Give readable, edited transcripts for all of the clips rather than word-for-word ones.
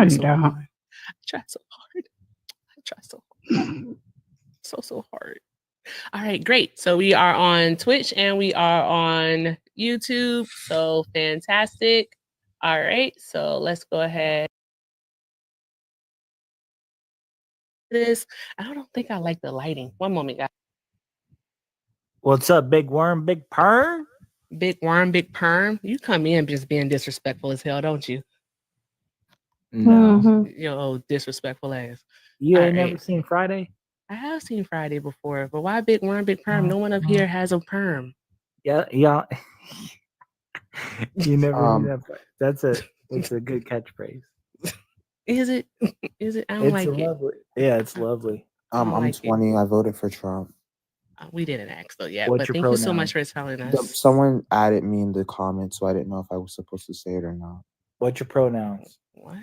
No, you so don't. hard. I try so hard. I try so hard. So hard. All right, great. So we are on Twitch and we are on YouTube. So fantastic. All right, so let's go ahead. This I don't think I like the lighting. One moment, guys. What's up, big worm, big perm? Big worm, big perm. You come in just being disrespectful as hell, don't you? No. Mhm. Your old disrespectful ass. You All ain't right. never seen Friday? I have seen Friday before, but why big worm, big perm? No one up here has a perm. Yeah. You never seen Um, that. It's a good catchphrase. Is it? Is it? I don't It's like it. lovely. Yeah, it's lovely. I don't I'm like it. 20. I voted for Trump. We didn't ask though yet, What's but your thank you so pronoun? much for telling us. Someone added me in the comments, so I didn't know if I was supposed to say it or not. What's your pronouns? What?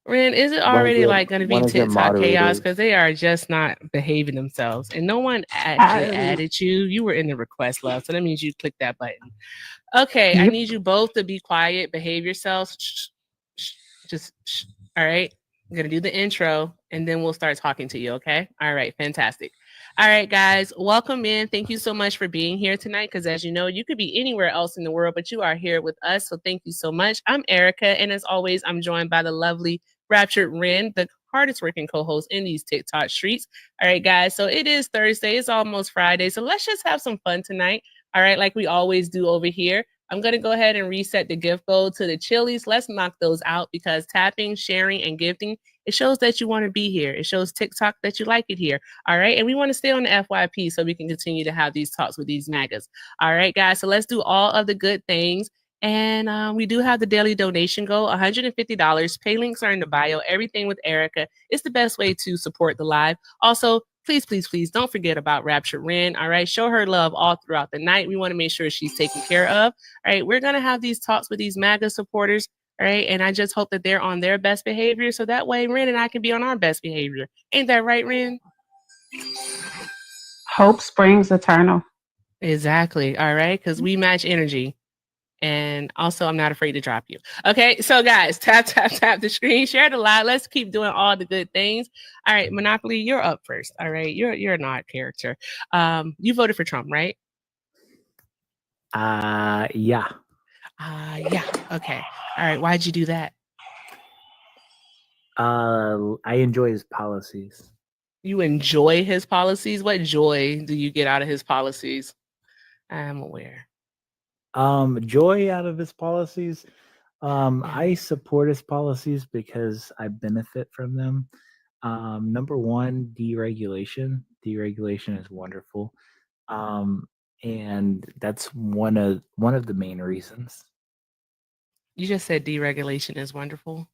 Ren, is it One of already your- like going to be one of your TikTok chaos? moderators. Because they are just not behaving themselves. And no one actually added you. You were in the request love. So that means you clicked that button. Okay, I Yep. need you both to be quiet, behave yourselves. Just, all right. I'm going to do the intro and then we'll start talking to you. Okay. All right. Fantastic. All right, guys, welcome in. Thank you so much for being here tonight. Because as you know, you could be anywhere else in the world, but you are here with us. So thank you so much. I'm Erica. And as always, I'm joined by the lovely Raptured Ren, the hardest working co-host in these TikTok streets. All right, guys. So it is Thursday. It's almost Friday. So let's just have some fun tonight. All right, like we always do over here. I'm going to go ahead and reset the gift goal to the Chilies. Let's knock those out because tapping, sharing, and gifting, it shows that you want to be here. It shows TikTok that you like it here. All right. And we want to stay on the FYP so we can continue to have these talks with these MAGAs. All right, guys. So let's do all of the good things. And we do have the daily donation goal, $150. Pay links are in the bio. Everything with Erica. It's the best way to support the live. Also, please, please, please don't forget about Raptured Ren. All right. Show her love all throughout the night. We want to make sure she's taken care of. All right. We're going to have these talks with these MAGA supporters. All right. And I just hope that they're on their best behavior. So that way, Ren and I can be on our best behavior. Ain't that right, Ren? Hope springs eternal. Exactly. All right. Because we match energy. And also, I'm not afraid to drop you. Okay, so guys, tap the screen, share the live. Let's keep doing all the good things. All right, Monopoly, you're up first. All right, you're an odd character. You voted for Trump, right? Yeah. Yeah. Okay. All right. Why'd you do that? I enjoy his policies. You enjoy his policies. What joy do you get out of his policies? I'm aware. Joy out of his policies. I support his policies because I benefit from them. Number one, deregulation. Deregulation is wonderful. And that's one of the main reasons. You just said deregulation is wonderful.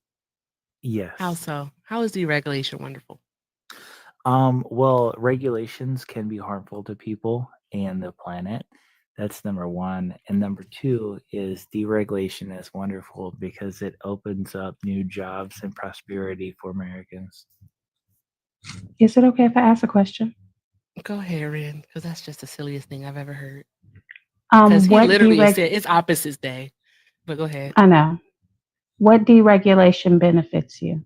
Yes. How so? How is deregulation wonderful? Well, regulations can be harmful to people and the planet. That's number one. And number two is deregulation is wonderful because it opens up new jobs and prosperity for Americans. Is it okay if I ask a question? Go ahead, Ren, because that's just the silliest thing I've ever heard. Because he What literally said it's opposites day. But go ahead. I know. What deregulation benefits you?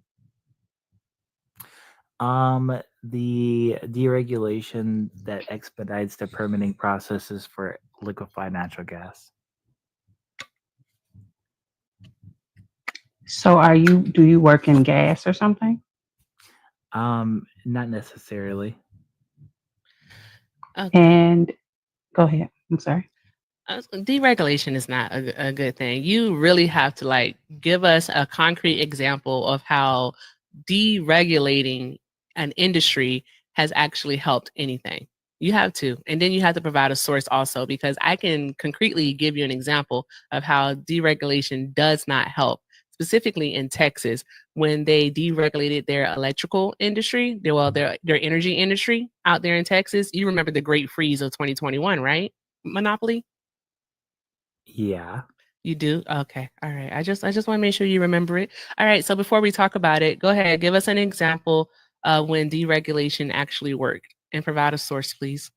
The deregulation that expedites the permitting processes for liquefied natural gas. So do you work in gas or something? Not necessarily. Okay. And go ahead. I'm sorry. Deregulation is not a good thing. You really have to like give us a concrete example of how deregulating an industry has actually helped anything. You have to. And then you have to provide a source also, because I can concretely give you an example of how deregulation does not help. Specifically in Texas, when they deregulated their electrical industry, their energy industry out there in Texas. You remember the Great Freeze of 2021, right? Monopoly? Yeah. You do? Okay. All right. I just want to make sure you remember it. All right. So before we talk about it, go ahead, give us an example of when deregulation actually worked and provide a source, please.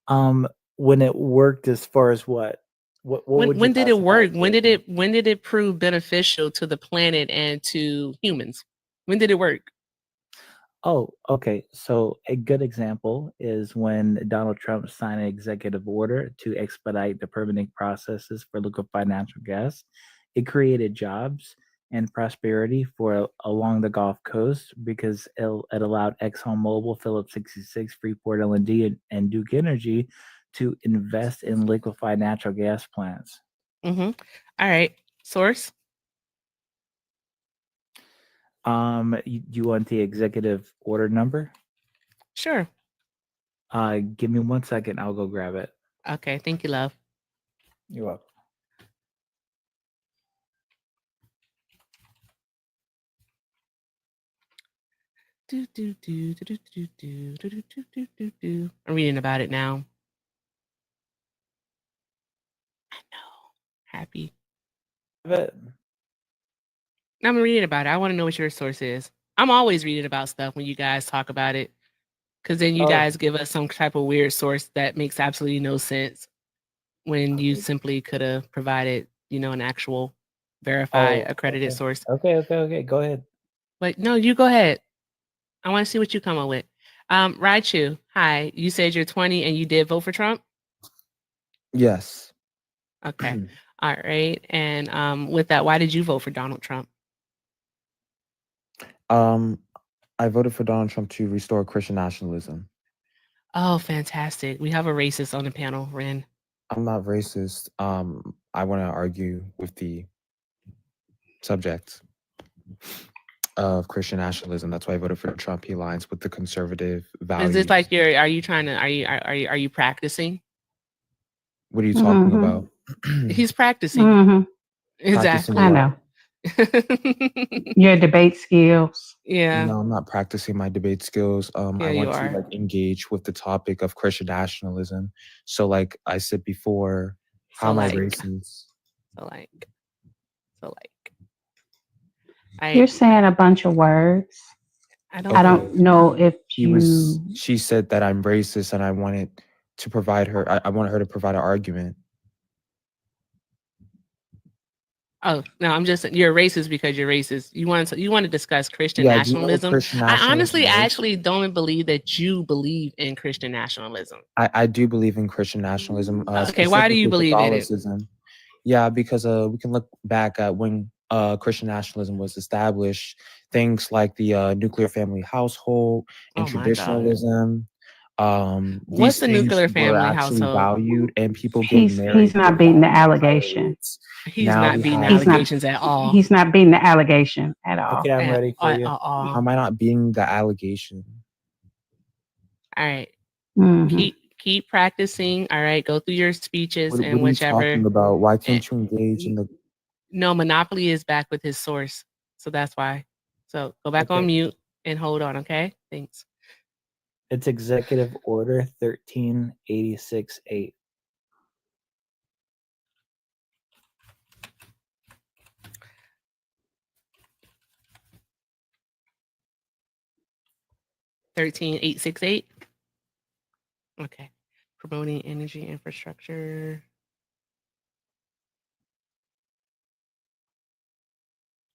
When it worked as far as what? What When would you when did it classify work? as working? When did it prove beneficial to the planet and to humans? When did it work? Oh, okay. So a good example is when Donald Trump signed an executive order to expedite the permitting processes for liquefied natural gas. It created jobs and prosperity for along the Gulf Coast because it allowed ExxonMobil, Phillips 66, Freeport LNG, and Duke Energy to invest in liquefied natural gas plants. Mm-hmm. All right. Source? You want the executive order number? Sure. Give me 1 second. I'll go grab it. Okay. Thank you, love. You're welcome. I'm reading about it now. I know. Happy. I'm reading about it. I want to know what your source is. I'm always reading about stuff when you guys talk about it, because then you Oh. guys give us some type of weird source that makes absolutely no sense when you Okay. simply could have provided, an actual verified, accredited okay. source. Okay. Go ahead. But no, you go ahead. I want to see what you come up with. Raichu, hi. You said you're 20 and you did vote for Trump? Yes. Okay. All right. And with that, why did you vote for Donald Trump? I voted for Donald Trump to restore Christian nationalism. Oh, fantastic. We have a racist on the panel, Ren. I'm not racist. I want to argue with the subject of Christian nationalism. That's why I voted for Trump. He aligns with the conservative values. Is this like are you practicing? What are you talking Mhm. about? He's practicing. Mhm. Exactly. I know. Your debate skills. Yeah. No, I'm not practicing my debate skills. Yeah, I you want to are. engage with the topic of Christian nationalism. So like I said before, how So am I like, racist? so like, You're saying a bunch of words. I don't. I don't know if you. She said that I'm racist and I wanted to provide her, I wanted her to provide an argument. Oh no, I'm just you're racist because you're racist. You want to discuss Christian Yeah, do you know what nationalism. Christian I honestly nationalism is? actually don't believe that you believe in Christian nationalism. I do believe in Christian nationalism. Okay, why do you specifically believe in it? Catholicism. Yeah, because we can look back at when Christian nationalism was established. Things like the nuclear family household and Oh my God. traditionalism. What's These the things nuclear were family actually household? valued, and people getting He's married. not beating the allegation. He's Now not we beating have- allegations at all. He's not beating the allegation at all. Okay, I'm ready for you. How am I not being the allegation? All right. Mhm. Keep practicing. All right. Go through your speeches What and are you whichever. talking about? Why can't you engage in the? No, Monopoly is back with his source. So that's why. So go back on Okay. mute and hold on. Okay. Thanks. It's Executive Order 13868. $13,868. Okay. Promoting energy infrastructure.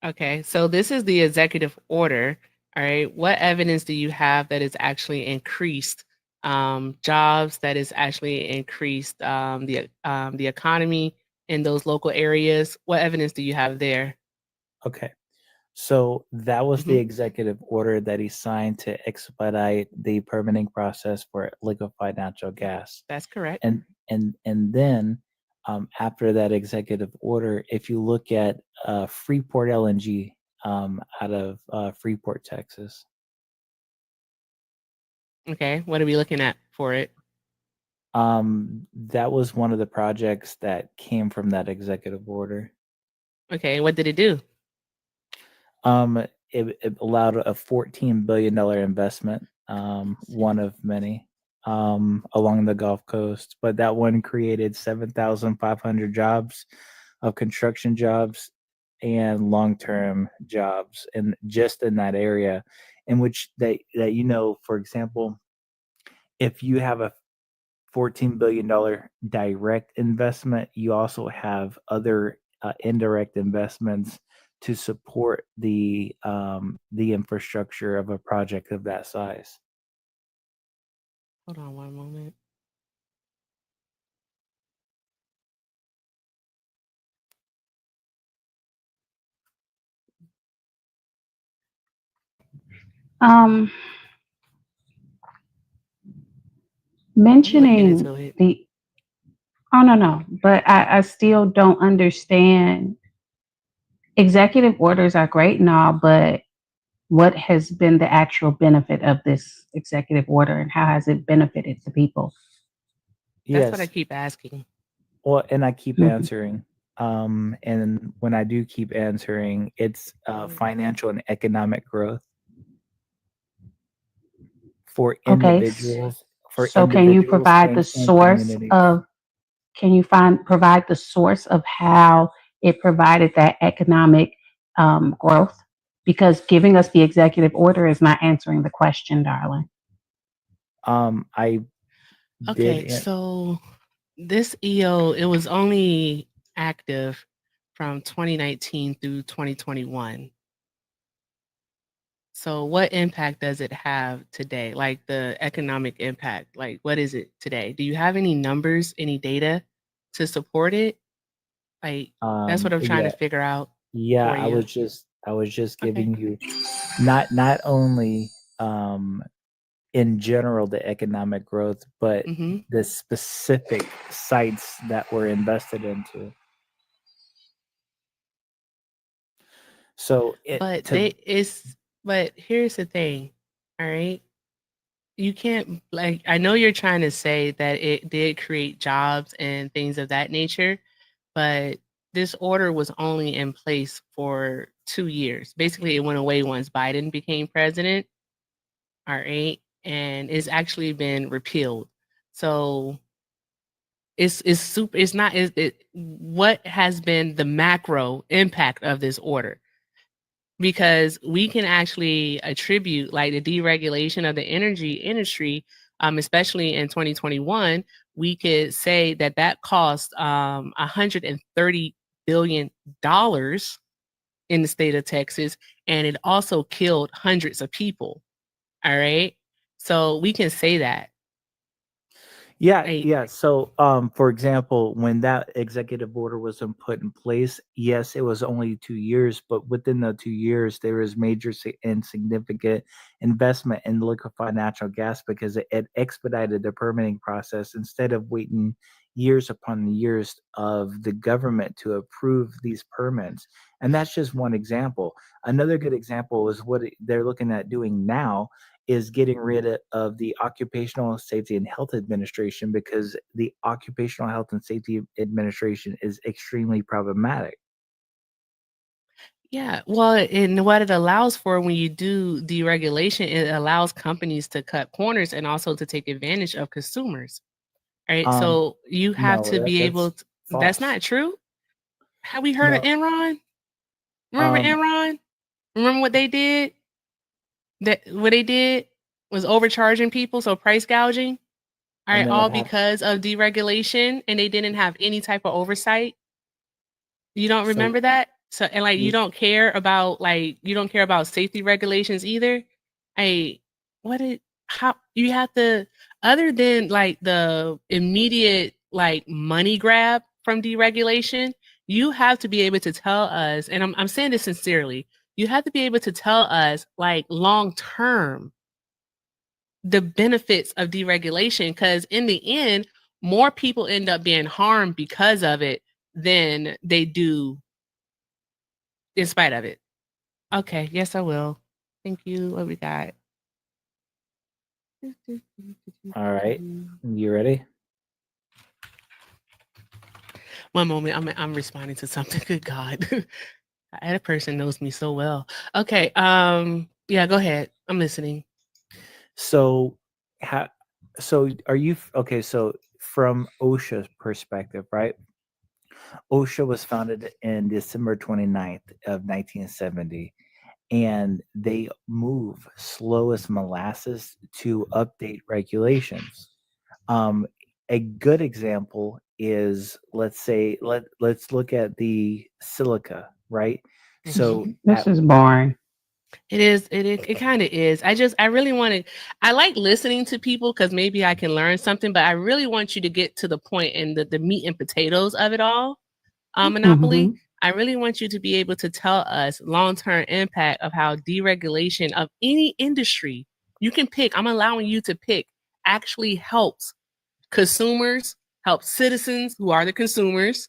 Okay. So this is the executive order. All right. What evidence do you have that it's actually increased jobs, that is actually increased the economy in those local areas? What evidence do you have there? Okay. So that was the Mhm. executive order that he signed to expedite the permitting process for liquefied natural gas. That's correct. And then after that executive order, if you look at Freeport LNG out of Freeport, Texas. Okay. What are we looking at for it? That was one of the projects that came from that executive order. Okay. What did it do? It allowed a $14 billion investment, one of many, along the Gulf Coast. But that one created 7,500 jobs of construction jobs and long-term jobs, and just in that area, in which for example, if you have a $14 billion direct investment. You also have other indirect investments to support the infrastructure of a project of that size. Hold on one moment. Um, I'm looking mentioning into it. the no, but I still don't understand. Executive orders are great and all, but what has been the actual benefit of this executive order and how has it benefited the people? That's what I Yes. keep asking. Well, and I keep Mhm. answering. And when I do keep answering, it's financial and economic growth for Okay, individuals, so can you provide the and source communities. of, provide the source of how it provided that economic growth? Because giving us the executive order is not answering the question, darling. I Okay, did. so this EO, it was only active from 2019 through 2021. So what impact does it have today? Like the economic impact, like what is it today? Do you have any numbers, any data to support it? Like that's what I'm trying to Yeah, figure out yeah. for you. I was just Okay. giving you not only in general the economic growth, but Mm-hmm. the specific sites that were invested into. So But here's the thing, all right? You can't, like, I know you're trying to say that it did create jobs and things of that nature, but this order was only in place for 2 years. Basically, it went away once Biden became president, all right? And it's actually been repealed. So it's not what has been the macro impact of this order? Because we can actually attribute like the deregulation of the energy industry, especially in 2021, we could say that that cost $130 billion in the state of Texas, and it also killed hundreds of people. All right, so we can say that. Yeah, Like, yeah. So, for example, when that executive order was put in place, yes, it was only 2 years, but within the 2 years, there was major and significant investment in liquefied natural gas because it expedited the permitting process instead of waiting years upon years of the government to approve these permits. And that's just one example. Another good example is what they're looking at doing now is getting rid of the Occupational Safety and Health Administration because the Occupational Health and Safety Administration is extremely problematic. yeah, well, and what it allows for when you do deregulation, it allows companies to cut corners and also to take advantage of consumers. Right? Um, So you have no, to be able that's to, that's false. not true. Have we heard of No, Enron? Remember um, Enron? Remember what they did? What they did was overcharging people, so price gouging. All and right, then what all happened? because of deregulation, and they didn't have any type of oversight. You don't So, remember that? So and like you y- don't care about safety regulations either. I what it how you have to, other than like the immediate like money grab from deregulation, you have to be able to tell us, and I'm saying this sincerely, you have to be able to tell us like long term the benefits of deregulation, because in the end, more people end up being harmed because of it than they do in spite of it. Okay, yes, I will. Thank you. What we got? all right, you ready? One moment. I'm responding to something. Good God. That person knows me so well. Okay. Yeah, go ahead. I'm listening. So, so are you okay? So, from OSHA's perspective, right? OSHA was founded in December 29th of 1970, and they move slow as molasses to update regulations. Um, a good example is, let's say, let's look at the silica, right? So This is boring. It is. It kind of is. I really want to. I like listening to people because maybe I can learn something. But I really want you to get to the point and the meat and potatoes of it all. Monopoly. Mhm. I really want you to be able to tell us long-term impact of how deregulation of any industry you can pick. I'm allowing you to pick actually helps consumers, helps citizens who are the consumers,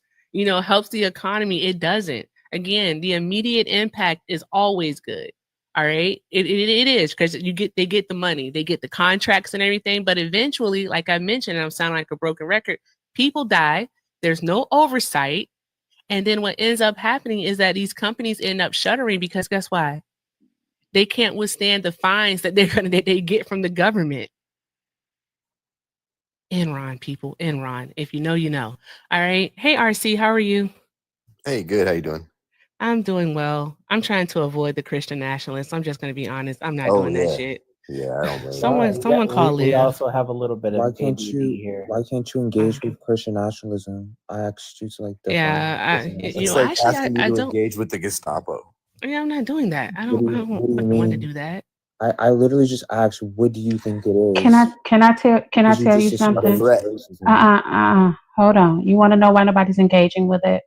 helps the economy. It doesn't. Again, the immediate impact is always good. All right. It is because they get the money, they get the contracts and everything. But eventually, like I mentioned, and I'm sounding like a broken record, people die. There's no oversight. And then what ends up happening is that these companies end up shuttering because guess why? They can't withstand the fines that they get from the government. Enron, people, Enron. If you know, you know. All right. Hey, RC, how are you? Hey, good. How you doing? I'm doing well. I'm trying to avoid the Christian nationalists. I'm just going to be honest. I'm not Oh doing that yeah, shit. yeah. I don't blame you. Someone call we Liv. also have a little bit Why of can't ADD you? here. Why can't you engage with Christian nationalism? I asked you to like define. Yeah, Christian It's nationalism. like actually, asking me I to don't. engage with the Gestapo. Yeah, I'm not doing that. I What don't. do I you, don't what do you fucking want to mean? do that. I literally just asked, what do you think it is? Can I Because you tell just you assumed A something? it's threat. racism. Hold on. You want to know why nobody's engaging with it?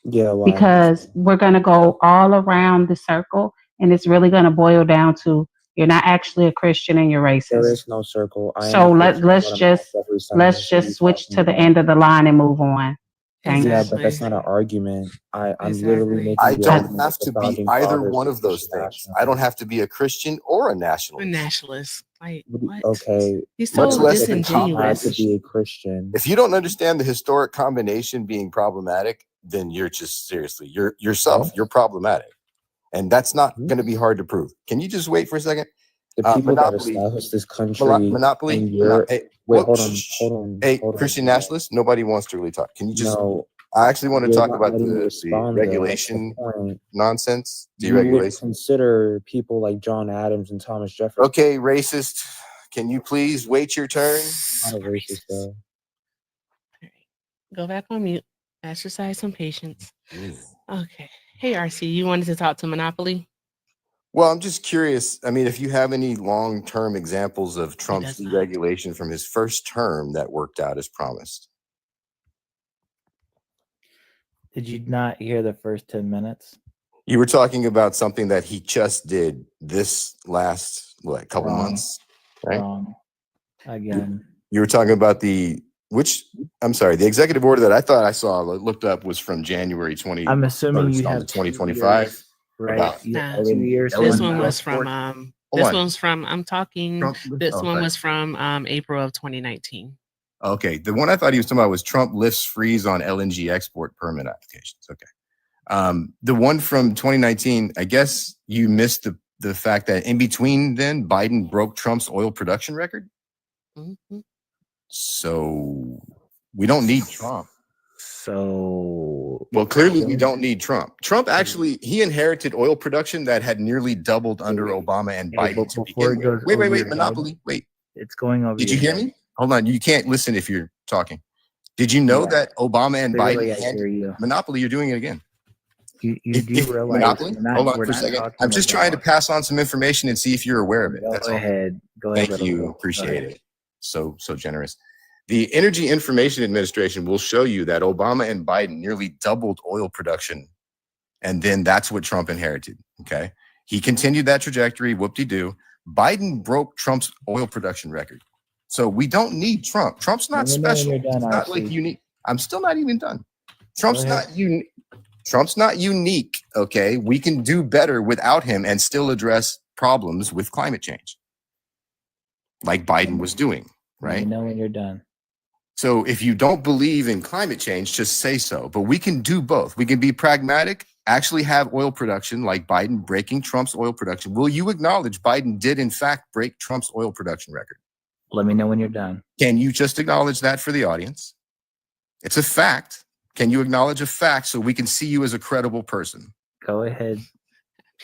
Yeah, why? Because we're going to go all around the circle, and it's really going to boil down to you're not actually a Christian and you're There racist. is no circle. I am So a Christian. let's But I'm just also every Sunday. What are you switch talking to the about? end of the line and move on. Thanks. Yeah, Exactly. but that's not an argument. I'm Exactly. literally making I the don't argument have that to the be founding either fathers one were of those Christian things. I don't have to be a Christian or a A nationalist. nationalist. Like what? Okay. He's Much so less If you had disingenuous. to be a Christian. If you don't understand the historic combination being problematic, then you're just seriously, you're yourself. You're problematic, and that's not going to be hard to prove. Can you just wait for a second? The people that Monopoly. established this country Monopoly. in Europe. Hey, Wait, whoa, hold on, shh. hold on. Hey, hold on. Christian nationalists. Nobody wants to really talk. Can you just? No, I actually want to you're talk not about letting me the respond. Though. That's the regulation point. nonsense, You would deregulation. consider people like John Adams and Thomas Jefferson. Okay, racist. Can you please wait your turn? I'm not a racist though. All right. Go back on mute. Exercise some patience. Okay. Hey, RC, you wanted to talk to Monopoly? Well, I'm just curious. I mean, if you have any long-term examples of Trump's does not. deregulation from his first term that worked out as promised. Did you not hear the first 10 minutes? You were talking about something that he just did this last couple Wrong. months, right? Wrong. Again. You were talking about the executive order that I thought I saw looked up was from January 20. I'm assuming you on have the 2025, right? about You have Nah. 2 years. Ellen- This from one now. was from Hold on. I'm talking Trump- this oh, one sorry. was from April of 2019. Okay, the one I thought he was talking about was Trump lifts freeze on LNG export permit applications. Okay. The one from 2019, I guess you missed the fact that in between then Biden broke Trump's oil production record. Mhm. So we don't need Trump. So Well, clearly we don't need Trump. Trump actually, he inherited oil production that had nearly doubled under Obama and Hey, Biden but to before begin it with. goes Wait, over your Monopoly, head, wait. it's going over. Did you your hear head. me? Hold on, you can't listen if you're talking. Did you know Yeah. that Obama and Clearly, Biden I had hear you. Monopoly? You're doing it again. You If do realize Monopoly? we're not, Hold on we're for a not second. talking I'm just trying to about- pass on some information and see if you're aware of it. Go That's all. ahead. Go Thank ahead. you. Appreciate it. So generous. The Energy Information Administration will show you that Obama and Biden nearly doubled oil production. And then that's what Trump inherited. Okay. He continued that trajectory. Whoop-de-doo. Biden broke Trump's oil production record. So we don't need Trump. Trump's not special. You're done, It's not like RC. unique. I'm still not even done. Trump's Go ahead. not unique. Trump's not unique. Okay. We can do better without him and still address problems with climate change, like Biden was doing, Let me right? know when you're done. So if you don't believe in climate change, just say so. But we can do both. We can be pragmatic, actually have oil production like Biden breaking Trump's oil production. Will you acknowledge Biden did in fact break Trump's oil production record? Let me know when you're done. Can you just acknowledge that for the audience? It's a fact. Can you acknowledge a fact so we can see you as a credible person? Go ahead.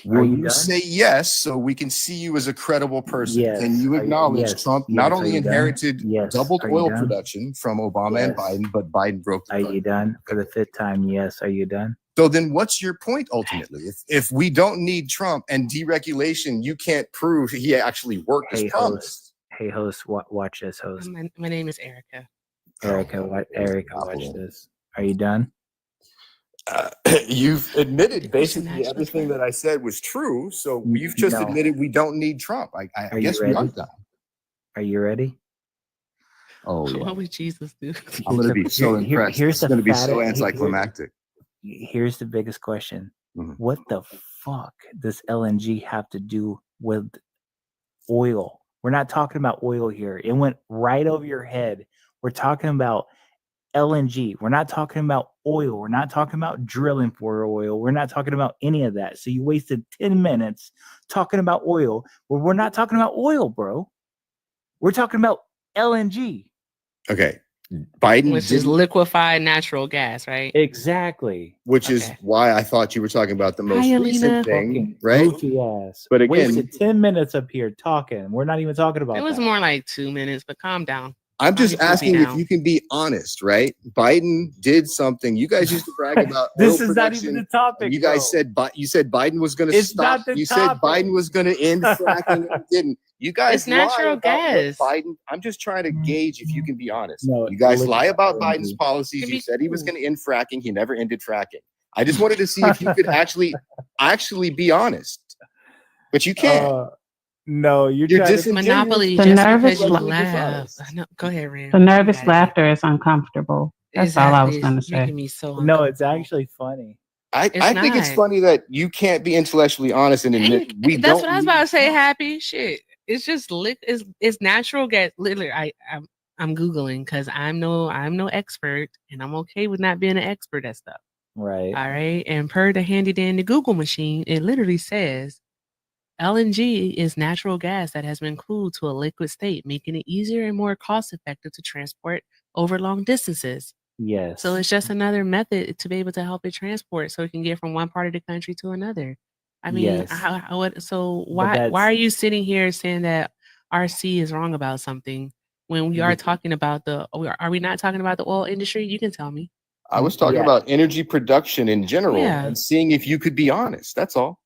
Will you you done? say yes so we can see you as a credible person? Yes. Can you acknowledge yes. Trump Yes. not Are only you done? inherited Yes. doubled Are you oil done? production from Obama and Yes. Biden, but Biden broke the Are you done? For the 5th time, yes. Are you done? So then what's your point ultimately? If we don't need Trump and deregulation, you can't prove he actually worked as promised. Hey, host, watch this, host. My name is Erica. Erica, watch this. Are you done? You've admitted basically National everything Trust. that I said was true. So you've just No. admitted we don't need Trump. I Are guess you we are ready? done. Are you ready? Oh yeah. What would Jesus do? I'm going to be so impressed. Here's It's going to be so fattest- anticlimactic. Here's the biggest question. Mhm. What the fuck does LNG have to do with oil? We're not talking about oil here. It went right over your head. We're talking about LNG. We're not talking about oil. We're not talking about drilling for oil. We're not talking about any of that. So you wasted 10 minutes talking about oil. Well, we're not talking about oil, bro. We're talking about LNG. Okay. Biden Which is didn't- liquefied natural gas, right? Exactly. which is Okay. why I thought you were talking about the most Hi, recent Alina. thing, Fucking right? goofy ass. But again- wasted 10 minutes up here talking. We're not even talking about It was that. more like 2 minutes, but calm down. I'm just Calm asking if down. you can be honest, right? Biden did something. You guys used to brag about This oil is not production. even the topic. You guys bro. said you said Biden was going to It's stop. not the You said topic. Biden was going to end fracking. And he didn't. You guys It's natural lie about gas. what Biden. I'm just trying to gauge if you can be honest. No, You guys look lie at about LNG. Biden's policies. Can You be said he was cool. going to end fracking. He never ended fracking. I just wanted to see if you could actually be honest, but you can't. No, you're You're trying disingenuous. Monopoly The just nervous because you la- laugh. dishonest. No, go ahead, Ram. The You nervous got it. laughter is uncomfortable. That's all I was Exactly. going to It's say. making me so No, it's uncomfortable. actually funny. I think it's not. funny that you can't be intellectually honest and admit we That's don't. what I was need about to say. Trump. Happy shit. It's just it's natural gas. Literally, I'm googling because I'm no expert, and I'm okay with not being an expert at stuff. Right. All right, and per the handy dandy Google machine, it literally says LNG is natural gas that has been cooled to a liquid state, making it easier and more cost effective to transport over long distances. Yes. So it's just another method to be able to help it transport, so it can get from one part of the country to another. I mean, Yes. why are you sitting here saying that RC is wrong about something when we are talking about are we not talking about the oil industry? You can tell me. I was talking Yeah. about energy production in general Yeah. and seeing if you could be honest. That's all.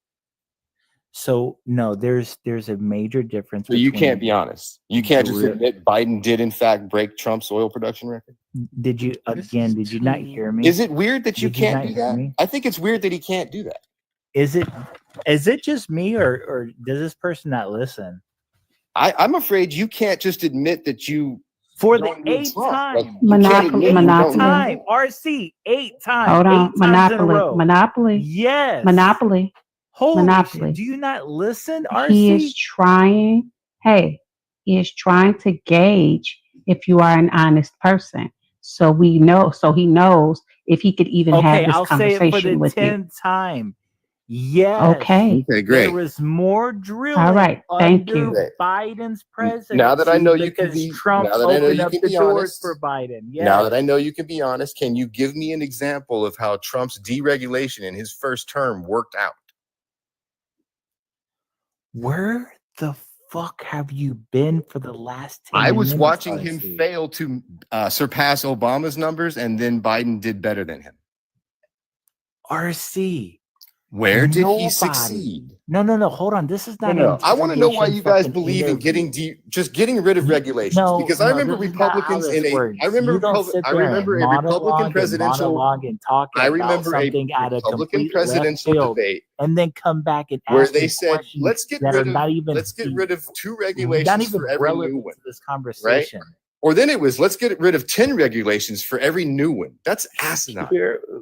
So no, there's a major difference. So you between- can't be honest. You can't The just real- admit Biden did in fact break Trump's oil production record. Did you This is did you not too- hear me? Is it weird that you Did you can't not do hear that? me? I think it's weird that he can't do that. Is it just me or does this person not listen? I'm afraid you can't just admit that you For the don't need 8th Trump. Like, time. you can't Monopoly- admit you don't Monopoly. need Time. him. RC 8 times. Hold 8 on. times in a Monopoly. row. Monopoly. Yes. Monopoly. Holy Monopoly. shit. Do you not listen, He RC? is trying, he is trying to gauge if you are an honest person. So he knows if he could even have Okay, this I'll say it for conversation the with you. 10th time. Yes. Okay. Okay, There great. was more drilling All right, thank under you. Biden's presidency. Now that I know you can because be- Trump now that I know opened you up can the be doors honest, for Biden. Yes. Now that I know you can be honest, can you give me an example of how Trump's deregulation in his first term worked out? Where the fuck have you been for the last 10 I was minutes, watching him RC? fail to surpass Obama's numbers, and then Biden did better than him. RC. Where did he Nobody. succeed? No. Hold on. This is not. No. I want to know why you guys interrogation believe in fucking getting rid of regulations. No, Because I remember this is not how Republicans this in a works. I remember You don't Republic, sit I there remember and a Republican monologue presidential and talk I about remember a something out of Republican complete left presidential field, debate and then come back and where ask they me said questions let's get that are rid of not even let's get rid of 2 not regulations even for every new relevant one. to this conversation. Or then it was let's get rid of 10 regulations for every new one. That's asinine.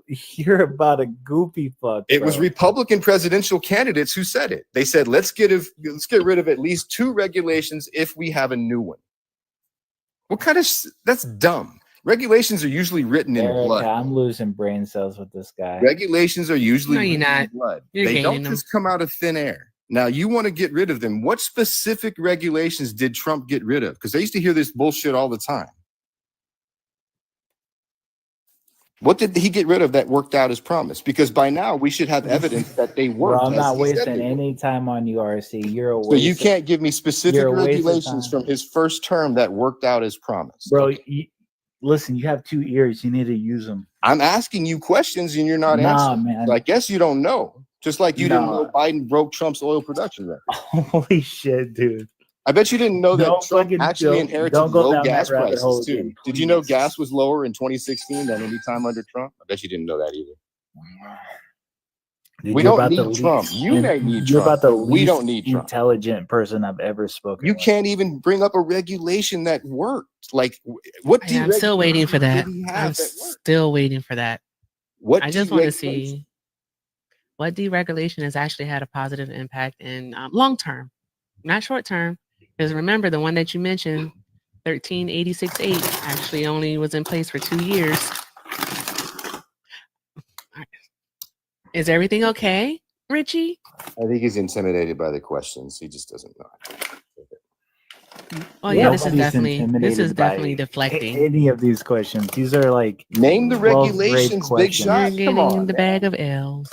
You're about a goofy fuck. It was bro. Republican presidential candidates who said it. They said let's get rid of at least 2 regulations if we have a new one. What kind of that's dumb. Regulations are usually written in Erica, blood. I'm losing brain cells with this guy. Regulations are usually No, you're written in not. blood. You're They don't gaining them. just come out of thin air. Now you want to get rid of them. What specific regulations did Trump get rid of? Because I used to hear this bullshit all the time. What did he get rid of that worked out as promised? Because by now we should have evidence that they Bro, worked. I'm as not he said wasting they would. any time on you, RC. You're a waste. So you can't give me specific you're a waste of regulations time. from his first term that worked out as promised. Bro, listen, you have 2 ears. You need to use them. I'm asking you questions and you're not Nah, answering. man. So I guess you don't know. Just like you didn't know Nah. Biden broke Trump's oil production record. Holy shit, dude. I bet you didn't know that Don't Trump fucking- actually don't- inherited don't go low down that gas rabbit prices hole too. again, Did you know please. gas was lower in 2016 than any time under Trump? I bet you didn't know that either. Dude, We you're don't about the need Trump. You may need You're Trump. about the We least don't need Trump. intelligent person I've ever spoken You with. can't even bring up a regulation that worked. Like, what I'm still waiting for that. deregulation did he I'm have that worked? still waiting for that. What I just want to deregulation? see what deregulation has actually had a positive impact in long term, not short term. Because remember, the one that you mentioned, 1386.8, actually only was in place for 2 years. Is everything okay, Richie? I think he's intimidated by the questions. He just doesn't know. Oh yeah, this is Nobody's intimidated by definitely deflecting. any of these questions. These are like Name the 12th grade regulations, big questions. shot. You're Come getting on, the man. bag of L's.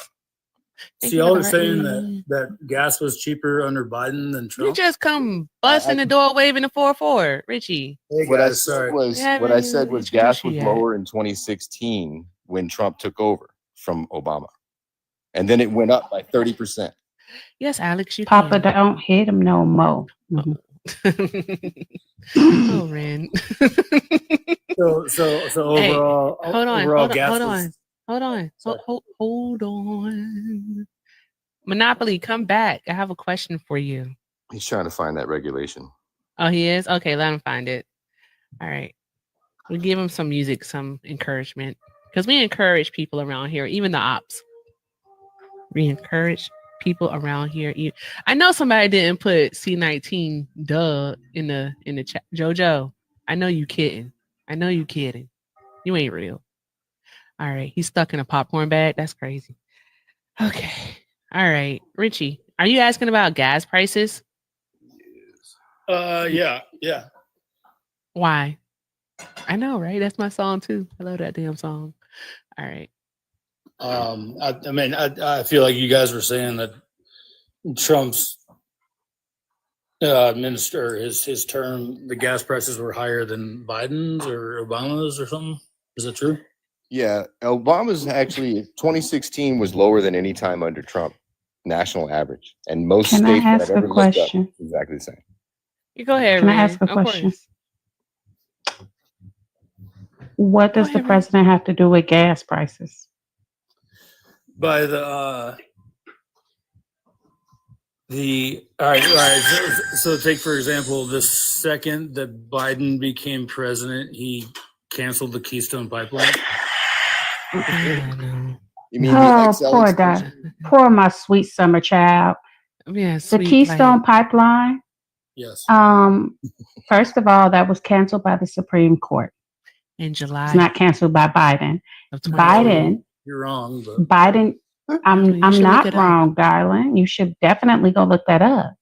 So y'all are saying that gas was cheaper under Biden than You Trump? just come busting the door, waving the 4-4, Richie. Hey What I guys, said sorry. was Yeah, what I man, said was introduce gas you was yet. lower in 2016 when Trump took over from Obama, and then it went up by 30%. Yes, Alex, you Papa, can. don't hit him no more. Mhm. Oh, Ren. So Hey, overall, overall gas was, hold on. Sorry. Hold on. Monopoly, come back. I have a question for you. He's trying to find that regulation. Oh, he is? Okay, let him find it. All right. We give him some music, some encouragement. Because we encourage people around here, even the ops. We encourage people around here. I know somebody didn't put C19 duh in the chat. Jojo, I know you kidding. You ain't real. All right. He's stuck in a popcorn bag. That's crazy. Okay. All right. Richie, are you asking about gas prices? yeah. Why? I know, right? That's my song too. I love that damn song. All right. I mean, I feel like you guys were saying that Trump's minister, his term, the gas prices were higher than Biden's or Obama's or something. Is that true? Yeah, Obama's actually 2016 was lower than any time under Trump, national average, and most Can I states that ask I've a ever looked up, question? exactly the same. You go ahead, Can I Ren. ask a Of question? course. What does Go the ahead, Ren. president have to do with gas prices? By the all right. So take for example, the second that Biden became president, he canceled the Keystone Pipeline. I know. You mean the Oh, XL poor extension? poor my sweet summer child. Yeah, The sweet. Keystone Like, Pipeline. Yes. First of all, that was canceled by the Supreme Court. in It's July not canceled by Biden. of 2020. You're wrong, but Biden. You I'm should look not it up. wrong, darling. You should definitely go look that up.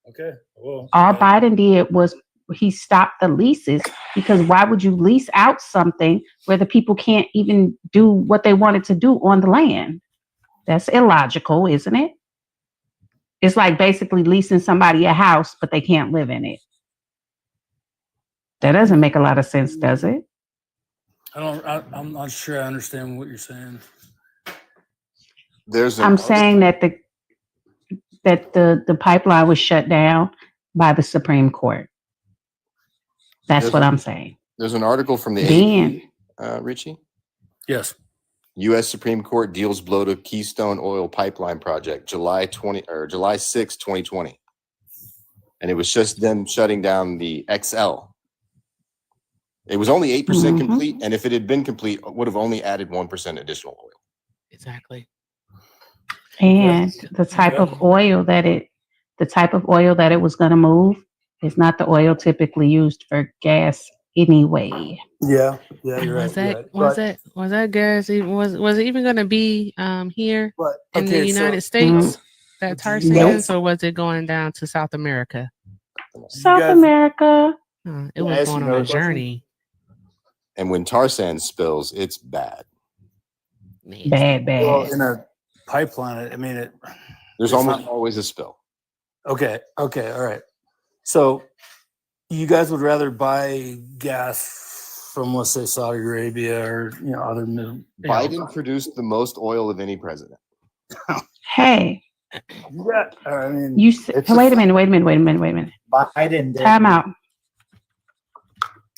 okay. Well, All Biden did was he stopped the leases, because why would you lease out something where the people can't even do what they wanted to do on the land? That's illogical, isn't it? It's like basically leasing somebody a house, but they can't live in it. That doesn't make a lot of sense, does it? I'm not sure I understand what you're saying. There's an I'm article- saying that the pipeline was shut down by the Supreme Court. That's what I'm saying. There's an article from the Then, AP, Richie. Yes. U.S. Supreme Court deals blow to Keystone Oil Pipeline Project, July 6, 2020, and it was just them shutting down the XL. It was only 8% complete, and if it had been complete, it would have only added 1% additional oil. Exactly. and the type of oil that it was going to move is not the oil typically used for gas anyway. Yeah. Yeah. You're Was right. that gas? Was it even going to be here But in the United States? That tar Nope. sands, or was it going down to South America? South America. It was going on a journey. And when tar sand spills, it's bad. Nasty. Bad. Well, in a pipeline, I mean, There's It's almost not- always a spill. okay, all right. So you guys would rather buy gas from, let's say, Saudi Arabia or other middle. Biden produced the most oil of any president. Hey, Yeah, I mean, you It's wait a a minute. Biden did. Time out.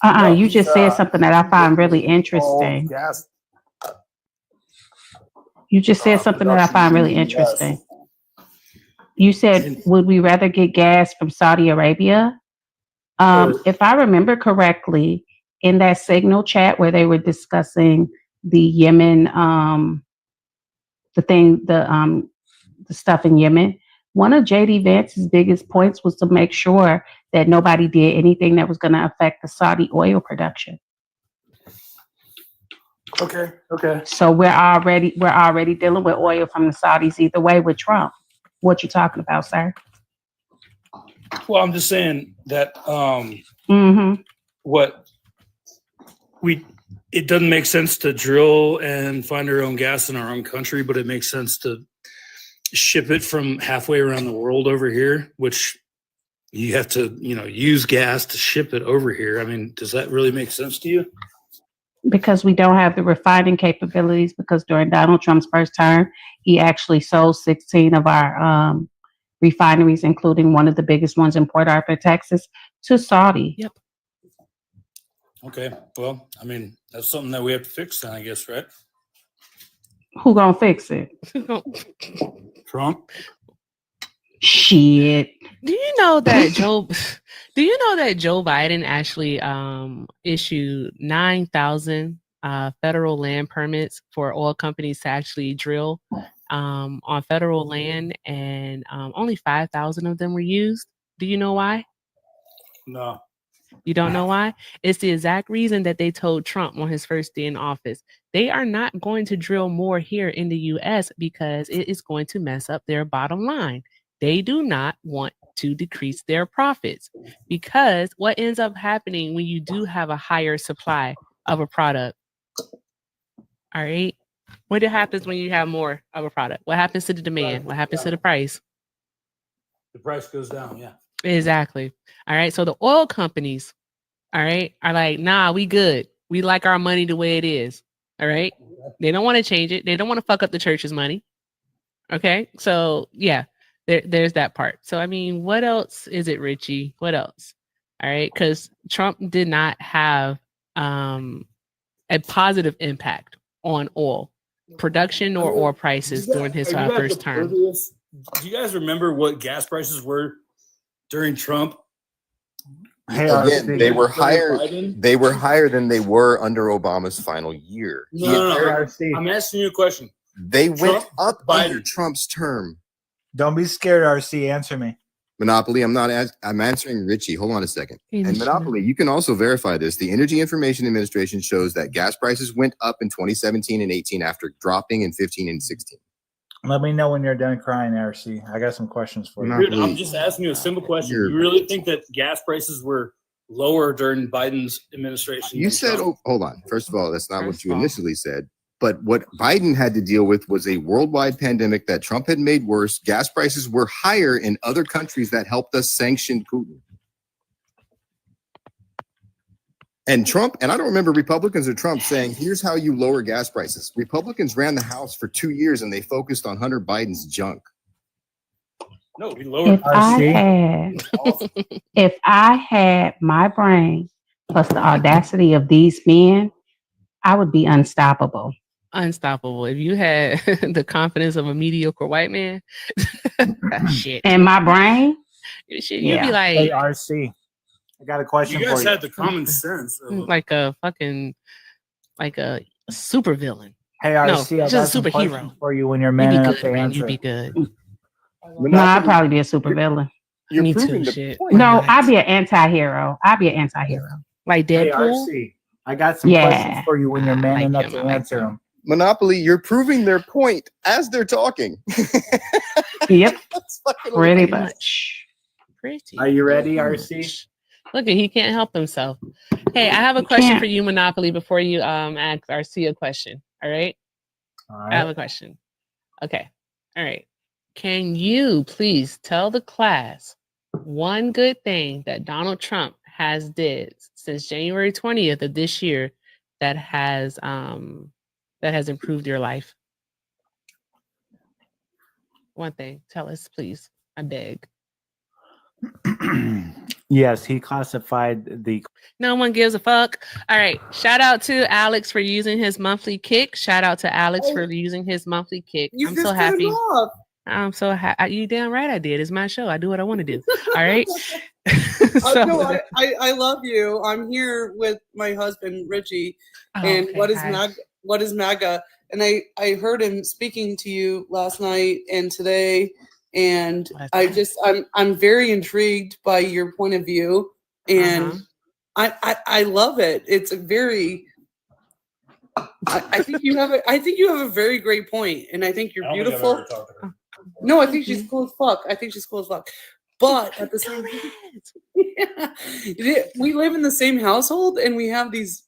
No, You he's, just said something that I find really all interesting. gas You just said something that I find really production in the US. interesting. You said, would we rather get gas from Saudi Arabia? If I remember correctly, in that signal chat where they were discussing the Yemen, the stuff in Yemen, one of JD Vance's biggest points was to make sure that nobody did anything that was going to affect the Saudi oil production. Okay. So we're already dealing with oil from the Saudis either way with Trump. What you talking about, sir? Well, I'm just saying that Mm-hmm. it doesn't make sense to drill and find our own gas in our own country, but it makes sense to ship it from halfway around the world over here, which you have to, use gas to ship it over here. I mean, does that really make sense to you? Because we don't have the refining capabilities, because during Donald Trump's first term, he actually sold 16 of our refineries, including one of the biggest ones in Port Arthur, Texas, to Saudi. Yep. Okay. Well, I mean, that's something that we have to fix then, I guess, right? Who gonna fix it? Trump? Shit. Do you know that Joe Biden actually issued 9,000 federal land permits for oil companies to actually drill on federal land, and only 5,000 of them were used? Do you know why? No. You don't know why? It's the exact reason that they told Trump on his first day in office. They are not going to drill more here in the US because it is going to mess up their bottom line. They do not want to decrease their profits, because what ends up happening when you do have a higher supply of a product? All right. What happens when you have more of a product? What happens to the demand? What happens to the price? The price goes down, yeah. Exactly. All right. So the oil companies, all right, are like, nah, we good. We like our money the way it is. All right. They don't want to change it. They don't want to fuck up the church's money. Okay. So yeah, there's that part. So I mean, what else is it, Richie? What else? All right. Because Trump did not have a positive impact on oil production or oil prices during his first term. Do you guys remember what gas prices were during Trump? Hey, Again, RC. they were higher. Biden? They were higher than they were under Obama's final year. No. RC. I'm asking you a question. They went Trump, up Biden. under Trump's term. Don't be scared, RC. Answer me. Monopoly, I'm answering Richie. Hold on a second. Hey, And Michelle. Monopoly, you can also verify this. The Energy Information Administration shows that gas prices went up in 2017 and 18 after dropping in 15 and 16. Let me know when you're done crying, RC. I got some questions for you. No. Dude, I'm just asking you a simple question. You're- You really think that gas prices were lower during Biden's administration? You than said, Trump? hold on. First of all, that's not First what you of all. initially said. But what Biden had to deal with was a worldwide pandemic that Trump had made worse. Gas prices were higher in other countries that helped us sanction Putin. And Trump, and I don't remember Republicans or Trump saying, here's how you lower gas prices. Republicans ran the House for 2 years and they focused on Hunter Biden's junk. No, we lowered. If I had my brain plus the audacity of these men, I would be unstoppable. Unstoppable. If you had the confidence of a mediocre white man, shit. And my brain, You'd be Yeah. Hey, like RC. I got a question You for guys you. had the common sense. Of, like a fucking like a super villain. Hey, No, RC. I just got a some superhero. questions for you when you're You'd man be enough good, to man. answer. You'd be good. no, I'd probably be a super villain. You're Me proving too, the shit. point. No, I'd be an anti-hero. Like Hey, Deadpool. RC. I got some Yeah. questions for you when you're man I like enough him, to I like answer him. them. Monopoly, you're proving their point as they're talking. Yep, That's fucking pretty Pretty much. Pretty Are you ready, much. RC? Look, he can't help himself. Hey, I have a You question can't. for you, Monopoly, before you ask Arcia a question. All right? All I have right. a question. Okay. All right. Can you please tell the class one good thing that Donald Trump has did since January 20th of this year that has improved your life? One thing. Tell us, please. I beg. Yes, he classified the No one gives a fuck. All right. Shout out to Alex for using his monthly kick. Shout out to Alex for using his monthly kick. You I'm just so cut him happy. off. I'm so happy. You damn right I did. It's my show. I do what I want to do. All right. No, I love you. I'm here with my husband Richie, and okay, what is hi. what is MAGA? And I heard him speaking to you last night and today, and I'm very intrigued by your point of view, and I love it. It's a very I think you have a very great point, and I think you're beautiful. No, I think she's cool as fuck. But at the same time, we live in the same household, and we have these.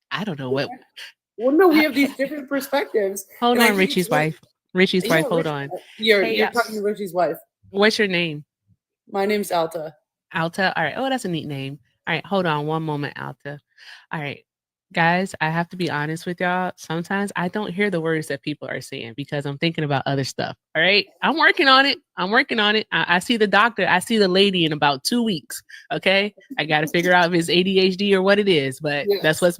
I don't know what. Well, no, we have these different perspectives. Hold on, Richie's wife. Richie's wife. Hold on. You're talking to Richie's wife. What's your name? My name's Alta. Alta. All right. Oh, that's a neat name. All right. Hold on one moment, Alta. All right. Guys, I have to be honest with y'all. Sometimes I don't hear the words that people are saying because I'm thinking about other stuff. All right. I'm working on it. I see the doctor. I see the lady in about 2 weeks. Okay. I got to figure out if it's ADHD or what it is, but that's what's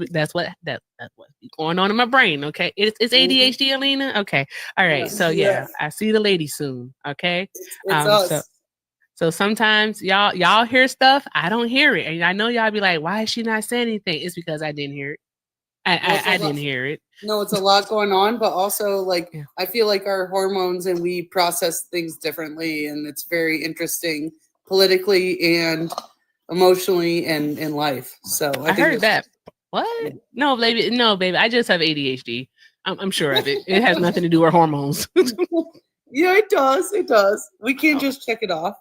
going on in my brain. Okay. It's ADHD, Alina. Okay. All right. So yeah, I see the lady soon. Okay. It's us. So sometimes y'all hear stuff, I don't hear it. And I know y'all be like, why is she not saying anything? It's because I didn't hear it. I didn't hear it. No, it's a lot going on, but also I feel like our hormones and we process things differently, and it's very interesting politically and emotionally and in life. So I heard that. What? No, baby. I just have ADHD. I'm sure of it. It has nothing to do with hormones. Yeah, it does. It does. We can't just check it off.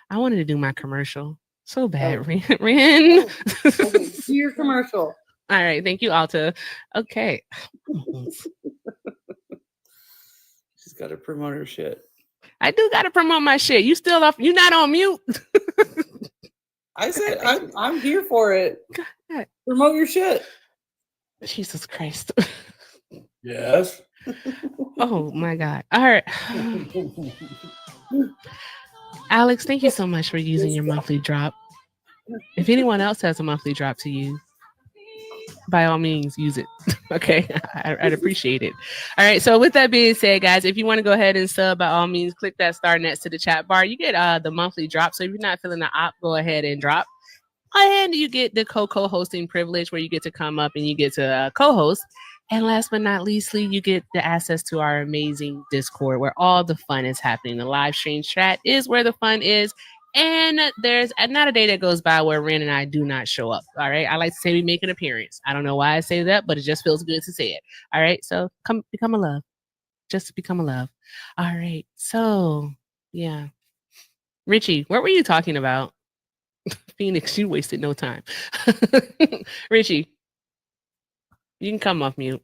I wanted to do my commercial so bad, Ren. Okay, do your commercial. All right. Thank you, Alta. Okay. She's got to promote her shit. I do got to promote my shit. You still off? You not on mute? I said I'm here for it. God. Promote your shit. Jesus Christ. Yes. Oh my God. All right. Alex, thank you so much for using your monthly drop. If anyone else has a monthly drop to use, by all means, use it. Okay. I'd appreciate it. All right. So with that being said, guys, if you want to go ahead and sub, by all means, click that star next to the chat bar. You get the monthly drop. So if you're not feeling the op, go ahead and drop. And you get the co-hosting privilege where you get to come up and you get to co-host. And last but not leastly, you get the access to our amazing Discord where all the fun is happening. The live stream chat is where the fun is. And there's not a day that goes by where Ren and I do not show up. All right. I like to say we make an appearance. I don't know why I say that, but it just feels good to say it. All right. So become a love. Just become a love. All right. So, yeah. Richie, what were you talking about? Phoenix, you wasted no time. Richie, you can come off mute.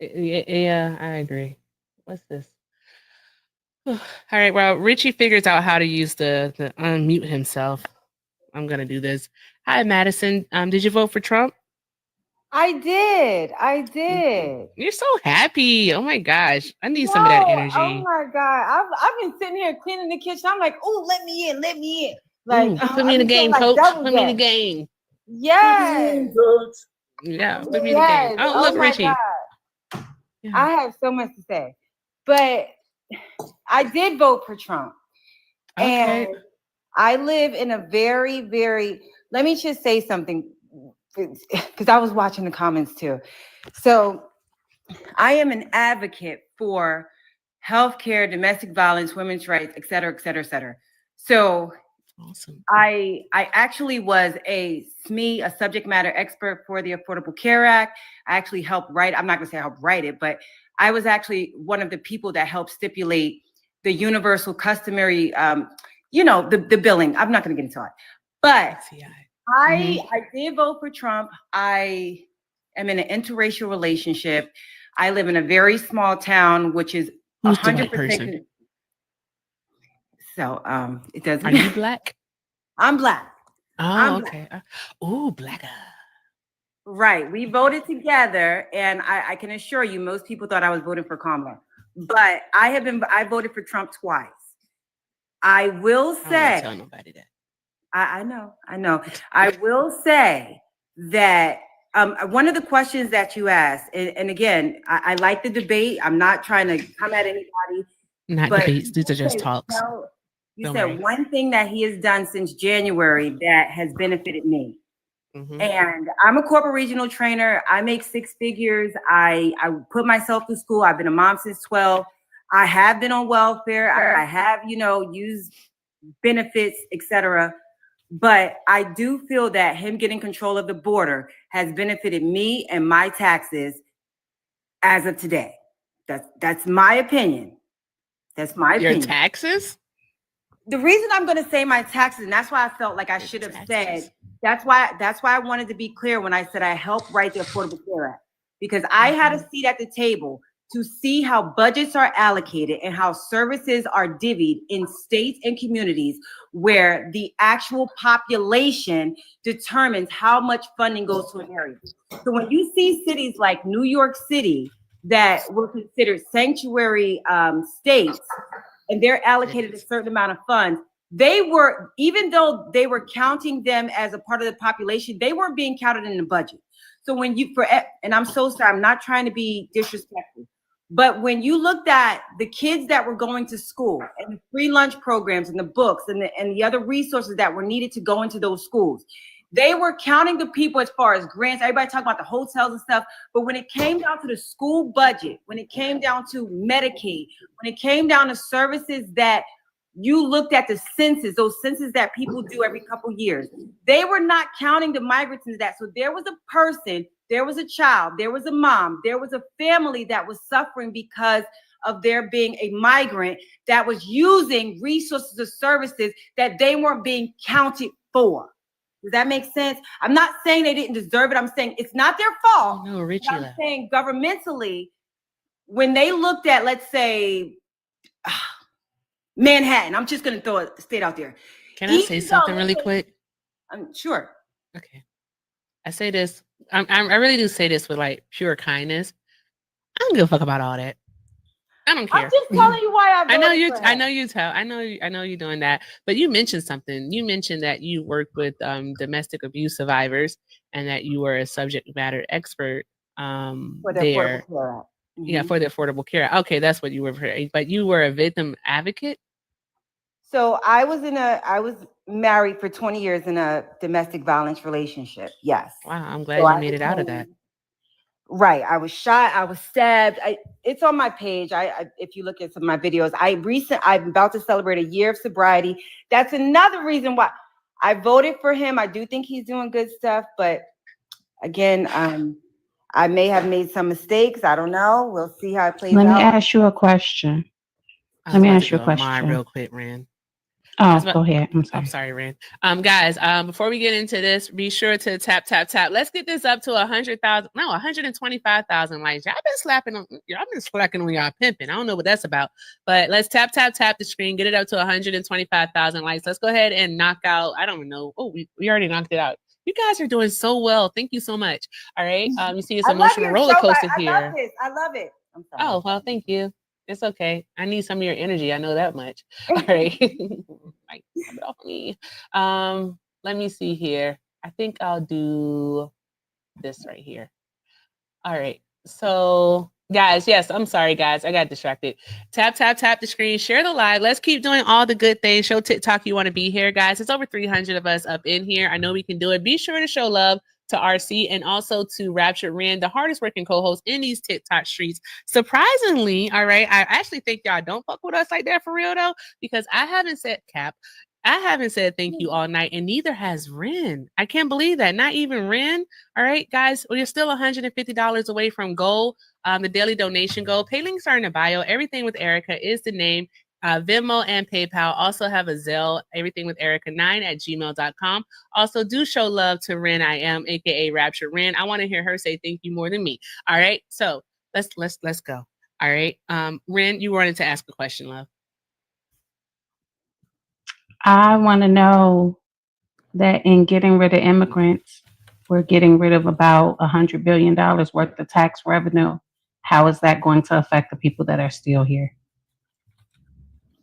Yeah, I agree. What's this? All right, well, Richie figures out how to use the unmute himself. I'm gonna do this. Hi, Madison. Did you vote for Trump? I did. You're so happy. Oh my gosh. I need some of that energy. Oh my God. I've been sitting here cleaning the kitchen. I'm like, oh, let me in. Like, ooh, put me in the game, coach. Put me in the game. Yes. Yeah, put me in the game. Oh, look, Richie. Yeah. I have so much to say. But I did vote for Trump. Okay. And I live in a very, very, let me just say something, because I was watching the comments too. So I am an advocate for healthcare, domestic violence, women's rights, et cetera, et cetera, et cetera. So awesome. I actually was a SME, a subject matter expert for the Affordable Care Act. I actually helped write, I'm not gonna say I helped write it, but I was actually one of the people that helped stipulate the universal customary the billing. I'm not going to get into it, but TI. I did vote for Trump. I am in an interracial relationship. I live in a very small town, which is Who's the white 100%. person? So it doesn't. Are you black? I'm black. Oh, I'm okay. Oh, black. Right. We voted together, and I can assure you, most people thought I was voting for Kamala, but I voted for Trump twice. I will I say, don't tell nobody that. I know. I will say that one of the questions that you asked, and again, I like the debate. I'm not trying to come at anybody. Not but debates. These are just talks. You Don't said worry. one thing that he has done since January that has benefited me. And I'm a corporate regional trainer. I make 6 figures. I put myself through school. I've been a mom since 12. I have been on welfare. I have, used benefits, etc. But I do feel that him getting control of the border has benefited me and my taxes as of today. That's my opinion. That's my opinion. Your taxes? The reason I'm going to say my taxes, and that's why I felt like I should have said, that's why I wanted to be clear when I said I helped write the Affordable Care Act, because I had a seat at the table to see how budgets are allocated and how services are divvied in states and communities where the actual population determines how much funding goes to an area. So when you see cities like New York City that were considered sanctuary states, and they're allocated a certain amount of funds, even though they were counting them as a part of the population, they weren't being counted in the budget. So and I'm so sorry, I'm not trying to be disrespectful, but when you looked at the kids that were going to school and the free lunch programs and the books and the other resources that were needed to go into those schools, they were counting the people as far as grants. Everybody talking about the hotels and stuff, but when it came down to the school budget, when it came down to Medicaid, when it came down to services that you looked at the census, those census that people do every couple years, they were not counting the migrants into that. So there was a person, there was a child, there was a mom, there was a family that was suffering because of there being a migrant that was using resources or services that they weren't being counted for. Does that make sense? I'm not saying they didn't deserve it. I'm saying it's not their fault. No, Richie. I'm saying governmentally, when they looked at, let's say, Manhattan, I'm just going to throw a state out there. Can I say something really quick? Sure. Okay. I say this. I really do say this with like pure kindness. I don't give a fuck about all that. I don't care. I'm just telling you why I know you're doing that. But you mentioned something. You mentioned that you work with domestic abuse survivors and that you were a subject matter expert there. Yeah, for the Affordable Care Act. Okay, that's what you were. But you were a victim advocate. So I was married for 20 years in a domestic violence relationship. Yes. Wow, I'm glad you made it out of that. Right. I was shot. I was stabbed. It's on my page. If you look at some of my videos, I'm about to celebrate a year of sobriety. That's another reason why I voted for him. I do think he's doing good stuff, but again, I may have made some mistakes. I don't know. We'll see how it plays out. Let me ask you a question. Real quick, Rand. Oh, go ahead. I'm sorry, Rand. Guys, before we get into this, be sure to tap. Let's get this up to 125,000 likes. Y'all been slacking on y'all pimping. I don't know what that's about, but let's tap the screen, get it up to 125,000 likes. Let's go ahead and knock out. I don't know. Oh, we already knocked it out. You guys are doing so well. Thank you so much. All right. You see it's emotional roller coaster here. I love it. I'm sorry. Oh, well, thank you. It's okay. I need some of your energy. I know that much. All right. Like, come off me. Let me see here. I think I'll do this right here. All right. So, guys, yes, I'm sorry, guys. I got distracted. Tap the screen. Share the live. Let's keep doing all the good things. Show TikTok you want to be here, guys. It's over 300 of us up in here. I know we can do it. Be sure to show love to RC and also to Raptured Rand, the hardest working co-host in these TikTok streets. Surprisingly, all right, I actually think y'all don't fuck with us like that for real though, because I haven't said thank you all night, and neither has Ren. I can't believe that. Not even Ren. All right, guys, we're still $150 away from goal. The daily donation goal. Pay links are in the bio. Everything with Erica is the name. Venmo and PayPal. Also have a Zelle, everythingwitherica9@gmail.com. Also, do show love to Ren I Am, aka Rapture Ren. I want to hear her say thank you more than me. All right. So let's go. All right. Ren, you wanted to ask a question, love. I want to know that in getting rid of immigrants, we're getting rid of about $100 billion worth of tax revenue. How is that going to affect the people that are still here?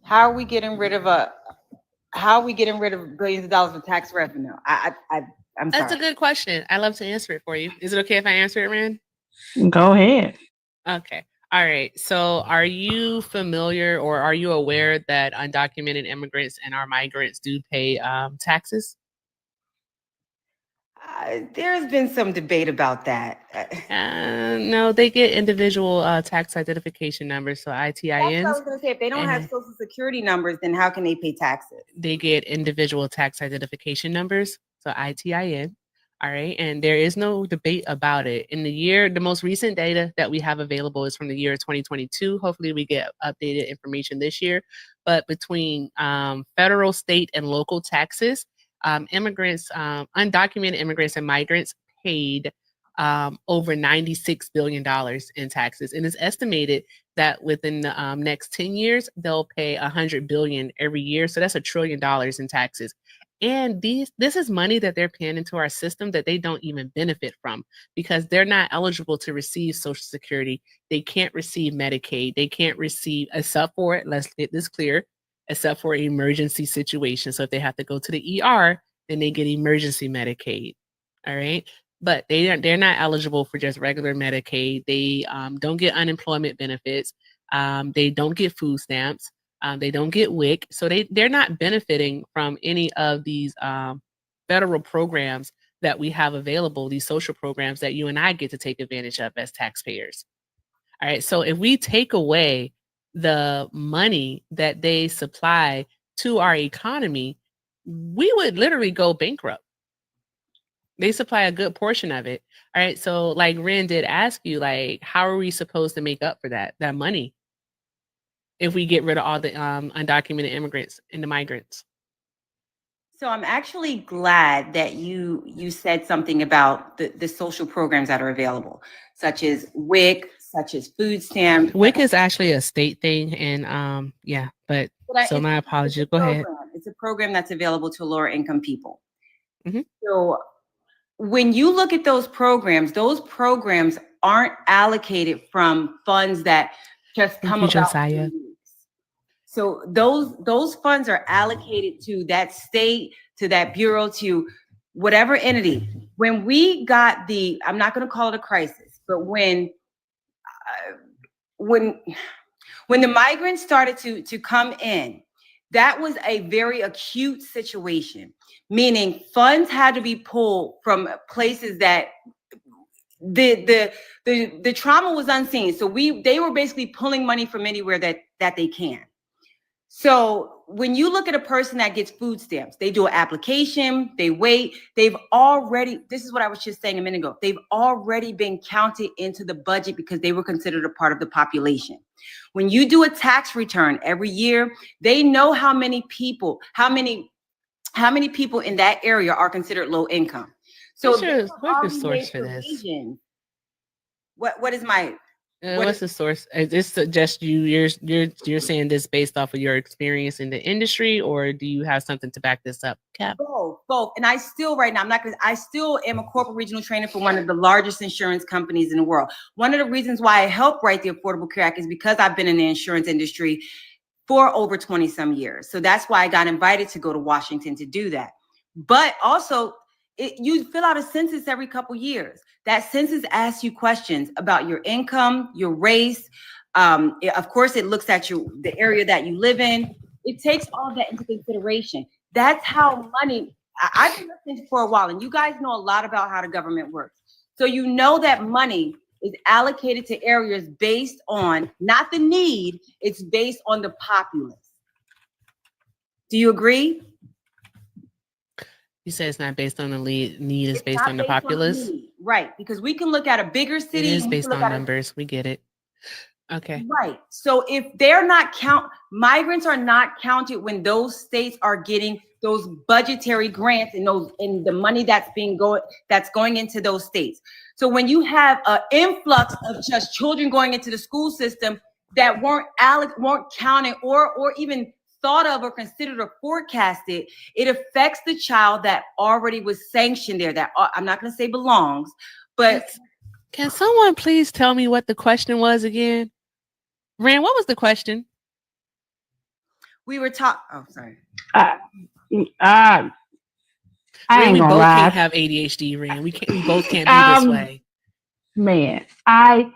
How are we getting rid of billions of dollars of tax revenue? I'm sorry. That's a good question. I love to answer it for you. Is it okay if I answer it, Ren? Go ahead. Okay. All right. So are you familiar or are you aware that undocumented immigrants and our migrants do pay taxes? There's been some debate about that. No, they get individual tax identification numbers, so That's what I ITINs. was going to say. If they don't have social security numbers, then how can they pay taxes? They get individual tax identification numbers, so ITIN. All right, and there is no debate about it. In the most recent data that we have available is from the year 2022. Hopefully we get updated information this year. But between federal, state, and local taxes, undocumented immigrants and migrants paid over $96 billion in taxes. And it's estimated that within the next 10 years, they'll pay $100 billion every year. So that's $1 trillion in taxes. And this is money that they're paying into our system that they don't even benefit from because they're not eligible to receive Social Security. They can't receive Medicaid. They can't receive, except for, let's get this clear, except for emergency situations. So if they have to go to the ER, then they get emergency Medicaid. All right. But they're not eligible for just regular Medicaid. They don't get unemployment benefits. They don't get food stamps. They don't get WIC. So they're not benefiting from any of these federal programs that we have available, these social programs that you and I get to take advantage of as taxpayers. All right. So if we take away the money that they supply to our economy, we would literally go bankrupt. They supply a good portion of it. All right. So like Ren did ask you, like, how are we supposed to make up for that money if we get rid of all the undocumented immigrants and the migrants? So I'm actually glad that you said something about the social programs that are available, such as WIC, such as food stamps. WIC is actually a state thing, and yeah, but so my apologies. Go ahead. It's a program that's available to lower income people. Mm-hmm. So when you look at those programs aren't allocated from funds that just come about. Josiah. So those funds are allocated to that state, to that bureau, to whatever entity. When we got I'm not going to call it a crisis, but when the migrants started to come in, that was a very acute situation, meaning funds had to be pulled from places that the trauma was unseen. So they were basically pulling money from anywhere that they can. So when you look at a person that gets food stamps, they do an application, they wait, this is what I was just saying a minute ago, they've already been counted into the budget because they were considered a part of the population. When you do a tax return every year, they know how many people in that area are considered low income. So what's the source for this? What is my... what's the source? Is this just you're saying this based off of your experience in the industry, or do you have something to back this up, Cap? Both. And I still am a corporate regional trainer for one of the largest insurance companies in the world. One of the reasons why I helped write the Affordable Care Act is because I've been in the insurance industry for over 20 some years. So that's why I got invited to go to Washington to do that. But also, you fill out a census every couple years. That census asks you questions about your income, your race. Of course, it looks at the area that you live in. It takes all that into consideration. That's how money, I've been listening for a while, and you guys know a lot about how the government works. So you know that money is allocated to areas based on, not the need, it's based on the populace. Do you agree? You said it's not based on the need, it's based on the populace. Right, because we can look at a bigger city. It is based on numbers. We get it. Okay. Right. So if they're not migrants are not counted when those states are getting those budgetary grants and the money that's going into those states. So when you have an influx of just children going into the school system that weren't counted or even thought of or considered or forecasted, it affects the child that already was sanctioned there. That I'm not going to say belongs, but can someone please tell me what the question was again? Rand, what was the question? We were talking. Oh, sorry. I ain't We gonna both lie. can't have ADHD, Rand. We both can't be this way. Man,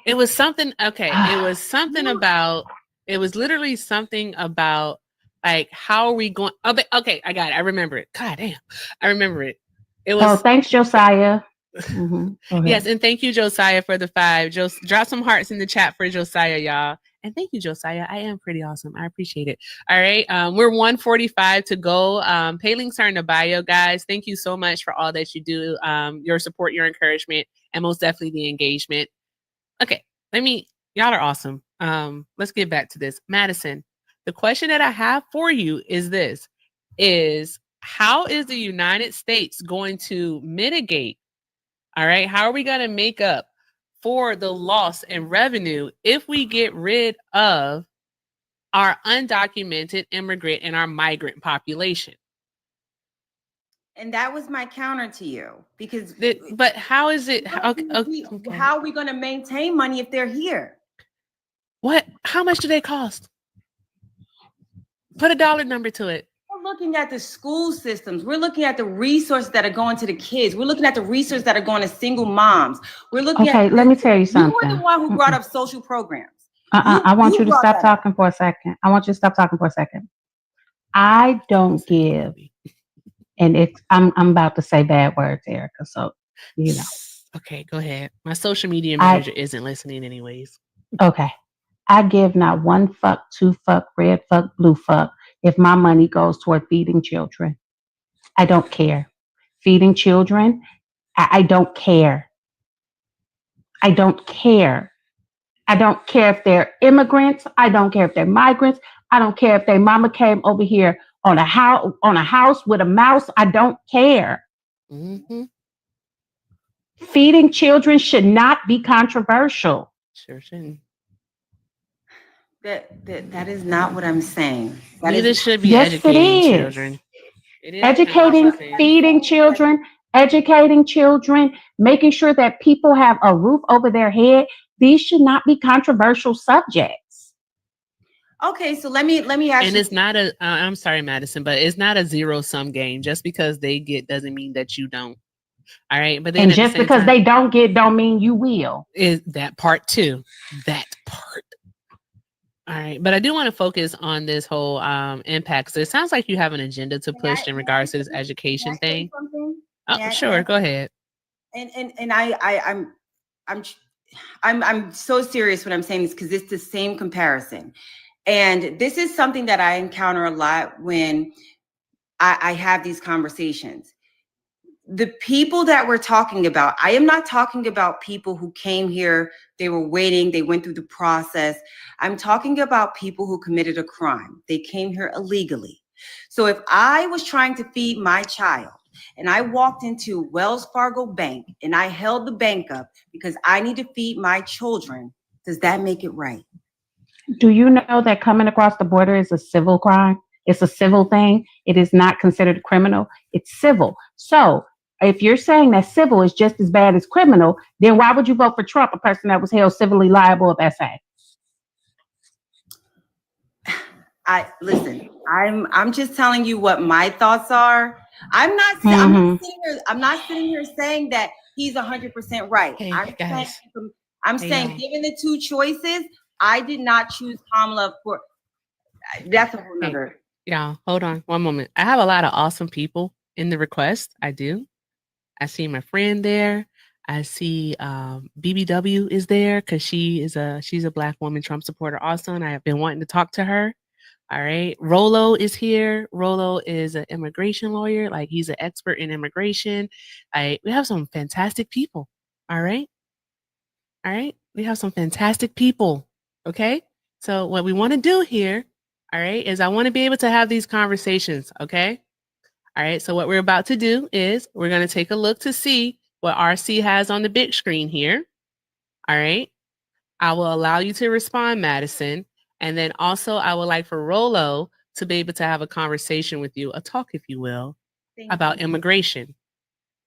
it was something. Okay, it was something about. It was literally something about like how are we going? Okay, I got it. I remember it. God damn, I remember it. It was. Thanks, Josiah. Mm-hmm. Yes, and thank you, Josiah, for the 5. Drop some hearts in the chat for Josiah, y'all. And thank you, Josiah. I am pretty awesome. I appreciate it. All right. We're 1:45 to go. Pay links are in the bio, guys. Thank you so much for all that you do. Your support, your encouragement, and most definitely the engagement. Okay. Y'all are awesome. Let's get back to this. Madison, the question that I have for you is this: how is the United States going to mitigate? All right. How are we going to make up for the loss in revenue if we get rid of our undocumented immigrant and our migrant population? And that was my counter to you, because but how is it? How are we going to maintain money if they're here? How much do they cost? Put a dollar number to it. We're looking at the school systems. We're looking at the resources that are going to the kids. We're looking at the resources that are going to single moms. We're looking at. Okay, let me tell you something. You were the one who brought up social programs. I want you to stop talking for a second. I don't give, and I'm about to say bad words, Erica. So you know. Okay, go ahead. My social media manager isn't listening, anyways. Okay, I give not one fuck, two fuck, red fuck, blue fuck if my money goes toward feeding children. I don't care. Feeding children, I don't care. I don't care. I don't care if they're immigrants. I don't care if they're migrants. I don't care if their mama came over here on a house with a mouse. I don't care. Mm-hmm. Feeding children should not be controversial. Sure shouldn't. That is not what I'm saying. Neither should be educating children. Educating, feeding children, educating children, making sure that people have a roof over their head. These should not be controversial subjects. Okay, so let me ask. And it's not I'm sorry, Madison, but it's not a zero-sum game. Just because they get doesn't mean that you don't. All right, but then just because they don't get don't mean you will. Is that part too? That part. All right, but I do want to focus on this whole impact. So it sounds like you have an agenda to push in regards to this education thing. Oh, sure, go ahead. And I'm so serious when I'm saying this, because it's the same comparison, and this is something that I encounter a lot when I have these conversations. The people that we're talking about, I am not talking about people who came here, they were waiting, they went through the process. I'm talking about people who committed a crime. They came here illegally. So if I was trying to feed my child and I walked into Wells Fargo Bank and I held the bank up because I need to feed my children, does that make it right? Do you know that coming across the border is a civil crime? It's a civil thing. It is not considered criminal. It's civil. So if you're saying that civil is just as bad as criminal, then why would you vote for Trump, a person that was held civilly liable of SA? Listen, I'm just telling you what my thoughts are. I'm not sitting here saying that he's 100% right. Hey, I'm saying given the two choices, I did not choose Kamala for. That's a whole nother. Yeah, hold on one moment. I have a lot of awesome people in the request. I do. I see my friend there. I see BBW is there because she's a Black woman Trump supporter also, and I have been wanting to talk to her. All right. Rolo is here. Rolo is an immigration lawyer. Like, he's an expert in immigration. We have some fantastic people. All right. We have some fantastic people. Okay. So what we want to do here, all right, is I want to be able to have these conversations. Okay. All right. So what we're about to do is we're going to take a look to see what RC has on the big screen here. All right. I will allow you to respond, Madison. And then also I would like for Rolo to be able to have a conversation with you, a talk, if you will, about immigration.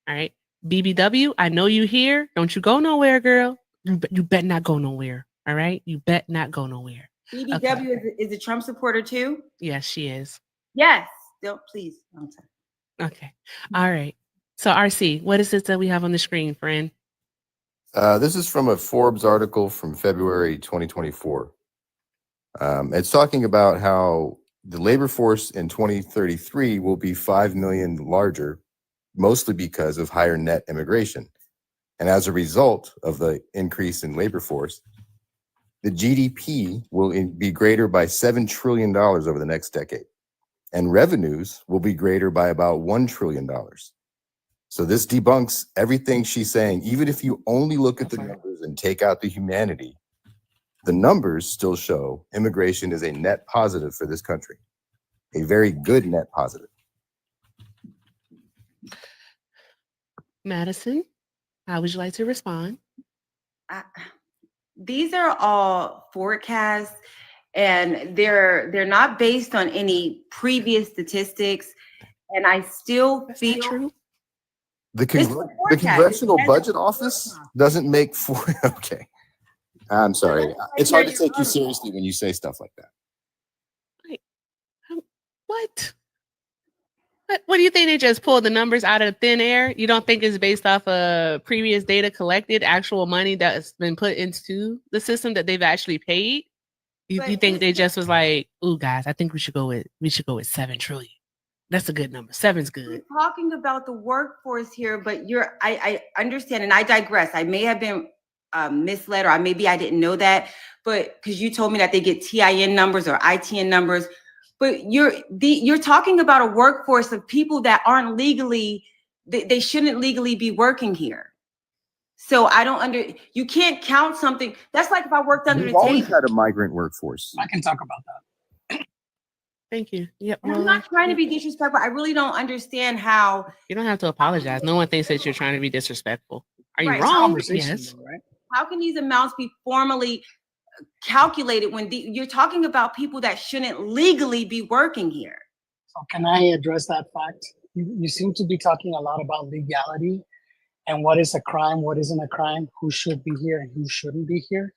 All right. BBW, I know you here. Don't you go nowhere, girl. You bet not go nowhere. All right. You bet not go nowhere. BBW is a Trump supporter too? Yes, she is. Yes. Don't please. I'm sorry. Okay. All right. So RC, what is it that we have on the screen, friend? This is from a Forbes article from February 2024. It's talking about how the labor force in 2033 will be 5 million larger, mostly because of higher net immigration. And as a result of the increase in labor force, the GDP will be greater by $7 trillion over the next decade. And revenues will be greater by about $1 trillion. So this debunks everything she's saying. Even if you only look at the numbers and take out the humanity, the numbers still show immigration is a net positive for this country, a very good net positive. Madison, how would you like to respond? These are all forecasts, and they're not based on any previous statistics. And I still feel true. The Congressional Budget Office doesn't make okay. I'm sorry. It's hard to take you seriously when you say stuff like that. Wait, what? What do you think? They just pulled the numbers out of thin air? You don't think it's based off of previous data collected, actual money that's been put into the system that they've actually paid? You think they just was like, "Ooh, guys, I think we should go with 7 trillion. That's a good number. 7's good." We're talking about the workforce here, but I understand, and I digress. I may have been misled, or maybe I didn't know that, but because you told me that they get TIN numbers or ITN numbers, but you're talking about a workforce of people that aren't legally, they shouldn't legally be working here. So I don't you can't count something. That's like if I worked under We've the always table. had a migrant workforce. I can talk about that. Thank you. Yep. And I'm not trying to be disrespectful. I really don't understand how. You don't have to apologize. No one thinks that you're trying to be disrespectful. Are you Right. wrong? Yes. Though, right? How can these amounts be formally calculated when you're talking about people that shouldn't legally be working here? So can I address that fact? You seem to be talking a lot about legality and what is a crime, what isn't a crime, who should be here and who shouldn't be here.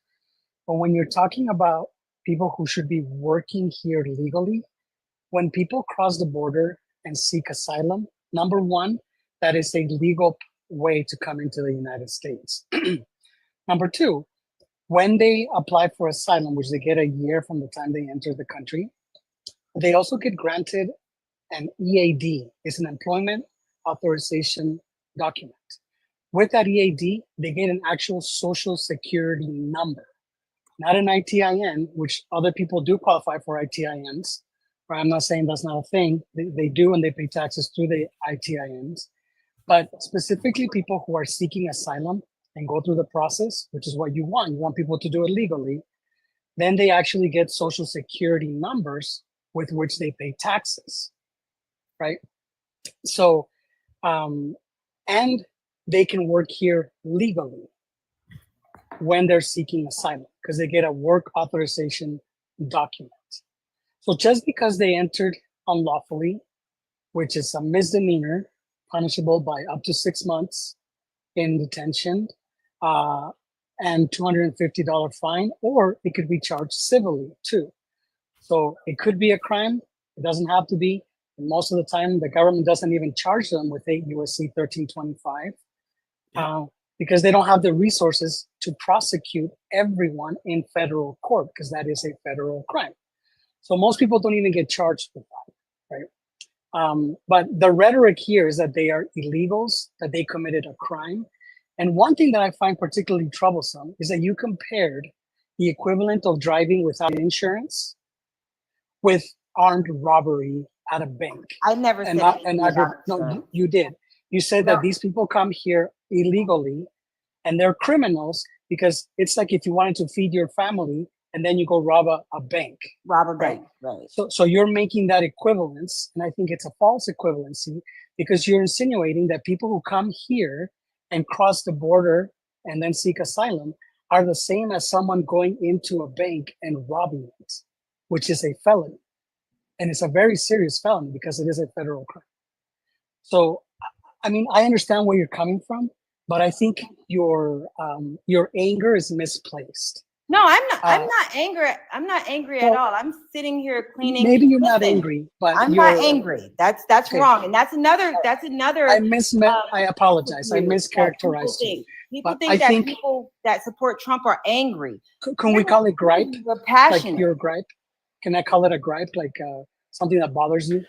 But when you're talking about people who should be working here legally, when people cross the border and seek asylum, number one, that is a legal way to come into the United States. Number two, when they apply for asylum, which they get a year from the time they enter the country, they also get granted an EAD. It's an employment authorization document. With that EAD, they get an actual social security number, not an ITIN, which other people do qualify for ITINs. Right? I'm not saying that's not a thing. They do, and they pay taxes through the ITINs. But specifically people who are seeking asylum and go through the process, which is what you want. You want people to do it legally. Then they actually get social security numbers with which they pay taxes, right? So, and they can work here legally when they're seeking asylum because they get a work authorization document. So just because they entered unlawfully, which is a misdemeanor, punishable by up to 6 months in detention, and $250 fine, or it could be charged civilly too. So it could be a crime. It doesn't have to be. And most of the time, the government doesn't even charge them with 8 USC 1325 because they don't have the resources to prosecute everyone in federal court because that is a federal crime. So most people don't even get charged with that, right? But the rhetoric here is that they are illegals, that they committed a crime. And one thing that I find particularly troublesome is that you compared the equivalent of driving without insurance with armed robbery at a bank. I never said that. No, you did. You said that these people come here illegally and they're criminals because it's like if you wanted to feed your family and then you go rob a bank. Rob a Right. bank, right? So you're making that equivalence, and I think it's a false equivalency because you're insinuating that people who come here and cross the border and then seek asylum are the same as someone going into a bank and robbing it, which is a felony. And it's a very serious felony because it is a federal crime. So, I mean, I understand where you're coming from, but I think your anger is misplaced. No, I'm not. I'm Uh, not angry. I'm not angry at well, all. I'm sitting here cleaning. Maybe you're not Listen, angry, but I'm you're. not angry. That's Okay. wrong, and that's another. That's another. I apologize. I view that mischaracterized you. People But think I that think- people that support Trump are angry. Can we call it gripe? We're Like passionate. your gripe? Can I call it a gripe? Like something that bothers you?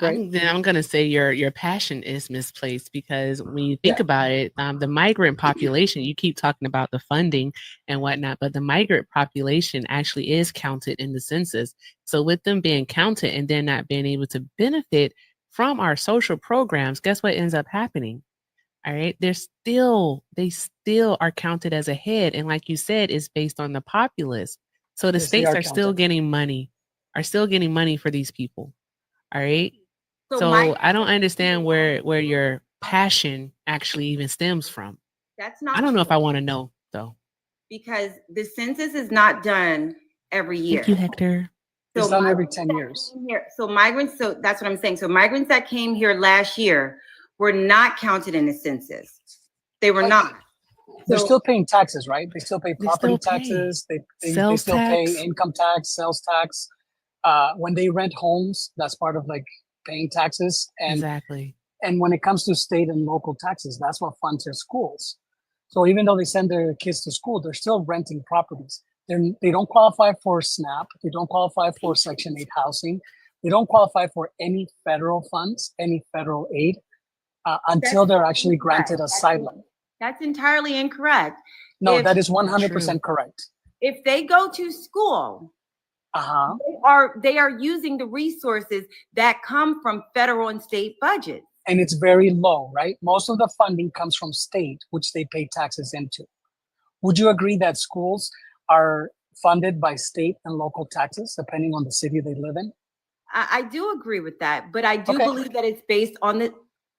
Right. Then I'm gonna say your passion is misplaced because when you think Yeah. about it, the migrant population, you keep talking about the funding and whatnot, but the migrant population actually is counted in the census. So with them being counted and then not being able to benefit from our social programs, guess what ends up happening? All right, they still are counted as a head, and like you said, it's based on the populace. So the Yes, they states are are still counted. getting money for these people. All right. So So my- I don't understand where your passion actually even stems from. That's not. I don't know if true, I want to know though. because the census is not done every year. Thank you, Hector. It's done every migrants 10 that years. came here- So migrants. So that's what I'm saying. So migrants that came here last year were not counted in the census. They were But not. They're So- still paying taxes, right? They still pay They property still pay. taxes. They Sales still pay tax. income tax, sales tax. When they rent homes, that's part of like paying taxes. Exactly. And when it comes to state and local taxes, that's what funds their schools. So even though they send their kids to school, they're still renting properties. They don't qualify for SNAP. They don't qualify for Section 8 housing. They don't qualify for any federal funds, any federal aid until they're actually granted asylum. That's entirely incorrect. No, If- that is 100% correct. If they go to school, Uh-huh. they are using the resources that come from federal and state budgets. And it's very low, right? Most of the funding comes from state, which they pay taxes into. Would you agree that schools are funded by state and local taxes, depending on the city they live in? I do agree with that, but I do Okay. believe that it's based on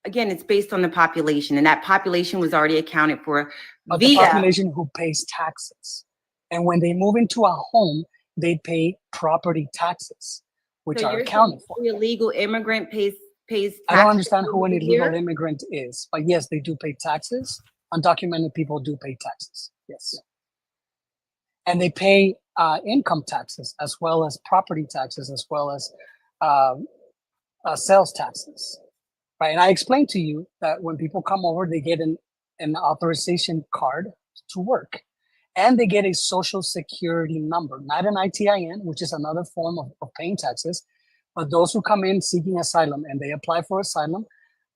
it's based on the population, and that population was already accounted for But the via. population who pays taxes. And when they move into a home, they pay property taxes, which So are you're accounted saying for. the illegal immigrant pays I don't taxes understand who an over illegal here? immigrant is, but yes, they do pay taxes. Undocumented people do pay taxes. Yes. And they pay income taxes as well as property taxes, as well as sales taxes. Right. And I explained to you that when people come over, they get an authorization card to work. And they get a social security number, not an ITIN, which is another form of paying taxes. But those who come in seeking asylum and they apply for asylum,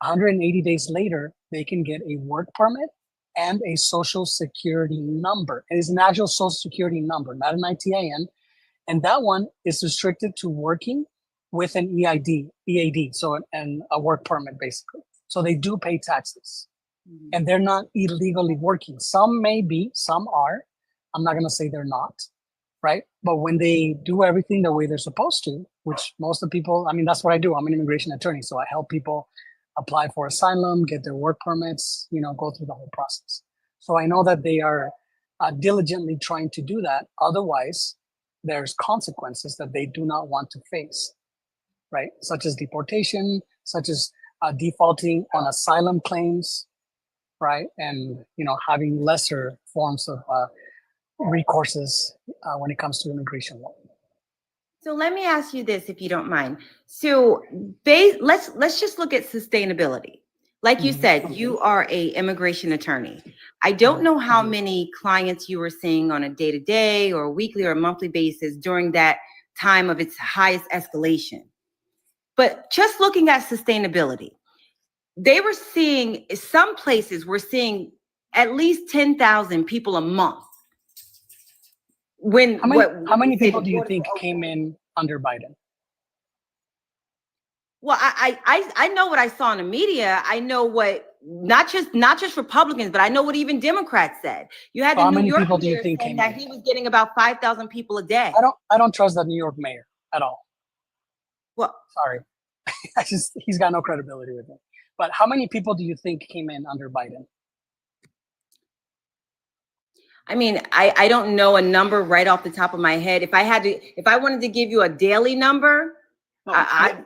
180 days later, they can get a work permit and a social security number. It is an actual social security number, not an ITIN. And that one is restricted to working with an EAD, so a work permit basically. So they do pay taxes. And they're not illegally working. Some may be, some are. I'm not going to say they're not, right? But when they do everything the way they're supposed to, which most of the people, I mean, that's what I do. I'm an immigration attorney. So I help people apply for asylum, get their work permits, go through the whole process. So I know that they are diligently trying to do that. Otherwise, there's consequences that they do not want to face, right? Such as deportation, such as defaulting on asylum claims, right? And, having lesser forms of recourses when it comes to immigration law. So let me ask you this, if you don't mind. So let's just look at sustainability. Like you said, you are a immigration attorney. I don't know how many clients you were seeing on a day-to-day or weekly or monthly basis during that time of its highest escalation. But just looking at sustainability, they were seeing, some places were seeing at least 10,000 people a month. How many people do you think came in under Biden? Well, I know what I saw in the media. I know what not just Republicans, but I know what even Democrats said. You had So how the New many York people do you mayor think saying came that in? he was getting about 5,000 people a day. I don't trust the New York mayor at all. Well, Sorry. He's got no credibility with it. But how many people do you think came in under Biden? I mean, I don't know a number right off the top of my head. If I wanted to give you a daily number, No,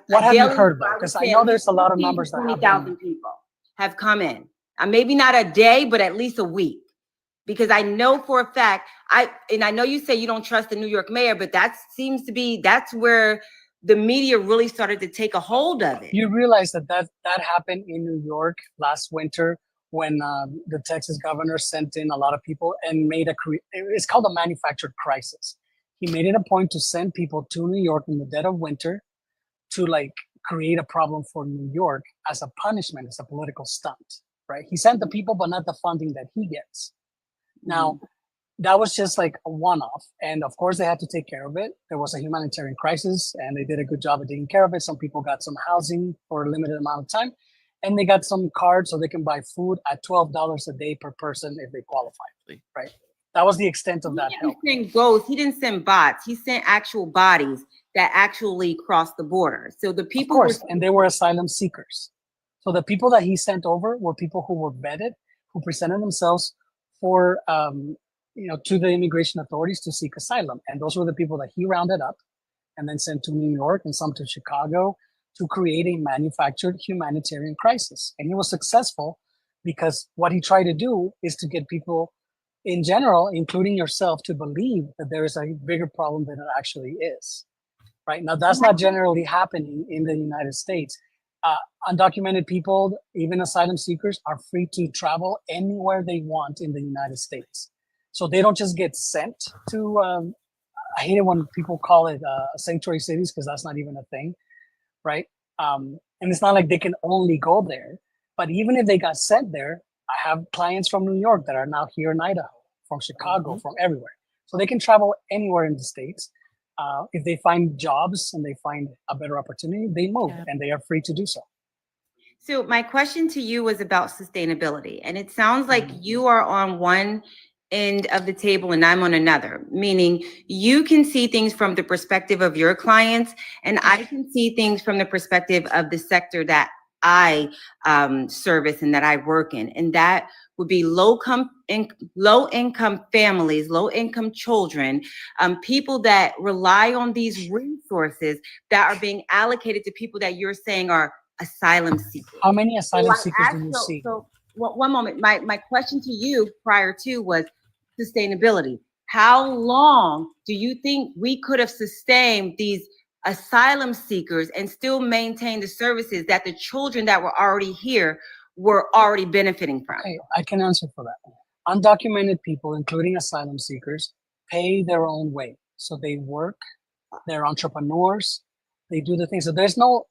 what have you heard though? I would Because I say know at there's least a lot of 15 to numbers that have 20,000 been. people have come in. Maybe not a day, but at least a week. Because I know for a fact, I know you say you don't trust the New York mayor, but that's where the media really started to take a hold of it. You realize that happened in New York last winter when the Texas governor sent in a lot of people and it's called a manufactured crisis. He made it a point to send people to New York in the dead of winter to like create a problem for New York as a punishment, as a political stunt, right? He sent the people, but not the funding that he gets. Now, that was just like a one-off. And of course, they had to take care of it. There was a humanitarian crisis, and they did a good job of taking care of it. Some people got some housing for a limited amount of time, and they got some cards so they can buy food at $12 a day per person if they qualify, right? That was the extent of that help. He didn't send ghosts. He didn't send bots. He sent actual bodies that actually crossed the border. So the people, of course, and they were asylum seekers. So the people that he sent over were people who were vetted, who presented themselves for to the immigration authorities to seek asylum. And those were the people that he rounded up and then sent to New York and some to Chicago to create a manufactured humanitarian crisis. And he was successful because what he tried to do is to get people in general, including yourself, to believe that there is a bigger problem than it actually is. Right? Now, that's not generally happening in the United States. Undocumented people, even asylum seekers, are free to travel anywhere they want in the United States. So they don't just get sent to, I hate it when people call it sanctuary cities, because that's not even a thing, right? And it's not like they can only go there. But even if they got sent there, I have clients from New York that are now here in Idaho, from Chicago, from everywhere. So they can travel anywhere in the States. If they find jobs and they find a better opportunity, they move and they are free to do so. So my question to you was about sustainability. And it sounds like you are on one end of the table and I'm on another, meaning you can see things from the perspective of your clients and I can see things from the perspective of the sector that I service and that I work in. And that would be low income families, low income children, people that rely on these resources that are being allocated to people that you're saying are asylum seekers. How many asylum seekers do you see? So one moment, my question to you prior to was sustainability. How long do you think we could have sustained these asylum seekers and still maintain the services that the children that were already here were already benefiting from? Okay, I can answer for that. Undocumented people, including asylum seekers, pay their own way. So they work, they're entrepreneurs, they do the things. So there's no,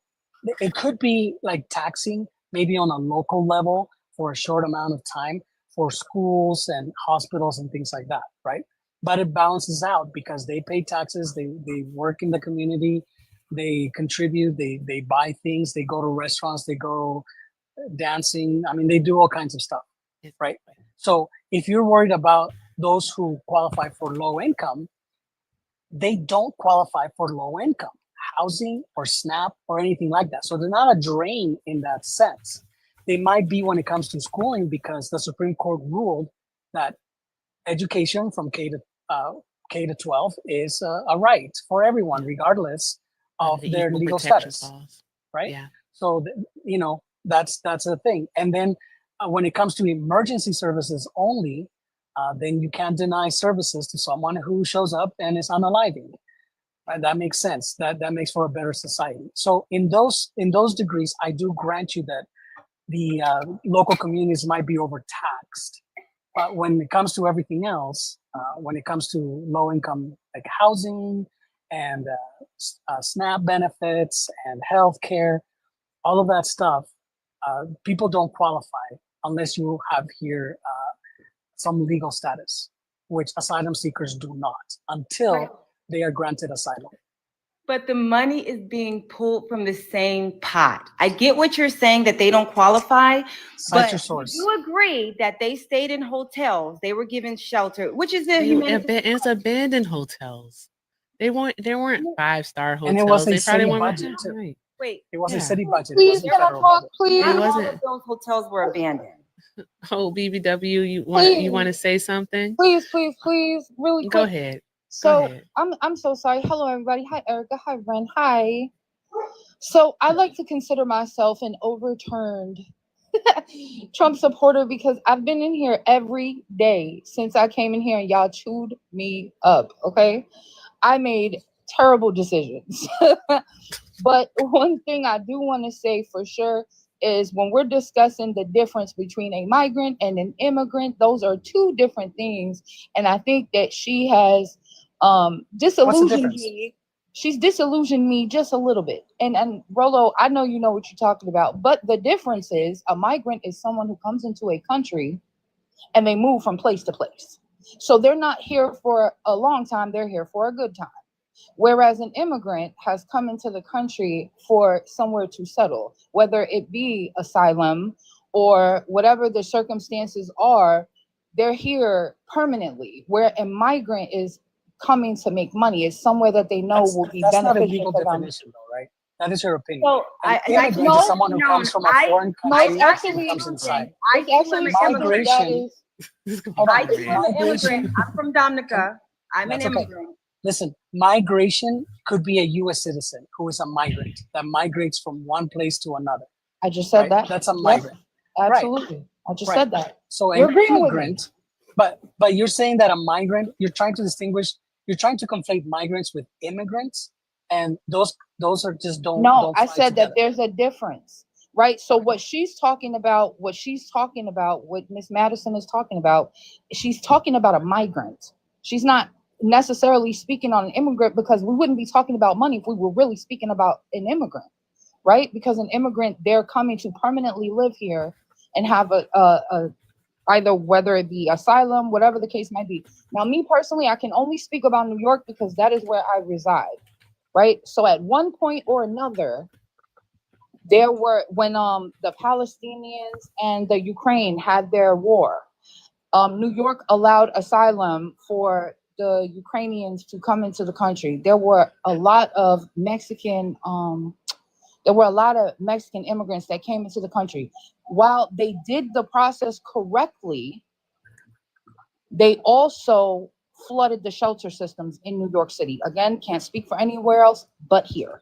it could be like taxing, maybe on a local level for a short amount of time for schools and hospitals and things like that, right? But it balances out because they pay taxes, they work in the community, they contribute, they buy things, they go to restaurants, they go dancing. I mean, they do all kinds of stuff, right? So if you're worried about those who qualify for low income, they don't qualify for low income housing or SNAP or anything like that. So they're not a drain in that sense. They might be when it comes to schooling because the Supreme Court ruled that education from K to 12 is a right for everyone, regardless of their legal status, right? Yeah. So that's a thing. And then when it comes to emergency services only, then you can't deny services to someone who shows up and is unaliving. That makes sense. That makes for a better society. So in those degrees, I do grant you that the local communities might be overtaxed. But when it comes to everything else, when it comes to low income like housing and SNAP benefits and healthcare, all of that stuff, people don't qualify unless you have here some legal status, which asylum seekers do not until they are granted asylum. But the money is being pulled from the same pot. I get what you're saying, that they don't qualify, Cite your but source. you agree that they stayed in hotels, they were given shelter, which is a It's abandoned hotels. They weren't 5-star hotels. And it was a They probably city weren't budget too. right. Wait, It was a Yeah. city budget. It Please, wasn't can I federal talk, budget. please? not all wasn't- of those hotels were abandoned. Oh, BBW, you Please. want to say something? Please, really quick. Go ahead. So ahead. I'm so sorry. Hello everybody. Hi Erica. Hi Ren. Hi. So I like to consider myself an overturned Trump supporter because I've been in here every day since I came in here and y'all chewed me up. Okay. I made terrible decisions. But one thing I do want to say for sure is when we're discussing the difference between a migrant and an immigrant, those are two different things. And I think that she has disillusioned difference? me. She's disillusioned me just a little bit. And Rolo, I know you know what you're talking about, but the difference is a migrant is someone who comes into a country and they move from place to place. So they're not here for a long time, they're here for a good time. Whereas an immigrant has come into the country for somewhere to settle, whether it be asylum or whatever the circumstances are, they're here permanently. Where a migrant is coming to make money, is somewhere that they know will be That's not a beneficial legal for them. definition, though, right? That is your opinion. So An I immigrant no, is someone who comes from a foreign no, country it's actually- and comes inside. It's actually something that Migration. is Hold I on. too am an immigrant. I'm from Dominica. I'm an That's okay. immigrant. Listen, migration could be a U.S. citizen who is a migrant that migrates from one place to another. I just said Right? that. That's a Yes, migrant. absolutely. I just Right. said that. So You're an agreeing with me. immigrant, but you're saying that a migrant, you're trying to conflate migrants with immigrants, and those are just don't. No, don't I fly said that together. there's a difference, right? So what she's talking about, what Miss Madison is talking about, she's talking about a migrant. She's not necessarily speaking on an immigrant, because we wouldn't be talking about money if we were really speaking about an immigrant, right? Because an immigrant, they're coming to permanently live here and have a either whether it be asylum, whatever the case might be. Now, me personally, I can only speak about New York because that is where I reside. Right. So at one point or another, there were when the Palestinians and the Ukraine had their war, New York allowed asylum for the Ukrainians to come into the country. There were a lot of Mexican immigrants that came into the country. While they did the process correctly, they also flooded the shelter systems in New York City. Again, can't speak for anywhere else but here.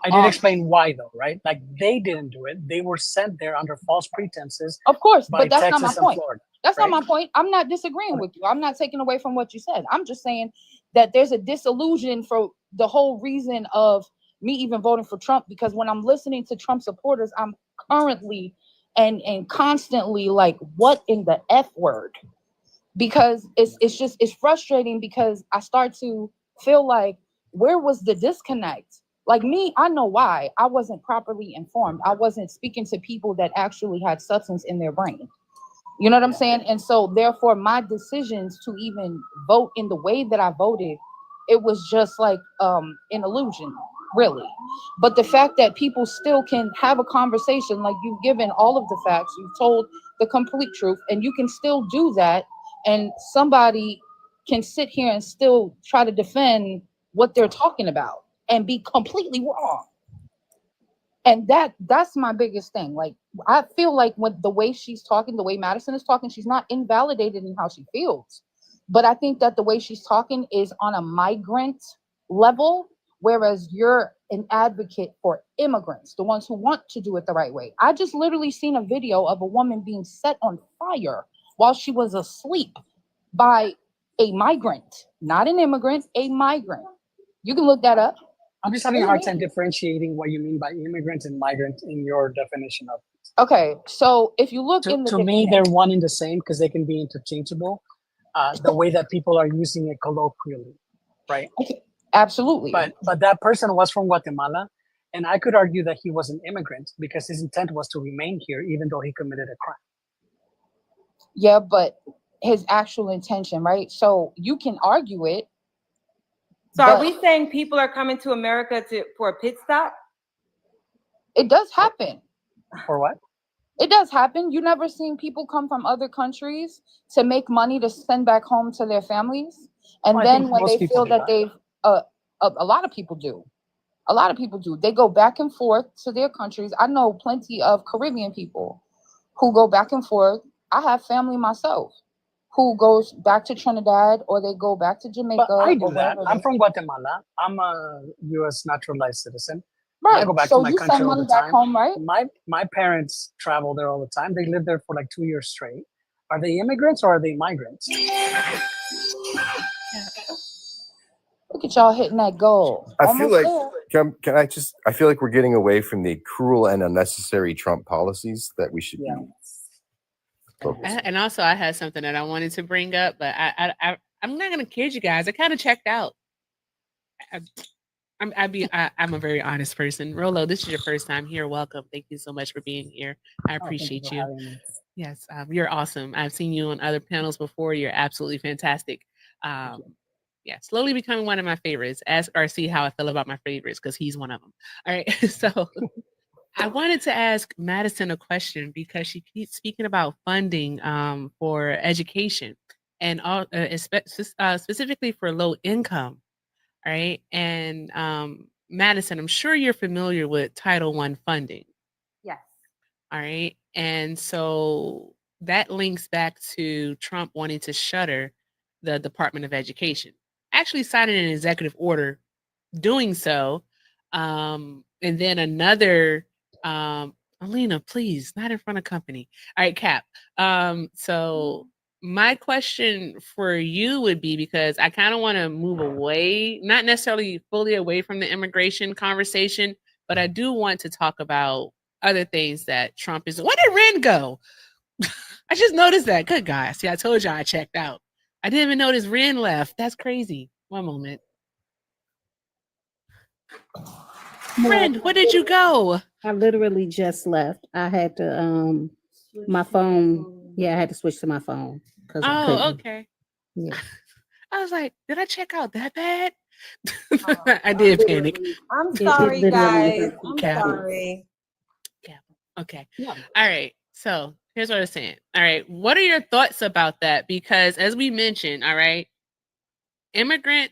I did explain why, though, right? Like they didn't do it; they were sent there under false pretenses. Of course, by but that's Texas not my and point. Florida, That's right? not my point. I'm not disagreeing with you. I'm not taking away from what you said. I'm just saying that there's a disillusion for the whole reason of me even voting for Trump, because when I'm listening to Trump supporters, I'm currently and constantly like, what in the F word? Because it's frustrating, because I start to feel like, where was the disconnect? Like me, I know why. I wasn't properly informed. I wasn't speaking to people that actually had substance in their brain. You know what I'm saying? And so therefore my decisions to even vote in the way that I voted, it was just like an illusion, really. But the fact that people still can have a conversation, like you've given all of the facts, you've told the complete truth, and you can still do that, and somebody can sit here and still try to defend what they're talking about and be completely wrong. And that's my biggest thing. Like, I feel like with the way she's talking, the way Madison is talking, she's not invalidated in how she feels. But I think that the way she's talking is on a migrant level, whereas you're an advocate for immigrants, the ones who want to do it the right way. I just literally seen a video of a woman being set on fire while she was asleep by a migrant, not an immigrant, a migrant. You can look that up. I'm just having a hard time differentiating what you mean by immigrant and migrant in your definition of it. Okay, so if you look in the to me, they're one and the same because they can be interchangeable. The way that people are using it colloquially, right? Okay, absolutely. But that person was from Guatemala, and I could argue that he was an immigrant because his intent was to remain here, even though he committed a crime. Yeah, but his actual intention, right? So you can argue it, So are But we saying people are coming to America for a pit stop? it does happen. Or what? It does happen. You never seen people come from other countries to make money to send back home to their families, and Well, I then think when most they people feel do that that. they've a lot of people do. A lot of people do. They go back and forth to their countries. I know plenty of Caribbean people who go back and forth. I have family myself who goes back to Trinidad or they go back to Jamaica But I or do that. wherever. I'm from Guatemala. I'm a U.S. naturalized citizen. Right. I go back So to my you country send all money the back time. home, right? My parents travel there all the time. They live there for like 2 years straight. Are they immigrants or are they migrants? Look at y'all hitting that goal. I Almost feel like there. can I just I feel like we're getting away from the cruel and unnecessary Trump policies that we should Yeah. be focused on. And also, I had something that I wanted to bring up, but I'm not gonna kid you guys. I kind of checked out. I'm a very honest person. Rolo, this is your first time here. Welcome. Thank you so much for being here. I appreciate you. Yes, you're awesome. I've seen you on other panels before. You're absolutely fantastic. Yeah, slowly becoming one of my favorites. Ask RC how I feel about my favorites because he's one of them. All right, so I wanted to ask Madison a question because she keeps speaking about funding for education and all, specifically for low income. All right, and Madison, I'm sure you're familiar with Title I funding. Yes. All right. And so that links back to Trump wanting to shutter the Department of Education, actually signing an executive order doing so. And then another, Alina, please, not in front of company. All right, Cap. So my question for you would be, because I kind of want to move away, not necessarily fully away from the immigration conversation, but I do want to talk about other things that Trump is. Where did Ren go? I just noticed that. Good guy. See, I told you I checked out. I didn't even notice Ren left. That's crazy. One moment. Ren, where did you go? I literally just left. I had to my phone. Yeah, I had to switch to my phone because I couldn't. Oh, okay. Yeah. I was like, did I check out that bad? Oh, I did panic. I'm It sorry, literally guys. I'm Cap. sorry. Okay. Yeah. All right. So here's what I'm saying. All right. What are your thoughts about that? Because as we mentioned, all right, undocumented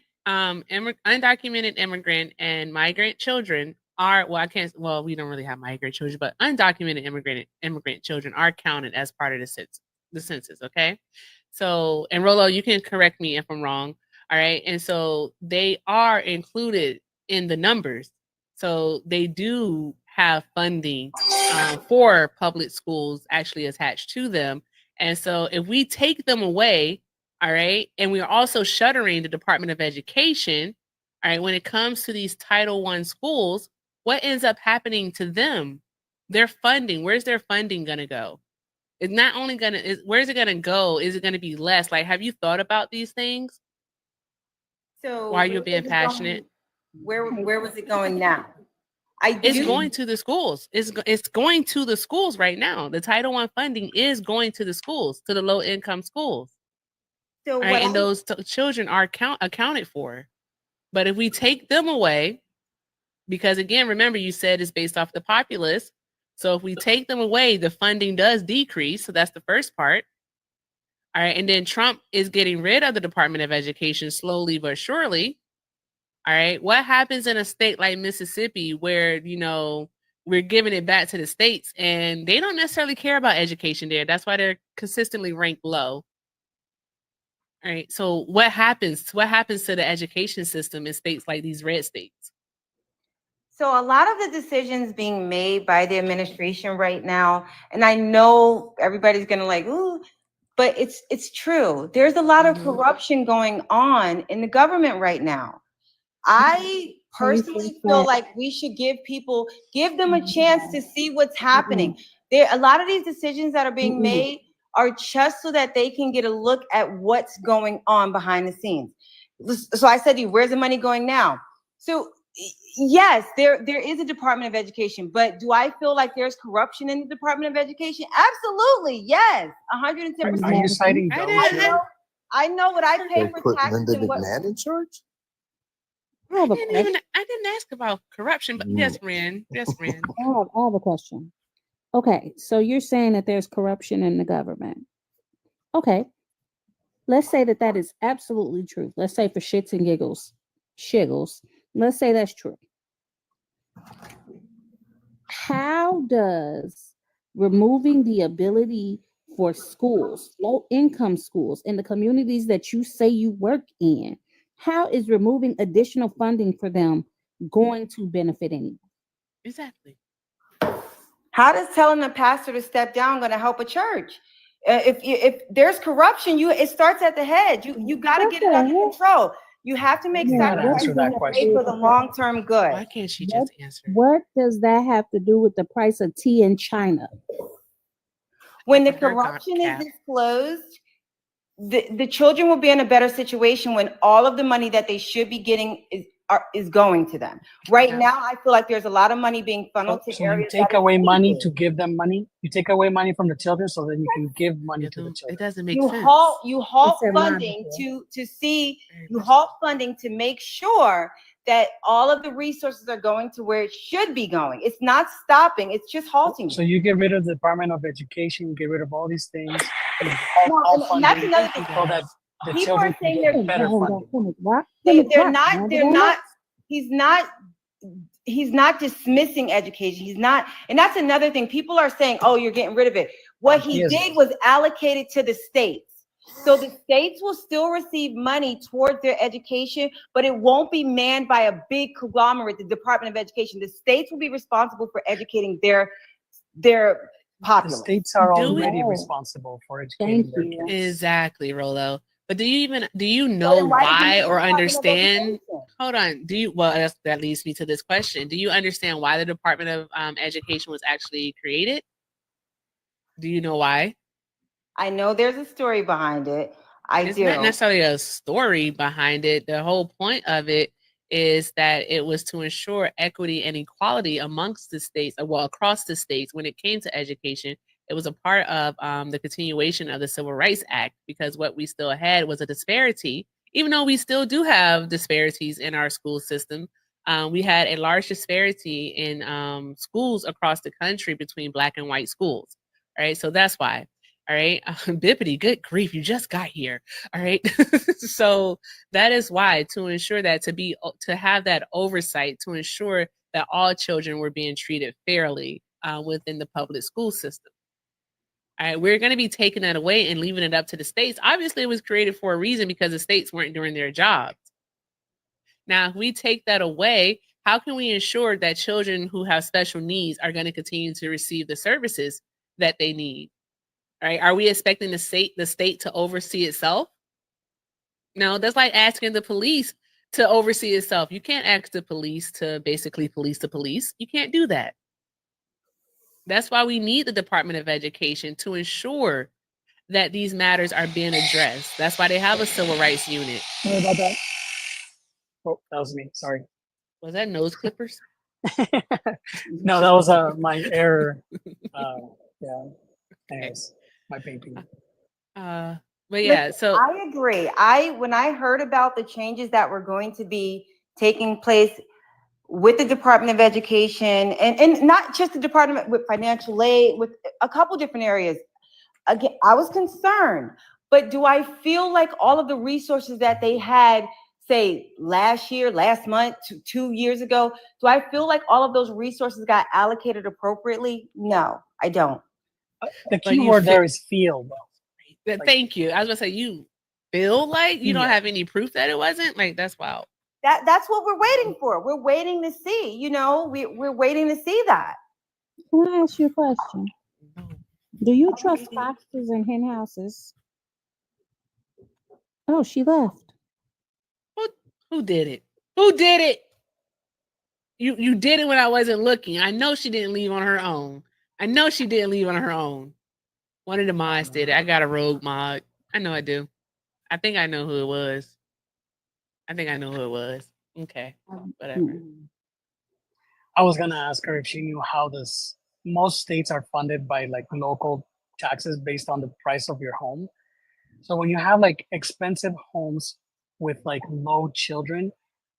immigrant and migrant children are, we don't really have migrant children, but undocumented immigrant children are counted as part of the census. Okay. So, and Rolo, you can correct me if I'm wrong. All right. And so they are included in the numbers. So they do have funding for public schools actually attached to them. And so if we take them away, all right, and we are also shuttering the Department of Education, all right, when it comes to these Title I schools, what ends up happening to them? Their funding, where's their funding going to go? It's not only going to, where's it going to go? Is it going to be less? Like, have you thought about these things? So Why are you being passionate? Where was it going now? It's going to the schools. It's going to the schools right now. The Title I funding is going to the schools, to the low income schools. So right, and those children are accounted for. But if we take them away, because again, remember you said it's based off the populace. So if we take them away, the funding does decrease. So that's the first part. All right. And then Trump is getting rid of the Department of Education slowly but surely. All right. What happens in a state like Mississippi where, we're giving it back to the states and they don't necessarily care about education there? That's why they're consistently ranked low. All right. So what happens? What happens to the education system in states like these red states? So a lot of the decisions being made by the administration right now, and I know everybody's gonna ooh, but it's true. There's a lot of corruption going on in the government right now. I personally feel like we should give them a chance to see what's happening. A lot of these decisions that are being made are just so that they can get a look at what's going on behind the scenes. So I said to you, where's the money going now? So yes, there is a Department of Education, but do I feel like there's corruption in the Department of Education? Absolutely, yes, 110%. Are you citing I know what I pay for taxes Linda and what. McMahon in charge? I have a question. I didn't ask about corruption, but yes, Ren. Yes, Ren. I have a question. Okay, so you're saying that there's corruption in the government. Okay, let's say that that is absolutely true. Let's say for shits and shiggles, let's say that's true. How does removing the ability for schools, low income schools, in the communities that you say you work in, how is removing additional funding for them going to benefit anyone? Exactly. How does telling a pastor to step down going to help a church? If there's corruption, it starts at the head. You got to get it under control. You have to make sacrifices for the long term good. Why can't she just answer? What does that have to do with the price of tea in China? When the corruption is disclosed, the children will be in a better situation when all of the money that they should be getting is going to them. Right now, I feel like there's a lot of money being funneled to areas. You take away money to give them money. You take away money from the children so that you can give money to the children. It doesn't make sense. You halt funding you halt funding to make sure that all of the resources are going to where it should be going. It's not stopping, it's just halting. So you get rid of the Department of Education, get rid of all these things. And that's another thing. So that the People children are saying can they're get better funding. He's not dismissing education. He's not, and that's another thing. People are saying, oh, you're getting rid of it. What he did was allocated to the states. So the states will still receive money towards their education, but it won't be manned by a big conglomerate, the Department of Education. The states will be responsible for educating their populace. The states are already responsible for educating their kids. Exactly, Rolo. But do you know why or understand? Hold on. That leads me to this question. Do you understand why the Department of Education was actually created? Do you know why? I know there's a story behind it. It's not necessarily a story behind it. The whole point of it is that it was to ensure equity and equality amongst the states, across the states when it came to education. It was a part of the continuation of the Civil Rights Act, because what we still had was a disparity, even though we still do have disparities in our school system. We had a large disparity in schools across the country between Black and white schools. All right, so that's why. All right, Bippity, good grief, you just got here. All right, so that is why, to ensure that, to have that oversight, to ensure that all children were being treated fairly within the public school system. All right, we're going to be taking that away and leaving it up to the states. Obviously, it was created for a reason, because the states weren't doing their jobs. Now, if we take that away, how can we ensure that children who have special needs are going to continue to receive the services that they need? All right, are we expecting the state to oversee itself? No, that's like asking the police to oversee itself. You can't ask the police to basically police the police. You can't do that. That's why we need the Department of Education to ensure that these matters are being addressed. That's why they have a civil rights unit. Sorry about that. Oh, that was me. Sorry. Was that nose clippers? No, that was my error. Yeah. Anyways, my painting. But yeah, so I agree. When I heard about the changes that were going to be taking place with the Department of Education, and not just the department, with financial aid, with a couple different areas, again, I was concerned. But do I feel like all of the resources that they had, say last month, 2 years ago, do I feel like all of those resources got allocated appropriately? No, I don't. The key word there is feel, though. Thank you. I was gonna say, you feel like you don't have any proof that it wasn't? Like, that's wild. That's what we're waiting for. We're waiting to see, we're waiting to see that. Can I ask you a question? Do you trust foxes and hen houses? Oh, she left. Who did it? Who did it? You did it when I wasn't looking. I know she didn't leave on her own. One of the mods did it. I got a rogue mod. I know I do. I think I know who it was. Okay, whatever. I was gonna ask her if she knew how most states are funded by like local taxes based on the price of your home. So when you have like expensive homes with like low children,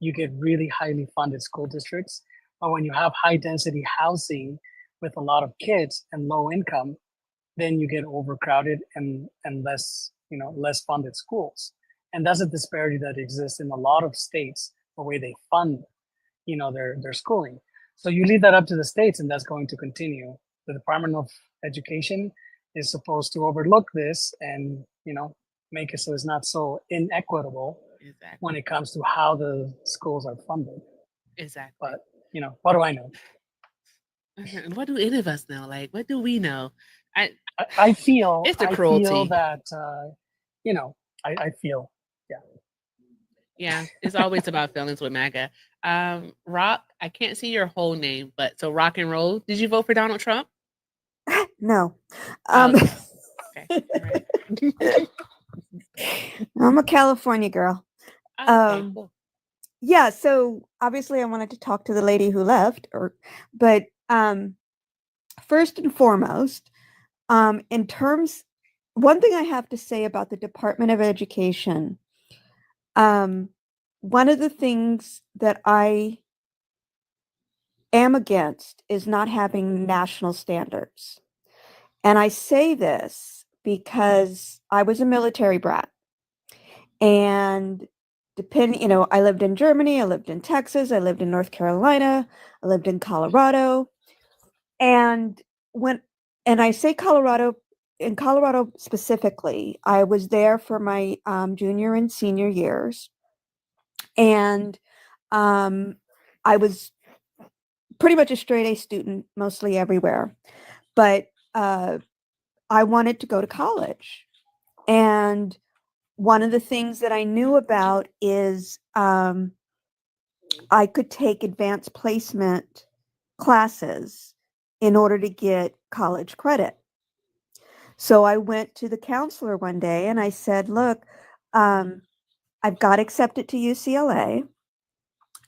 you get really highly funded school districts. But when you have high density housing with a lot of kids and low income, then you get overcrowded and less, less funded schools. And that's a disparity that exists in a lot of states, the way they fund, their schooling. So you leave that up to the states, and that's going to continue. The Department of Education is supposed to overlook this and, make it so it's not so inequitable when it comes to how the schools are funded. Exactly. But, what do I know? What do any of us know? Like, what do we know? I feel it's the I cruelty. feel that I feel Yeah, it's always about feelings with MAGA. Rock, I can't see your whole name, but so Rock and Roll. Did you vote for Donald Trump? No. Okay. All right. I'm a California girl. Okay, cool. Yeah, so obviously I wanted to talk to the lady who left, but first and foremost, one thing I have to say about the Department of Education, one of the things that I am against is not having national standards. And I say this because I was a military brat. And I lived in Germany, I lived in Texas, I lived in North Carolina, I lived in Colorado. And I say Colorado, in Colorado specifically, I was there for my junior and senior years. And I was pretty much a straight A student, mostly everywhere. But I wanted to go to college. And one of the things that I knew about is I could take advanced placement classes in order to get college credit. So I went to the counselor one day and I said, look, I've got accepted to UCLA.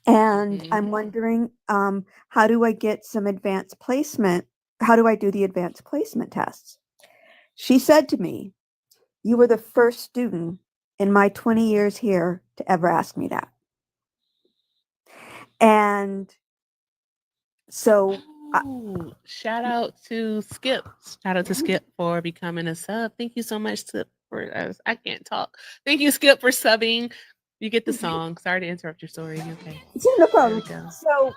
And I'm wondering, how do I get some advanced placement? How do I do the advanced placement tests? She said to me, you were the first student in my 20 years here to ever ask me that. And so shout out to Skip. Shout out to Skip for becoming a sub. Thank you so much for us. I can't talk. Thank you, Skip, for subbing. You get the song. Sorry to interrupt your story. Okay. No problem. So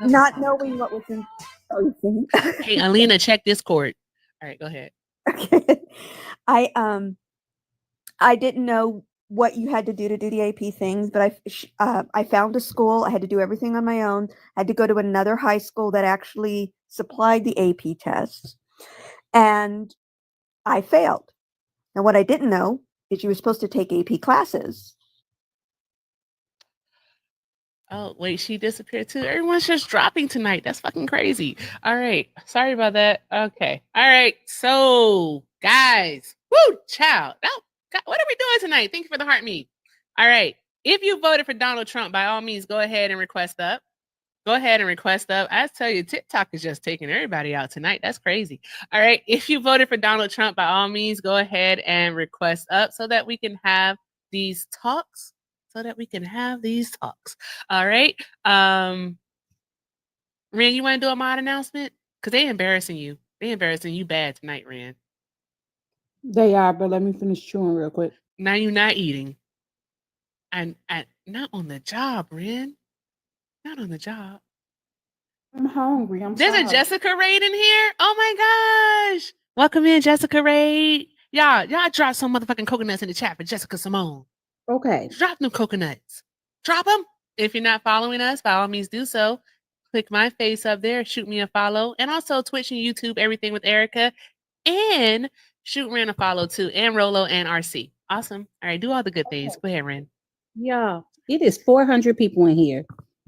not knowing what was in Hey, Alina, check Discord. All right, go ahead. Okay. I didn't know what you had to do the AP things, but I found a school. I had to do everything on my own. I had to go to another high school that actually supplied the AP tests, and I failed. Now, what I didn't know is you were supposed to take AP classes. Oh, wait, she disappeared too. Everyone's just dropping tonight. That's fucking crazy. All right. Sorry about that. Okay. All right. So, guys, woo, child. What are we doing tonight? Thank you for the heart me. All right. If you voted for Donald Trump, by all means, go ahead and request up. Go ahead and request up. I tell you, TikTok is just taking everybody out tonight. That's crazy. All right. If you voted for Donald Trump, by all means, go ahead and request up so that we can have these talks. All right. Ren, you want to do a mod announcement? Because they're embarrassing you. They're embarrassing you bad tonight, Ren. They are, but let me finish chewing real quick. Now you're not eating. And not on the job, Ren. Not on the job. I'm hungry. There's a Jessica Raid in here. Oh my gosh. Welcome in, Jessica Raid. Y'all drop some motherfucking coconuts in the chat for Jessica Simone. Okay. Drop them coconuts. Drop them. If you're not following us, by all means do so. Click my face up there. Shoot me a follow. And also Twitch and YouTube, Everything with Erica. And shoot Ren a follow too. And Rolo and RC. Awesome. All right. Do all the good things. Go ahead, Ren. Yeah. It is 400 people in here.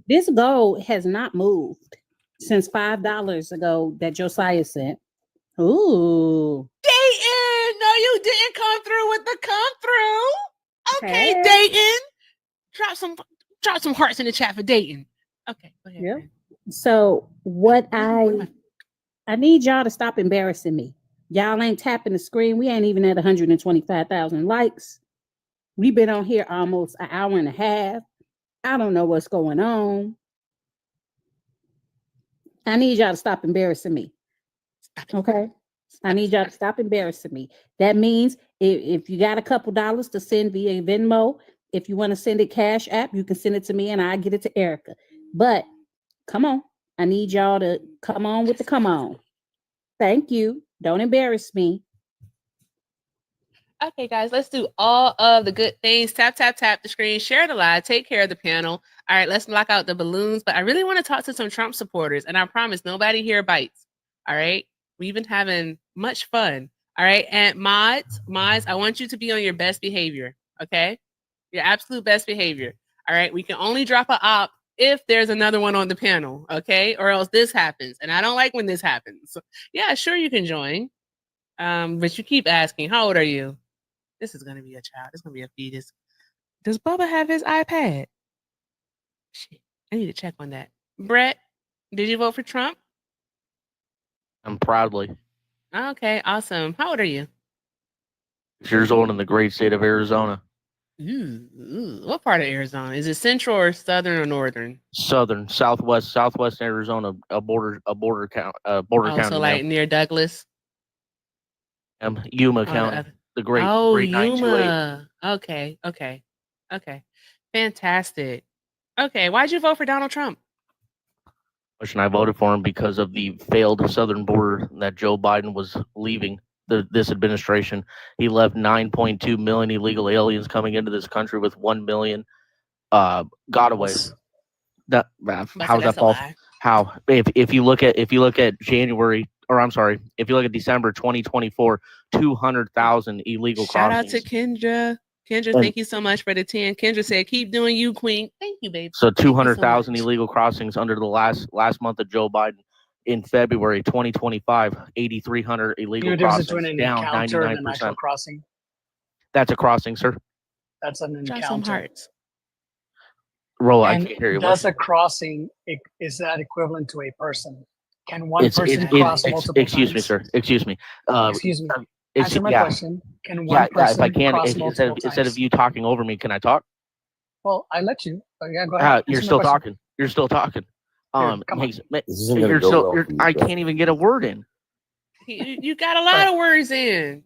This goal has not moved since $5 ago that Josiah sent. Ooh. Dayton! No, you didn't come through with the come through. Okay, Hey. Dayton. Drop some hearts in the chat for Dayton. Okay, go ahead. Yep. So what I need y'all to stop embarrassing me. Y'all ain't tapping the screen. We ain't even at 125,000 likes. We've been on here almost an hour and a half. I don't know what's going on. I need y'all to stop embarrassing me. Okay? I need y'all to stop embarrassing me. That means if you got a couple dollars to send via Venmo, if you want to send it Cash App, you can send it to me and I get it to Erica. But come on. I need y'all to come on with the come on. Thank you. Don't embarrass me. Okay, guys, let's do all of the good things. Tap, tap, tap the screen, share the live, take care of the panel. All right, let's knock out the balloons. But I really want to talk to some Trump supporters, and I promise nobody here bites. All right, we've been having much fun. All right, and mods, I want you to be on your best behavior. Okay, your absolute best behavior. All right, we can only drop a op if there's another one on the panel. Okay, or else this happens, and I don't like when this happens. So, yeah, sure you can join, but you keep asking. How old are you? This is gonna be a child. It's gonna be a fetus. Does Bubba have his iPad? Shit, I need to check on that. Brett, did you vote for Trump? Proudly. Okay, awesome. How old are you? 6 years old in the great state of Arizona. Ooh, what part of Arizona? Is it central or southern or northern? Southern, southwest Arizona, a border county. So like near Douglas. Yuma County, the great 928. Yuma. Okay. Fantastic. Okay, why'd you vote for Donald Trump? And I voted for him because of the failed southern border that Joe Biden was leaving. This administration, he left 9.2 million illegal aliens coming into this country with 1 million gotaways. How's that false? How if you look at January, or I'm sorry, if you look at December 2024, 200,000 illegal Shout crossings. out to Kendra. Kendra, thank you so much for the 10. Kendra said, "Keep doing you, Queen." Thank you, baby. So 200,000 illegal crossings under the last month of Joe Biden. In February 2025, 8,300 illegal crossings, down 99%. Crossing. That's a crossing, sir. That's an Drop encounter. some hearts. Roll, I And can't hear you. does a crossing, is that equivalent to a person? Can one person cross multiple excuse times? me, sir. Excuse me. Excuse me. Answer my question. Can one person if I can, cross multiple times? instead of you talking over me, can I talk? Well, I let you. Yeah, go ahead. You're still talking. You're still talking. I can't even get a word in. You got a lot of words in.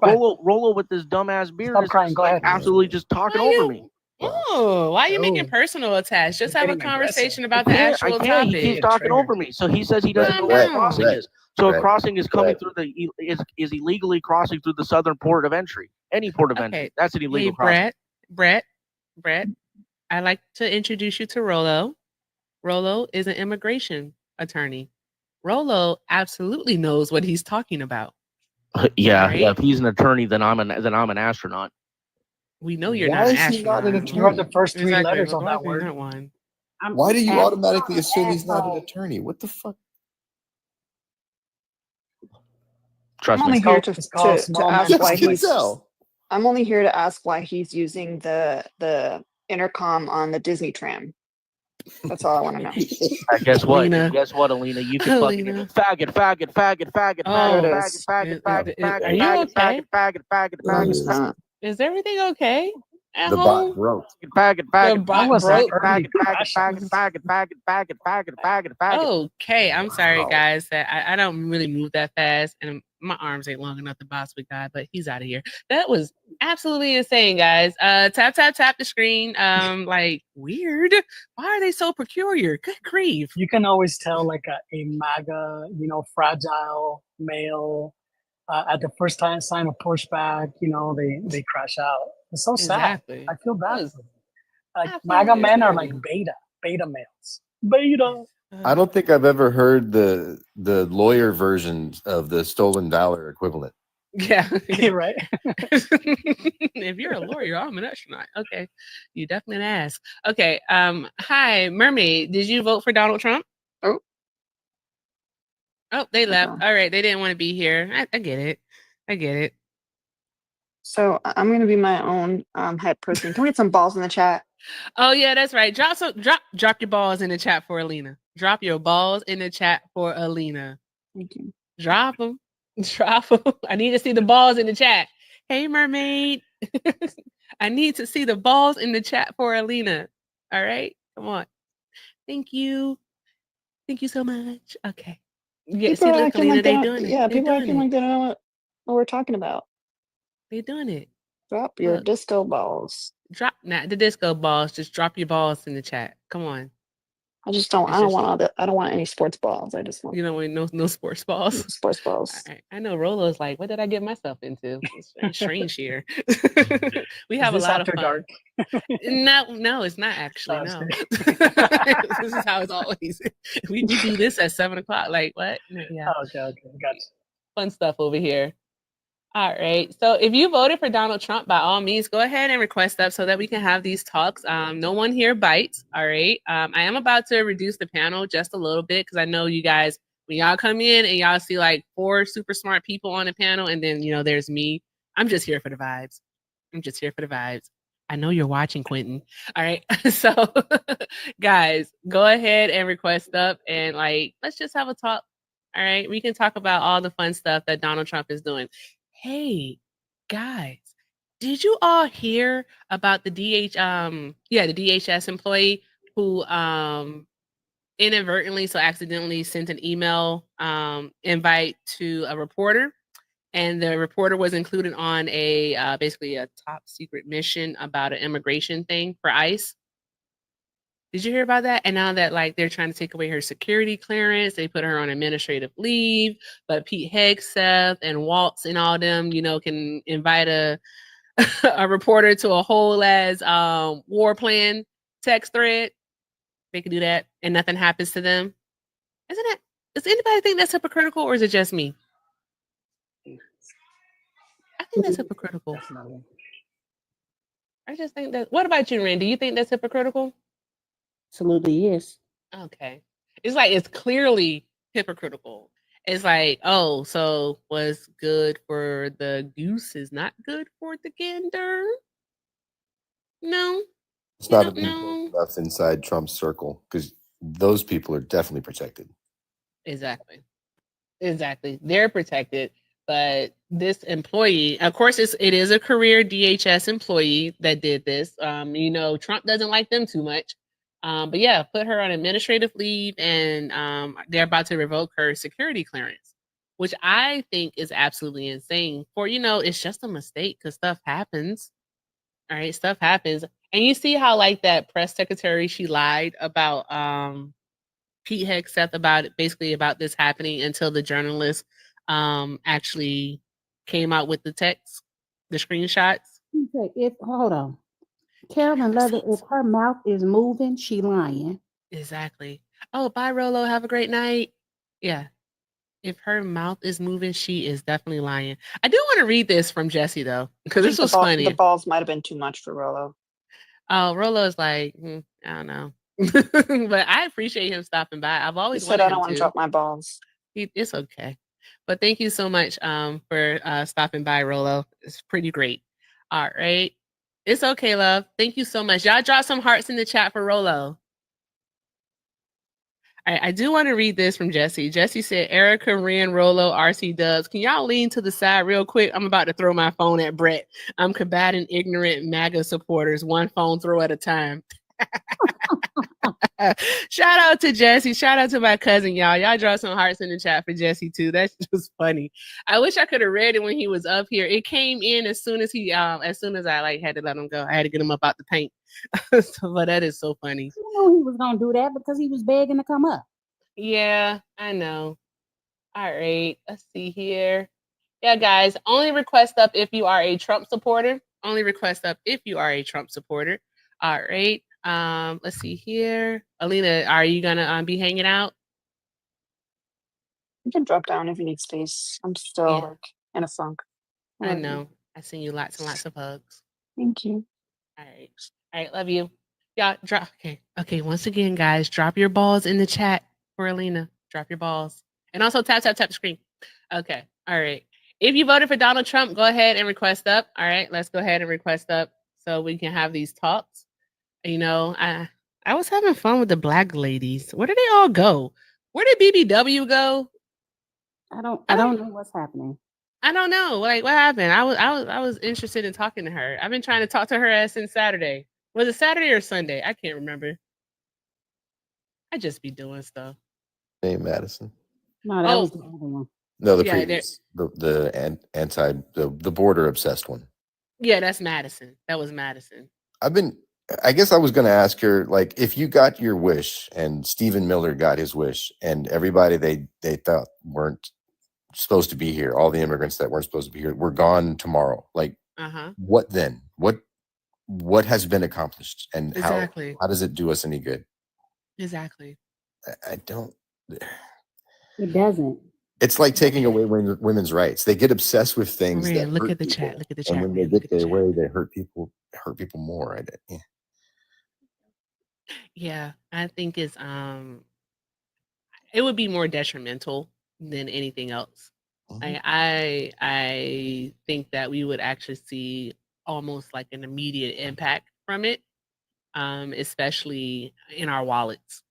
Rolo with this dumbass beard is crying. Go ahead. absolutely just talking over me. Oh, why are you making personal attacks? Just have a conversation about the actual He topic. keeps talking over me. So he says he doesn't know what a crossing is. So a crossing is coming through is illegally crossing through the southern port of entry. Any port of entry. That's an illegal crossing. Brett, I'd like to introduce you to Rolo. Rolo is an immigration attorney. Rolo absolutely knows what he's talking about. Yeah. If he's an attorney, then I'm an astronaut. We know you're not an astronaut. You have the first three letters of that word. Why do you automatically assume he's not an attorney? What the fuck? Trust I'm only me. here to ask why he's. I'm only here to ask why he's using the intercom on the Disney tram. That's all I want to know. Guess what? Guess what, Alina? You can fucking faggot. Are you okay? Is everything okay? At home? Bot broke. Okay, I'm sorry, guys. That I don't really move that fast, and my arms ain't long enough to boss with God. But he's out of here. That was absolutely insane, guys. Tap the screen. Like weird. Why are they so peculiar? Good grief. You can always tell like a MAGA, fragile male. At the first sign of pushback, they crash out. It's so sad. I feel bad. Like MAGA men are like beta males. Beta. I don't think I've ever heard the lawyer version of the stolen valor equivalent. Yeah. Right. If you're a lawyer, I'm an astronaut. Okay. You definitely an ass. Okay. Hi, Mermaid. Did you vote for Donald Trump? Oh, they left. All right. They didn't want to be here. I get it. So I'm going to be my own head person. Can we get some balls in the chat? Oh, yeah, that's right. Drop your balls in the chat for Alina. Drop your balls in the chat for Alina. Thank you. Drop them. I need to see the balls in the chat. Hey, Mermaid. I need to see the balls in the chat for Alina. All right, come on. Thank you. Thank you so much. Okay. Yeah, People see, are look, acting Alina, like they they don't. doing it. Yeah, They people are doing acting it. like they don't know what we're talking about. They doing it. Drop your Look. disco balls. Drop not the disco balls. Just drop your balls in the chat. Come on. I just don't. It's I don't just want all the. I don't want any sports balls. I just want you know what? No sports balls. sports balls. I know Rolo's like, what did I get myself into? It's very strange here. We Is have a this lot of after fun. dark? No, it's not actually. Oh, No, it's this is how it's always. We do this at 7:00. Like what? No, yeah, Oh, okay, gotcha. fun stuff over here. All right. So if you voted for Donald Trump, by all means, go ahead and request up so that we can have these talks. No one here bites. All right. I am about to reduce the panel just a little bit because I know you guys, when y'all come in and y'all see like 4 super smart people on the panel, and then there's me. I'm just here for the vibes. I'm just here for the vibes. I know you're watching, Quentin. All right. So guys, go ahead and request up and let's just have a talk. All right. We can talk about all the fun stuff that Donald Trump is doing. Hey, guys, did you all hear about the the DHS employee who inadvertently, so accidentally sent an email invite to a reporter, and the reporter was included on a basically a top secret mission about an immigration thing for ICE? Did you hear about that? And now that they're trying to take away her security clearance, they put her on administrative leave. But Pete Hegseth and Waltz and all them, can invite a a reporter to a whole as war plan text thread. They can do that, and nothing happens to them. Does anybody think that's hypocritical, or is it just me? I think that's hypocritical. Definitely. I just think that. What about you, Randy? Do you think that's hypocritical? Absolutely, yes. Okay. It's clearly hypocritical. It's like, oh, so what's good for the goose is not good for the gander? No. It's You not to don't be know. enough inside Trump's circle because those people are definitely protected. Exactly. They're protected. But this employee, of course, it is a career DHS employee that did this. Trump doesn't like them too much. But yeah, put her on administrative leave, and they're about to revoke her security clearance, which I think is absolutely insane. It's just a mistake because stuff happens. All right, stuff happens, and you see how that press secretary, she lied about Pete Hegseth basically about this happening until the journalist actually came out with the text, the screenshots. Okay, hold on. Carolyn Leather, if her mouth is moving, she lying. Exactly. Oh, bye, Rolo. Have a great night. Yeah. If her mouth is moving, she is definitely lying. I do want to read this from Jesse, though, because this was funny. The balls might have been too much for Rolo. Oh, Rolo is like, I don't know. But I appreciate him stopping by. I've always He said, wanted I don't want to drop my balls. It's okay. But thank you so much for stopping by, Rolo. It's pretty great. All right. It's okay, love. Thank you so much. Y'all drop some hearts in the chat for Rolo. All right, I do want to read this from Jesse. Jesse said, Erica, Ren, Rolo, RC Dubs. Can y'all lean to the side real quick? I'm about to throw my phone at Brett. I'm combating ignorant MAGA supporters, one phone throw at a time. Shout out to Jesse. Shout out to my cousin, y'all. Y'all draw some hearts in the chat for Jesse too. That's just funny. I wish I could have read it when he was up here. It came in as soon as I had to let him go. I had to get him up out the paint. But that is so funny. You knew he was gonna do that because he was begging to come up. Yeah, I know. All right, let's see here. Yeah, guys, only request up if you are a Trump supporter. Only request up if you are a Trump supporter. All right. Let's see here. Alina, are you gonna be hanging out? You can drop down if you need space. I'm still in a funk. I know. I send you lots and lots of hugs. Thank you. All right, love you. Yeah, drop. Okay. Once again, guys, drop your balls in the chat for Alina. Drop your balls, and also tap the screen. Okay. All right. If you voted for Donald Trump, go ahead and request up. All right, let's go ahead and request up so we can have these talks. I was having fun with the black ladies. Where did they all go? Where did BBW go? I don't know what's happening. I don't know. What happened? I was interested in talking to her. I've been trying to talk to her since Saturday. Was it Saturday or Sunday? I can't remember. I just be doing stuff. Name Madison. No, that was the other one. No, the Yeah, previous, the border obsessed one. Yeah, that's Madison. That was Madison. I guess I was going to ask her, like, if you got your wish and Stephen Miller got his wish and everybody they thought weren't supposed to be here, all the immigrants that weren't supposed to be here, were gone tomorrow. Like, what then? What has been accomplished, and Exactly. how does it do us any good? Exactly. I don't. It doesn't. It's like taking away women's rights. They get obsessed with things that Rand, look hurt at the people, chat. Look at the and chat. when they Rand, look get at the their chat. way, they hurt people more. Yeah, I think it's it would be more detrimental than anything else. I think that we would actually see almost like an immediate impact from it, especially in our wallets.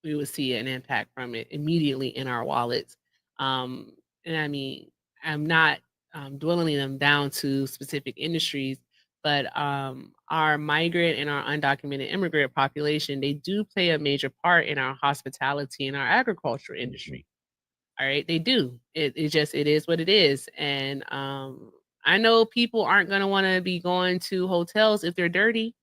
We would see an impact from it immediately in our wallets. And I mean, I'm not dwindling them down to specific industries, but our migrant and our undocumented immigrant population, they do play a major part in our hospitality and our agriculture industry. All right, they do. It is what it is. And I know people aren't going to want to be going to hotels if they're dirty.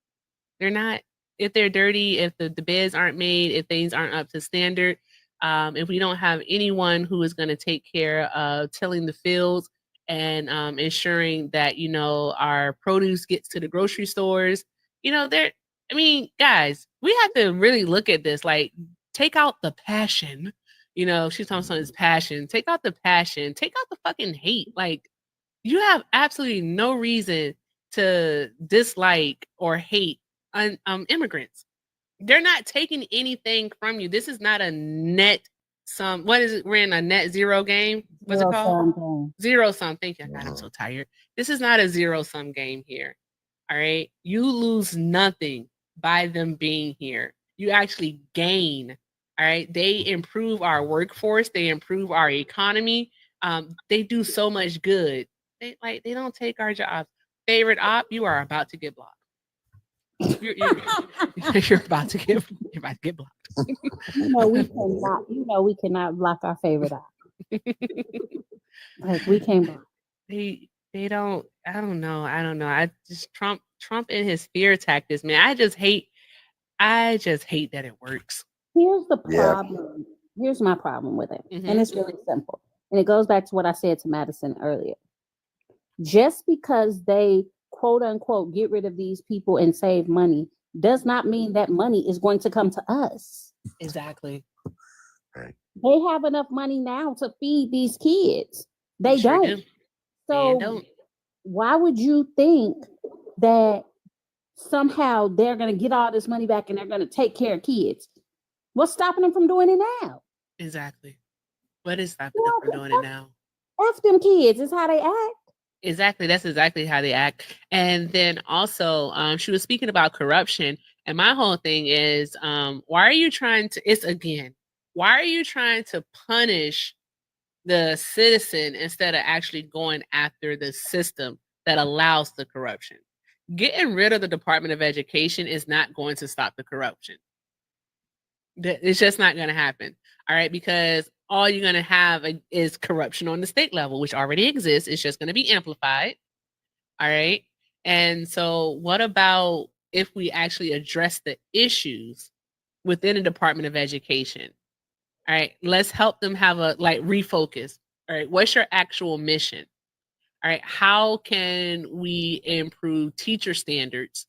They're not. If they're dirty, if the beds aren't made, if things aren't up to standard, if we don't have anyone who is going to take care of tilling the fields and ensuring that our produce gets to the grocery stores, I mean, guys, we have to really look at this. Like, take out the passion. She's talking about his passion. Take out the passion. Take out the fucking hate. Like, you have absolutely no reason to dislike or hate immigrants. They're not taking anything from you. This is not a net sum. What is it? We're in a net zero game. What's it called? Zero sum. Thank you. God, I'm so tired. This is not a zero sum game here. All right. You lose nothing by them being here. You actually gain. All right. They improve our workforce. They improve our economy. They do so much good. They don't take our jobs. Favorite op, you are about to get blocked. You're about to get blocked. We cannot block our favorite op. Like, we can't block. They don't. I don't know. I just Trump and his fear tactics, man. I just hate that it works. Here's the problem. Here's my problem with it. And it's really simple. And it goes back to what I said to Madison earlier. Just because they quote unquote get rid of these people and save money does not mean that money is going to come to us. Exactly. Right. They have enough money now to feed these kids. They sure don't. Do. So they don't. Why would you think that somehow they're going to get all this money back and they're going to take care of kids? What's stopping them from doing it now? Exactly. What is stopping them from doing it now? F them kids is how they act. Exactly. That's exactly how they act. And then also, she was speaking about corruption. And my whole thing is, why are you trying to punish the citizen instead of actually going after the system that allows the corruption? Getting rid of the Department of Education is not going to stop the corruption. It's just not going to happen. All right. Because all you're going to have is corruption on the state level, which already exists. It's just going to be amplified. All right. And so what about if we actually address the issues within the Department of Education? All right. Let's help them have a refocus. All right. What's your actual mission? All right. How can we improve teacher standards?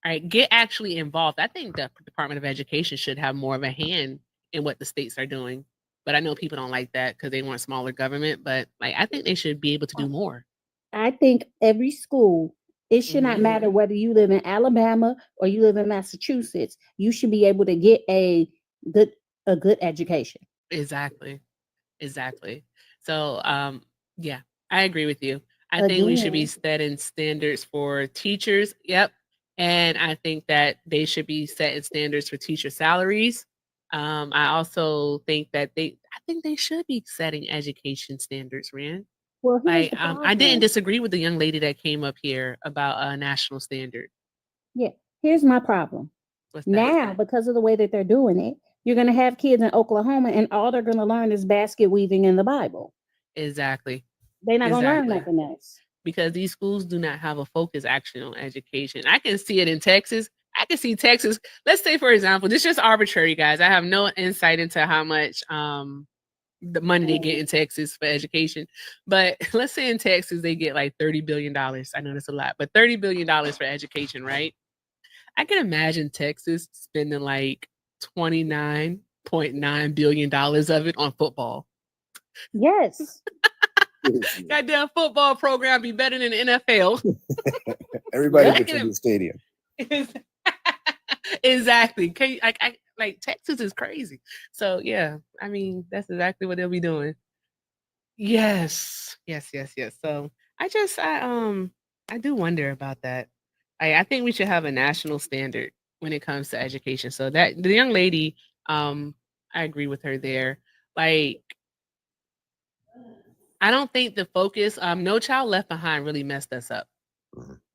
All right. Get actually involved. I think the Department of Education should have more of a hand in what the states are doing. But I know people don't like that because they want smaller government. But I think they should be able to do more. I think every school, it should not matter whether you live in Alabama or you live in Massachusetts. You should be able to get a good education. Exactly. So, yeah, I agree with you. I think we should be setting standards for teachers. Yep. And I think that they should be setting standards for teacher salaries. I also think that they should be setting education standards, Rand. Well, I didn't disagree with the young lady that came up here about a national standard. Yeah. Here's my problem. What's that? Now, because of the way that they're doing it, you're going to have kids in Oklahoma and all they're going to learn is basket weaving in the Bible. Exactly. They're not going to learn nothing else. Because these schools do not have a focus actually on education. I can see it in Texas. I can see Texas. Let's say, for example, this is just arbitrary, guys. I have no insight into how much the money they get in Texas for education. But let's say in Texas, they get like $30 billion. I know that's a lot, but $30 billion for education, right? I can imagine Texas spending like $29.9 billion of it on football. Yes. Goddamn football program be better than the NFL. Everybody gets into the stadium. Exactly. Like Texas is crazy. So yeah, I mean that's exactly what they'll be doing. Yes. So I do wonder about that. I think we should have a national standard when it comes to education. So that the young lady, I agree with her there. Like I don't think the focus, No Child Left Behind really messed us up.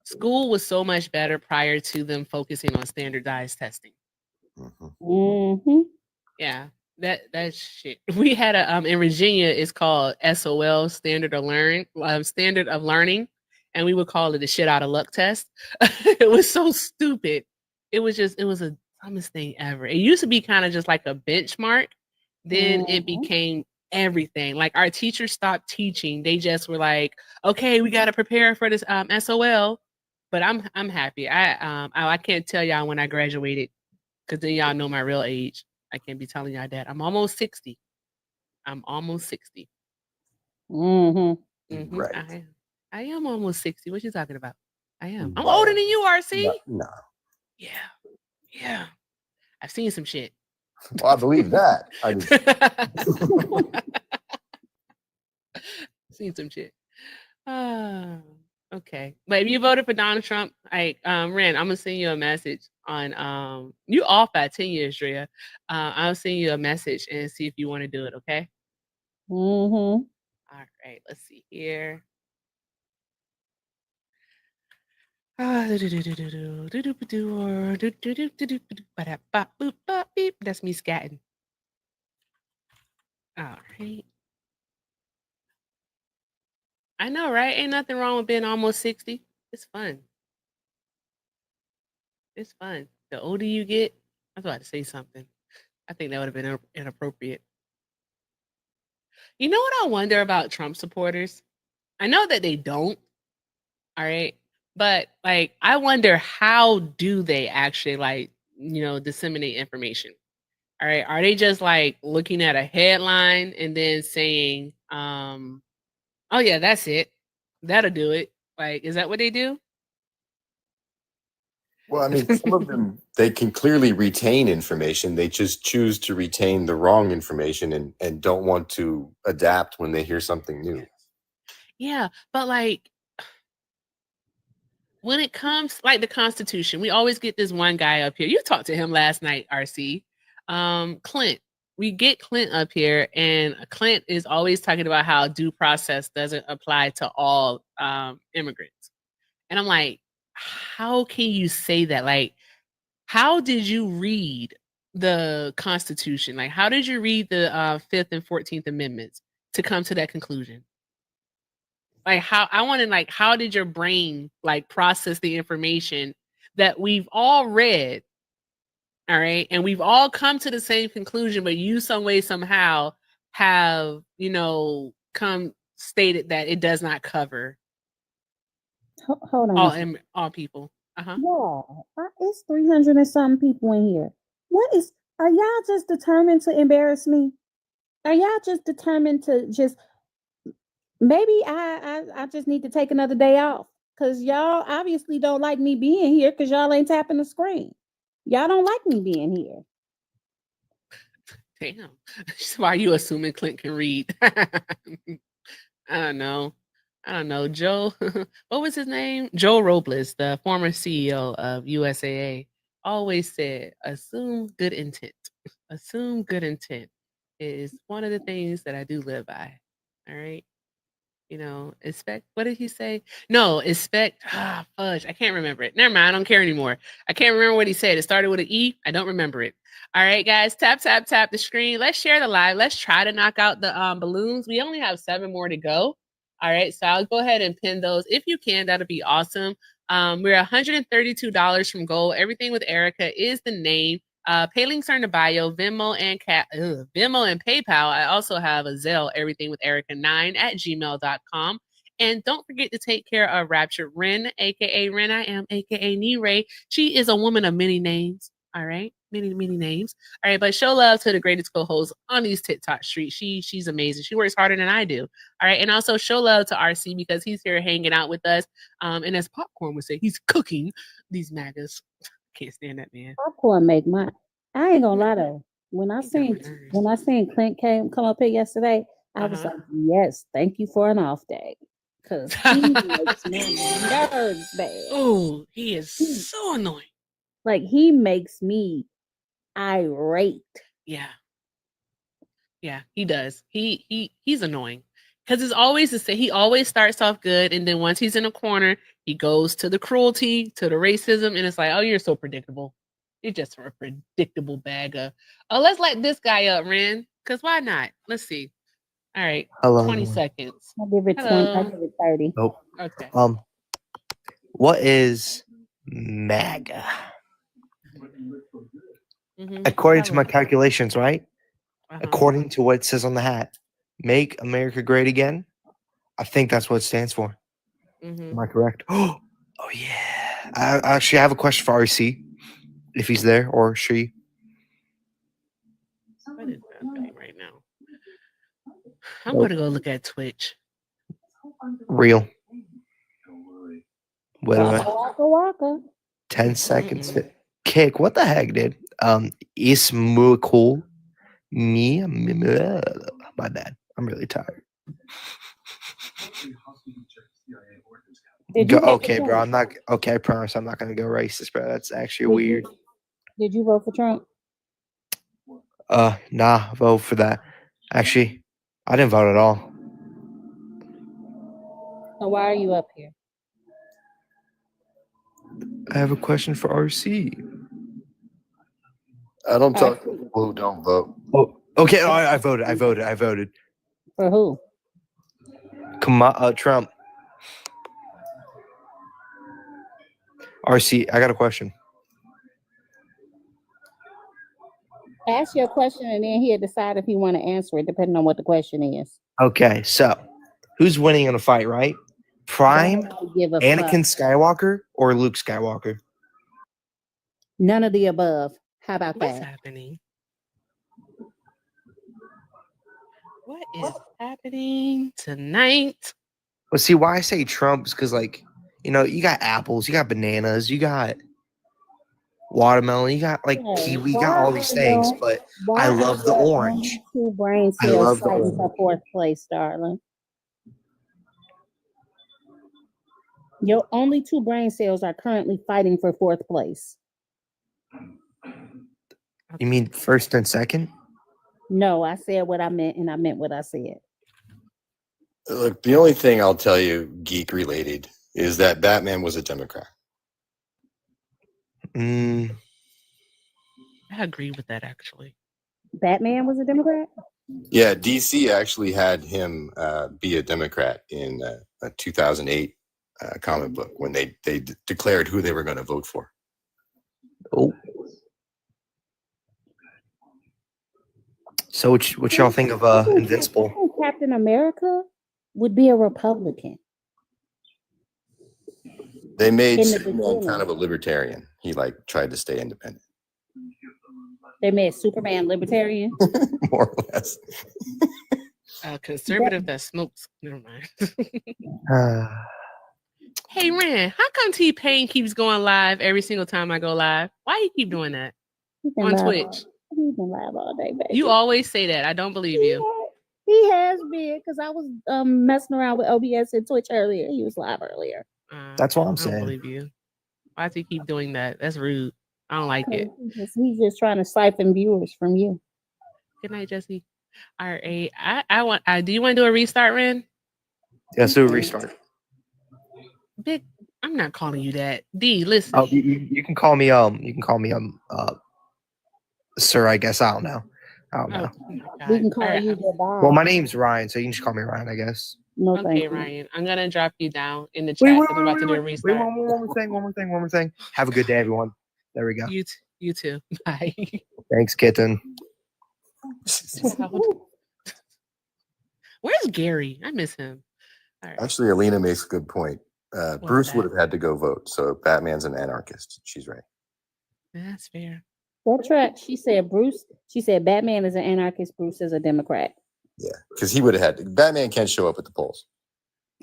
School was so much better prior to them focusing on standardized testing. Mm-hmm. Yeah, that's shit. We had a in Virginia, it's called SOL, Standard of Learning, and we would call it the shit out of luck test. It was so stupid. It was a dumbest thing ever. It used to be kind of just like a benchmark. Then it became everything. Like our teachers stopped teaching. They just were like, okay, we got to prepare for this SOL. But I'm happy. I can't tell y'all when I graduated because then y'all know my real age. I can't be telling y'all that. I'm almost 60. Mm-hmm. Right. I am almost 60. What you talking about? I am. I'm older than you, RC. No. Yeah. I've seen some shit. Well, I believe that. I just Seen some shit. Okay. But if you voted for Donald Trump, Ren, I'm gonna send you a message on you off by 10 years, Drea. I'll send you a message and see if you want to do it, okay? Mm-hmm. All right, let's see here. That's me scatting. All right. I know, right? Ain't nothing wrong with being almost 60. It's fun. It's fun. The older you get, I was about to say something. I think that would have been inappropriate. You know what I wonder about Trump supporters? I know that they don't. All right. But like I wonder how do they actually disseminate information? All right. Are they just like looking at a headline and then saying, oh yeah, that's it. That'll do it. Like, is that what they do? Well, I mean, some of them, they can clearly retain information. They just choose to retain the wrong information and don't want to adapt when they hear something new. Yeah, but like when it comes like the Constitution, we always get this one guy up here. You talked to him last night, RC. Clint. We get Clint up here, and Clint is always talking about how due process doesn't apply to all immigrants. And I'm like, how can you say that? Like, how did you read the Constitution? Like, how did you read the 5th and 14th Amendments to come to that conclusion? Like, how did your brain like process the information that we've all read? All right. And we've all come to the same conclusion, but you some way, somehow have, come stated that it does not cover Hold on. all people. Uh-huh. Yeah, it's 300 and something people in here. Are y'all just determined to embarrass me? Are y'all just determined to maybe I just need to take another day off? Because y'all obviously don't like me being here because y'all ain't tapping the screen. Y'all don't like me being here. Damn. Why are you assuming Clint can read? I don't know. Joe, what was his name? Joe Robles, the former CEO of USAA, always said, assume good intent. Assume good intent is one of the things that I do live by. All right. You know, expect, what did he say? No, expect, fudge. I can't remember it. Never mind. I don't care anymore. I can't remember what he said. It started with an E. I don't remember it. All right, guys, tap the screen. Let's share the live. Let's try to knock out the balloons. We only have 7 more to go. All right, so I'll go ahead and pin those. If you can, that'll be awesome. We're $132 from gold. Everything with Erica is the name. Pay links are in the bio. Venmo and PayPal. I also have a Zelle, everything with Erica9@gmail.com. And don't forget to take care of Raptured Ren, aka Ren I Am, aka Nere. She is a woman of many names. All right, many names. All right, but show love to the greatest co-host on these TikTok streets. She's amazing. She works harder than I do. All right, and also show love to RC because he's here hanging out with us. And as Popcorn would say, he's cooking these MAGAs. Can't stand that man. Popcorn make my. I ain't gonna lie though. When I seen Clint come up here yesterday, I was like, yes, thank you for an off day. Cause he makes my nerves bad. Oh, he is so annoying. Like he makes me irate. Yeah. Yeah, he does. He's annoying. Because it's always the same. He always starts off good, and then once he's in a corner, he goes to the cruelty, to the racism, and it's like, oh, you're so predictable. You're just a predictable bag of. Oh, let's light this guy up, Ren. Because why not? Let's see. All right. Hello. 20 seconds. I'll give it 20. I'll give it 30. Nope. Okay. What is MAGA? According to my calculations, right? According to what it says on the hat, Make America Great Again. I think that's what it stands for. Am I correct? Oh yeah. I actually have a question for RC, if he's there or she. What is happening right now? I'm going to go look at Twitch. Real. Wait a minute. Waka. 10 seconds. Kick. What the heck, dude? It's more cool. Me. My bad. I'm really tired. Okay, bro. I'm not. Okay, I promise I'm not gonna go racist, bro. That's actually weird. Did you vote for Trump? Nah. Vote for that. Actually, I didn't vote at all. So why are you up here? I have a question for RC. I don't talk to people who don't vote. Oh, okay. I voted. For who? Come on, Trump. RC, I got a question. Ask your question and then he'll decide if he want to answer it, depending on what the question is. Okay, so who's winning in a fight, right? Prime, Anakin Skywalker, or Luke Skywalker? None of the above. How about What's that? happening? What is happening tonight? Well, see, why I say Trump is because, like, you know, you got apples, you got bananas, you got watermelon, you got like kiwi, you got all these things, but I love the orange. Two brain I cells love the fighting orange. for fourth place, darling. Your only 2 brain cells are currently fighting for fourth place. You mean first and second? No, I said what I meant, and I meant what I said. Look, the only thing I'll tell you, geek related, is that Batman was a Democrat. I agree with that, actually. Batman was a Democrat? Yeah, DC actually had him be a Democrat in a 2008 comic book when they declared who they were going to vote for. Oh. So what y'all think of Invincible? Captain America would be a Republican. They made In the Superman beginning. kind of a libertarian. He tried to stay independent. They made Superman libertarian. More or less. Conservative that smokes. Never mind. Hey, Ren, how come T-Pain keeps going live every single time I go live? Why you keep doing that on Twitch? He's been live all day, baby. You always say that. I don't believe you. He has been, because I was messing around with OBS and Twitch earlier. He was live earlier. That's what I'm I don't saying. believe you. Why does he keep doing that? That's rude. I don't like it. He's just trying to siphon viewers from you. Good night, Jesse. All right. I want. Do you want to do a restart, Ren? Yeah, so restart. Big, I'm not calling you that. D, listen. Oh, you can call me sir, I guess. I don't know. Oh my We can God. call All right. you goodbye. Well, my name's Ryan, so you can just call me Ryan, I guess. No, thank Okay, you. Ryan. I'm gonna drop you down in the Wait, chat wait, because I'm about to do a wait, restart. one more thing. Have a good day, everyone. There we go. You too. Bye. Thanks, kitten. Where's Gary? I miss him. All right. Actually, Alina makes a good point. Bruce would have had to go vote, so Batman's an anarchist. She's right. That's fair. That's right. She said Bruce. She said Batman is an anarchist. Bruce is a Democrat. Yeah, because he would have had to. Batman can't show up at the polls.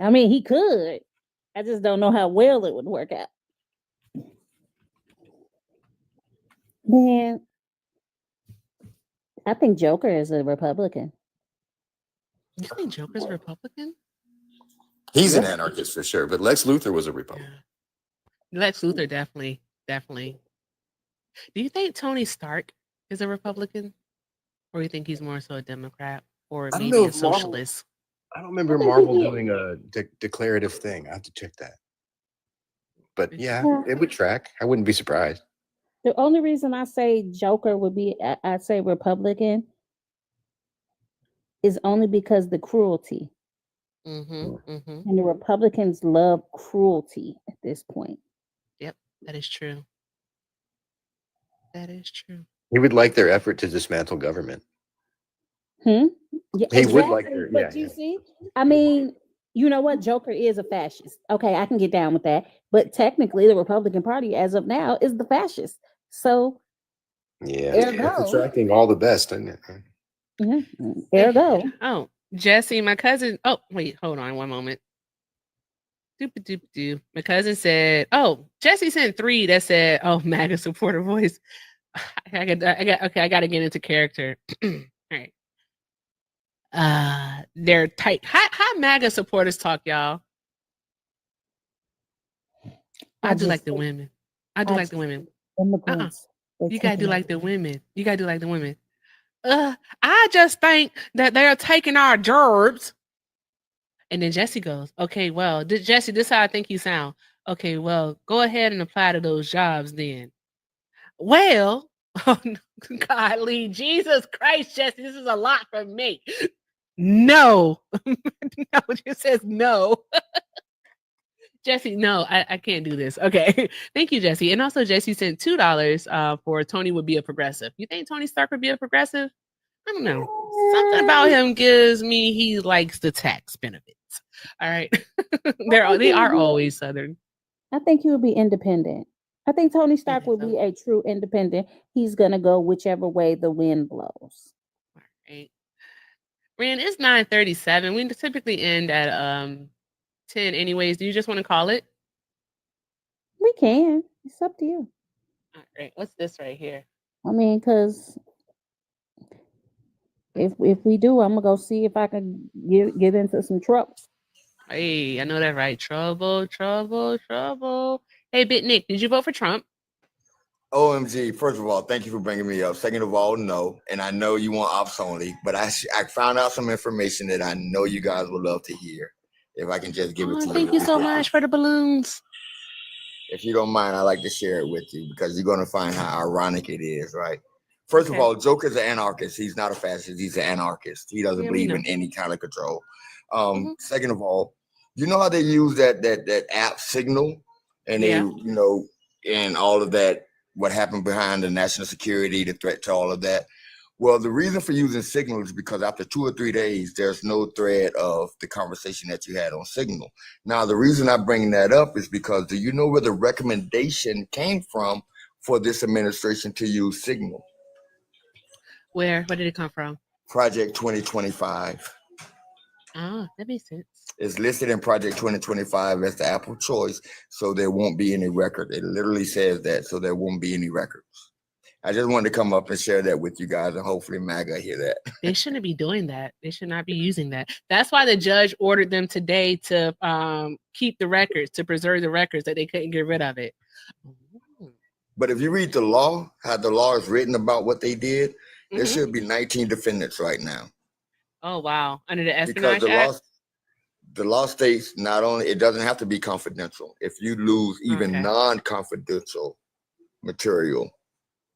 I mean, he could. I just don't know how well it would work out. Man, I think Joker is a Republican. You think Joker's a Republican? He's an anarchist for sure, but Lex Luthor was a Republican. Lex Luthor definitely. Do you think Tony Stark is a Republican, or you think he's more so a Democrat, or I don't maybe know a if Marvel- socialist? I don't remember Marvel doing a declarative thing. I have to check that. But yeah, it would track. I wouldn't be surprised. The only reason I say Joker would be, I say Republican, is only because the cruelty. And the Republicans love cruelty at this point. Yep, that is true. That is true. He would like their effort to dismantle government. Yeah, He would like their, but you see, I mean, you know what? Joker is a fascist. Okay, I can get down with that. But technically, the Republican Party, as of now, is the fascist. So, Yeah, it's attracting all the best, isn't it? yeah, ergo. Oh, Jesse, my cousin. Oh, wait, hold on one moment. Doop. My cousin said, "Oh, Jesse sent 3 that said, oh, MAGA supporter voice." I got to get into character. All right. They're tight. How MAGA supporters talk, y'all? I do like the women. I do like the women. Immigrants. You gotta do like the women. I just think that they're taking our jobs. And then Jesse goes, okay, well, Jesse, this is how I think you sound. Okay, well, go ahead and apply to those jobs then. Well, oh, golly, Jesus Christ, Jesse, this is a lot for me. No. No, it just says no. Jesse, no, I can't do this. Okay. Thank you, Jesse. And also, Jesse sent $2 for Tony would be a progressive. You think Tony Stark would be a progressive? I don't know. Something about him gives me he likes the tax benefits. All right. They are always Southern. I think he would be independent. I think Tony Stark would be a true independent. He's going to go whichever way the wind blows. All right. Rand, it's 9:37. We typically end at 10 anyways. Do you just want to call it? We can. It's up to you. All right. What's this right here? I mean, because if we do, I'm going to go see if I can get into some trouble. Hey, I know that right. Trouble. Hey, Bit Nick, did you vote for Trump? OMG, first of all, thank you for bringing me up. Second of all, no. And I know you want ops only, but I found out some information that I know you guys would love to hear. If I can just give it to you. Thank you so much for the balloons. If you don't mind, I'd like to share it with you because you're going to find how ironic it is, right? First of all, Joker's an anarchist. He's not a fascist. He's an anarchist. He doesn't believe in any kind of control. Second of all, you know how they use that app Signal and they, and all of that, what happened behind the national security, the threat to all of that. Well, the reason for using Signal is because after 2 or 3 days, there's no thread of the conversation that you had on Signal. Now, the reason I bring that up is because do you know where the recommendation came from for this administration to use Signal? Where did it come from? Project 2025. Oh, that makes sense. It's listed in Project 2025 as the Apple choice, so there won't be any record. It literally says that, so there won't be any records. I just wanted to come up and share that with you guys, and hopefully MAGA hear that. They shouldn't be doing that. They should not be using that. That's why the judge ordered them today to keep the records, to preserve the records, that they couldn't get rid of it. But if you read the law, how the law is written about what they did, there should be 19 defendants right now. Oh, wow. Under the Espionage Act? the law states not only it doesn't have to be confidential. If you lose even Okay. non-confidential material,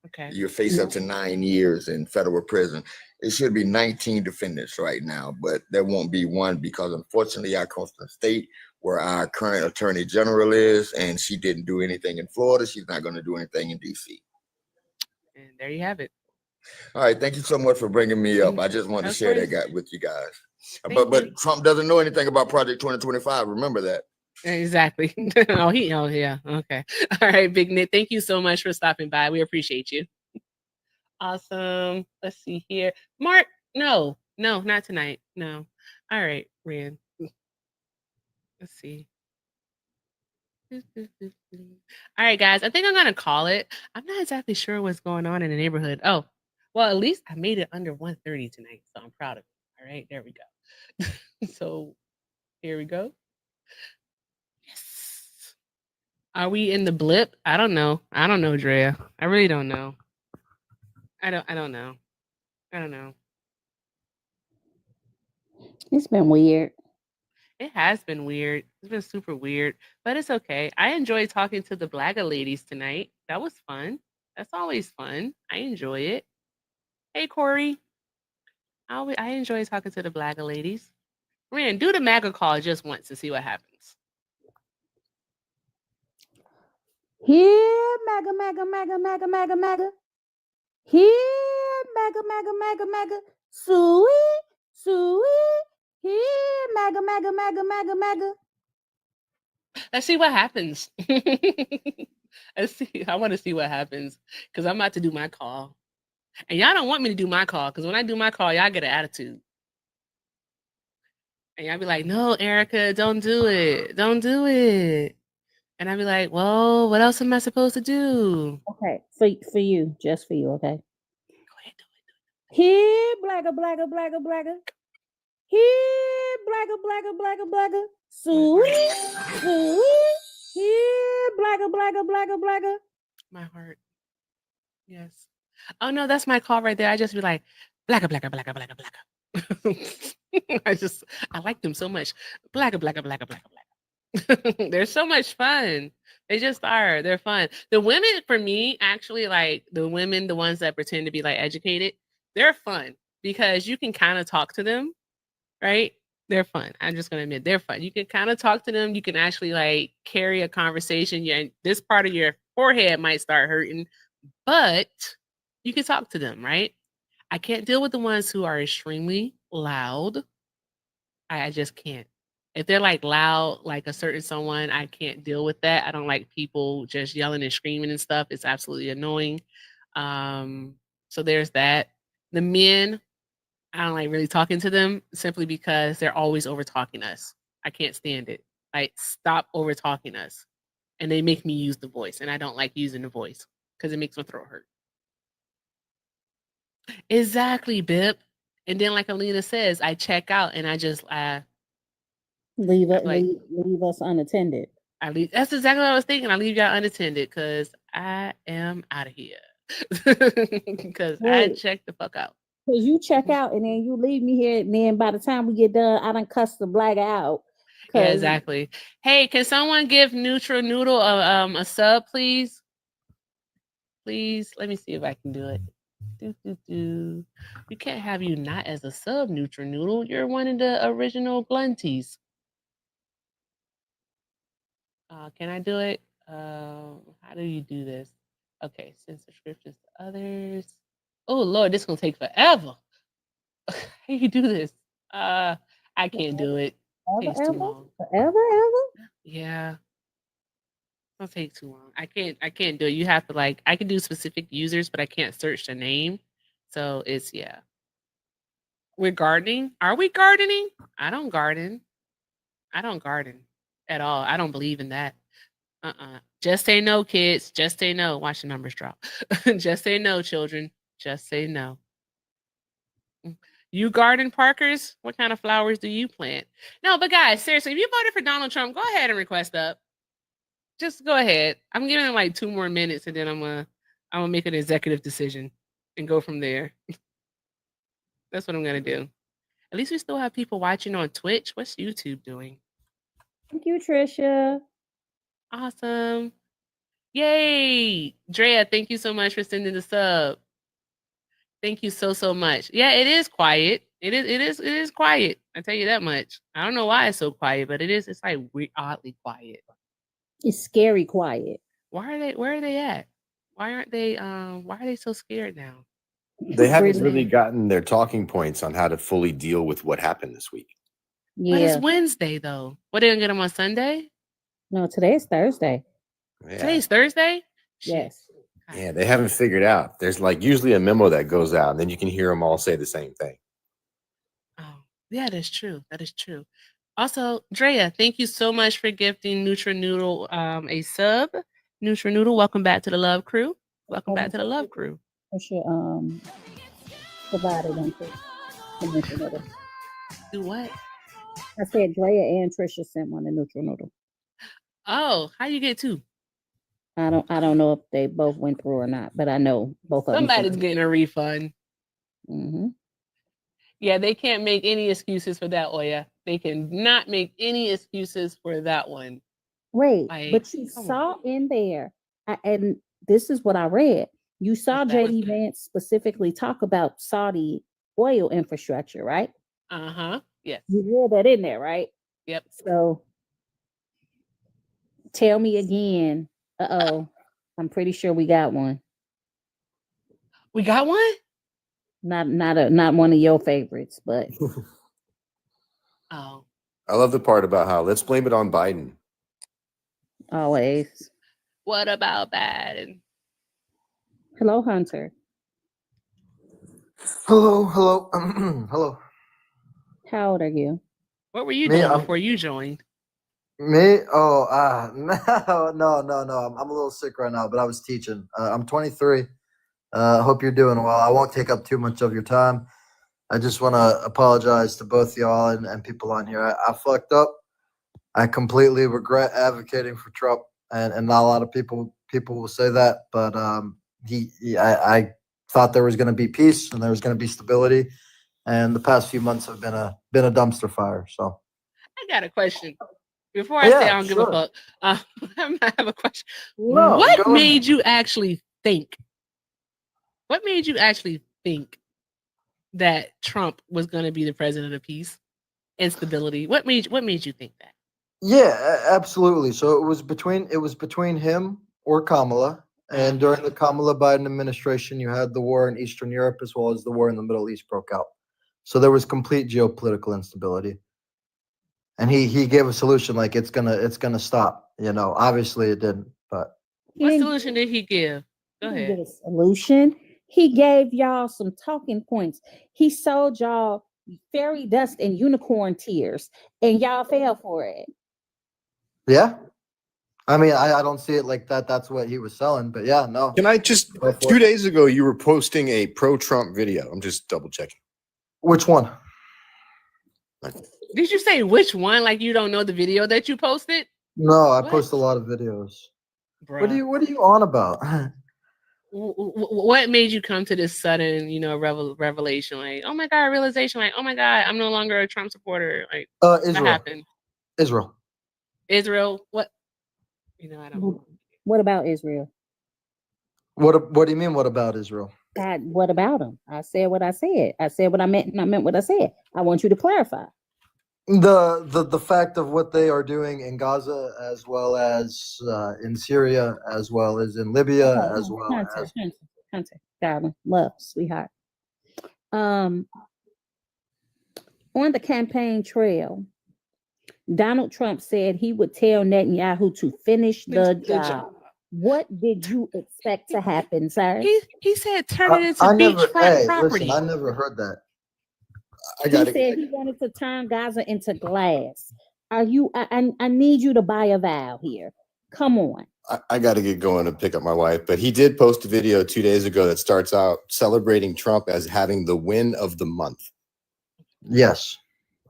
Okay. you face up to 9 years in federal prison. It should be 19 defendants right now, but there won't be one because unfortunately I come from the state where our current attorney general is, and she didn't do anything in Florida. She's not going to do anything in DC. And there you have it. All right, thank you so much for bringing me up. I just wanted to Of share course. that with you guys. Thank But you. Trump doesn't know anything about Project 2025. Remember that. Exactly. Oh yeah. Okay. All right, Big Nick. Thank you so much for stopping by. We appreciate you. Awesome. Let's see here. Mark, no, not tonight. No. All right, Rand. Let's see. All right, guys. I think I'm gonna call it. I'm not exactly sure what's going on in the neighborhood. Oh, well, at least I made it under 130 tonight, so I'm proud of it. All right, there we go. So here we go. Yes. Are we in the blip? I don't know. I don't know, Drea. I really don't know. I don't know. I don't know. It's been weird. It has been weird. It's been super weird, but it's okay. I enjoyed talking to the Blagga ladies tonight. That was fun. That's always fun. I enjoy it. Hey, Corey. I enjoy talking to the Blagga ladies. Rand, do the MAGA call just once to see what happens. Here, MAGA, MAGA, MAGA, MAGA, MAGA, MAGA. Here, MAGA, MAGA, MAGA, MAGA. Sweet, sweet. Here, MAGA, MAGA, MAGA, MAGA, MAGA. Let's see what happens. Let's see. I want to see what happens because I'm about to do my call. And y'all don't want me to do my call because when I do my call, y'all get an attitude. And y'all be like, no, Erica, don't do it. Don't do it. And I'd be like, well, what else am I supposed to do? Okay, for you, just for you, okay? Go ahead, do it. Here, Blagga, Blagga, Blagga, Blagga. Here, Blagga, Blagga, Blagga, Blagga. Sweet, sweet. Here, Blagga, Blagga, Blagga, Blagga. My heart. Yes. Oh no, that's my call right there. I just be like, Blagga, Blagga, Blagga, Blagga, Blagga. I like them so much. Blagga, Blagga, Blagga, Blagga, Blagga. They're so much fun. They just are. They're fun. The women, for me, actually, like the women, the ones that pretend to be like educated, they're fun because you can kind of talk to them, right? They're fun. I'm just gonna admit they're fun. You can kind of talk to them. You can actually like carry a conversation. This part of your forehead might start hurting, but you can talk to them, right? I can't deal with the ones who are extremely loud. I just can't. If they're like loud, like a certain someone, I can't deal with that. I don't like people just yelling and screaming and stuff. It's absolutely annoying. So there's that. The men, I don't like really talking to them simply because they're always over talking us. I can't stand it. Like, stop over talking us. And they make me use the voice, and I don't like using the voice because it makes my throat hurt. Exactly, Bip. And then, like Alina says, I check out and I just leave leave us unattended. That's exactly what I was thinking. I leave y'all unattended because I am out of here. Because I check the fuck out. Because you check out and then you leave me here, and then by the time we get done, I done cuss the Blagga out. Yeah, exactly. Hey, can someone give Neutral Noodle a sub, please? Please, let me see if I can do it. We can't have you not as a sub, Neutral Noodle. You're one of the original Glunties. Can I do it? How do you do this? Okay, send subscriptions to others. Oh Lord, this is gonna take forever. How do you do this? I can't do it. It takes too long. Forever? Yeah. It'll take too long. I can't do it. You have to like I can do specific users, but I can't search the name. So it's yeah. We're gardening. Are we gardening? I don't garden. I don't garden at all. I don't believe in that. Just say no, kids. Just say no. Watch the numbers drop. Just say no, children. Just say no. You garden, Parkers? What kind of flowers do you plant? No, but guys, seriously, if you voted for Donald Trump, go ahead and request up. Just go ahead. I'm giving him like 2 more minutes, and then I'm gonna make an executive decision and go from there. That's what I'm gonna do. At least we still have people watching on Twitch. What's YouTube doing? Thank you, Trisha. Awesome. Yay. Drea, thank you so much for sending the sub. Thank you so much. Yeah, it is quiet. It is quiet. I tell you that much. I don't know why it's so quiet, but it is. It's like oddly quiet. It's scary quiet. Where are they at? Why are they so scared now? They haven't really gotten their talking points on how to fully deal with what happened this week. Yeah. But it's Wednesday though. What, they gonna get them on Sunday? No, today is Thursday. Yeah. Today's Thursday? Yes. Yeah, they haven't figured out. There's like usually a memo that goes out, and then you can hear them all say the same thing. Oh, yeah, that's true. That is true. Also, Drea, thank you so much for gifting Nutrinoodle a sub. Nutrinoodle, welcome back to the Love Crew. Welcome back to the Love Crew. I should provide it on Nutrinoodle. Do what? I said Drea and Trisha sent one to Nutrinoodle. Oh, how you get two? I don't know if they both went through or not, but I know both of them. Somebody's getting a refund. Mm-hmm. Yeah, they can't make any excuses for that, Oya. They cannot make any excuses for that one. Wait, Like, but you saw in there, and this is what I read. You saw JD Vance specifically talk about Saudi oil infrastructure, right? Uh-huh. Yes. You read that in there, right? Yep. So tell me again. I'm pretty sure we got one. We got one? Not one of your favorites, but oh. I love the part about how let's blame it on Biden. Always. What about Biden? Hello, Hunter. Hello. Hello. How old are you? What were you Me, doing before you joined? Me? Oh, no. I'm a little sick right now, but I was teaching. I'm 23. Hope you're doing well. I won't take up too much of your time. I just want to apologize to both y'all and people on here. I fucked up. I completely regret advocating for Trump, and not a lot of people will say that, but I thought there was going to be peace and there was going to be stability, and the past few months have been a dumpster fire. So I got a question. Before I say I don't give a fuck, I have a question. No, what go made ahead. you actually think? What made you actually think that Trump was going to be the president of peace and stability? What made you think that? Yeah, absolutely. So it was between him or Kamala. And during the Kamala Biden administration, you had the war in Eastern Europe as well as the war in the Middle East broke out. So there was complete geopolitical instability. And he gave a solution like it's gonna stop. Obviously it didn't, but What solution did he give? Go He didn't ahead. give a solution. He gave y'all some talking points. He sold y'all fairy dust and unicorn tears, and y'all fell for it. yeah. I mean, I don't see it like that. That's what he was selling, but yeah, no. Can I just 2 days ago you were posting a pro-Trump video? I'm just double checking. Which one? Did you say which one? Like you don't know the video that you posted? No, I post a lot of videos. Bruh. What are you on about? What made you come to this sudden, revelation? Like, oh my God, realization. Like, oh my God, I'm no longer a Trump supporter. Like, what Israel. happened? Israel. What? I don't. What about Israel? What do you mean? What about Israel? What about him? I said what I said. I said what I meant, and I meant what I said. I want you to clarify. The fact of what they are doing in Gaza, as well as in Syria, as well as in Libya, as well as Hunter, darling, love, sweetheart. On the campaign trail, Donald Trump said he would tell Netanyahu to finish the job. What did you expect to happen, sir? He said turn it into beachfront property. Listen, I never heard that. He said he wanted to turn Gaza into glass. I need you to buy a vow here. Come on. I got to get going to pick up my wife, but he did post a video 2 days ago that starts out celebrating Trump as having the win of the month. Yes.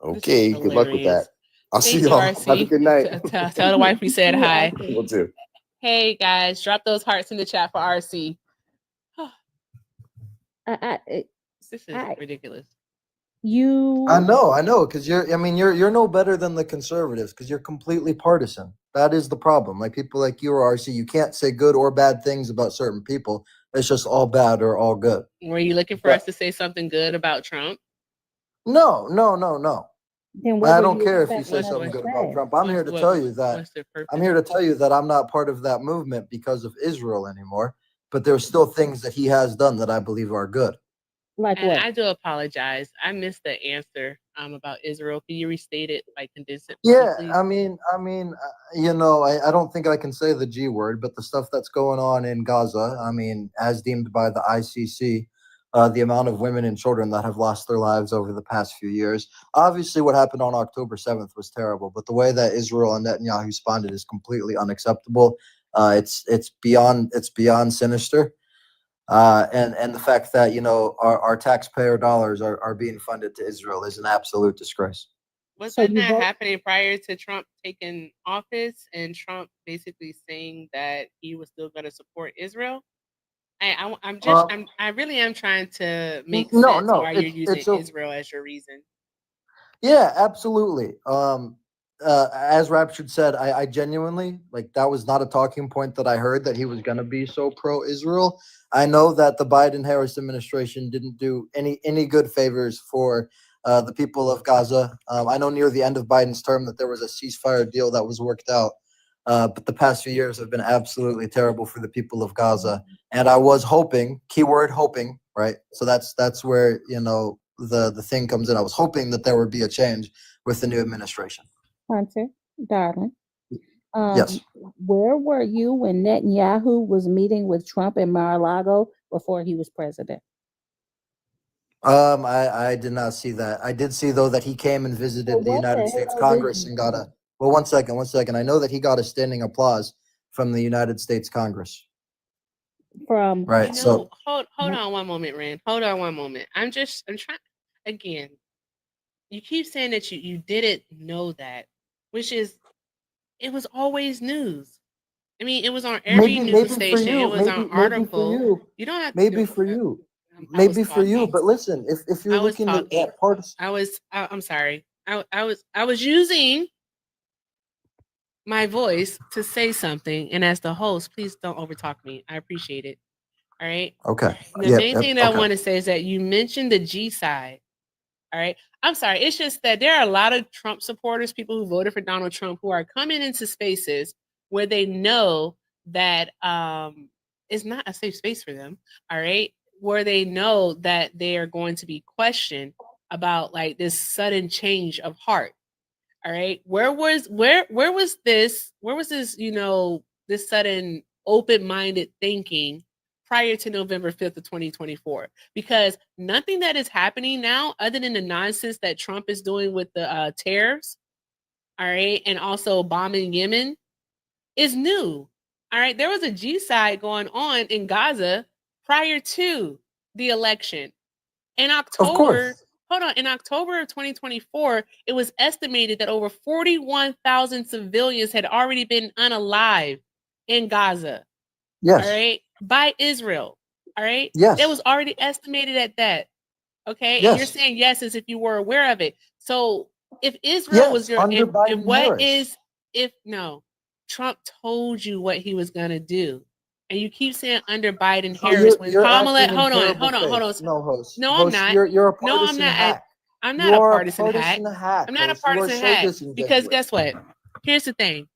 Okay. Good luck with that. I'll see y'all. Have a good night. Tell the wife we said hi. Will do. Hey guys, drop those hearts in the chat for RC. This is ridiculous. You I know, because you're no better than the conservatives because you're completely partisan. That is the problem. Like people like you or RC, you can't say good or bad things about certain people. It's just all bad or all good. Were you looking for us to say something good about Trump? No. Then what I were don't you care if you expecting say us something to good about say? Trump. I'm here to tell you that What's their purpose? I'm here to tell you that I'm not part of that movement because of Israel anymore. But there's still things that he has done that I believe are good. Like And what? I do apologize. I missed the answer about Israel. Can you restate it, like condense it? Yeah, please? I mean, I don't think I can say the G word, but the stuff that's going on in Gaza, I mean, as deemed by the ICC, the amount of women and children that have lost their lives over the past few years. Obviously, what happened on October 7th was terrible, but the way that Israel and Netanyahu responded is completely unacceptable. It's beyond sinister. And the fact that our taxpayer dollars are being funded to Israel is an absolute disgrace. Was that not happening prior to Trump taking office and Trump basically saying that he was still going to support Israel? I really am trying to make sense why you're using Israel as your reason. Yeah, absolutely. As Raptured said, I genuinely like that was not a talking point that I heard that he was going to be so pro-Israel. I know that the Biden-Harris administration didn't do any good favors for the people of Gaza. I know near the end of Biden's term that there was a ceasefire deal that was worked out, but the past few years have been absolutely terrible for the people of Gaza. And I was hoping, keyword hoping, right? So that's where the thing comes in. I was hoping that there would be a change with the new administration. Hunter, darling. Yes. Where were you when Netanyahu was meeting with Trump in Mar-a-Lago before he was president? I did not see that. I did see though that he came and visited the United States Congress and got a well. One second. I know that he got a standing applause from the United States Congress. From right. So hold on one moment, Rand. Hold on one moment. I'm trying again. You keep saying that you didn't know that, which is it was always news. I mean, it was on every news station. It was on article. You don't have to maybe for you. Maybe for you, but listen, if you're looking at parts, I'm sorry. I was using my voice to say something, and as the host, please don't overtalk me. I appreciate it. All right. Okay. The main thing that I want to say is that you mentioned the G side. All right. I'm sorry. It's just that there are a lot of Trump supporters, people who voted for Donald Trump, who are coming into spaces where they know that it's not a safe space for them. All right. Where they know that they are going to be questioned about like this sudden change of heart. All right. Where was this, this sudden open-minded thinking prior to November 5th of 2024? Because nothing that is happening now, other than the nonsense that Trump is doing with the tariffs, all right, and also bombing Yemen, is new. All right. There was a G side going on in Gaza prior to the election. In October, in October of 2024, it was estimated that over 41,000 civilians had already been unalived in Gaza. Yes. All right. By Israel. All right. Yes. It was already estimated at that. Okay. Yes. And you're saying yes as if you were aware of it. So if Israel was your, Trump told you what he was going to do. And you keep saying under Biden Harris when Kamala, hold on. No, host. No, host, I'm not. You're a partisan No, I'm not. hack. I'm not a partisan hack. I'm not a host. You are partisan so hack disingenuous. because guess what? Here's the thing.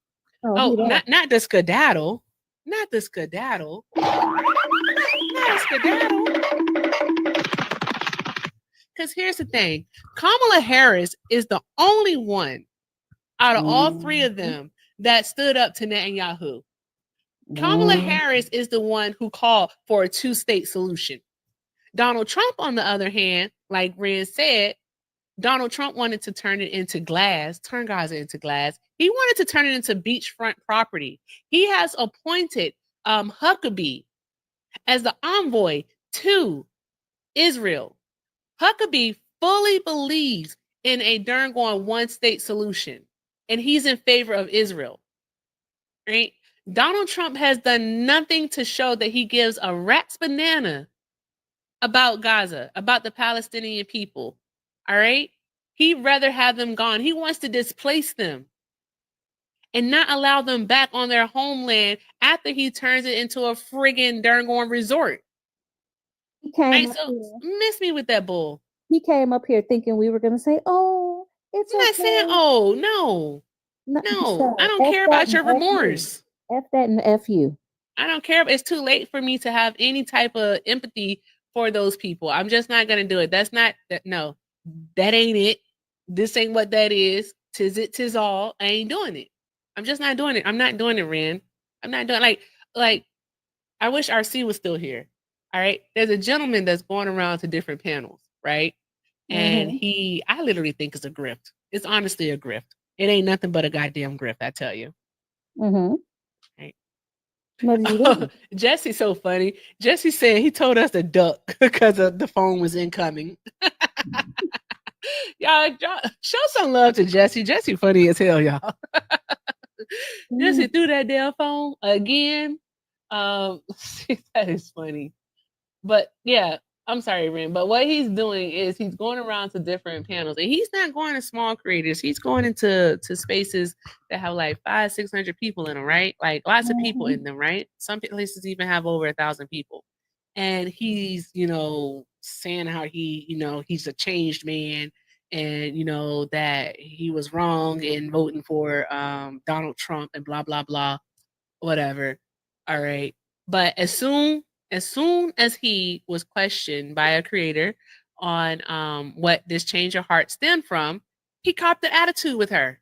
Oh, not the skedaddle. Not the skedaddle. Not the skedaddle. Because here's the thing. Kamala Harris is the only one out of all three of them that stood up to Netanyahu. Kamala Harris is the one who called for a two-state solution. Donald Trump, on the other hand, like Rand said, Donald Trump wanted to turn Gaza into glass. He wanted to turn it into beachfront property. He has appointed Huckabee as the envoy to Israel. Huckabee fully believes in a darn going one-state solution, and he's in favor of Israel. Right? Donald Trump has done nothing to show that he gives a rat's banana about Gaza, about the Palestinian people. All right. He'd rather have them gone. He wants to displace them and not allow them back on their homeland after he turns it into a friggin' darn resort. He came Right, up so here. miss me with that bull. He came up here thinking we were gonna say, "Oh, it's I'm not okay." saying, oh no, Sir, I don't F care that about your and F you. remorse. F that and F you. I don't care. It's too late for me to have any type of empathy for those people. I'm just not gonna do it. That's not that. No, that ain't it. This ain't what that is. Tis it, tis all. I ain't doing it. I'm just not doing it. I'm not doing it, Ren. I'm not doing like. I wish RC was still here. All right. There's a gentleman that's going around to different panels, right? And I literally think it's a grift. It's honestly a grift. It ain't nothing but a goddamn grift, I tell you. Mm-hmm. Right. What did you do? Jesse's so funny. Jesse said he told us to duck because the phone was incoming. y'all show some love to Jesse. Jesse funny as hell, y'all. Jesse threw that damn phone again. That is funny. But yeah, I'm sorry, Ren. But what he's doing is he's going around to different panels, and he's not going to small creators. He's going into spaces that have like 500-600 people in them, right? Like lots of people in them, right? Some places even have over 1,000 people. And he's, saying how he's a changed man, and that he was wrong in voting for Donald Trump and blah blah blah, whatever. All right, but as soon as he was questioned by a creator on what this change of heart stemmed from, he copped the attitude with her.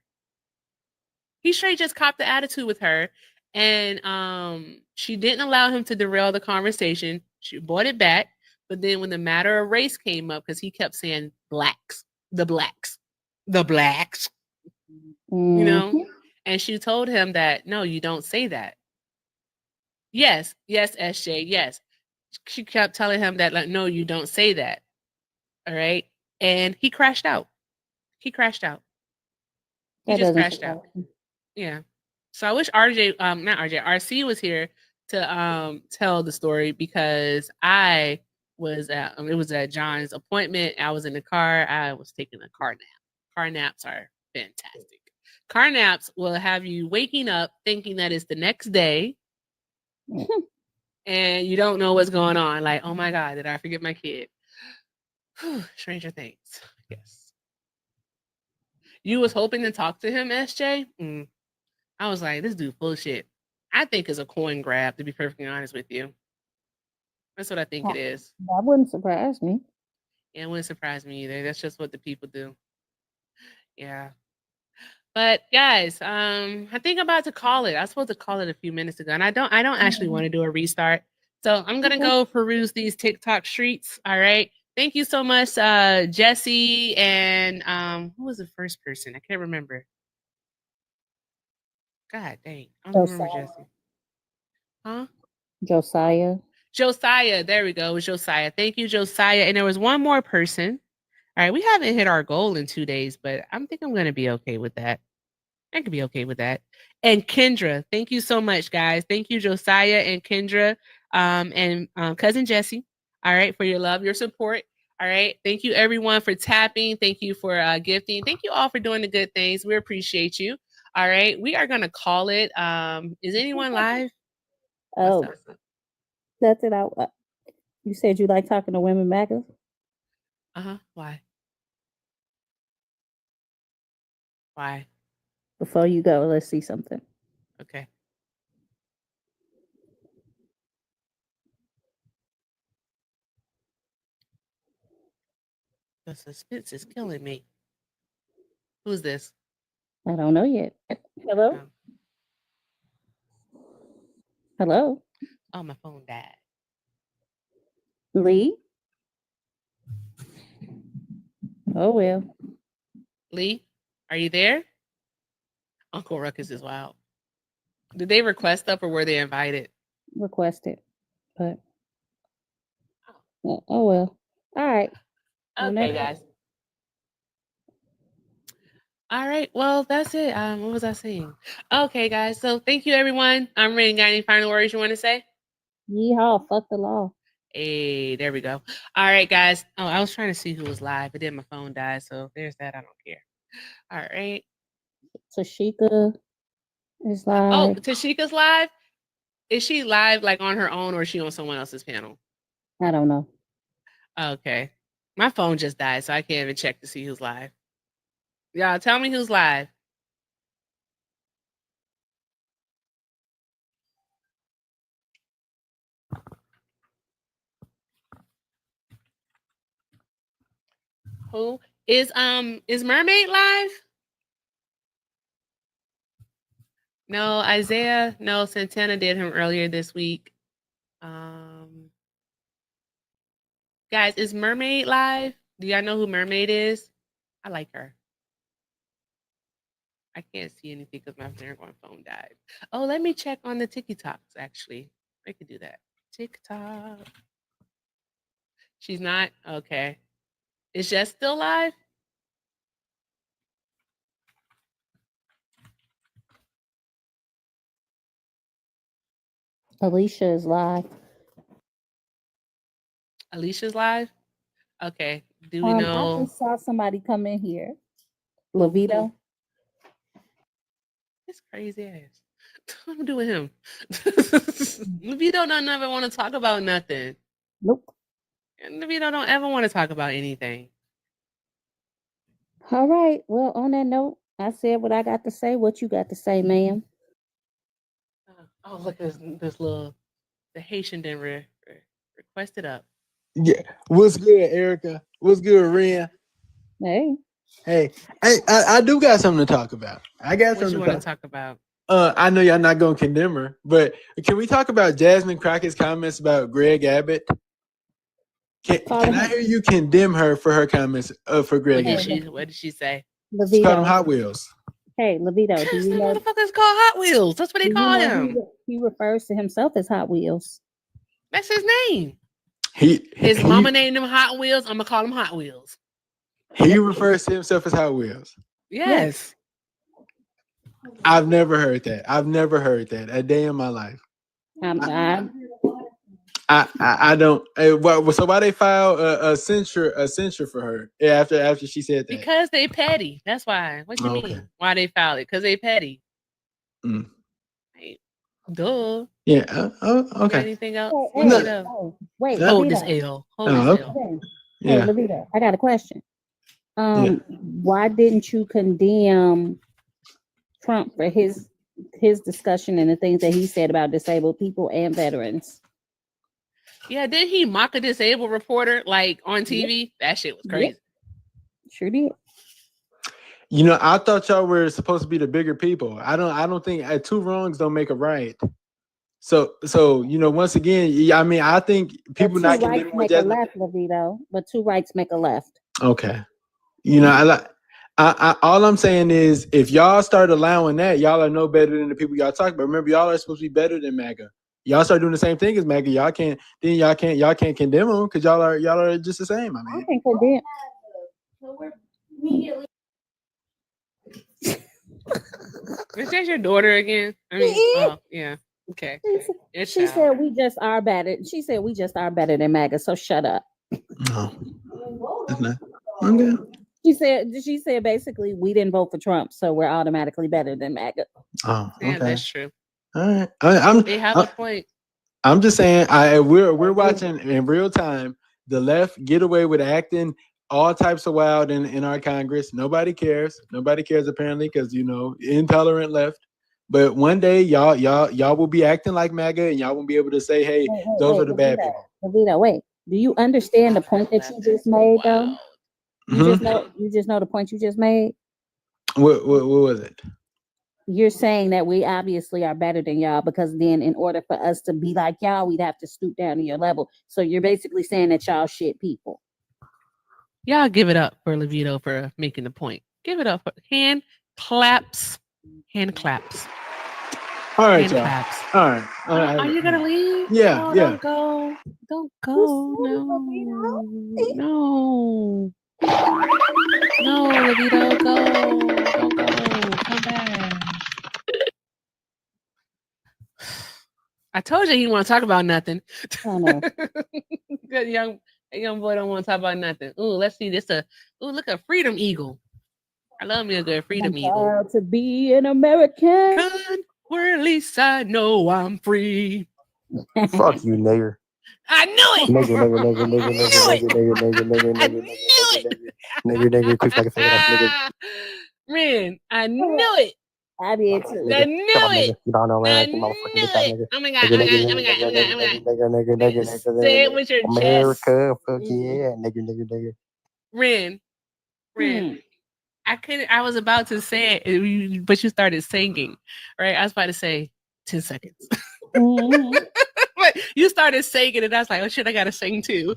He straight just copped the attitude with her, and she didn't allow him to derail the conversation. She brought it back, but then when the matter of race came up, because he kept saying blacks, the blacks, the blacks, and she told him that no, you don't say that. Yes, SJ, yes. She kept telling him that, like, no, you don't say that. All right. And he crashed out. He just crashed out. Yeah. So I wish not RJ, RC was here to tell the story, because I was it was at John's appointment. I was in the car. I was taking a car nap. Car naps are fantastic. Car naps will have you waking up thinking that it's the next day and you don't know what's going on. Like, oh my God, did I forget my kid? Stranger Things. Yes. You was hoping to talk to him, SJ? I was like, this dude full of shit. I think it's a coin grab, to be perfectly honest with you. That's what I think it is. That wouldn't surprise me. Yeah, it wouldn't surprise me either. That's just what the people do. Yeah. But guys, I think I'm about to call it. I was supposed to call it a few minutes ago, and I don't actually want to do a restart. So I'm gonna go peruse these TikTok streets. All right. Thank you so much, Jesse, and who was the first person? I can't remember. God dang, I don't remember Jesse. Huh? Josiah. There we go. It was Josiah. Thank you, Josiah. And there was one more person. All right, we haven't hit our goal in 2 days, but I think I'm gonna be okay with that. I could be okay with that. And Kendra, thank you so much, guys. Thank you, Josiah and Kendra, and cousin Jesse. All right, for your love, your support. All right, thank you everyone for tapping. Thank you for gifting. Thank you all for doing the good things. We appreciate you. All right, we are gonna call it. Is anyone live? Oh, that's it. You said you like talking to women MAGA? Why? Why? Before you go, let's see something. Okay. The suspense is killing me. Who's this? I don't know yet. Hello? Hello? Oh, my phone died. Lee? Oh, well. Lee, are you there? Uncle Ruckus is wild. Did they request up or were they invited? Requested, but oh well. All right. Okay, guys. All right. Well, that's it. What was I saying? Okay, guys. So thank you, everyone. I'm ready. Got any final words you want to say? Yeehaw! Fuck the law. Hey, there we go. All right, guys. Oh, I was trying to see who was live, but then my phone died. So there's that. I don't care. All right. Tashika is Oh, live. Tashika's live. Is she live like on her own, or is she on someone else's panel? I don't know. Okay. My phone just died, so I can't even check to see who's live. Y'all, tell me who's live. Who is Mermaid live? No, Isaiah. No, Santana did him earlier this week. Guys, is Mermaid live? Do y'all know who Mermaid is? I like her. I can't see anything because my phone died. Oh, let me check on the TikToks, actually. I could do that. TikTok. She's not? Okay. Is Jess still live? Alicia is live. Alicia's live? Okay. Do we I know? just saw somebody come in here. Levito. It's crazy ass. What I'm doing him. Levito don't ever want to talk about nothing. Nope. And Levito don't ever want to talk about anything. All right. Well, on that note, I said what I got to say. What you got to say, ma'am? Oh, look, this little the Haitian didn't request it up. Yeah. What's good, Erica? What's good, Ren? Hey. Hey, I do got something to talk about. I got What you something want to to talk about? I know y'all not gonna condemn her, but can we talk about Jasmine Crockett's comments about Greg Abbott? Can I hear you condemn her for her comments for Greg Abbott? What did she say? She called him Hot Wheels. Hey, Levito, do you know? Motherfuckers call Hot Wheels. That's what they call him. He refers to himself as Hot Wheels. That's his name. His mama named him Hot Wheels. I'm gonna call him Hot Wheels. He refers to himself as Hot Wheels. Yes. I've never heard that. I've never heard that a day in my life. I don't. So why they file a censure for her after she said that? Because they petty. That's why. What you mean? Why they filed it? Because they petty. Right. Duh. Yeah. Okay. Anything else? Wait. Hold this Levito. L. Hold this L. Hey, Yeah. Levito, I got a question. Why didn't you condemn Trump for his discussion and the things that he said about disabled people and veterans? Yeah, did he mock a disabled reporter like on TV? That shit was crazy. Sure did. You know, I thought y'all were supposed to be the bigger people. I don't think two wrongs don't make a right. So you know, once again, I mean, I think people Two not rights getting make a left, Levito, but two rights make a left. Okay. You know, I all I'm saying is if y'all start allowing that, y'all are no better than the people y'all talk about. Remember, y'all are supposed to be better than MAGA. Y'all start doing the same thing as MAGA. Y'all can't condemn them because y'all are just the same. I mean, I can condemn. Is that your daughter again? I mean, oh yeah. Okay. She said we just are better. She said we just are better than MAGA. So shut up. No, it's not. Okay. She said basically we didn't vote for Trump, so we're automatically better than MAGA. Oh, okay. Yeah, that's true. All right. They have a point. I'm just saying, we're watching in real time the left get away with acting all types of wild in our Congress. Nobody cares. Nobody cares apparently because you know intolerant left. But one day y'all will be acting like MAGA and y'all won't be able to say, hey, those are the bad people. Levito, wait. Do you understand the point that you just made though? You just know the point you just made. What was it? You're saying that we obviously are better than y'all because then in order for us to be like y'all, we'd have to stoop down to your level. So you're basically saying that y'all shit people. Y'all give it up for Levito for making the point. Give it up for hand claps. All right, hand y'all. claps. All right. Are you gonna leave? Yeah, No, yeah. Don't go. Don't go. No. No, Levito, go. Don't go. Come back. I told you he didn't want to talk about nothing. I know. Good young boy don't want to talk about nothing. Ooh, let's see this. Look a freedom eagle. I love me a good freedom I'm eagle. proud to be an American. Good, where at least I know I'm free. Fuck you, nigger. I knew it. Nigger, quick like a faggot ass nigger. Man, I knew it. I did too. I knew it. You don't know, I man. knew Motherfucking bitch ass it. nigger. Oh my god. Oh my god. Say it with your chest. America, fuck yeah, nigger. Ren. I was about to say it, but you started singing, right? I was about to say 10 seconds. But you started singing, and I was like, oh shit, I gotta sing too.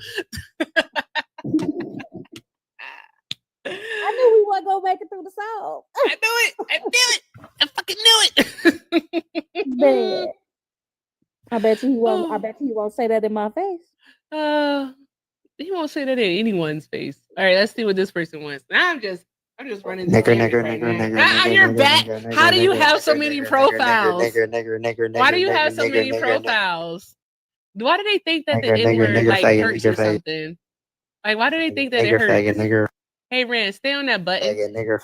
I knew we weren't gonna make it through the song. I knew it. I fucking knew it. Man. I bet you he won't say that in my face. He won't say that in anyone's face. All right, let's see what this person wants. I'm just running. Nigger. You're back. How do you have so many profiles? Why do you have so many profiles? Why do they think that the N-word like hurts or something? Like, why do they think that it hurts? Hey, Ren, stay on that button. Nigger.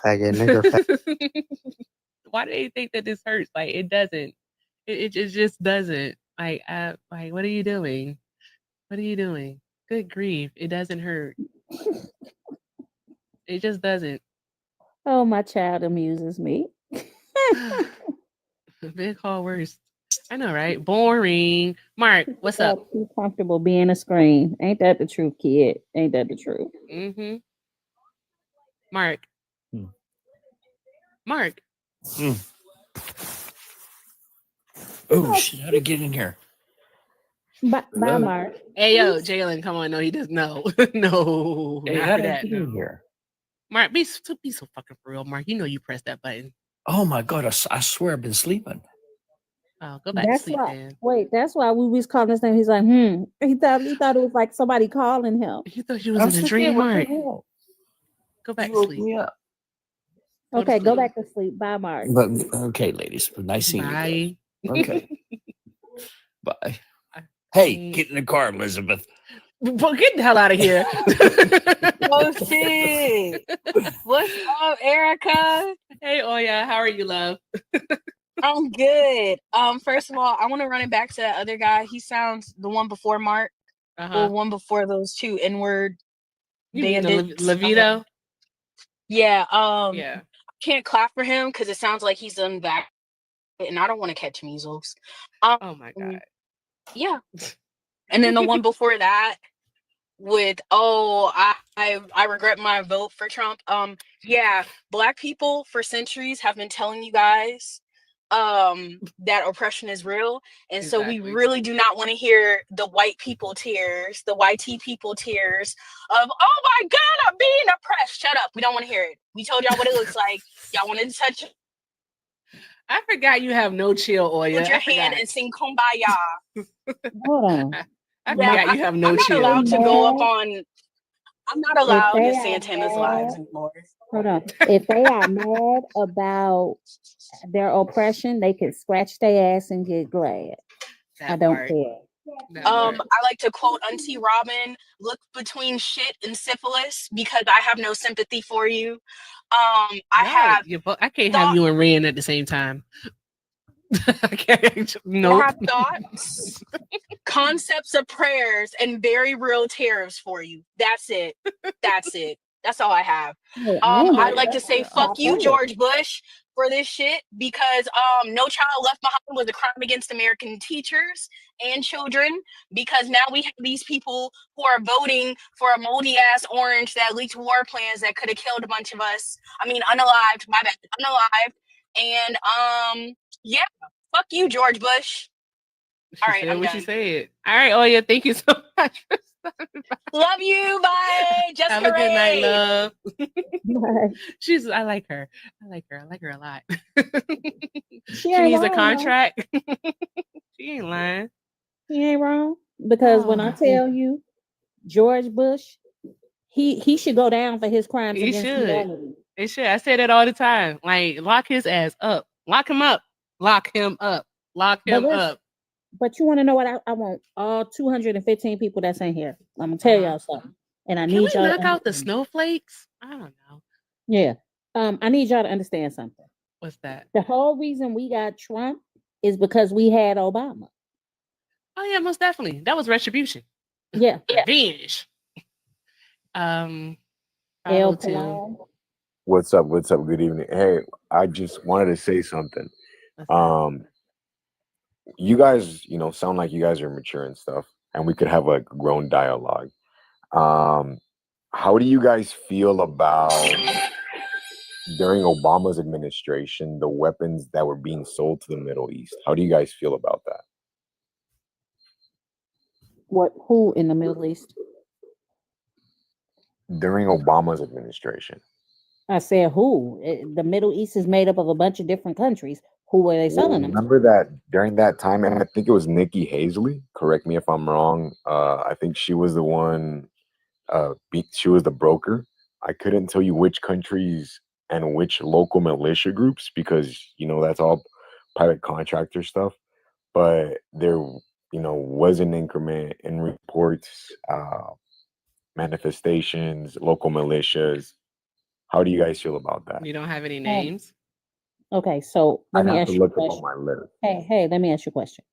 Why do they think that this hurts? Like, it doesn't. It just doesn't. Like, what are you doing? What are you doing? Good grief! It doesn't hurt. It just doesn't. Oh, my child amuses me. Big call worse. I know, right? Boring. Mark, what's up? Too comfortable being a screen. Ain't that the truth, kid? Ain't that the truth? Mm-hmm. Mark. Mark. Oh shit! How to get in here? Bye, Mark. Hey, yo, Jalen, come on. No, he doesn't. No. No. Hey, how did I get in here? Mark, be so fucking for real, Mark. You know you pressed that button. Oh my god! I swear I've been sleeping. Oh, go back to sleep, man. Wait, that's why we was calling his name. He's like, He thought it was like somebody calling him. He thought he was in a dream, Mark. Go back to sleep. Me up. Okay, go back to sleep. Bye, Mark. But okay, ladies, nice seeing you. Guys. Okay. Bye. Hey, get in the car, Elizabeth. Well, get the hell out of here. Oh shit! What's up, Erica? Hey, Oya, how are you, love? I'm good. First of all, I want to run it back to that other guy. He sounds the one before Mark, or one before those two N-word bandits. Levito. Yeah. Yeah. Can't clap for him because it sounds like he's unvaccinated, and I don't want to catch measles. Oh my god. Yeah. And then the one before that with I regret my vote for Trump. Yeah, Black people for centuries have been telling you guys that oppression is real, and so we really do not want to hear the white people tears, the YT people tears of, oh my god, I'm being oppressed. Shut up, we don't want to hear it. We told y'all what it looks like. Y'all wanted to touch it. I forgot you have no chill, Oya. Put your hand and sing Kumbaya. Hold on. I forgot you have no chill. I'm not allowed to go up on. I'm not allowed in Santana's lives anymore. Hold on. If they are mad about their oppression, they can scratch their ass and get glad. I don't care. I like to quote Auntie Robin: "Look between shit and syphilis, because I have no sympathy for you." I can't have you and Ren at the same time. I can't. I have thoughts, concepts of prayers, and very real tariffs for you. That's it. That's it. That's all I have. I'd like to say fuck you, George Bush, for this shit, because No Child Left Behind was a crime against American teachers and children, because now we have these people who are voting for a moldy ass orange that leaked war plans that could have killed a bunch of us. I mean, unalived, my bad, unalived. And yeah, fuck you, George Bush. All right, I'm what done. she said. All right, Oya, thank you so much. Love you. Bye. Jessica Have a good night, Ray. love. Bye. I like her. I like her a lot. She She ain't needs a wrong, contract. She ain't lying. He ain't wrong, because when I tell you, George Bush, he should go down for his crimes He against should. humanity. It should. I say that all the time. Like, lock his ass up. Lock him up. Lock him up. Lock him But up. But you want to know what I want? All 215 people that's in here. I'm gonna tell y'all something, and I Can need we y'all knock to out the understand. snowflakes? I don't know. Yeah. I need y'all to understand something. What's that? The whole reason we got Trump is because we had Obama. Oh yeah, most definitely. That was retribution. Yeah. Revenge. El 502. Palao. What's up? What's up? Good evening. Hey, I just wanted to say something. You guys, sound like you guys are mature and stuff, and we could have like a grown dialogue. Um, how do you guys feel about during Obama's administration, the weapons that were being sold to the Middle East? How do you guys feel about that? What? Who in the Middle East? During Obama's administration. I said who? The Middle East is made up of a bunch of different countries. Who were they Well, selling them to? remember that during that time, and I think it was Nikki Haley. Correct me if I'm wrong. I think she was the one. She was the broker. I couldn't tell you which countries and which local militia groups because that's all private contractor stuff. But there, was an increment in reports, manifestations, local militias. How do you guys feel about that? You don't have any names? Okay, so let I'd me have ask to you a look up on question. my list. Hey, let me ask you a question.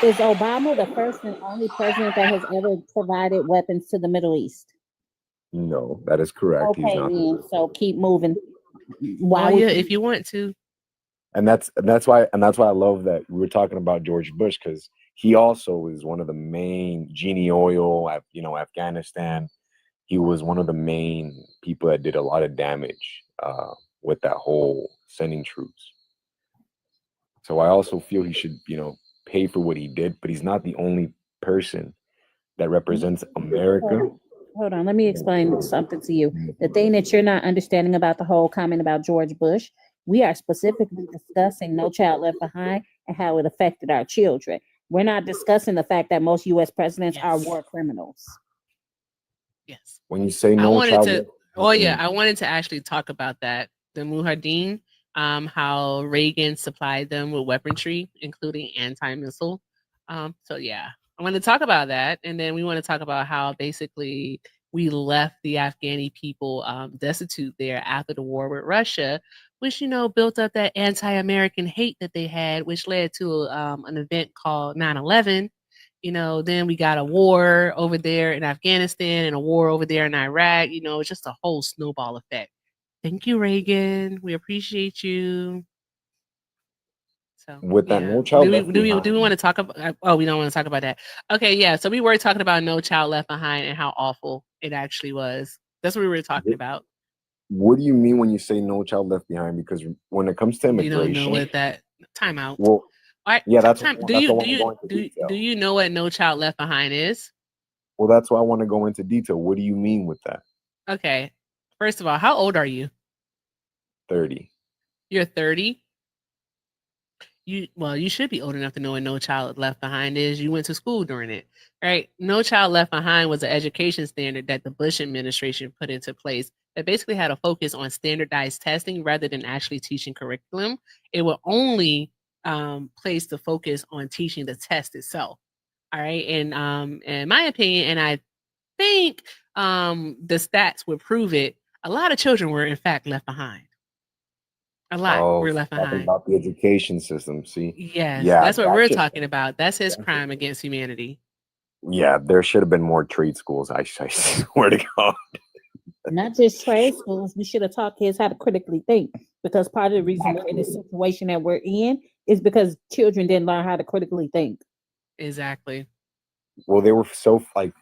Is Obama the first and only president that has ever provided weapons to the Middle East? No, that is correct. He's Okay, not. then. So keep moving. Why Oh we yeah, keep if you want to. And that's why I love that we were talking about George Bush because he also is one of the main Genie Oil, Afghanistan. He was one of the main people that did a lot of damage with that whole sending troops. So I also feel he should, pay for what he did, but he's not the only person that represents America. Hold on, let me explain something to you. The thing that you're not understanding about the whole comment about George Bush, we are specifically discussing No Child Left Behind and how it affected our children. We're not discussing the fact that most U.S. presidents are war criminals. Yes. When you say I no wanted child to. left Oh yeah, behind, I wanted to actually talk about that. The Mujahideen, how Reagan supplied them with weaponry, including anti-missile. So yeah, I want to talk about that, and then we want to talk about how basically we left the Afghani people destitute there after the war with Russia, which built up that anti-American hate that they had, which led to an event called 9/11. Then we got a war over there in Afghanistan and a war over there in Iraq. It's just a whole snowball effect. Thank you, Reagan. We appreciate you. So with that yeah, no child do we left do we do we behind, want to talk about? Oh, we don't want to talk about that. Okay, yeah. So we were talking about No Child Left Behind and how awful it actually was. That's what we were talking about. what do you mean when you say no child left behind? Because when it comes to We don't know immigration, what that timeout. well, All right, yeah, that's time. what, Do that's you why I do want to go you into do detail. do you know what No Child Left Behind is? Well, that's why I want to go into detail. What do you mean with that? Okay. First of all, how old are you? 30. You're 30. You should be old enough to know what No Child Left Behind is. You went to school during it, right? No Child Left Behind was an education standard that the Bush administration put into place that basically had a focus on standardized testing rather than actually teaching curriculum. It will only place the focus on teaching the test itself. All right, and in my opinion, and I think the stats would prove it. A lot of children were in fact left behind. A lot Oh, were so left talking behind. about the education system. See, Yes, yeah, that's what that we're should, talking about. That's his crime against humanity. yeah, there should have been more trade schools. I swear to God. Not just trade schools. We should have taught kids how to critically think because part of the reason we're in the situation that we're in is because children didn't learn how to critically think. Exactly. Well, they were so like,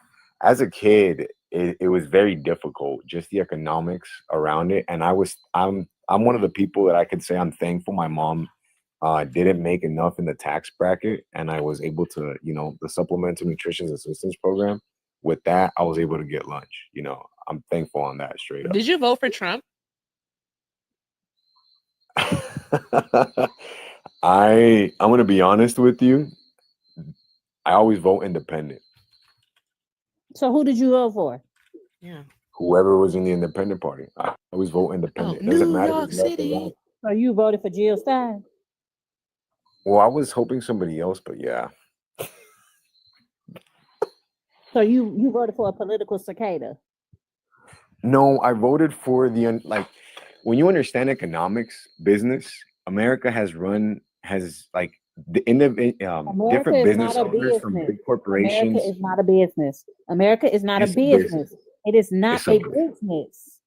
as a kid, it was very difficult, just the economics around it. And I'm one of the people that I could say I'm thankful my mom didn't make enough in the tax bracket, and I was able to, the supplemental nutrition assistance program. With that, I was able to get lunch. I'm thankful on that straight up. Did you vote for Trump? I'm gonna be honest with you. I always vote independent. So who did you vote for? Yeah. Whoever was in the independent party, I always vote independent. It doesn't New matter York who's left or right. City. So you voted for Jill Stein? Well, I was hoping somebody else, but yeah. So you voted for a political cicada. No, I voted for like when you understand economics, business, America has like the America different is business not a owners from business. big America corporations. is not a business. America is not a It's a business. business. It is not It's a a business. business.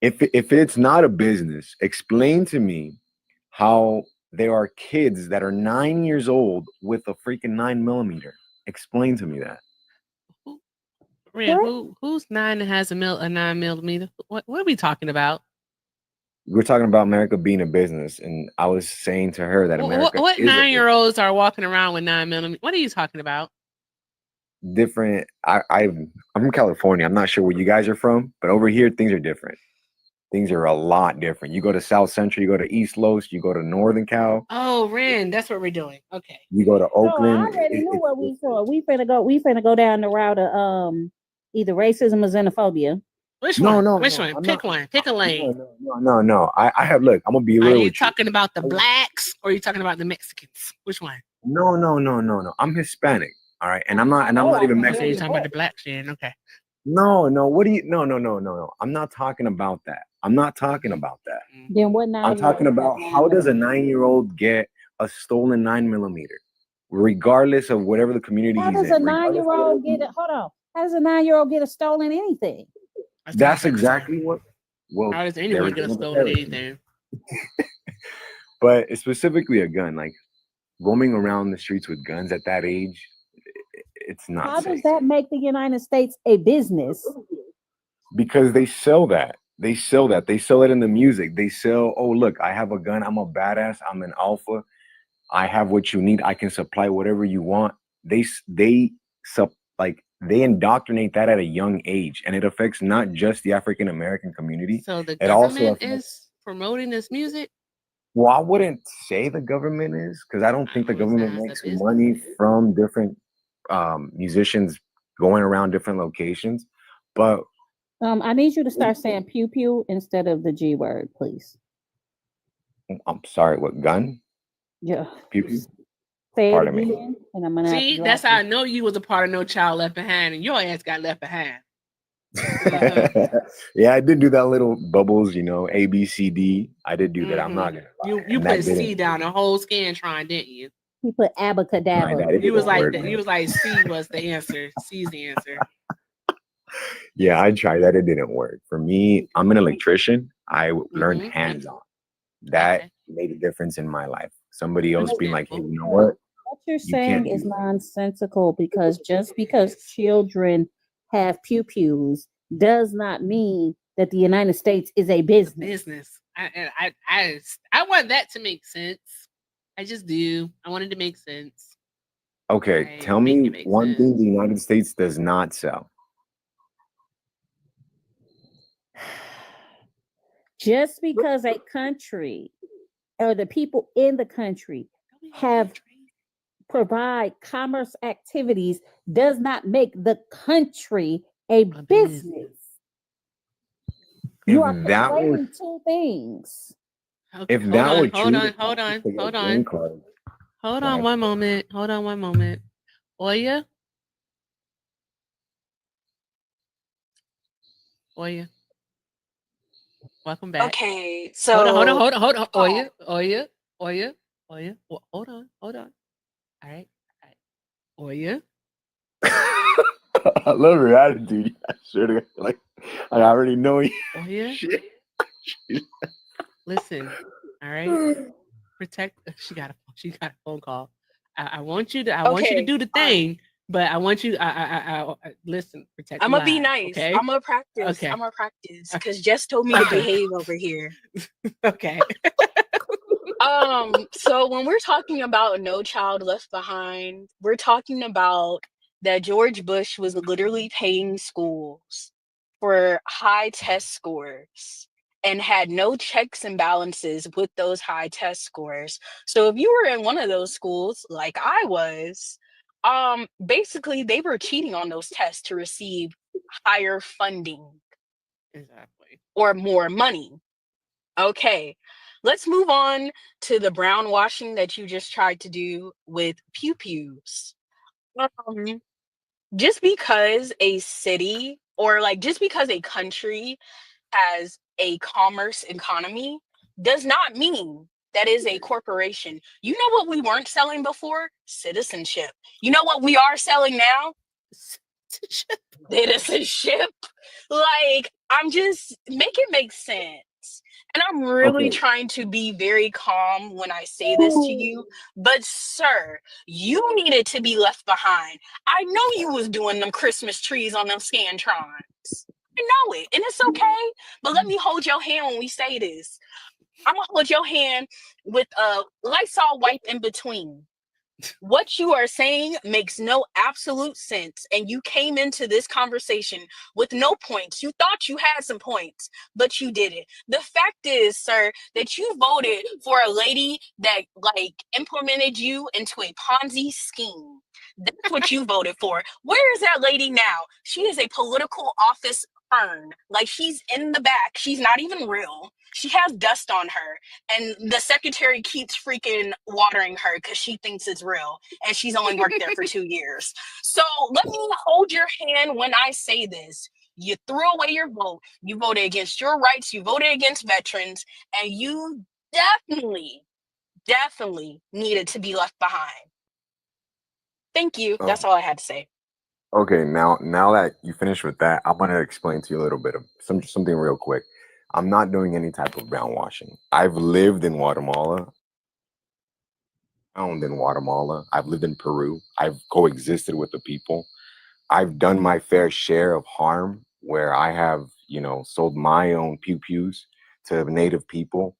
If it's not a business, explain to me how there are kids that are 9 years old with a freaking 9mm. Explain to me that. Red, who's 9 that has a 9mm? What are we talking about? We're talking about America being a business, and I was saying to her that America What is a 9-year-olds are walking around with 9mm? What are you talking about? different. I'm from California. I'm not sure where you guys are from, but over here things are different. Things are a lot different. You go to South Central, you go to East Los, you go to Northern Cal, Oh, Ren, that's what we're doing. Okay. you go to So I Oakland. already knew what we saw. We finna go down the route of either racism or xenophobia. Which No, one? no, Which no. one? I'm Pick not. one. Pick a lane. No. I have look. I'm gonna be Are real you with you. talking about the blacks or are you talking about the Mexicans? Which one? No. I'm Hispanic. All right, and I'm not even So Mexican. you're talking about the blacks, then? Okay. No. What do you? No. I'm not talking about that. I'm not talking about that. Then what I'm talking about how does a 9-year-old get a stolen 9mm, regardless of whatever the community How he's does a in. Regardless of 9-year-old get it? Hold on. How does a 9-year-old get a stolen anything? that's exactly what. Well, How does there anyone we get a go. stolen anything? But it's specifically a gun, like roaming around the streets with guns at that age, it's not How safe does that make the United States a business? because they sell that. They sell that. They sell it in the music. They sell, oh look, I have a gun. I'm a badass. I'm an alpha. I have what you need. I can supply whatever you want. They indoctrinate that at a young age, and it affects not just the African American community. So the It also government affects. is promoting this music? Well, I wouldn't say the government is because I don't think the government makes money from different musicians going around different locations. But I need you to start saying pew pew instead of the G word, please. I'm sorry, what gun? Yeah. Pew pew? Say Pardon it me. again, and I'm gonna have to See, drop that's how you. I know you was a part of No Child Left Behind, and your ass got left behind. Yeah, I did do that little bubbles, A, B, C, D. I did do that. I'm not gonna lie. You And that put C didn't. down the whole Scantron, didn't you? He put Nah, abacadabra. that it You was didn't like work, you man. was like C was the answer. C's the answer. Yeah, I tried that. It didn't work. For me, I'm an electrician. I learned Mhm. hands-on. That made a difference in my life. Somebody else being like, hey, you know what? What you're You can't saying do is that. nonsensical because just because children have pew pews does not mean that the United States is a business. I want that to make sense. I just do. I wanted to make sense. Okay, tell me one thing the United States does not sell. Just because a country or the people in the country provide commerce activities does not make the country a business. You are conflating two things. If Hold that on, were hold true, on, hold on, to get a hold green on. card. Hold Go on ahead. one moment. Hold on one moment. Oya? Oya? Welcome back. Okay, Hold on. so Oya. Hold on. All right. Oya? I love your attitude. I sure to God, I already know you. Oya? Listen. All right. Protect. She got a phone call. I want you to do the thing, but I want you. I listen. Protect. I'm the gonna be line, nice. Okay. I'm gonna practice. Okay. I'm gonna practice because Jess told me to behave over here. Okay. So when we're talking about No Child Left Behind, we're talking about that George Bush was literally paying schools for high test scores and had no checks and balances with those high test scores. So if you were in one of those schools, like I was, basically they were cheating on those tests to receive higher funding Exactly. or more money. Okay. let's move on to the brown washing that you just tried to do with pew pews. Just because a city or like just because a country has a commerce economy does not mean that is a corporation. You know what we weren't selling before? Citizenship. You know what we are selling now? Citizenship. Like, I'm just make it make sense. And I'm really trying to be very calm when I say this to you. But sir, you needed to be left behind. I know you was doing them Christmas trees on them Scantrons. I know it, and it's okay. But let me hold your hand when we say this. I'm gonna hold your hand with a Lysol wipe in between. What you are saying makes no absolute sense, and you came into this conversation with no points. You thought you had some points, but you didn't. The fact is, sir, that you voted for a lady that like implemented you into a Ponzi scheme. That's what you voted for. Where is that lady now? She is a political office earn. Like, she's in the back. She's not even real. She has dust on her. And the secretary keeps freaking watering her because she thinks it's real. And she's only worked there for 2 years. So let me hold your hand when I say this. You threw away your vote. You voted against your rights. You voted against veterans. And you definitely needed to be left behind. Thank you. That's all I had to say. Okay, now that you finished with that, I'm gonna explain to you a little bit of something real quick. I'm not doing any type of brown washing. I've lived in Guatemala. I've lived in Peru. I've coexisted with the people. I've done my fair share of harm where I have, sold my own pew-pews to native people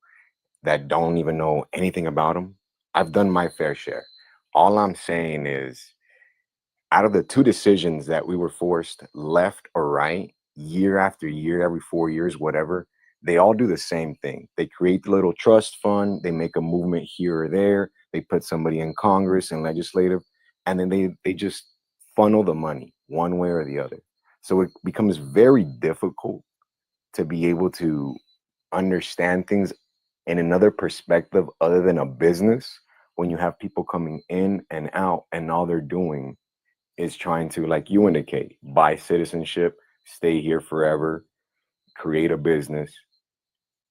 that don't even know anything about them. I've done my fair share. All I'm saying is, out of the two decisions that we were forced, left or right, year after year, every 4 years, whatever, they all do the same thing. They create the little trust fund, they make a movement here or there, they put somebody in Congress and legislative, and then they just funnel the money one way or the other. So it becomes very difficult to be able to understand things in another perspective other than a business when you have people coming in and out and all they're doing is trying to, like you indicate, buy citizenship, stay here forever, create a business,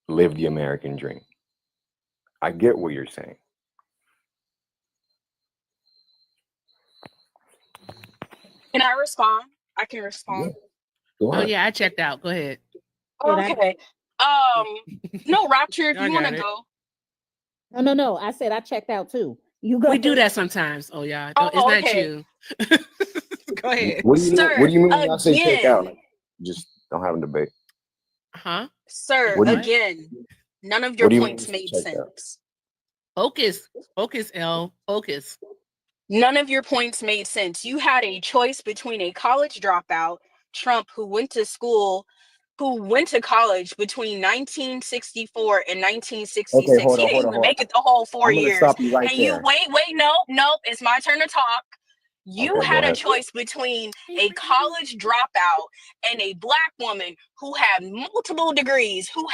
live the American dream. I get what you're saying. Can I respond? I can respond. Oh yeah, I checked out. Go ahead. Okay. No, Rapture, if you want to go. No. I said I checked out too. You go. We do that sometimes. Oh yeah. Oh, It's not okay. you. Go ahead. What do you mean when I say check out? Again. Just don't have a debate. Huh? Sir, What do you- again, none of your What do you mean points made check out? sense. Focus, L. Focus. None of your points made sense. You had a choice between a college dropout, Trump, who went to college between 1964 and 1966. Okay, hold He on, didn't even hold on. make it the whole 4 I'm gonna years. stop you right And you there. wait, nope, it's my turn to talk. You Okay, go had a ahead. choice between a college dropout and a black woman who had multiple degrees, and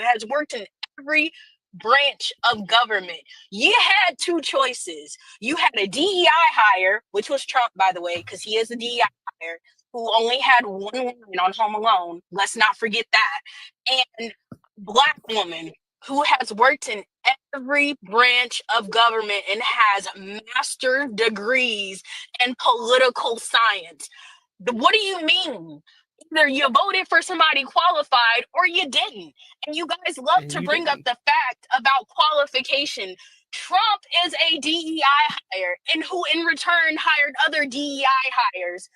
has worked in every branch of government. You had two choices. You had a DEI hire, which was Trump, by the way, because he is a DEI hire, who only had one line on Home Alone. Let's not forget that. And black woman who has worked in every branch of government and has master's degrees in political science. What do you mean? Either you voted for somebody qualified or you didn't. And you guys love to bring up the fact about qualification. Trump is a DEI hire, and who in return hired other DEI hires.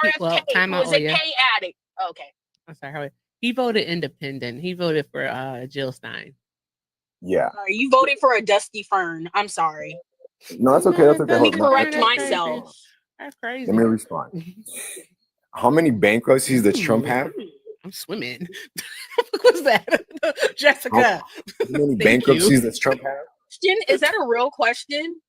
RFK, time who out, is a Oya. pay addict. Okay. I'm sorry. He voted independent. He voted for Jill Stein. Yeah. You voted for a Dusty Fern. I'm sorry. No, that's okay. That's okay. Let me Hold on. correct That's myself. crazy. That's crazy. Let me respond. How many bankruptcies does Trump have? I'm swimming. What was that? Jessica. How many bankruptcies does Trump have? Is that a real question?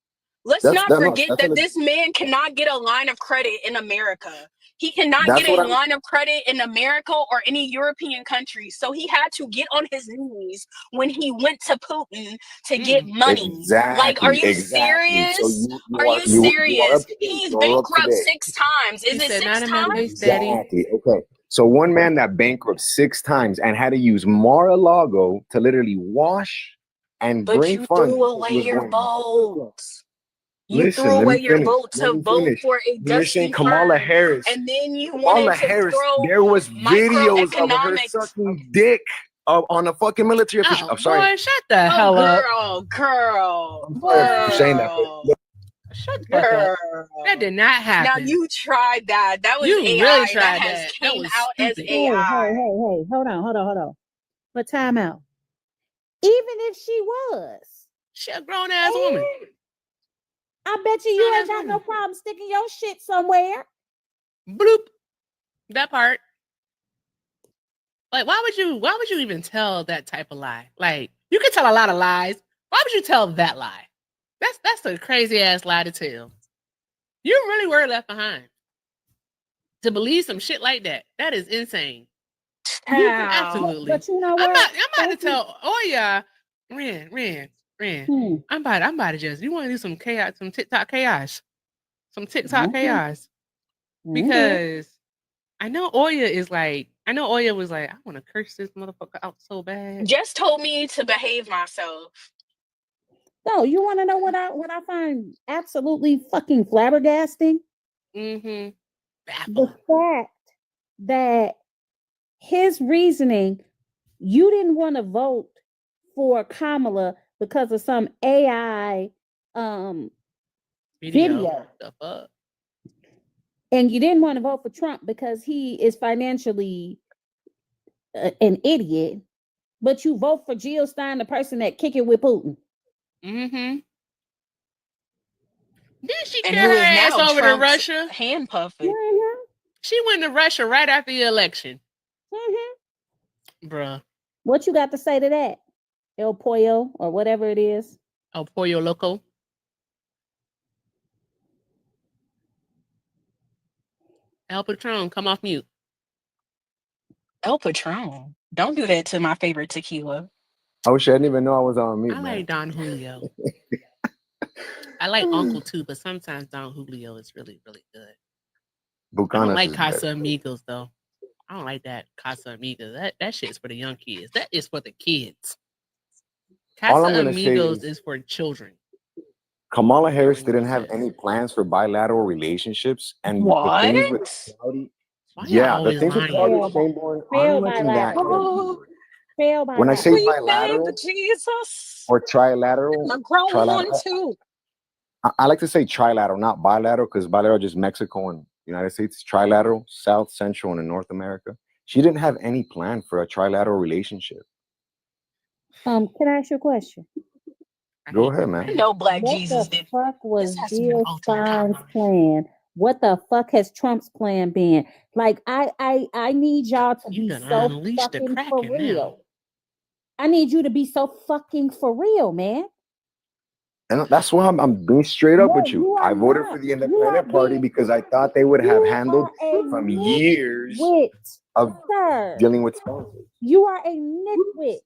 Let's That's not forget that this man cannot get a line of credit in America. He cannot That's get what a I'm. line of credit in America or any European country. So he had to get on his knees when he went to Putin to get money. Like, are Exactly, you exactly. So serious? you Are are you you are serious? up to date. He's You're up to bankrupt date. 6 times. Is He it said, 6 not in my times? face, daddy. Exactly. Okay. So one man that bankrupt 6 times and had to use Mar-a-Lago to literally wash and But bring you funds threw because he away was your going. vote. You Listen, threw let me away your finish. vote Let to me vote finish. for a You're saying dusty Kamala firm. Harris. And then you Kamala wanted to Harris. throw There was videos of her microeconomics. sucking dick on a fucking military official. Oh, I'm sorry. boy, shut the Oh, hell up. girl. I'm sorry for saying that, but Girl. look, Shut the fuck up. That did not happen. Now you tried that. That was You AI. really That tried has that. That came was out as stupid. Hey, AI. hold on. But time out. Even if she was, she a grown ass woman. I bet you ain't got no problem sticking your shit somewhere. Bloop. That part. Like, why would you even tell that type of lie? Like, you can tell a lot of lies. Why would you tell that lie? That's a crazy ass lie to tell. You really were left behind to believe some shit like that. That is insane. Absolutely. But you know what? I'm about to tell Oya, Ren. I'm about to just. You want to do some chaos, some TikTok chaos, chaos, because I know Oya was like, I want to curse this motherfucker out so bad. Just told me to behave myself. No, you want to know what I find absolutely fucking flabbergasting? Mm-hmm. The fact that his reasoning, you didn't want to vote for Kamala because of some AI video. The fuck? And you didn't want to vote for Trump because he is financially an idiot, but you vote for Jill Stein, the person that kick it with Putin. Mm-hmm. Didn't she And carry who her is ass now over Trump's to Russia? hand puppet. She went to Russia right after the election. Bruh. What you got to say to that? El Pollo or whatever it is. El Pollo Loco. El Patron, come off mute. El Patron. Don't do that to my favorite tequila. Oh shit! I didn't even know I was on mute. I man. like Don Julio. I like Uncle too, but sometimes Don Julio is really, really good. I don't Bucanas like is Casa better. Amigos though. I don't like that Casa Amigos. That shit's for the young kids. That is for the kids. All I'm Casa gonna say Amigos is is for children. Kamala Harris didn't have any plans for bilateral relationships, and the things with Saudi. Why y'all Yeah, the always things with lying? Saudi and Claiborne, I'm letting that go. When I say Sweet bilateral baby Jesus. or trilateral, My grown one too. I like to say trilateral, not bilateral, because bilateral is just Mexico and United States. Trilateral, South, Central, and in North America. She didn't have any plan for a trilateral relationship. Can I ask you a question? Go ahead, man. No Black What Jesus the did. fuck was This has to be an Jill alternate Stein's timeline. plan? What the fuck has Trump's plan been? Like, I need y'all to be so fucking for real. I need you to be so fucking for real, man. And that's why I'm being straight up with you. I voted for the Independent Party because I thought they would have handled from years of dealing with sponsors. You are a nitwit.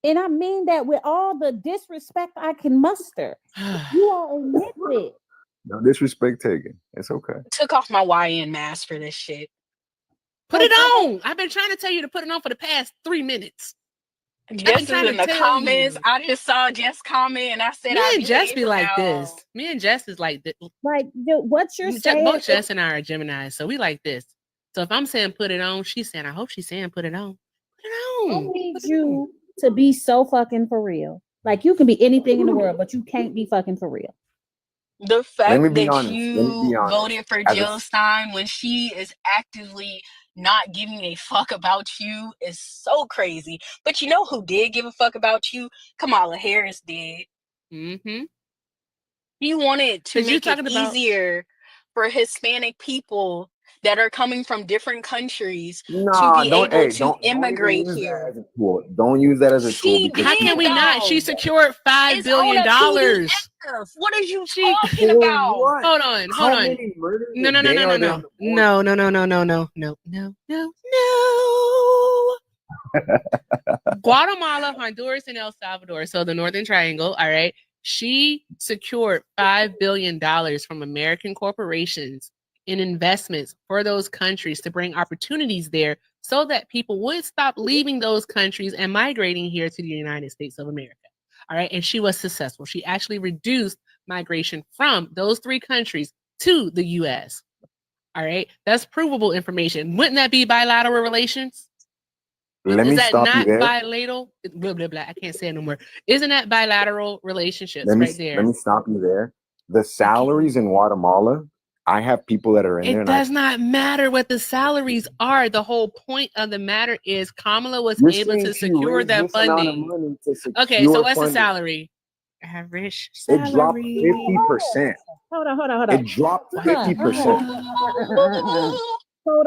And I mean that with all the disrespect I can muster. You are a nitwit. No disrespect taken. It's okay. Took off my YN mask for this shit. Put it on. I've been trying to tell you to put it on for the past 3 minutes. Jess is in the comments. I just saw Jess comment and I said Me I'd and Jess be like now. this. Me and Jess is like this. Like what you're saying. Both Jess and I are Gemini, so we like this. So if I'm saying put it on, she's saying I hope she's saying put it on. Put it on. I need you to be so fucking for real. Like you can be anything in the world, but you can't be fucking for real. The fact Let me be that honest. you voted for Jill Stein when she is actively not giving a fuck about you is so crazy. But you know who did give a fuck about you? Kamala Harris did. Mm-hmm. He wanted to make it easier for Hispanic people that are coming from different countries to Nah, be don't. able Hey, to don't even immigrate use that here. as a tool. Don't use that as a tool She because How can did we not? She though. secured $5 It's on billion. a PDF. What are you talking for about? what? Hold on, How many murders No, a no, no, day no, no, are there on no, the board? no. Guatemala, Honduras, and El Salvador. So the Northern Triangle. All right. She secured $5 billion from American corporations in investments for those countries to bring opportunities there so that people would stop leaving those countries and migrating here to the United States of America. All right. And she was successful. She actually reduced migration from those 3 countries to the US. All right. That's provable information. Wouldn't that be bilateral relations? Let Is me that stop you not there. bilateral? Blah, blah, blah. I can't say it no more. Isn't that bilateral relationships Let right me there? stop you there. The salaries in Guatemala, I have people that are in there. It And does not matter what the salaries are. The whole point of the matter is Kamala was you're able saying to she secure raised that this amount of funding. money to secure Okay, so what's the funding. salary? Average It dropped salary. 50%. Hold on. It dropped 50%. Hold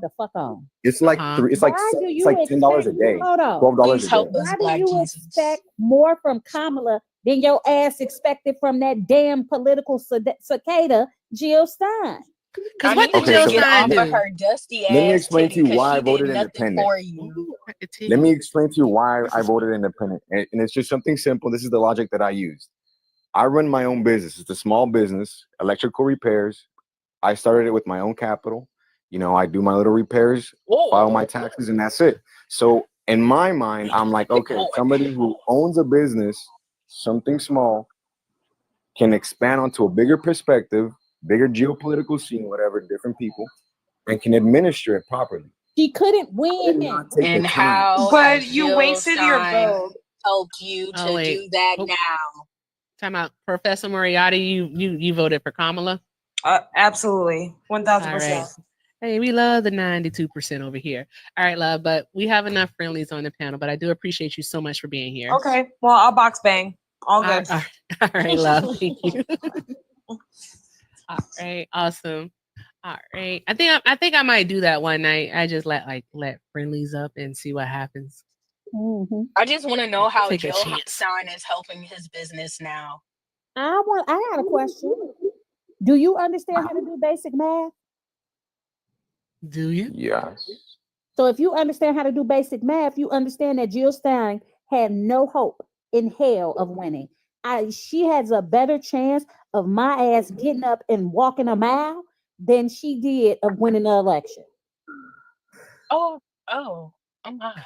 the fuck on. It's like It's like Why do it's you like $10 a day, hold on. $12 a day. Why do you expect more from Kamala than your ass expected from that damn political cicada, Jill Stein? Because I what need did you Jill to get Stein off do? of her dusty Let me ass explain to titty you because why I she voted did nothing independent. for you. Let me explain to you why I voted independent. And it's just something simple. This is the logic that I used. I run my own business. It's a small business, electrical repairs. I started it with my own capital. You know, I do my little repairs, file my taxes, and that's it. So in my mind, I'm like, okay, somebody who owns a business, something small, can expand onto a bigger perspective, bigger geopolitical scene, whatever, different people, and can administer it properly. She couldn't win him. And how But has you Jill wasted your Stein vote. helped you Oh, to wait. do that now? Time out. Professor Moriarty, you voted for Kamala? Absolutely. 1000%. All right. Hey, we love the 92% over here. All right, love, but we have enough friendlies on the panel, but I do appreciate you so much for being here. Okay. Well, I'll box bang. All good. All right, love. Thank you. All right, awesome. All right. I think I might do that one night. I just let friendlies up and see what happens. Mm-hmm. I just want to know how Take a Jill chance. Stein is helping his business now. I got a question. Do you understand how to do basic math? Do you? Yes. So if you understand how to do basic math, you understand that Jill Stein had no hope in hell of winning. She has a better chance of my ass getting up and walking a mile than she did of winning the election. Oh my.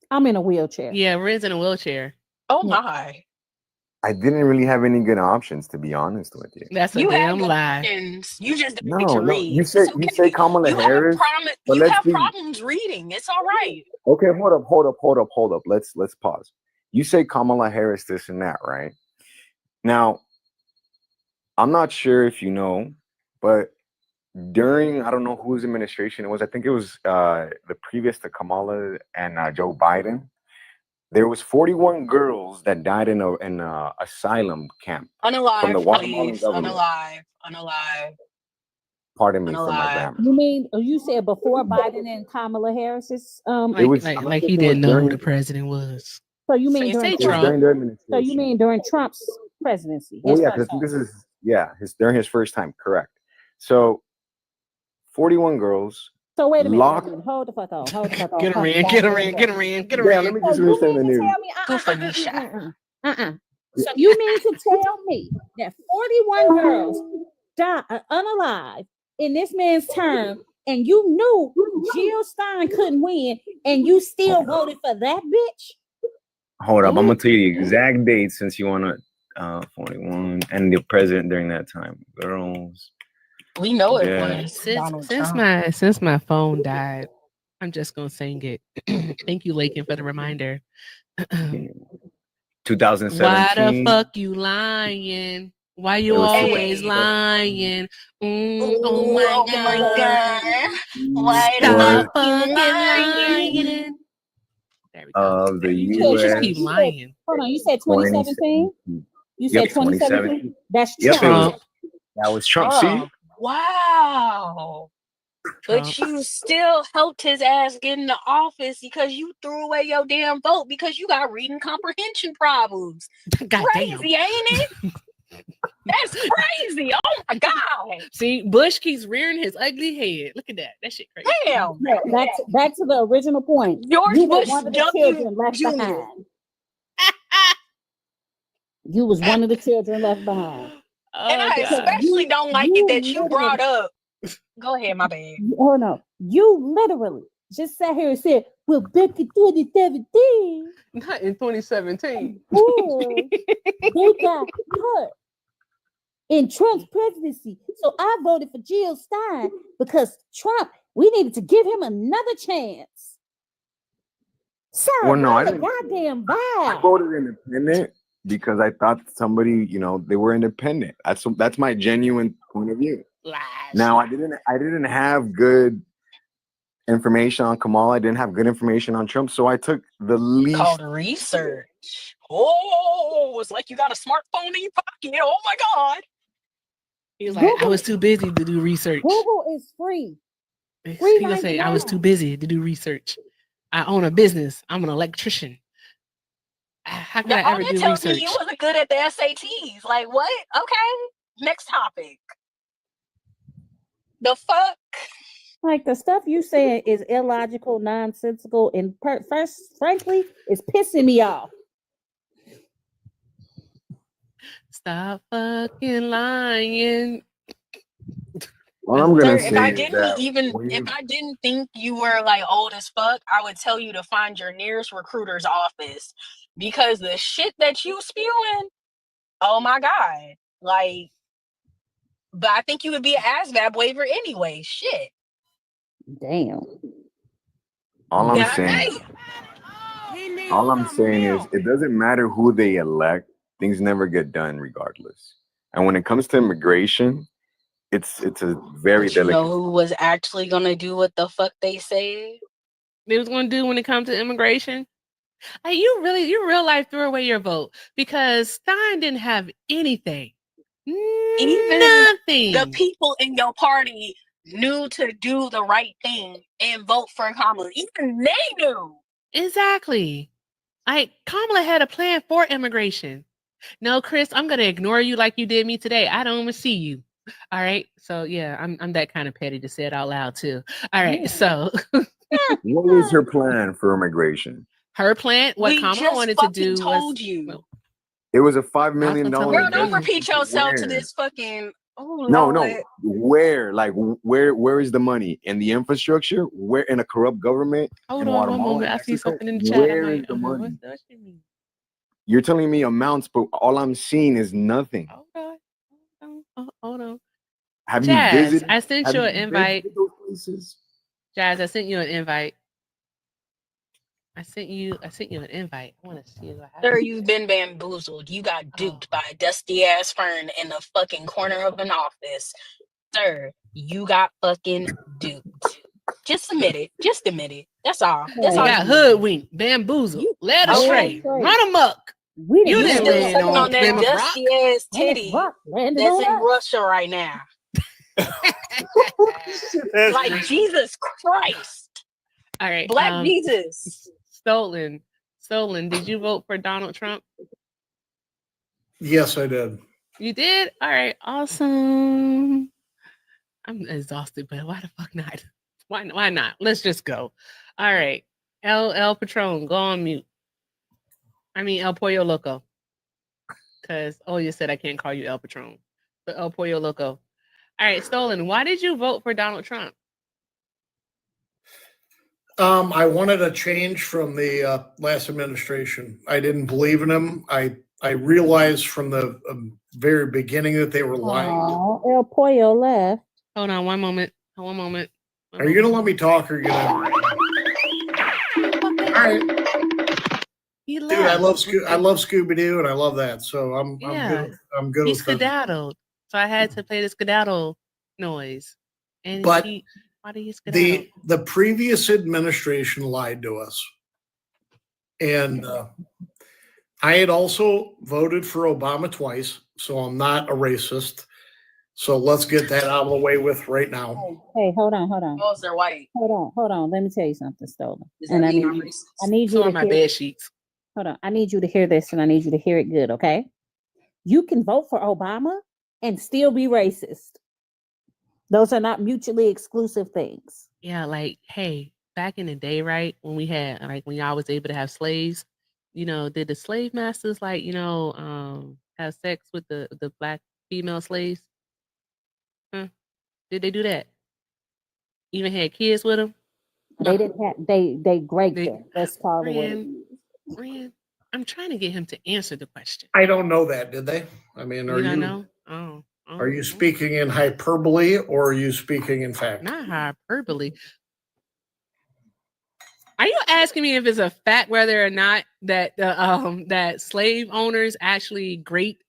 I'm in a wheelchair. Yeah, Ren's in a wheelchair. Oh my. I didn't really have any good options, to be honest with you. That's a You damn had lie. options. You just didn't like to No. read. You say Kamala You Harris. But you let's have be problems reading. It's all right. okay. Hold up. Let's pause. You say Kamala Harris this and that, right? Now, I'm not sure if you know, but during I don't know whose administration it was. I think it was the previous to Kamala and Joe Biden. There was 41 girls that died in a asylum camp from the Unalive, Guatemalan please. government. Unalive. Pardon me for my grammar. You mean you said before Biden and Kamala Harris's It was like he didn't know who the president was. So you mean during It was during their administration. So you mean during Trump's presidency? Well, yeah, because this is during his first time, correct? So 41 girls. So wait a minute. Locked. Hold the fuck on. Get her in. Yeah, let me just read something new. So you mean to tell me that 41 girls died unalive in this man's term, and you knew Jill Stein couldn't win, and you still voted for that bitch? Hold up, I'm gonna tell you the exact date since you wanna 41 and the president during that time. Girls. We know it Yeah. was Donald Trump. Since my phone died, I'm just gonna sing it. Thank you, Lakin, for the reminder. 2017. Why the fuck you lying? Why you always lying? Oh my god. Why Stop the fuck you lying? There we go. Of the You US. keep lying. Hold on, you said 2017? You said 2017? That's Yep, Trump. that was Trump. See? Wow. But you still helped his ass get into office because you threw away your damn vote because you got reading comprehension problems. Crazy, ain't it? That's crazy. Oh my God. See, Bush keeps rearing his ugly head. Look at that. That shit crazy. Damn. Back to the original point. George You were Bush one of the W. children left Jr. behind. You was one of the children left behind. And I especially don't like it that you brought up. Go ahead, my bad. Oh no, you literally just sat here and said, "Well, back in 2017, not in 2017, they got put in Trump's presidency." So I voted for Jill Stein because Trump. We needed to give him another chance. Sir, Well, no, I the didn't. goddamn I vibe. voted independent because I thought somebody, they were independent. That's my genuine point of view. Now, I didn't have good information on Kamala. I didn't have good information on Trump, so I took the least. Called research. Oh, it's like you got a smartphone in your pocket. Oh my God. He was like, I was too busy to do research. Google is free. He gonna say, I was too busy to do research. I own a business. I'm an electrician. How could I ever do tells me research? you wasn't good at the SATs. Like what? Okay. Next topic. The fuck? Like the stuff you saying is illogical, nonsensical, and frankly, it's pissing me off. Stop fucking lying. All I'm gonna Sir, say is that if I didn't think you were like old as fuck, I would tell you to find your nearest recruiter's office because the shit that you spewing, oh my God. Like, but I think you would be an ASVAB waiver anyway. Shit. Damn. all I'm saying is it doesn't matter who they elect, things never get done regardless. And when it comes to immigration, it's a very But you delicate. know who was actually gonna do what the fuck they say? They was gonna do when it comes to immigration. Like you real life threw away your vote because Stein didn't have anything. Even Nothing. the people in your party knew to do the right thing and vote for Kamala. Even they knew. Exactly. Like Kamala had a plan for immigration. No, Chris, I'm gonna ignore you like you did me today. I don't even see you. All right. So yeah, I'm that kind of petty to say it out loud too. All right. So What was her plan for immigration? her plan, what We Kamala just wanted to do told was you. It was a $5 million. Girl, don't repeat yourself to this fucking. Oh No. Where is the money? In the infrastructure? Where in a corrupt government? Hold in on Guatemala, one moment. I see Mexico? something in the chat. Where is the money? You're telling me amounts, but all I'm seeing is nothing. Hold on. Have Jazz, you visited? I sent have you you an invite. visited those places? Jazz, I sent you an invite. I sent you an invite. I want to see what Sir, happens. you've been bamboozled. You got duped by a dusty ass fern in the fucking corner of an office. Sir, you got fucking duped. Just admit it. Just admit it. That's all. That's You all. got hoodwinked, bamboozled, led astray, run amok. You You didn't still land sucking on that Plymouth Rock. dusty ass titty that's in Russia right now. Like Jesus Christ. All right. Black Jesus. Stolen. Did you vote for Donald Trump? Yes, I did. You did? All right. Awesome. I'm exhausted, but why the fuck not? Why not? Let's just go. All right. El Patron, go on mute. I mean El Pollo Loco. Because you said I can't call you El Patron. But El Pollo Loco. All right, Stolen, why did you vote for Donald Trump? I wanted a change from the last administration. I didn't believe in him. I realized from the very beginning that they were lying. Oh, El Pollo left. Hold on one moment. Are you gonna let me talk or are you gonna? All right. Dude, I love Scooby Doo and I love that. So I'm good. I'm good He with that. skedaddled. So I had to play the skedaddle noise. And But why did he skedaddle? the previous administration lied to us. And I had also voted for Obama twice, so I'm not a racist. So let's get that out of the way with right now. Hey, hold on. Oh, they're white. Hold on. Let me tell you something, Stolen. Does that And I mean need I'm racist? you So are to my hear. bed sheets. Hold on. I need you to hear this, and I need you to hear it good. Okay. You can vote for Obama and still be racist. Those are not mutually exclusive things. Yeah, like, hey, back in the day, right, when we had when y'all was able to have slaves, did the slave masters have sex with the black female slaves? Huh? Did they do that? Even had kids with them? They didn't have they raped them. Let's call it what it is. Rand, I'm trying to get him to answer the question. I don't know that, did they? I mean, You don't know? Oh. Are you speaking in hyperbole or are you speaking in fact? Not hyperbole. Are you asking me if it's a fact whether or not that that slave owners actually raped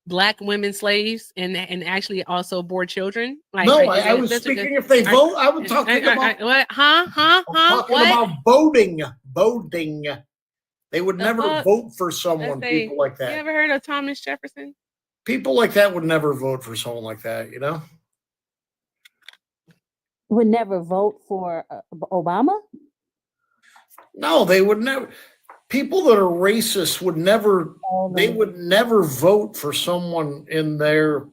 black women slaves and actually also bore children? No, I was speaking if they vote. I was talking about what? Huh? talking What? about voting. They would never fuck? vote for someone. People like You that. ever heard of Thomas Jefferson? People like that would never vote for someone like that. You know. Would never vote for Obama? No, they would never. People that are racist would never. They would never vote for someone in their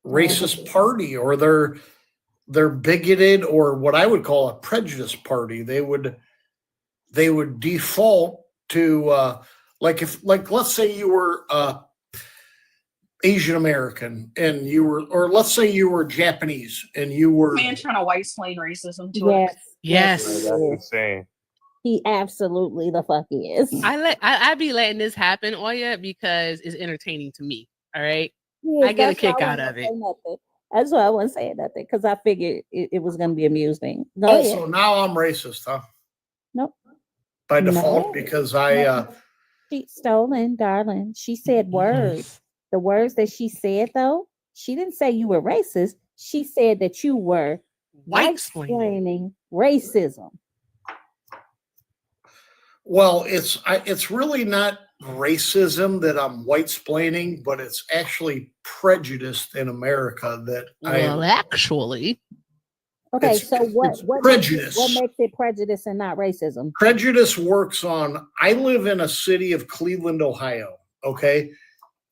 racist party or their bigoted or what I would call a prejudice party. They would default to let's say you were Asian American and you were, or let's say you were Japanese and you were. Man trying to white explain racism to us. Yes. That's insane. He absolutely the fuck is. I be letting this happen, Oya, because it's entertaining to me. All right. Yes, I get a that's why kick I out wasn't of it. saying nothing. That's why I wasn't saying nothing because I figured it was going to be amusing. Go Oh, ahead. so now I'm racist, huh? Nope. By default, No. because I She stolen, darling. She said words. The words that she said, though, she didn't say you were racist. She said that you were white explaining racism. well, it's really not racism that I'm white splaining, but it's actually prejudice in America that actually. Okay, It's- so what it's what prejudice. What makes it prejudice and not racism? Prejudice works on. I live in a city of Cleveland, Ohio. Okay,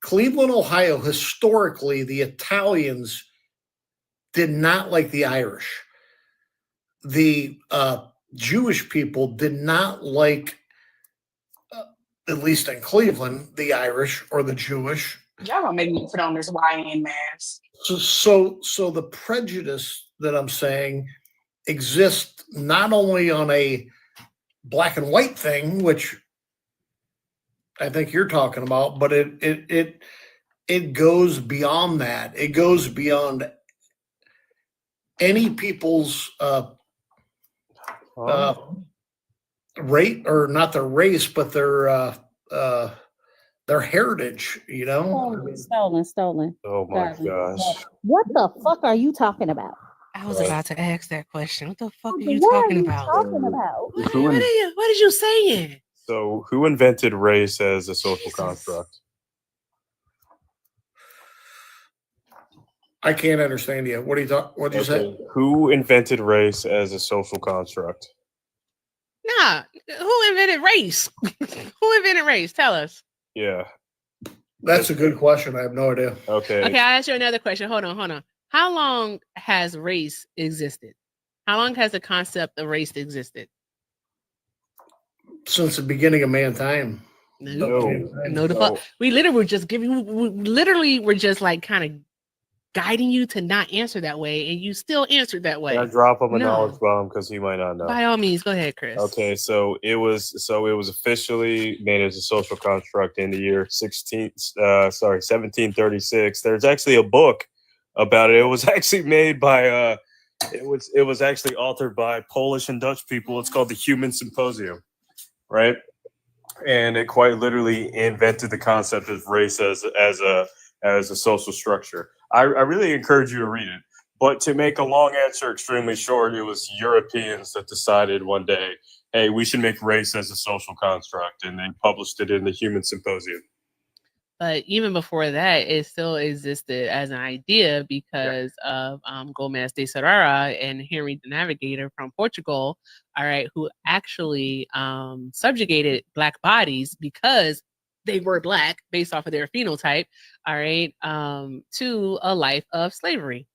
Cleveland, Ohio. Historically, the Italians did not like the Irish. The Jewish people did not like, at least in Cleveland, the Irish or the Jewish. Y'all gonna make me put on this YN mask. So the prejudice that I'm saying exists not only on a black and white thing, which I think you're talking about, but it goes beyond that. It goes beyond any people's rate, or not their race, but their heritage. You know. Stolen. Oh my gosh. What the fuck are you talking about? I was about to ask that question. What the fuck are What you are talking you about? talking about? What did you saying? So, who invented race as a social construct? I can't understand you. What do you talk? What did you say? Who invented race as a social construct? Nah, who invented race? Who invented race? Tell us. Yeah. That's a good question. I have no idea. Okay. Okay, I'll ask you another question. Hold on. How long has race existed? How long has the concept of race existed? Since the beginning of mankind. No, the fuck. We literally were just we're just like kind of guiding you to not answer that way, and you still answered that way. Can I drop him a No. knowledge bomb because he might not know? By all means, go ahead, Chris. Okay, so it was officially made as a social construct in the year 1736. There's actually a book about it. It was actually made by it was actually authored by Polish and Dutch people. It's called the Human Symposium, right? And it quite literally invented the concept of race as a social structure. I really encourage you to read it. But to make a long answer extremely short, it was Europeans that decided one day, hey, we should make race as a social construct, and they published it in the Human Symposium. But even before that, it still existed as an idea because of Gomez de Serrara and Henry the Navigator from Portugal, all right, who actually subjugated Black bodies because they were Black based off of their phenotype, all right, to a life of slavery.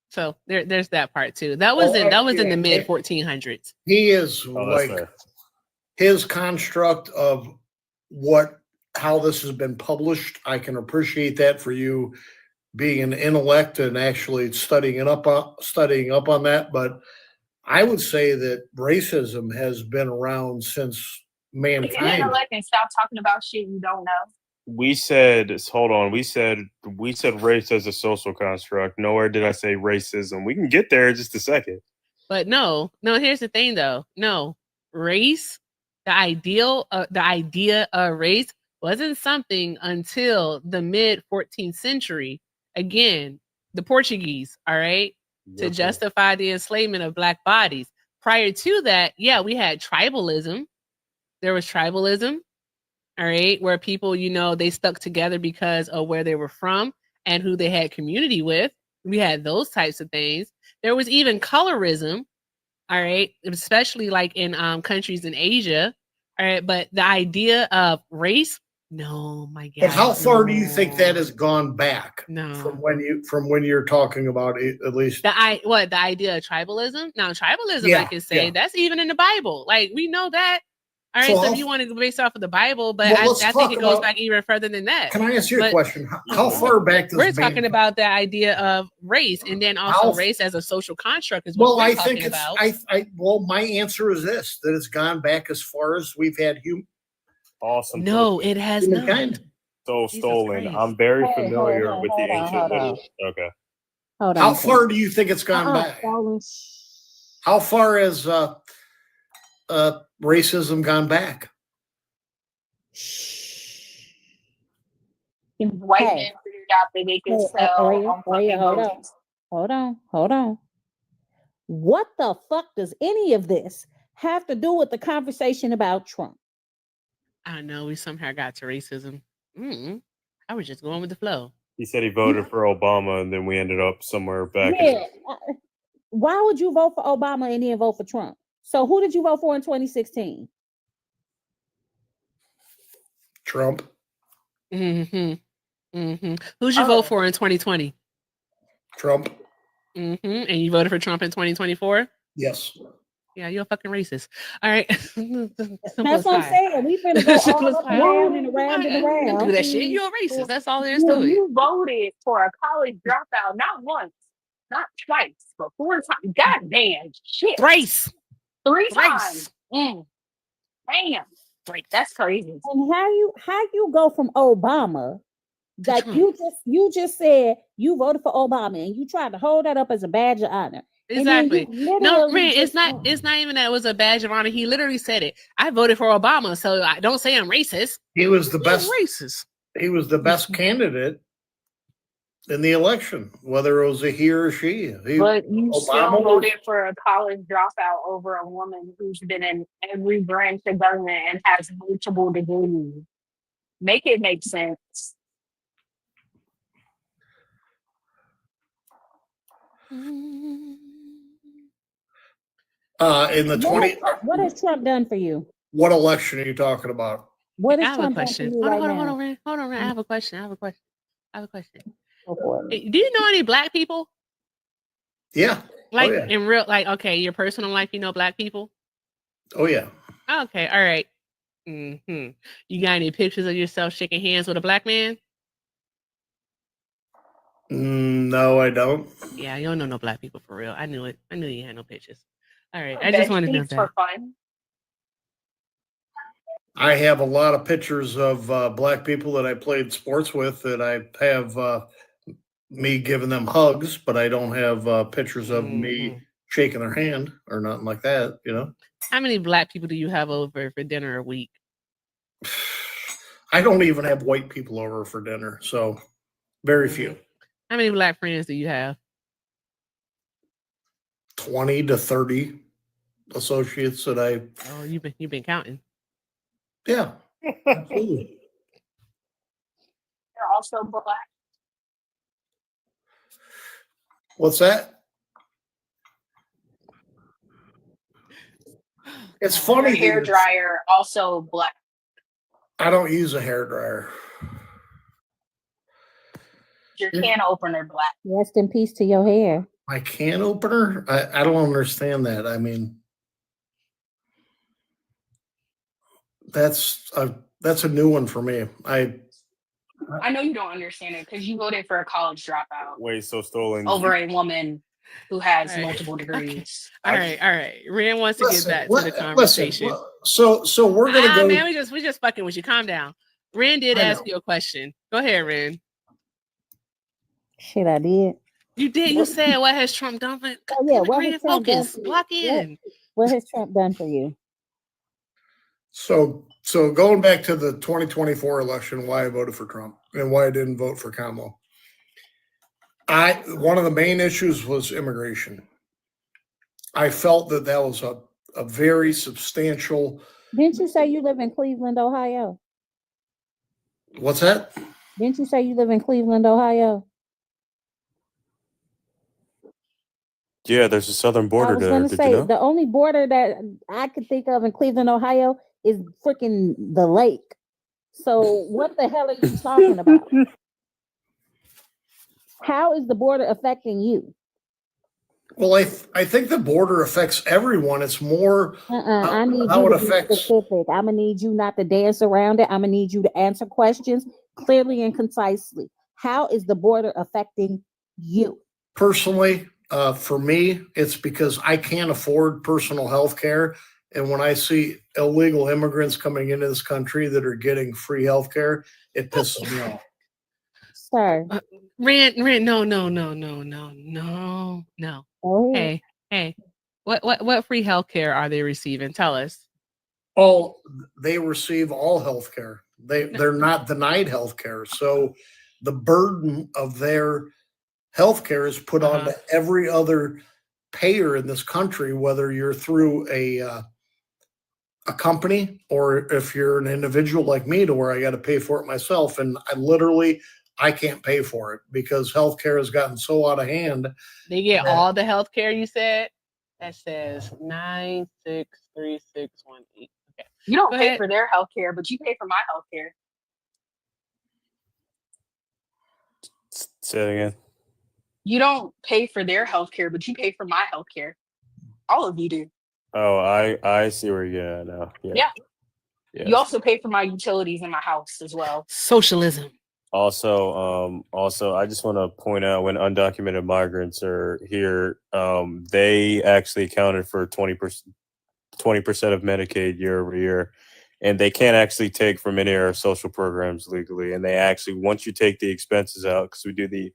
So there's that part too. That was in the mid 1400s. He is his construct of how this has been published. I can appreciate that for you being an intellect and actually studying up on that. But I would say that racism has been around since mankind. Intellect and stop talking about shit you don't know. We said race as a social construct. Nowhere did I say racism. We can get there in just a second. But no, here's the thing though. No, race, the idea of race wasn't something until the mid 14th century. Again, the Portuguese, all right, to justify the enslavement of Black bodies. Prior to that, yeah, we had tribalism. There was tribalism, all right, where people, they stuck together because of where they were from and who they had community with. We had those types of things. There was even colorism, all right, especially like in countries in Asia, all right. But the idea of race, no, my God. But how far do you think that has gone back? No, from when you're talking about it, at least the idea of tribalism. Now, tribalism, I can say that's even in the Bible. Like we know that. All right, so if you want to go based off of the Bible, but I think it goes back even further than that. Can I ask you a question? How far back does we're talking about the idea of race, and then also race as a social construct is what we're talking about. My answer is this: that it's gone back as far as we've had human. Awesome. No, it has not. So stolen. I'm very familiar with the ancient literature. Okay. Hold on. How far do you think it's gone back? How far has racism gone back? White men figured out that they can sell. Hold on. What the fuck does any of this have to do with the conversation about Trump? I don't know. We somehow got to racism. I was just going with the flow. He said he voted for Obama, and then we ended up somewhere back. Why would you vote for Obama and then vote for Trump? So who did you vote for in 2016? Trump. Who'd you vote for in 2020? Trump. And you voted for Trump in 2024? Yes. Yeah, you're a fucking racist. All right. That's what I'm saying. We've been all around and around and around. Don't do that shit. You're a racist. That's all there is to it. You voted for a college dropout not once, not twice, but 4 times. God damn shit. Thrice. 3 times. Damn. That's crazy. And how you go from Obama that you just said you voted for Obama and you tried to hold that up as a badge of honor. Exactly. No, man, it's not even that it was a badge of honor. He literally said it. I voted for Obama, so I don't say I'm racist. He was the best racist. He was the best candidate in the election, whether it was a he or she. But you still voted for a college dropout over a woman who's been in every branch of government and has multiple degrees. Make it make sense. In the what has Trump done for you? What election are you talking about? What is I have Trump a question. done for you Hold on, Ren. I have a question. Do you know any Black people? Yeah. Like yeah. in real, like, okay, your personal life, you know Black people? Oh yeah. Okay, all right. You got any pictures of yourself shaking hands with a Black man? No, I don't. Yeah, you don't know no Black people for real. I knew it. I knew you had no pictures. All right, I just wanted to know that. For fun. I have a lot of pictures of Black people that I played sports with that I have me giving them hugs, but I don't have pictures of me shaking their hand or nothing like that, you know? How many Black people do you have over for dinner a week? I don't even have white people over for dinner, so very few. How many Black friends do you have? 20 to 30 associates that I. Oh, you've been counting. Yeah, absolutely. They're also black. What's that? It's Your funny. hair dryer also black. I don't use a hair dryer. Your can opener black. Rest in peace to your hair. My can opener? I don't understand that. I mean, that's a new one for me. I know you don't understand it because you voted for a college dropout Wait, so Stolen. over a woman who has All right. multiple degrees. All right. Rand wants to Listen, get back to the conversation. So we're gonna go. Man, we just fucking with you. Calm down. Rand did ask you a question. Go ahead, Rand. Shit, I did. You did. You said, "What has Trump done for?" Oh yeah, what Rand, has Trump done focus. for you? Lock in. What has Trump done for you? So going back to the 2024 election, why I voted for Trump and why I didn't vote for Kamala. One of the main issues was immigration. I felt that was a very substantial. Didn't you say you live in Cleveland, Ohio? What's that? Didn't you say you live in Cleveland, Ohio? Yeah, there's a southern I border was there. gonna Did say you know? the only border that I could think of in Cleveland, Ohio, is freaking the lake. So what the hell are you talking about? How is the border affecting you? Well, I think the border affects everyone. It's more I need how you it to be affects. specific. I'm gonna need you not to dance around it. I'm gonna need you to answer questions clearly and concisely. How is the border affecting you? Personally, for me, it's because I can't afford personal health care. And when I see illegal immigrants coming into this country that are getting free health care, it pisses me off. Sir. Rand, no. Oh, Hey. What free health care are they receiving? Tell us. Oh, they receive all health care. They're not denied health care. So the burden of their health care is put on to every other payer in this country, whether you're through a company or if you're an individual like me, to where I got to pay for it myself. And I can't pay for it because healthcare has gotten so out of hand. They get all the health care you said? That says 963618. Okay. You don't Go pay ahead. for their health care, but you pay for my health care. Say it again. You don't pay for their health care, but you pay for my health care. All of you do. Oh, I see where you're at now. Yeah. Yes. You also pay for my utilities in my house as well. Socialism. Also, I just want to point out when undocumented migrants are here, they actually accounted for 20% of Medicaid year over year, and they can't actually take from any of our social programs legally. And they actually, once you take the expenses out, because we do the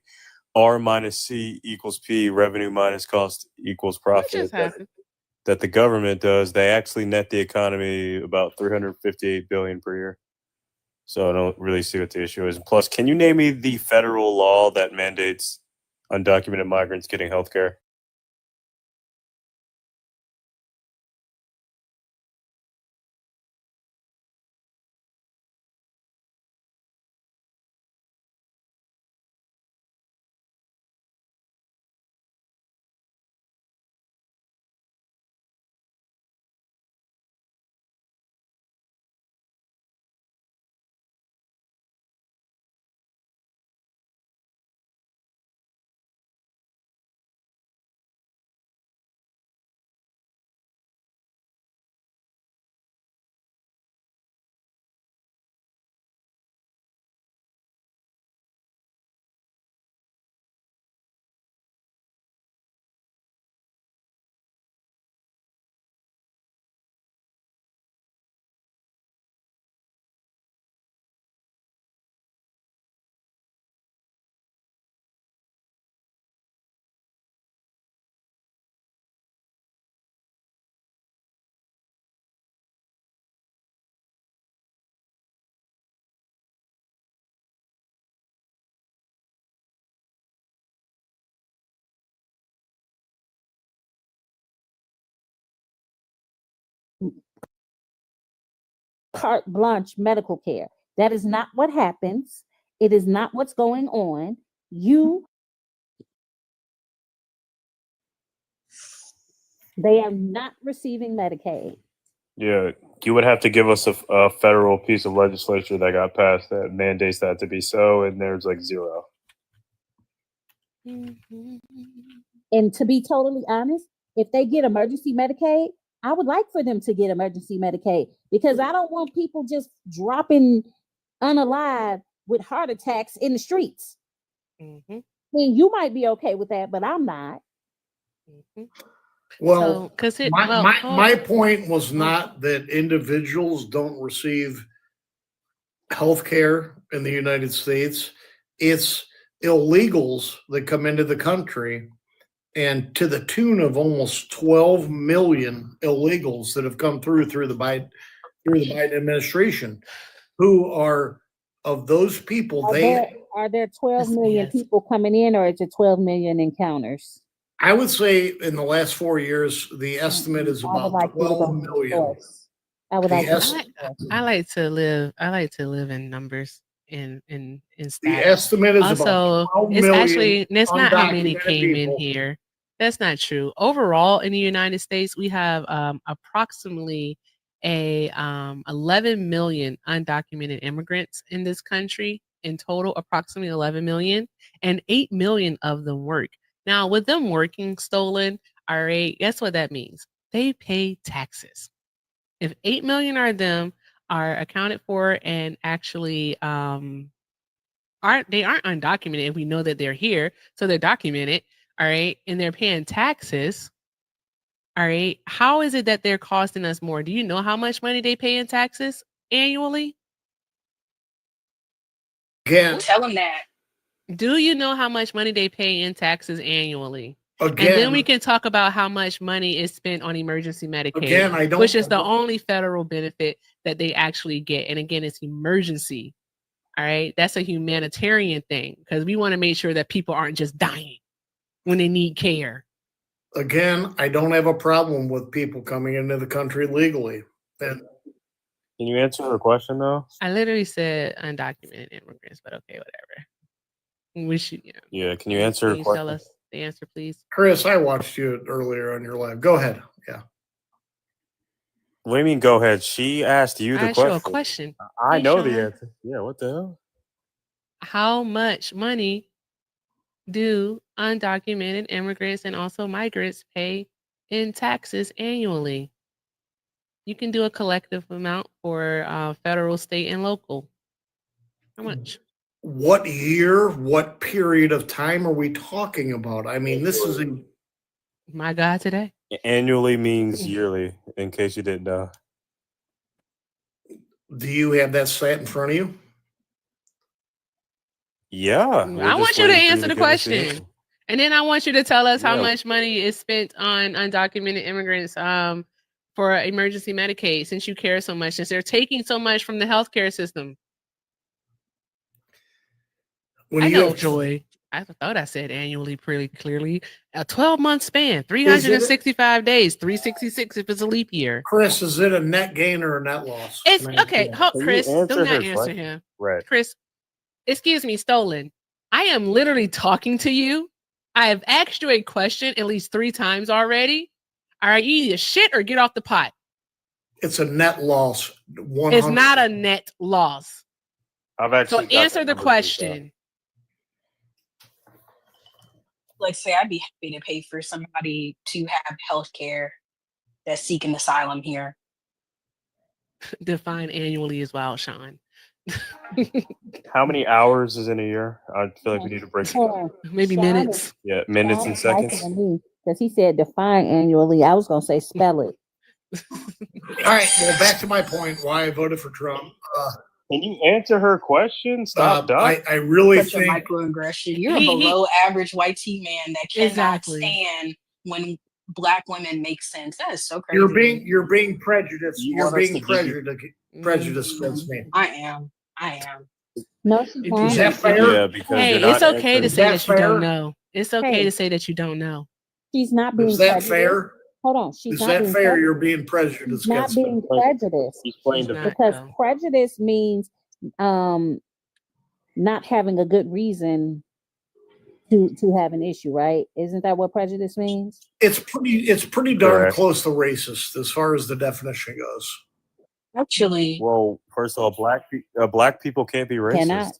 R minus C equals P, revenue minus cost equals profit, that the government does, they actually net the economy about $358 billion per year. So I don't really see what the issue is. Plus, can you name me the federal law that mandates undocumented migrants getting health care? Carte blanche medical care. That is not what happens. It is not what's going on. They are not receiving Medicaid. Yeah, you would have to give us a federal piece of legislation that got passed that mandates that to be so, and there's like zero. And to be totally honest, if they get emergency Medicaid, I would like for them to get emergency Medicaid because I don't want people just dropping unalive with heart attacks in the streets. I mean, you might be okay with that, but I'm not. Well, my point was not that individuals don't receive health care in the United States. It's illegals that come into the country, and to the tune of almost 12 million illegals that have come through the Biden administration, who are of those people. Are there 12 million people coming in, or is it 12 million encounters? I would say in the last 4 years, the estimate is about 12 million. I would like. I like to live. I like to live in numbers. In stats. The estimate is also, about 12 it's million actually that's not how many undocumented came people. in here. That's not true. Overall, in the United States, we have approximately 11 million undocumented immigrants in this country. In total, approximately 11 million, and 8 million of them work. Now, with them working stolen, all right, guess what that means? They pay taxes. If 8 million are accounted for and actually aren't undocumented, if we know that they're here, so they're documented, all right, and they're paying taxes, all right, how is it that they're costing us more? Do you know how much money they pay in taxes annually? Again, tell them that. Do you know how much money they pay in taxes annually? Again, and then we can talk about how much money is spent on emergency Medicaid, Again, which is the only federal benefit that they actually get. And again, it's emergency. All right. That's a humanitarian thing because we want to make sure that people aren't just dying when they need care. Again, I don't have a problem with people coming into the country legally. And can you answer her question though? I literally said undocumented immigrants, but okay, whatever. We should, yeah. Can you answer her question? Tell us the answer, please? Chris, I watched you earlier on your live. Go ahead. Yeah. What do you mean, go ahead? She asked you the I question. asked you a question. I Hey, know Sean. the answer. Yeah, what the hell? How much money do undocumented immigrants and also migrants pay in taxes annually? You can do a collective amount for federal, state, and local. How much? What year, what period of time are we talking about? I mean, this is my God today. Annually means yearly, in case you didn't know. Do you have that stat in front of you? Yeah. I want you to answer the question. And then I want you to tell us how much money is spent on undocumented immigrants for emergency Medicaid, since you care so much, since they're taking so much from the healthcare system. I know, Joy. I thought I said annually pretty clearly. A 12-month span, 365 days, 366 if it's a leap year. Chris, is it a net gain or a net loss? It's okay. Chris, do not answer him. Right. Chris, excuse me, stolen. I am literally talking to you. I have asked you a question at least 3 times already. All right, you either shit or get off the pot. It's a net loss. 100%. It's not a net loss. I've actually so answer the question. Like, say, I'd be happy to pay for somebody to have health care that's seeking asylum here. Define annually as well, Sean. How many hours is in a year? I feel like we need to break it down. Maybe Sean minutes. Yeah, minutes and seconds. Because he said define annually. I was going to say spell it. All right. Well, back to my point why I voted for Trump. Can you answer her question? Stop, Doc. I really Such think a microaggression. You're a below average white tea man that cannot stand when Black women make sense. That is so crazy. You're being prejudiced. You're being prejudiced against me. I am. No, she's not. Is that fair? Yeah, because hey, you're it's not okay to say that you don't know. It's okay Hey. to say that you don't know. She's not being Is that prejudiced. fair? Hold on. She's Is not that being fair? prejudiced. You're being prejudiced She's not against being me. prejudiced. Explain to Because prejudice means not having a good reason to have an issue, right? Isn't that what prejudice means? It's pretty darn Correct. close to racist as far as the definition goes. Actually, Well, first of all, black people can't be racist. Cannot.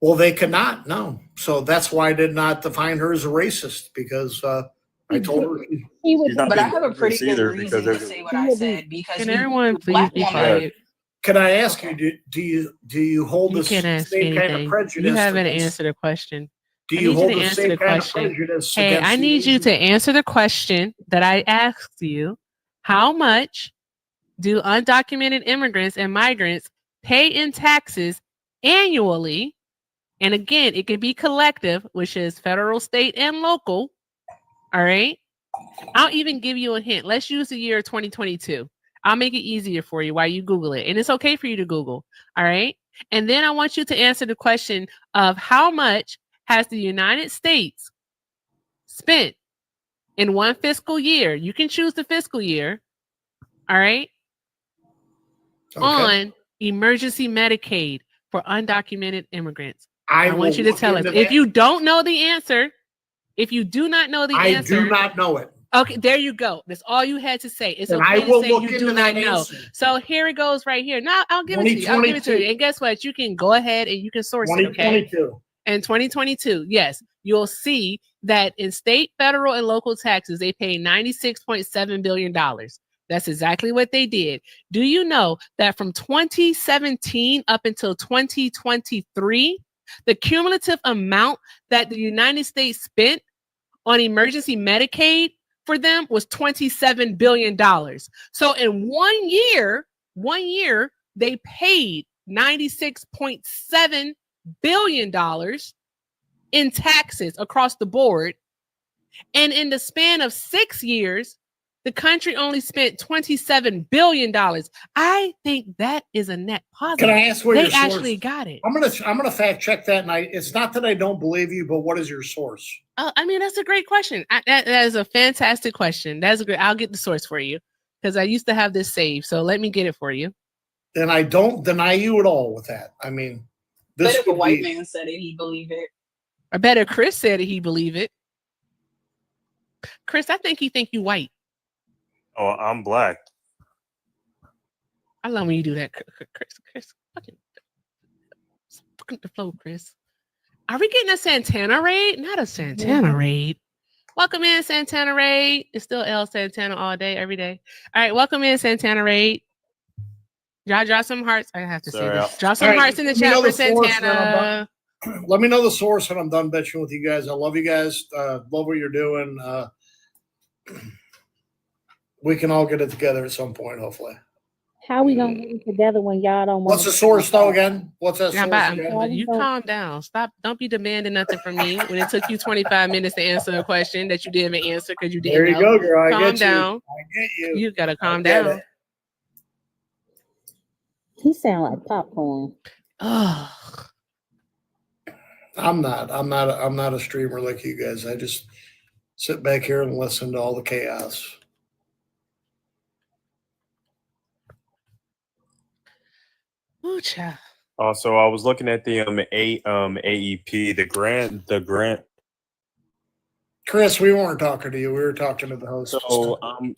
Well, they cannot. No, so that's why I did not define her as a racist because I told her. He would, She's not but I being have a pretty racist good either reason because to there's say what I said because Can we, everyone the please black be woman. quiet? Can I ask you? Do you hold You the can't ask same kind of anything. prejudice? You haven't against- answered a question. Do I you need you hold to the answer same the kind of question. prejudice? Hey, against I the need you Asian- to answer the question that I asked you. How much do undocumented immigrants and migrants pay in taxes annually? And again, it can be collective, which is federal, state, and local. All right. I'll even give you a hint. Let's use the year 2022. I'll make it easier for you while you Google it. And it's okay for you to Google. All right. And then I want you to answer the question of how much has the United States spent in one fiscal year? You can choose the fiscal year. All right. Okay. On emergency Medicaid for undocumented immigrants. I want will you to look tell us. into If that. you don't know the answer, if you do not know the I answer, do not know it. okay, there you go. That's all you had to say. It's And okay I will to say look you into do not that know. answer. So here it goes right here. Now I'll give it to you. I'll give it to you. 2022. And guess what? You can go ahead and you can source it, okay? 2022. In 2022, yes, you'll see that in state, federal, and local taxes, they pay $96.7 billion. That's exactly what they did. Do you know that from 2017 up until 2023, the cumulative amount that the United States spent on emergency Medicaid for them was $27 billion. So in 1 year, they paid $96.7 billion in taxes across the board. And in the span of 6 years, the country only spent $27 billion. I think that is a net positive. Can I ask where they your source? actually got it? I'm gonna fact check that, and it's not that I don't believe you, but what is your source? I mean, that's a great question. That is a fantastic question. That's a great. I'll get the source for you because I used to have this saved. So let me get it for you. Then I don't deny you at all with that. I mean, But this if a would white be, man said it, he'd believe it. I bet if Chris said it, he believe it. Chris, I think he think you white. Oh, I'm black. I love when you do that, Chris. Fucking the flow, Chris. Are we getting a Santana raid? Not a Santana raid. Welcome in, Santana raid. It's still L Santana all day, every day. All right, welcome in, Santana raid. Y'all drop some hearts. I have to say this. Drop some hearts in the chat for Santana. Let me know the source when I'm done bitching with you guys. I love you guys. Love what you're doing. We can all get it together at some point, hopefully. How we gonna get it together when y'all don't want? What's the source though again? What's that source again? You calm down. Stop. Don't be demanding nothing from me when it took you 25 minutes to answer a question that you didn't even answer because you didn't There you know. go, girl. I Calm get you. down. I get you. You gotta calm get down. it. He sound like popcorn. Oh, I'm not a streamer like you guys. I just sit back here and listen to all the chaos. Ooh-cha. Also, I was looking at the AEP, the grant. Chris, we weren't talking to you. We were talking to the host. So I'm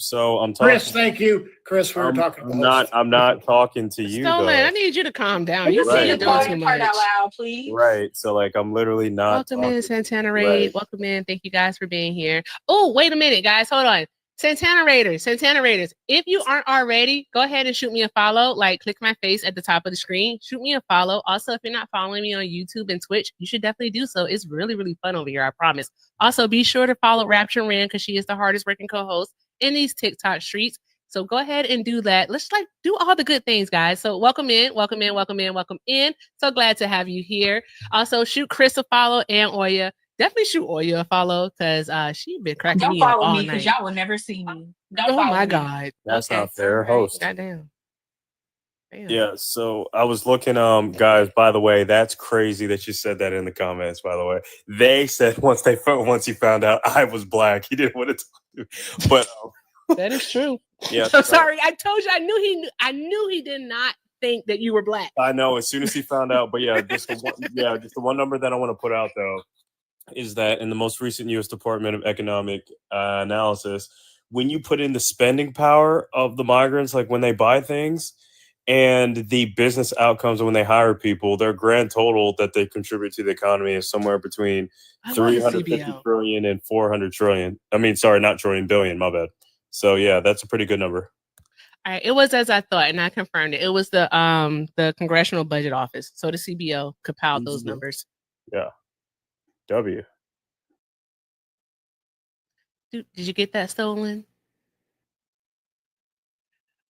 talking. Chris, thank you. Chris, we were talking to the host. I'm not talking to you Stolen, I though. need you to calm down. Can You you see say you're the doing too part much. out loud, please? Right. So like I'm literally not. Welcome in, Santana Raid. Right. Welcome in. Thank you guys for being here. Oh, wait a minute, guys. Hold on. Santana Raiders. If you aren't already, go ahead and shoot me a follow. Like, click my face at the top of the screen. Shoot me a follow. Also, if you're not following me on YouTube and Twitch, you should definitely do so. It's really, really fun over here, I promise. Also, be sure to follow Rapture Ran because she is the hardest working co-host in these TikTok streets. So go ahead and do that. Let's do all the good things, guys. So welcome in. So glad to have you here. Also, shoot Chris a follow and Oya. Definitely shoot Oya a follow because she been cracking Don't me up follow all me because night. y'all will never see me. Don't Oh follow my me. God. That's Okay. not fair, host. Goddamn. Damn. Yeah, so I was looking, guys, by the way, that's crazy that you said that in the comments, by the way. They said once he found out I was black, he didn't want to talk to me. But that is true. yeah. So sorry. I told you I knew he did not think that you were black. I know. As soon as he found out, but yeah, just the one number that I want to put out though is that in the most recent U.S. Department of Economic Analysis, when you put in the spending power of the migrants, like when they buy things, and the business outcomes when they hire people, their grand total that they contribute to the economy is somewhere between 350 trillion and 400 trillion. I mean, sorry, not trillion, billion, my bad. So yeah, that's a pretty good number. All right, it was as I thought, and I confirmed it. It was the Congressional Budget Office. So the CBO compiled those numbers. Yeah. W. Did you get that stolen?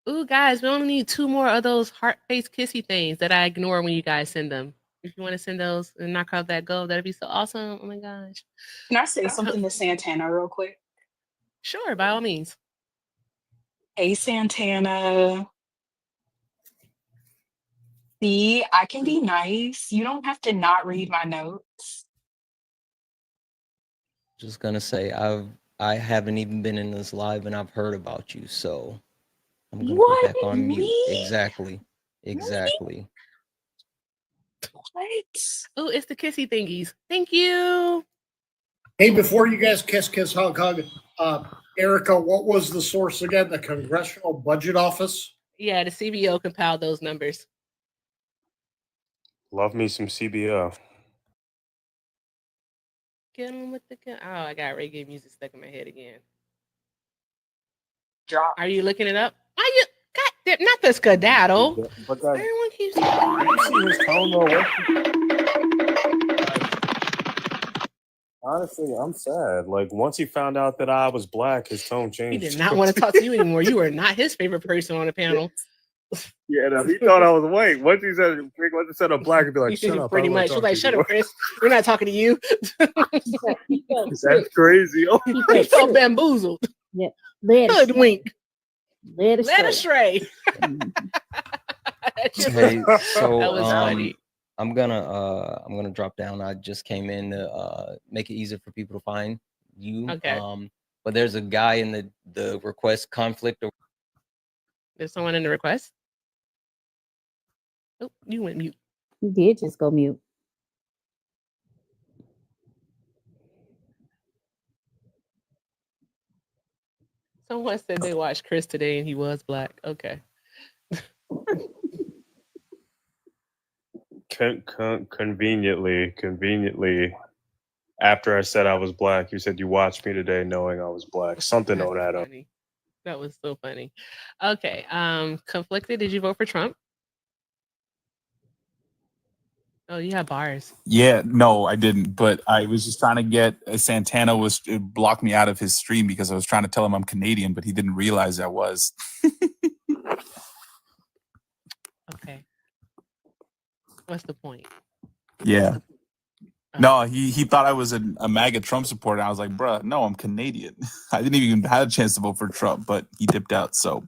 Ooh, guys, we only need 2 more of those heart-face kissy things that I ignore when you guys send them. If you want to send those and knock out that goal, that'd be so awesome. Oh my gosh. Can I say something to Santana real quick? Sure, by all means. Hey, Santana. See, I can be nice. You don't have to not read my notes. Just gonna say I haven't even been in this live and I've heard about you, so I'm gonna go back on mute. Exactly. What? Oh, it's the kissy thingies. Thank you. Hey, before you guys kiss, hug, Erica, what was the source again? The Congressional Budget Office? Yeah, the CBO compiled those numbers. Love me some CBO. Get him with the gun. Oh, I got reggae music stuck in my head again. Drop. Are you looking it up? Are you? God, not the skedaddle. But Everyone keeps. You see his tone though. Honestly, I'm sad. Like once he found out that I was black, his tone changed. He did not want to talk to you anymore. You were not his favorite person on the panel. Yeah, no, he thought I was white. Once he said I'm black, he'd be like, "Shut up." Pretty much. She's like, "Shut up, Chris. We're not talking to you." That's crazy. Oh, he felt bamboozled. Yeah. Hoodwink. Led astray. Hey, so that was funny. I'm gonna drop down. I just came in to make it easier for people to find you. Okay. But there's a guy in the request conflict. There's someone in the request. Oh, you went mute. You did just go mute. Someone said they watched Chris today and he was black. Okay. Conveniently, after I said I was black, you said you watched me today knowing I was black. Something don't add up. That was so funny. Okay. Conflicted. Did you vote for Trump? Oh, you have bars. Yeah, no, I didn't. But I was just trying to get Santana blocked me out of his stream because I was trying to tell him I'm Canadian, but he didn't realize I was. Okay. What's the point? Yeah. No, he thought I was a MAGA Trump supporter. I was like, bruh, no, I'm Canadian. I didn't even have a chance to vote for Trump, but he dipped out. So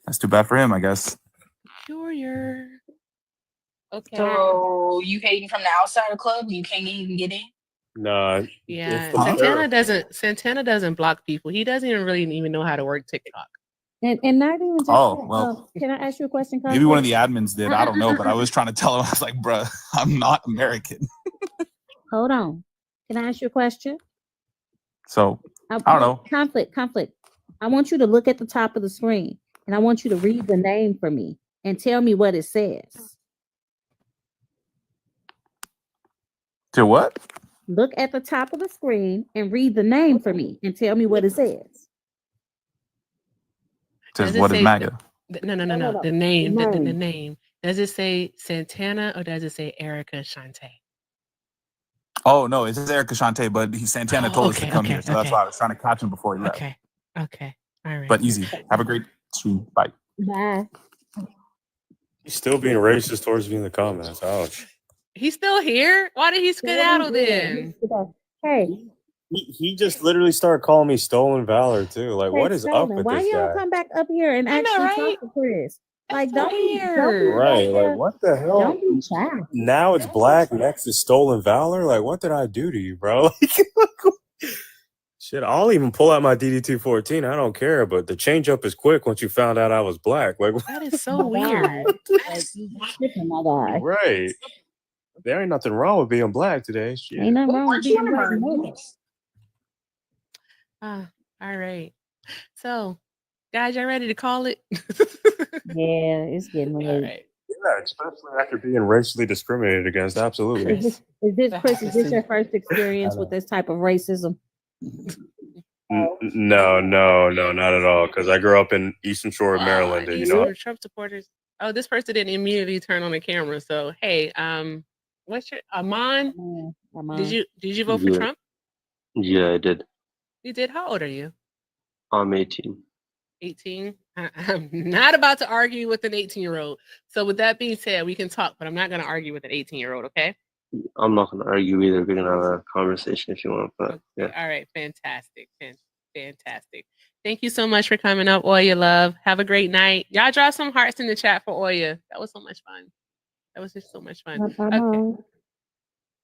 that's too bad for him, I guess. Sure. Okay. So you hating from the outsider club? You can't even get in? Nah. Yeah. Santana doesn't block people. He doesn't even know how to work TikTok. And not even just well, can I ask you a question? Maybe one of the admins did. I don't know, but I was trying to tell him, I was like, bruh, I'm not American. Hold on. Can I ask you a question? So I don't know. Conflict. I want you to look at the top of the screen and I want you to read the name for me and tell me what it says. To what? Look at the top of the screen and read the name for me and tell me what it says. Says what is MAGA? No. The name. The name. Does it say Santana or does it say Erica Shante? Oh no, it says Erica Shante, but Santana told us to come here, so that's why I was trying to catch him before he left. Okay. All right. But easy. Have a great stream. Bye. Bye. He's still being racist towards me in the comments. Ouch. He's still here? Why did he skedaddle then? Hey. He just literally started calling me stolen valor too. Like, what is up with Why this you guy? don't come back up here and actually talk to Chris? Like, don't be Right, like what the hell? Don't be shy. Now it's black, next is stolen valor. Like, what did I do to you, bro? Shit, I'll even pull out my DD214. I don't care, but the change up is quick once you found out I was black. Like, that is so weird. My guy. Right. There ain't nothing wrong with being black today. Shit. Ain't nothing wrong with being black. All right. So, guys, y'all ready to call it? Yeah, it's getting late. All right. Yeah, especially after being racially discriminated against. Absolutely. Is this Chris? Is this your first experience with this type of racism? No, not at all. Because I grew up in Eastern Shore of Maryland, and you know. Trump supporters. Oh, this person didn't immediately turn on the camera. So, hey, what's your Amon? Did you vote for Yeah. Trump? Yeah, I did. You did. How old are you? I'm 18. 18. I'm not about to argue with an 18-year-old. So, with that being said, we can talk, but I'm not going to argue with an 18-year-old. Okay. I'm not gonna argue either. We're gonna have a conversation if you want, but yeah. All right. Fantastic. Fantastic. Thank you so much for coming up, Oya Love. Have a great night. Y'all drop some hearts in the chat for Oya. That was so much fun. That was just so much fun. Okay.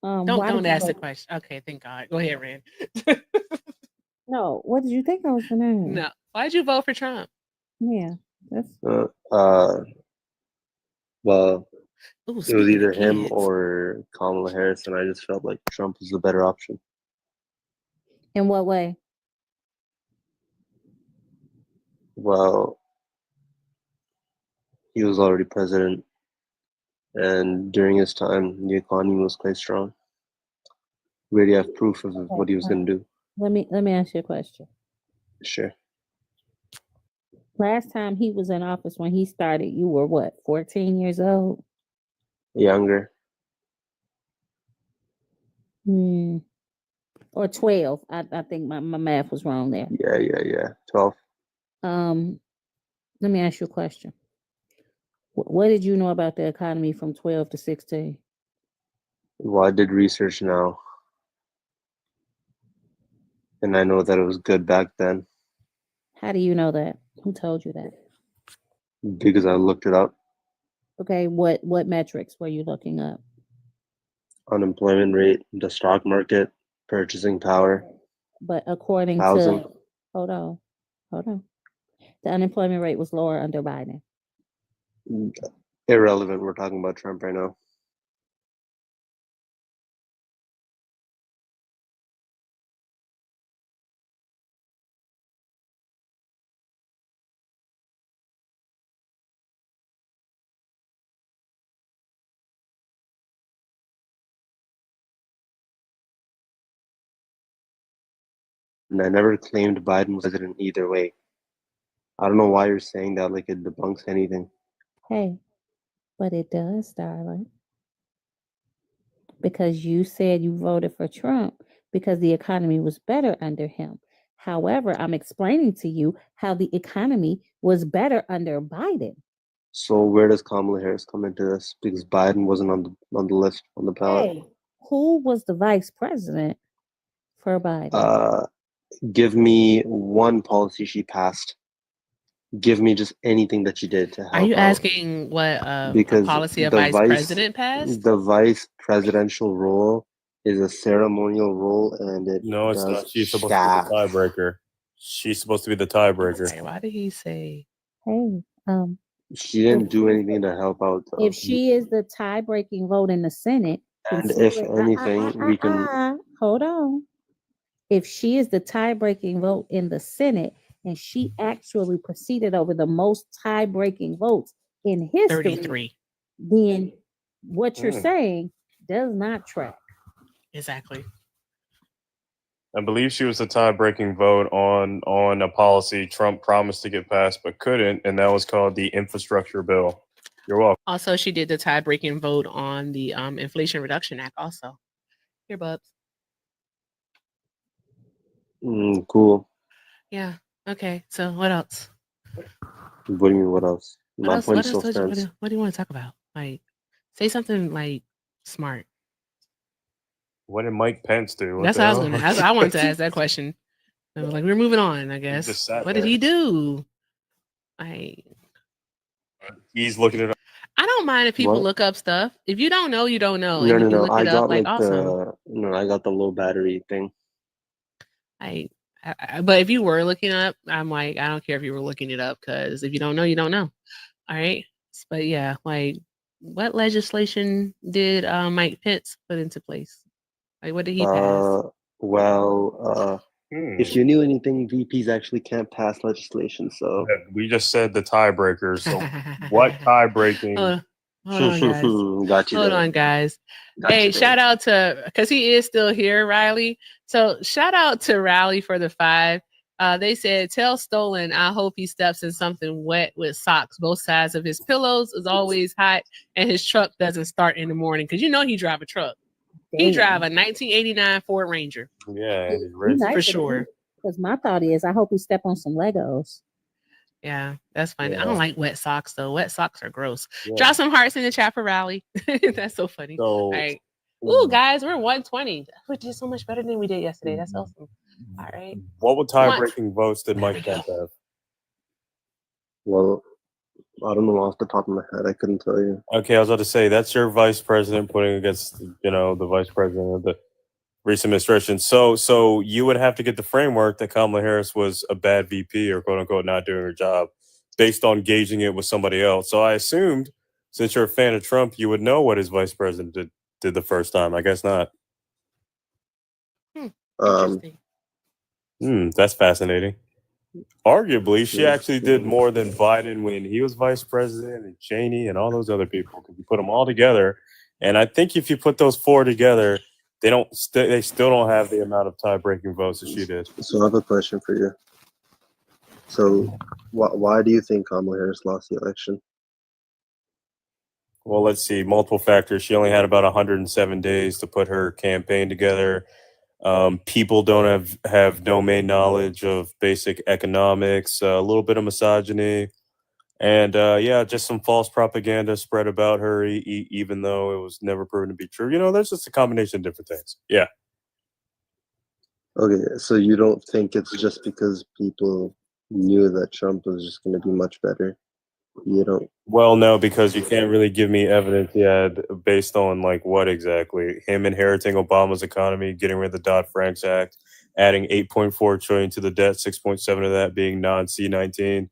Don't ask the question. Okay, thank God. Go ahead, Rand. No, what did you think I was gonna? No. Why'd you vote for Trump? Yeah, that's. Well, Ooh, it was speaking either of him kids. or Kamala Harris, and I just felt like Trump was the better option. In what way? Well, he was already president, and during his time, the economy was quite strong. We already have proof of what he was going to do. Let me ask you a question. Sure. Last time he was in office when he started, you were what, 14 years old? Younger. Or 12. I think my math was wrong there. Yeah. 12. Let me ask you a question. What did you know about the economy from 12 to 16? Well, I did research now, and I know that it was good back then How do you know that? Who told you that? because I looked it up. Okay, what metrics were you looking up? Unemployment rate, the stock market, purchasing power, But according housing. to, hold on. The unemployment rate was lower under Biden. Irrelevant. We're talking about Trump right now. And I never claimed Biden was president either way. I don't know why you're saying that like it debunks anything. Hey, but it does, darling. Because you said you voted for Trump because the economy was better under him. However, I'm explaining to you how the economy was better under Biden. So where does Kamala Harris come into this? Because Biden wasn't on the list on the ballot. Hey, who was the vice president for Biden? Give me one policy she passed. Give me just anything that she did to help. Are you out. asking what a Because policy a the vice president passed? The vice presidential role is a ceremonial role, and it No, it's does not. She's supposed staff. to be the tiebreaker. She's supposed to be the tiebreaker. Okay, why did he say? Hey, She didn't do anything to help out. Though. if she is the tie-breaking vote in the Senate, And if anything, we can. hold on. If she is the tie-breaking vote in the Senate, and she actually proceeded over the most tie-breaking votes in history, 33. then what you're saying does not track. Exactly. I believe she was the tie-breaking vote on a policy Trump promised to get passed but couldn't, and that was called the infrastructure bill. You're welcome. Also, she did the tie-breaking vote on the Inflation Reduction Act. Also, here, Bubs. Cool. Yeah. Okay. So, what else? What do you mean? What else? My point still What stands. do you want to talk about? Like, say something like smart. What did Mike Pence do? That's what I was gonna ask. I wanted to ask that question. I was like, we're moving on, I guess. just sat What there. did he do? He's looking it up. I don't mind if people What? look up stuff. If you don't know, you don't know. No. Look I it got up, like like awesome. I got the low battery thing. I But if you were looking up, I'm like, I don't care if you were looking it up, because if you don't know, you don't know. All right. But yeah, like, what legislation did Mike Pence put into place? Like, what did he pass? If you knew anything, VPs actually can't pass legislation. So We just said the tiebreaker. So what tie-breaking? Hold on, guys. Got you Hold there. on, guys. Got Hey, you there. shout out to, because he is still here, Riley. So shout out to Riley for the 5. They said, tell Stolen, I hope he steps in something wet with socks. Both sides of his pillows is always hot, and his truck doesn't start in the morning. Because you know he drive a truck. He drive a 1989 Ford Ranger. Yeah, for sure. Because my thought is, I hope he step on some Legos. Yeah, that's funny. I Yeah. don't like wet socks though. Wet socks are gross. Yeah. Drop some hearts in the chat for Rally. That's so funny. So, all right. Ooh, guys, we're 120. We did so much better than we did yesterday. That's awesome. All right. What would tie-breaking votes did Mike Pence have? Well, I don't know off the top of my head. I couldn't tell you. Okay, I was about to say that's your vice president putting against the vice president of the recent administration. So you would have to get the framework that Kamala Harris was a bad VP or quote unquote not doing her job based on gauging it with somebody else. So I assumed since you're a fan of Trump, you would know what his vice president did the first time. I guess not. That's fascinating. Arguably, she actually did more than Biden when he was vice president and Cheney and all those other people. Because you put them all together, and I think if you put those 4 together, they still don't have the amount of tie-breaking votes that she did. So I have a question for you. So why do you think Kamala Harris lost the election? Well, let's see. Multiple factors. She only had about 107 days to put her campaign together. People don't have domain knowledge of basic economics, a little bit of misogyny, and just some false propaganda spread about her, even though it was never proven to be true. There's just a combination of different things. Yeah. Okay, so you don't think it's just because people knew that Trump was just going to be much better? You don't? Well, no, because you can't really give me evidence based on like what exactly. Him inheriting Obama's economy, getting rid of the Dodd-Frank Act, adding 8.4 trillion to the debt, 6.7 of that being non-C19.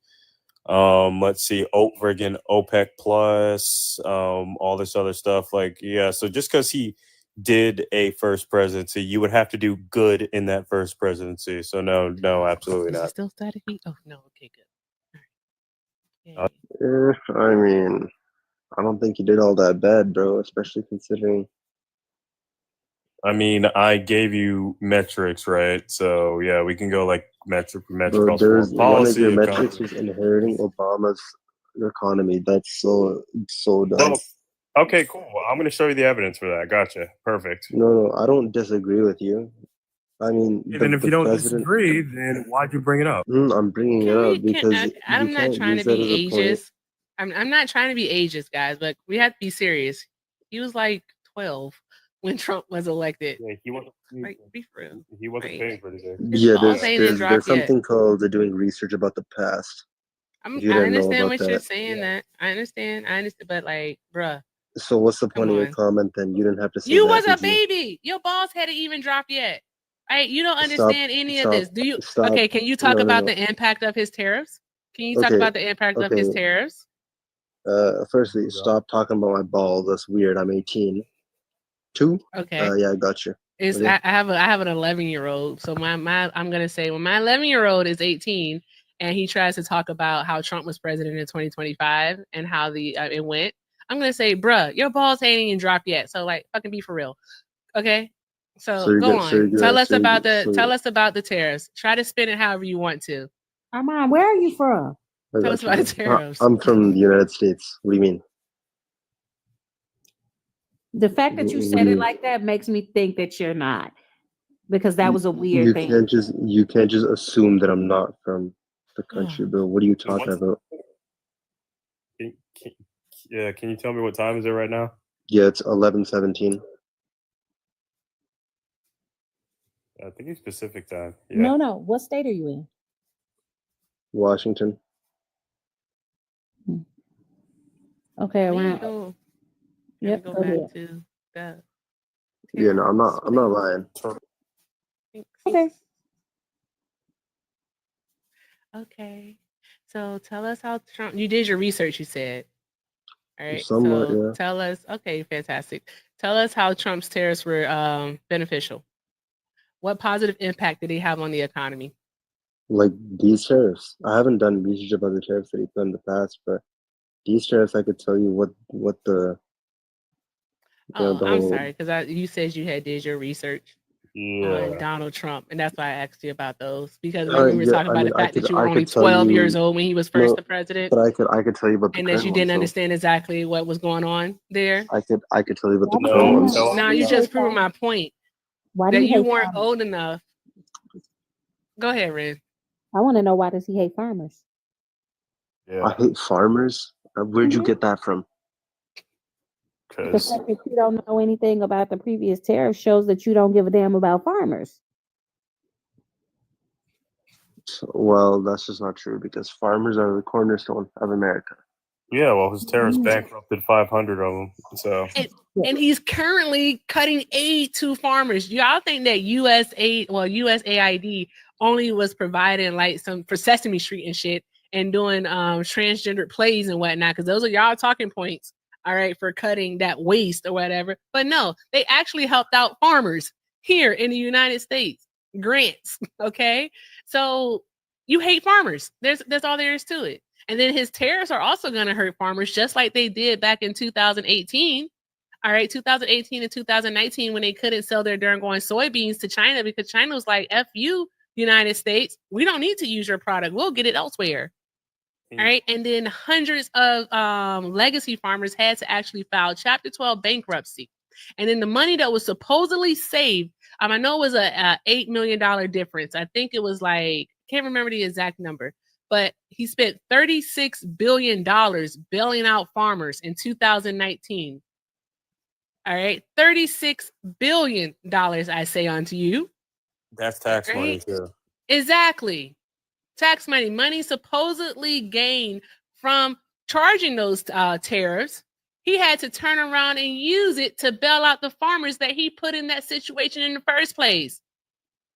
Let's see, friggin' OPEC plus, all this other stuff. So just because he did a first presidency, you would have to do good in that first presidency. So no, absolutely not. Still static? Oh no, okay, good. I mean, I don't think you did all that bad, bro, especially considering. I mean, I gave you metrics, right? So yeah, we can go like metric. Bro, there's one of your metrics was inheriting Obama's economy. That's so dumb. Okay, cool. Well, I'm going to show you the evidence for that. Gotcha. Perfect. No, I don't disagree with you. I mean, Even if you don't disagree, then why'd you bring it up? I'm bringing it up because I'm not trying to be ageist. I'm not trying to be ageist, guys, but we have to be serious. He was like 12 when Trump was elected. Yeah, he wasn't. Be for real. He wasn't paying for anything. Yeah, there's something called doing research about the past. I understand what you're saying. That I understand, but like, bruh. So what's the point of your comment then? You didn't have to say you that. was a baby. Your balls hadn't even dropped yet. Right? You don't understand any of this. Do you? Okay, can you talk about the impact of his tariffs? Can you talk about the impact of his tariffs? Firstly, stop talking about my balls. That's weird. I'm 18. 2? Okay. Yeah, I got you. It's I have an 11-year-old. So my I'm gonna say when my 11-year-old is 18 and he tries to talk about how Trump was president in 2025 and how it went, I'm gonna say, bruh, your balls ain't even dropped yet. So like, fucking be for real, okay? So go on. Tell us about the tariffs. Try to spin it however you want to. Armand, where are you from? Tell us about the tariffs. I'm from the United States. What do you mean? The fact that you said it like that makes me think that you're not, because that was a weird thing. You can't just assume that I'm not from the country, bro. What are you talking about? Can you tell me what time is it right now? Yeah, it's 11:17. I think it's Pacific time. Yeah. No. What state are you in? Washington. Okay, around. Yep. Go back to the. Yeah, no, I'm not lying. Okay. Okay. So tell us how Trump. You did your research. You said. All right. Somewhat, So yeah. tell us. Okay, fantastic. Tell us how Trump's tariffs were beneficial. What positive impact did they have on the economy? Like these tariffs, I haven't done research about the tariffs that he's done in the past, but these tariffs, I could tell you what the Oh, the I'm whole sorry, because you said you had did your research on Donald Trump, and that's why I asked you about those. Because remember, we were yeah. talking I about mean, the fact that you were I only could tell 12 years you old when he was first no, the president, but I could tell you about the and that you current one. didn't So understand exactly what was going on there. I could tell you about the Why current one. do So Now you just proved my point Why do that you you hate weren't farmers? old enough. Go ahead, Ren. I want to know, why does he hate farmers? I hate farmers. Where'd you Mhm. get that from? The fact that you don't know anything about the previous tariff shows that you don't give a damn about farmers. Well, that's just not true because farmers are the cornerstone of America. Yeah, well, his tariffs Mm. bankrupted 500 of them. So And he's currently cutting aid to farmers. Y'all think that USAID only was providing like some for Sesame Street and shit and doing transgender plays and whatnot, because those are y'all talking points, all right, for cutting that waste or whatever. But no, they actually helped out farmers here in the United States. Grants, okay? So you hate farmers. That's all there is to it. And then his tariffs are also going to hurt farmers, just like they did back in 2018. All right, 2018 and 2019, when they couldn't sell their darn going soybeans to China because China was like, F you, United States. We don't need to use your product. We'll get it elsewhere. All right. And then hundreds of legacy farmers had to actually file Chapter 12 bankruptcy. And then the money that was supposedly saved, I know it was a $8 million difference. I think it was like, can't remember the exact number, but he spent $36 billion bailing out farmers in 2019. All right, $36 billion, I say unto you. that's tax money Right? too. Exactly. Tax money supposedly gained from charging those tariffs. He had to turn around and use it to bail out the farmers that he put in that situation in the first place.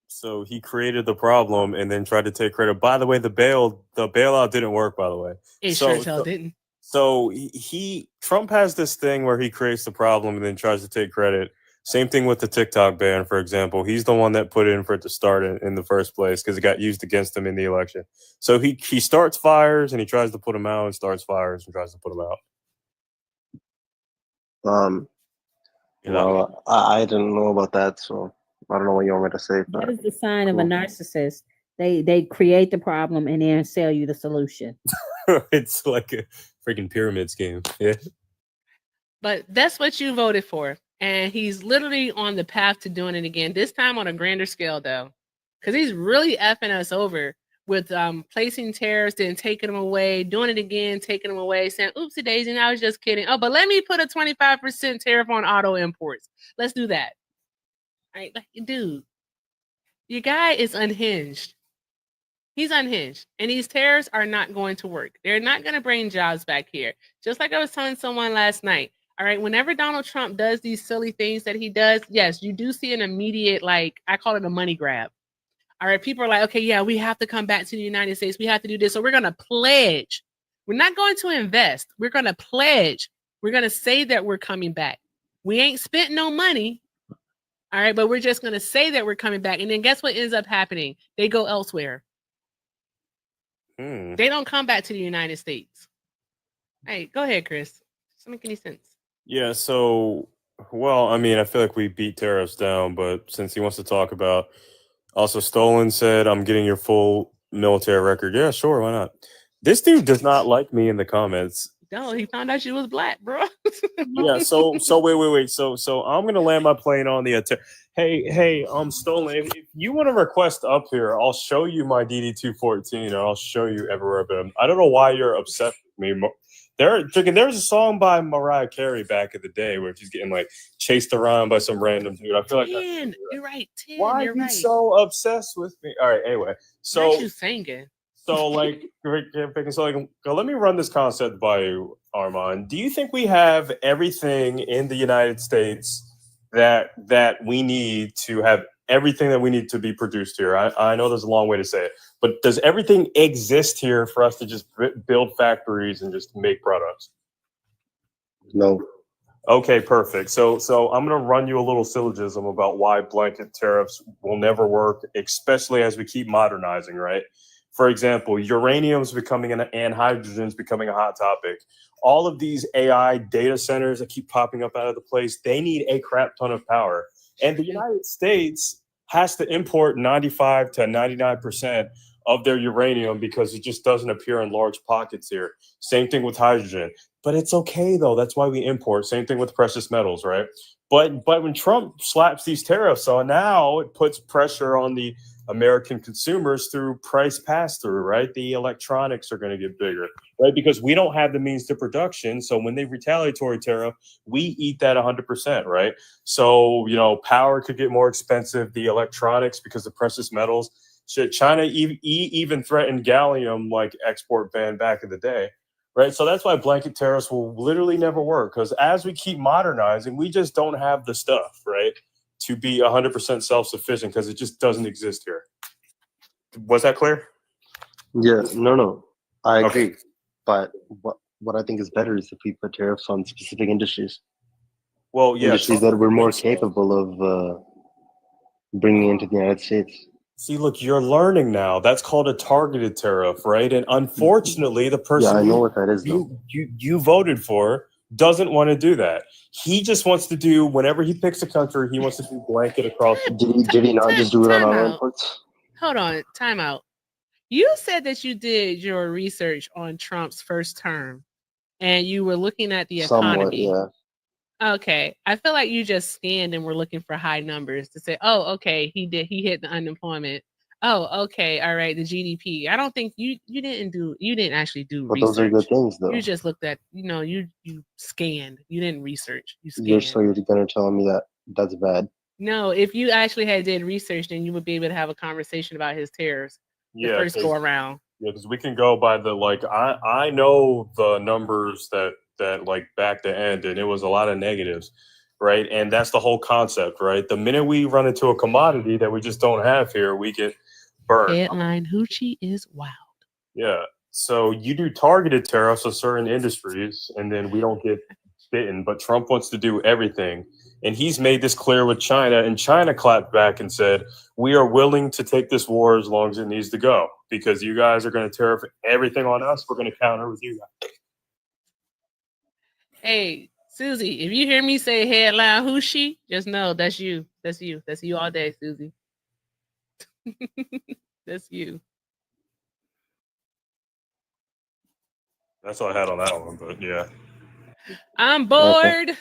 So he created the problem and then tried to take credit. By the way, the bailout didn't work. By the way, It sure as hell didn't. So Trump has this thing where he creates the problem and then tries to take credit. Same thing with the TikTok ban, for example. He's the one that put in for it to start in the first place because it got used against him in the election. So he starts fires and he tries to put them out, and starts fires and tries to put them out. Well, I didn't know about that, so I don't know what you want me to say. That But is the sign of a narcissist. They create the problem and then sell you the solution. It's like a freaking pyramid scheme. Yeah. But that's what you voted for. And he's literally on the path to doing it again, this time on a grander scale, though, because he's really effing us over with placing tariffs, then taking them away, doing it again, taking them away, saying, oopsie daisy, I was just kidding. Oh, but let me put a 25% tariff on auto imports. Let's do that. All right, like, dude, your guy is unhinged. He's unhinged. And these tariffs are not going to work. They're not going to bring jobs back here. Just like I was telling someone last night. All right, whenever Donald Trump does these silly things that he does, yes, you do see an immediate, like, I call it a money grab. All right, people are like, okay, yeah, we have to come back to the United States. We have to do this. So we're going to pledge. We're not going to invest. We're going to pledge. We're going to say that we're coming back. We ain't spent no money. All right, but we're just going to say that we're coming back. And then guess what ends up happening? They go elsewhere. They don't come back to the United States. Hey, go ahead, Chris. Doesn't make any sense. Yeah, so, well, I mean, I feel like we beat tariffs down, but since he wants to talk about, also Stolen said, I'm getting your full military record. Yeah, sure, why not? This dude does not like me in the comments. No, he found out she was black, bro. Yeah, so wait. So I'm gonna land my plane on the Hey, Stolen, if you want to request up here, I'll show you my DD-214 and I'll show you everywhere I've been. I don't know why you're upset with me. There's a song by Mariah Carey back in the day where she's getting like chased around by some random dude. I feel like you're right. why are you so obsessed with me? All right, anyway. So what you singing? So let me run this concept by you, Armand. Do you think we have everything in the United States that we need to have everything that we need to be produced here? I know there's a long way to say it, but does everything exist here for us to just build factories and just make products? No. Okay, perfect. So I'm going to run you a little syllogism about why blanket tariffs will never work, especially as we keep modernizing, right? For example, uranium's becoming and hydrogen's becoming a hot topic. All of these AI data centers that keep popping up out of the place, they need a crap ton of power. And the United States has to import 95 to 99% of their uranium because it just doesn't appear in large pockets here. Same thing with hydrogen. But it's okay, though. That's why we import. Same thing with precious metals, right? But when Trump slaps these tariffs on, now it puts pressure on the American consumers through price pass-through, right? The electronics are going to get bigger, right? Because we don't have the means to production. So when they retaliatory tariff, we eat that 100%, right? So, power could get more expensive. The electronics, because of precious metals, shit, China even threatened gallium like export ban back in the day. Right. So that's why blanket tariffs will literally never work, because as we keep modernizing, we just don't have the stuff, right, to be 100% self-sufficient, because it just doesn't exist here. Was that clear? Yeah, no. I agree. But what I think is better is if we put tariffs on specific industries. Well, yeah. Industries that we're more capable of bringing into the United States. See, look, you're learning now. That's called a targeted tariff, right? And unfortunately, the person I know what that is, you voted for doesn't want to do that. He just wants to do, whenever he picks a country, he wants to do blanket across. Did he not just do it on our imports? Hold on, time out. You said that you did your research on Trump's first term, and you were looking at the economy. Somewhat, yeah. Okay, I feel like you just scanned and were looking for high numbers to say, "Oh, okay, he hit the unemployment. Oh, okay, all right, the GDP." I don't think you didn't actually do But research. those are good things, though. You just looked at, you scanned. You didn't research. You scanned. You're gonna tell me that that's bad. No, if you actually did research, then you would be able to have a conversation about his tariffs the first go around. Yeah, because we can go by the I know the numbers that like back to end, and it was a lot of negatives, right? And that's the whole concept, right? The minute we run into a commodity that we just don't have here, we get burned. Headline: Hoochie is wild. Yeah. So you do targeted tariffs on certain industries, and then we don't get bitten. But Trump wants to do everything. And he's made this clear with China, and China clapped back and said, we are willing to take this war as long as it needs to go, because you guys are going to tariff everything on us. We're going to counter with you guys. Hey, Susie, if you hear me say headline Hoochie, just know that's you. That's you. That's you all day, Susie. That's you. That's all I had on that one, but yeah. I'm bored.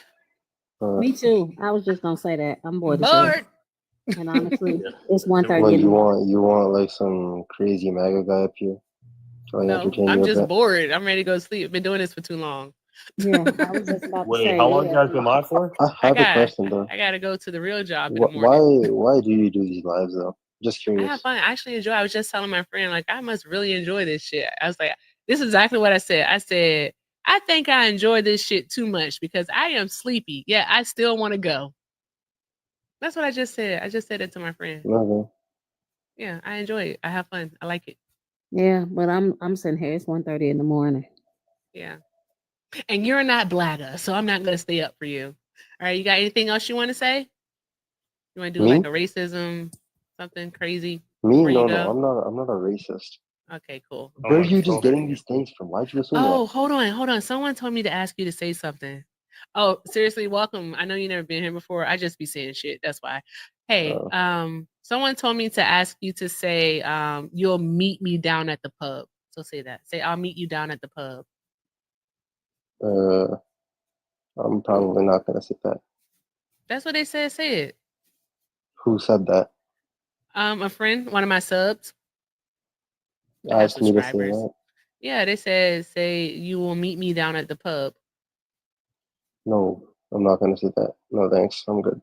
Okay. Me too. I was just gonna say that. I'm bored. Bored. And honestly, it's 1:30. Well, you want like some crazy MAGA guy up here? No, I'm just bored. I'm ready to go to sleep. I've been doing this for too long. Yeah, I was just about to say. How long you guys been live for? I have a question though. I gotta go to the real job in the morning. Why do you do these lives though? Just curious. I have fun. I actually enjoy. I was just telling my friend, like, I must really enjoy this shit. I was like, this is exactly what I said. I said, I think I enjoy this shit too much because I am sleepy. Yeah, I still want to go. That's what I just said. I just said it to my friend. Okay. Yeah, I enjoy it. I have fun. I like it. Yeah, but I'm sitting here. It's 1:30 in the morning. Yeah. And you're not blagger, so I'm not gonna stay up for you. All right, you got anything else you want to say? You want to do like a racism, something crazy? Me? No, I'm not a racist. Okay, cool. Where are you just getting these things from? Why'd you assume that? Oh, hold on. Someone told me to ask you to say something. Oh, seriously, welcome. I know you never been here before. I just be saying shit. That's why. Hey, someone told me to ask you to say, you'll meet me down at the pub. So say that. Say, I'll meet you down at the pub. I'm probably not gonna say that. That's what they said. Say it. Who said that? A friend, one of my subs. Asked me to say that. Yeah, they said, say you will meet me down at the pub. No, I'm not gonna say that. No, thanks. I'm good.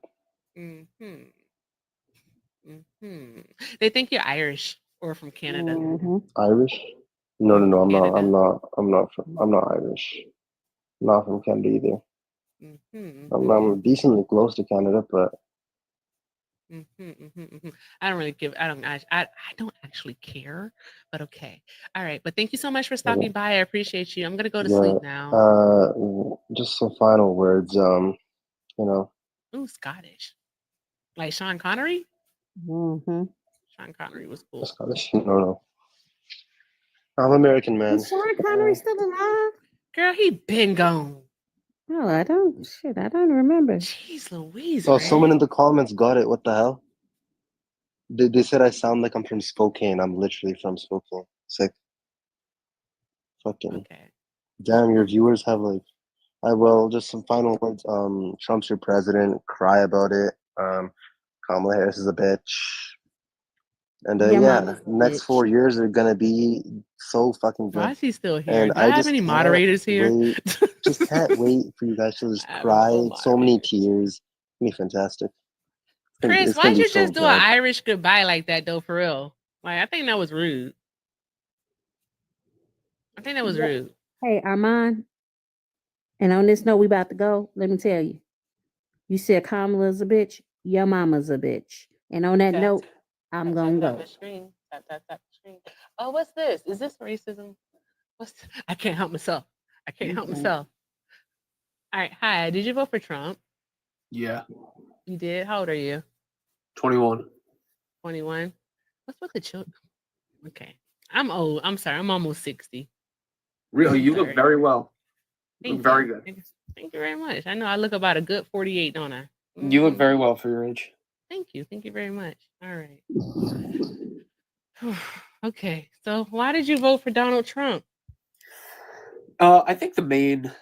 They think you're Irish or from Canada. Irish? No, I'm not. I'm not Irish. I'm not from Canada either. I'm decently close to Canada, but I don't really give. I don't actually care. But okay. All right. But thank you so much for stopping by. I appreciate you. I'm gonna go to Yeah. sleep now. Just some final words. You know, Ooh, Scottish. Like Sean Connery. Mm-hmm. Sean Connery was cool. Scottish. No. I'm American, man. Is Sean Connery still alive? Girl, he been gone. No, I don't. Shit, I don't remember. Jeez Louise, Oh, man. someone in the comments got it. What the hell? They said I sound like I'm from Spokane. I'm literally from Spokane. Sick. Fucking. Okay. Damn, your viewers have like. I will just some final words. Trump's your president. Cry about it. Kamala Harris is a bitch. And Your yeah, mama's a next bitch. 4 years are gonna be so fucking Why good. is he still here? And Do I have any moderators here? Just can't wait for you guys to just I have cry. no So many tears. It's gonna be fantastic. Chris, It's gonna why'd be you so just do good. an Irish goodbye like that though? For real, like I think that was rude. I think that was rude. Hey, Armand. And on this note, we about to go. Let me tell you. You said Kamala's a bitch. Your mama's a bitch. And on that note, I'm gonna Tap go. the screen. Tap the screen. Oh, what's this? Is this racism? I can't help myself. I can't help myself. All right. Hi. Did you vote for Trump? Yeah. You did. How old are you? 21. 21. What's with the children? Okay. I'm old. I'm sorry. I'm almost 60. Really, you look Sorry. very well. You Thank look very you. good. Thank you very much. I know I look about a good 48, don't I? You look Mhm. very well for your age. Thank you. Thank you very much. All right. Okay. So why did you vote for Donald Trump? I think the main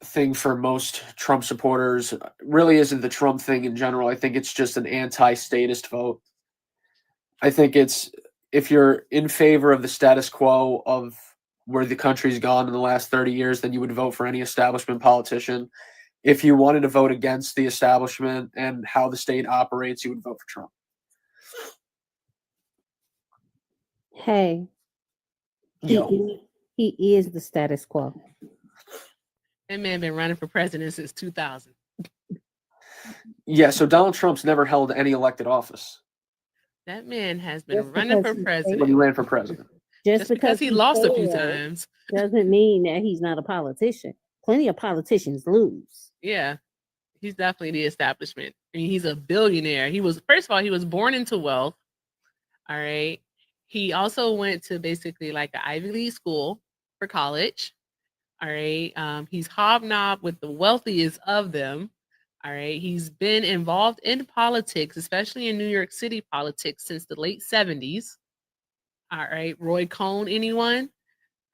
thing for most Trump supporters really isn't the Trump thing in general. I think it's just an anti-statist vote. I think it's if you're in favor of the status quo of where the country's gone in the last 30 years, then you would vote for any establishment politician. If you wanted to vote against the establishment and how the state operates, you would vote for Trump. Hey. Yo. He is the status quo. That man been running for president since 2000. Yeah, so Donald Trump's never held any elected office. That man has been Just running for because he president. When he ran for president. Just because he lost a few failed times. doesn't mean that he's not a politician. Plenty of politicians lose. Yeah. He's definitely the establishment. I mean, he's a billionaire. He was, first of all, he was born into wealth. All right. He also went to basically like an Ivy League school for college. All right. He's hobnobbed with the wealthiest of them. All right. He's been involved in politics, especially in New York City politics since the late 70s. All right. Roy Cohn, anyone?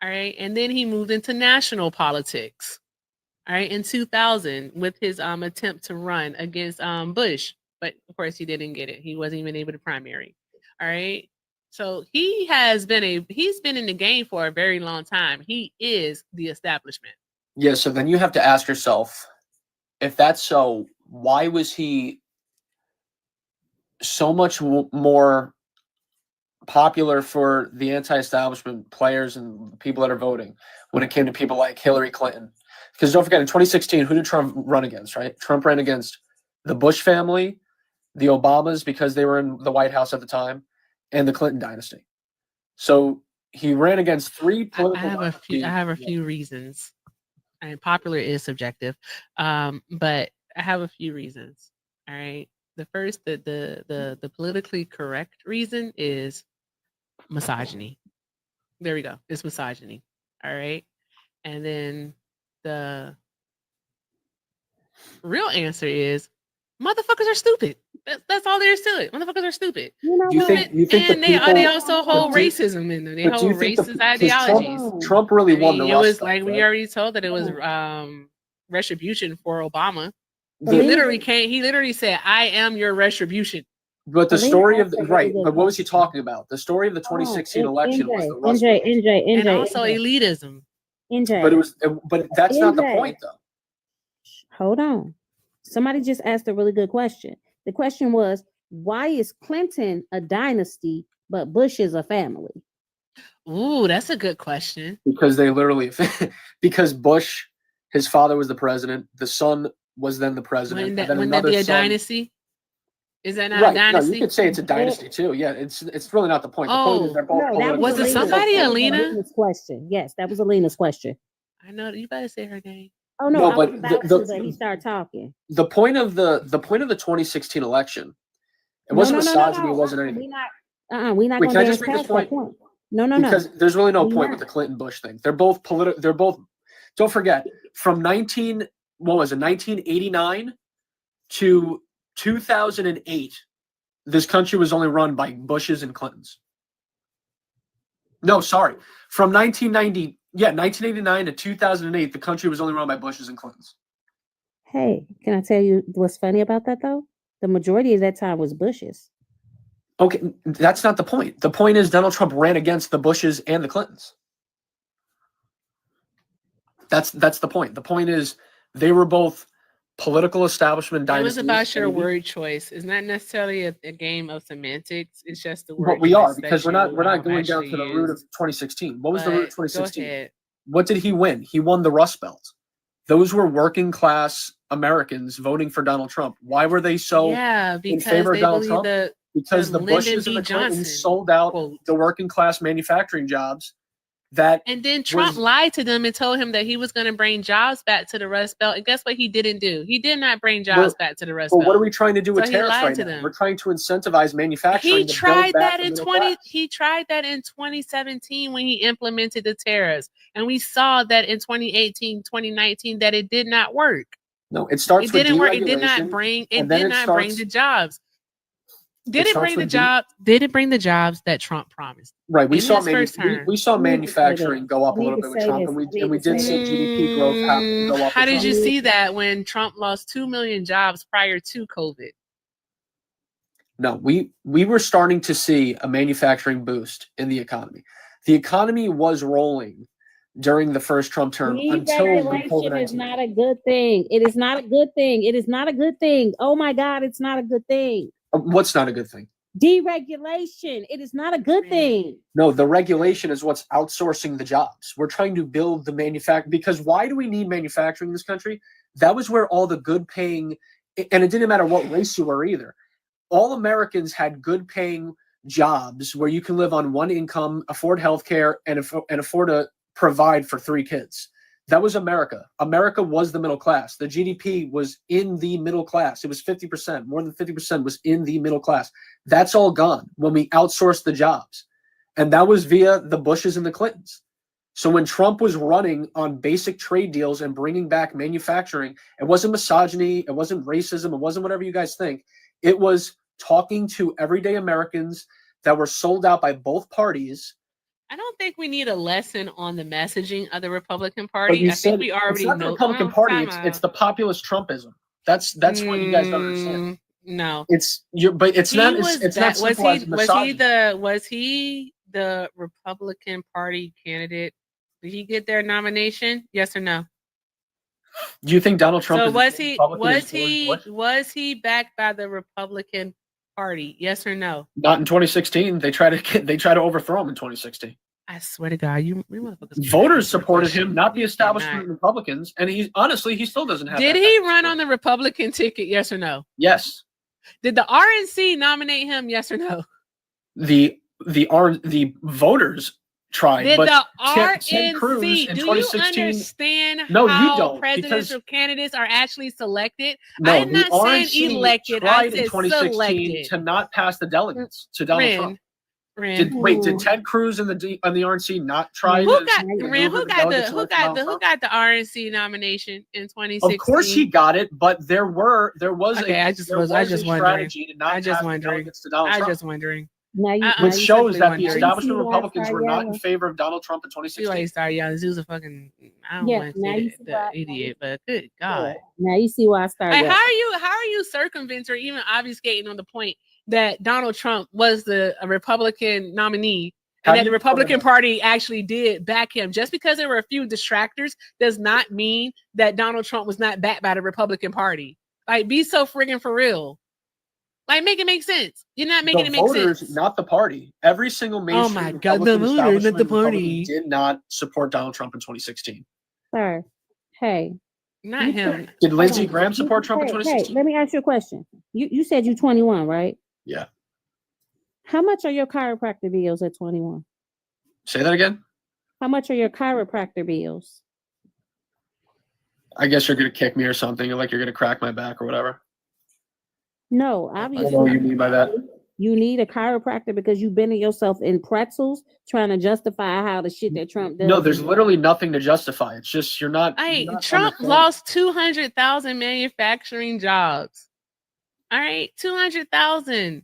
All right. And then he moved into national politics. All right, in 2000 with his attempt to run against Bush, but of course he didn't get it. He wasn't even able to primary. All right. So he's been in the game for a very long time. He is the establishment. Yeah, so then you have to ask yourself, if that's so, why was he so much more popular for the anti-establishment players and people that are voting when it came to people like Hillary Clinton? Because don't forget, in 2016, who did Trump run against, right? Trump ran against the Bush family, the Obamas, because they were in the White House at the time, and the Clinton dynasty. So he ran against three political I have a few reasons. I mean, popular is subjective, but I have a few reasons. All right. The first, the politically correct reason is misogyny. There we go. It's misogyny. All right. And then the real answer is motherfuckers are stupid. That's all there is to it. Motherfuckers are stupid. You know, you think and the people, they also hold racism in them. They but do you hold think racist 'cause ideologies. Trump really I won mean, the it Rust was Belt, like we right? already told that it was retribution for Obama. The- He literally said, "I am your retribution." But the Selena story of asked the a really right, good but what was he question. talking about? The story of the 2016 election was the Rust NJ, Belt. And also elitism. But that's not the point, though. Hold on. Somebody just asked a really good question. The question was, why is Clinton a dynasty, but Bush is a family? Ooh, that's a good question. Because they literally, because Bush, his father was the president, the son was then the president, and then Wouldn't that another be a son. dynasty? Is that not Right. a dynasty? No, you could say it's a dynasty too. Yeah, it's really not the point. The point is they're both No, that was it somebody, Alina? Alina's question. Yes, that was Alina's question. I know you better say her name. Oh no, No, I but was about to, but he started talking. The point of the 2016 election, it wasn't misogyny. It wasn't anything. We're not Wait, going can I to just dance make this past that point? point. No, Because there's really no We're point not. with the Clinton Bush thing. They're both political. They're both. Don't forget, from 1989 to 2008, this country was only run by Bushes and Clintons. No, sorry, from 1989 to 2008, the country was only run by Bushes and Clintons. Hey, can I tell you what's funny about that though? The majority of that time was Bush's. Okay, that's not the point. The point is Donald Trump ran against the Bushes and the Clintons. That's the point. The point is they were both political establishment It dynasties. was about your word choice. It's not necessarily a game of semantics. It's just the word. But we are choice because that we're not you going down actually to the root of use. 2016. What was the root of But go 2016? ahead. What did he win? He won the Rust Belt. Those were working class Americans voting for Donald Trump. Why were they so Yeah, in because favor of they Donald believe Trump? Because the Lyndon Bushes and B. the Clintons Johnson sold out quote. the working class manufacturing jobs. That And then Trump lied to them and told him that he was going to bring jobs back to the Rust Belt. And guess what he didn't do? He did not bring jobs back to the Rust But Belt. what are we trying to do with So he tariffs lied right to now? them. We're trying to incentivize manufacturing. He to tried build back that the in middle 20 class. he tried that in 2017 when he implemented the tariffs. And we saw that in 2018, 2019 that it did not work. No, it starts It with didn't work. It did not deregulation, bring and then bring starts- the jobs. Did it it starts bring the with jobs? Did it bring the jobs that Trump promised? Right, we in saw his first term? we saw Let me say manufacturing this. go up a Let me little bit with say Trump, this. and Let me we did say see this. GDP growth go up. How with did Trump. you see that when Trump lost 2 million jobs prior to COVID? No, we were starting to see a manufacturing boost in the economy. The economy was rolling during the first Trump term until Deregulation is COVID-19. not a good thing. It is not a good thing. It is not a good thing. Oh my God, it's not a good thing. What's not a good thing? Deregulation. It is not a good thing. No, the regulation is what's outsourcing the jobs. We're trying to build the manufacturing because why do we need manufacturing in this country? That was where all the good paying, and it didn't matter what race you were either. All Americans had good paying jobs where you can live on one income, afford healthcare, and afford to provide for 3 kids. That was America. America was the middle class. The GDP was in the middle class. It was 50%. More than 50% was in the middle class. That's all gone when we outsourced the jobs. And that was via the Bushes and the Clintons. So when Trump was running on basic trade deals and bringing back manufacturing, it wasn't misogyny. It wasn't racism. It wasn't whatever you guys think. It was talking to everyday Americans that were sold out by both parties. I don't think we need a lesson on the messaging of the Republican But Party. you I think said we it's already not the know. Republican Party. It's the populist Trumpism. That's what you guys don't understand. No, It's but it's he not. was It's not simple as misogyny. was he the Republican Party candidate? Did he get their nomination? Yes or no? Do you think Donald Trump? So is was he Republican as George Bush? was he backed by the Republican Party? Yes or no? Not in 2016. They tried to overthrow him in 2016. I swear to God, you motherfuckers. Voters supported him, not the establishment Republicans, and he still doesn't have. Did that he run on the Republican ticket? Yes or no? Yes. Did the RNC nominate him? Yes or no? The voters tried. Did but the Ted Cruz RNC? in Do you 2016 understand No, you how don't, presidential candidates are actually selected? No, I'm the not saying RNC elected. I tried in said 2016 selected. to not pass the delegates to Donald Trump. Ren. Did Ted Cruz and the RNC not try Who to got maneuver who the got delegates the away from Donald Trump? RNC nomination in 2016? Of course he got it, but there was Okay, a I just wondering. strategy to not I just pass the wondering. delegates to Donald I Trump. just wondering. Now you, Which shows that the wondering. establishment You see why I Republicans started were not in yelling? favor of Donald Trump in See why 2016. he started yelling. He was a fucking. I don't Yeah, want to now say you the, see the why. idiot, but good God. Now you see why I started. Like, yelling. how are you circumventing or even obfuscating on the point that Donald Trump was a Republican nominee and that the Republican Party actually did back him? Just because there were a few distractors does not mean that Donald Trump was not backed by the Republican Party. Like, be so friggin' for real. Like, make it make sense. You're not making it make voters, sense. not the party. Every single mainstream Oh my God, the Republican voters, not the establishment party. Republican did not support Donald Trump in 2016. Sir, hey, Not him. Did Lindsey Graham support Trump in Hey, 2016? let me ask you a question. You said you're 21, right? Yeah. How much are your chiropractor bills at 21? Say that again. How much are your chiropractor bills? I guess you're gonna kick me or something, or like you're gonna crack my back or whatever. No, I obviously. don't know what you mean by that. You need a chiropractor because you've been in yourself in pretzels trying to justify how the shit that Trump does. No, there's literally nothing to justify. It's just you're not. Hey, you're not Trump understanding. lost 200,000 manufacturing jobs. All right, 200,000.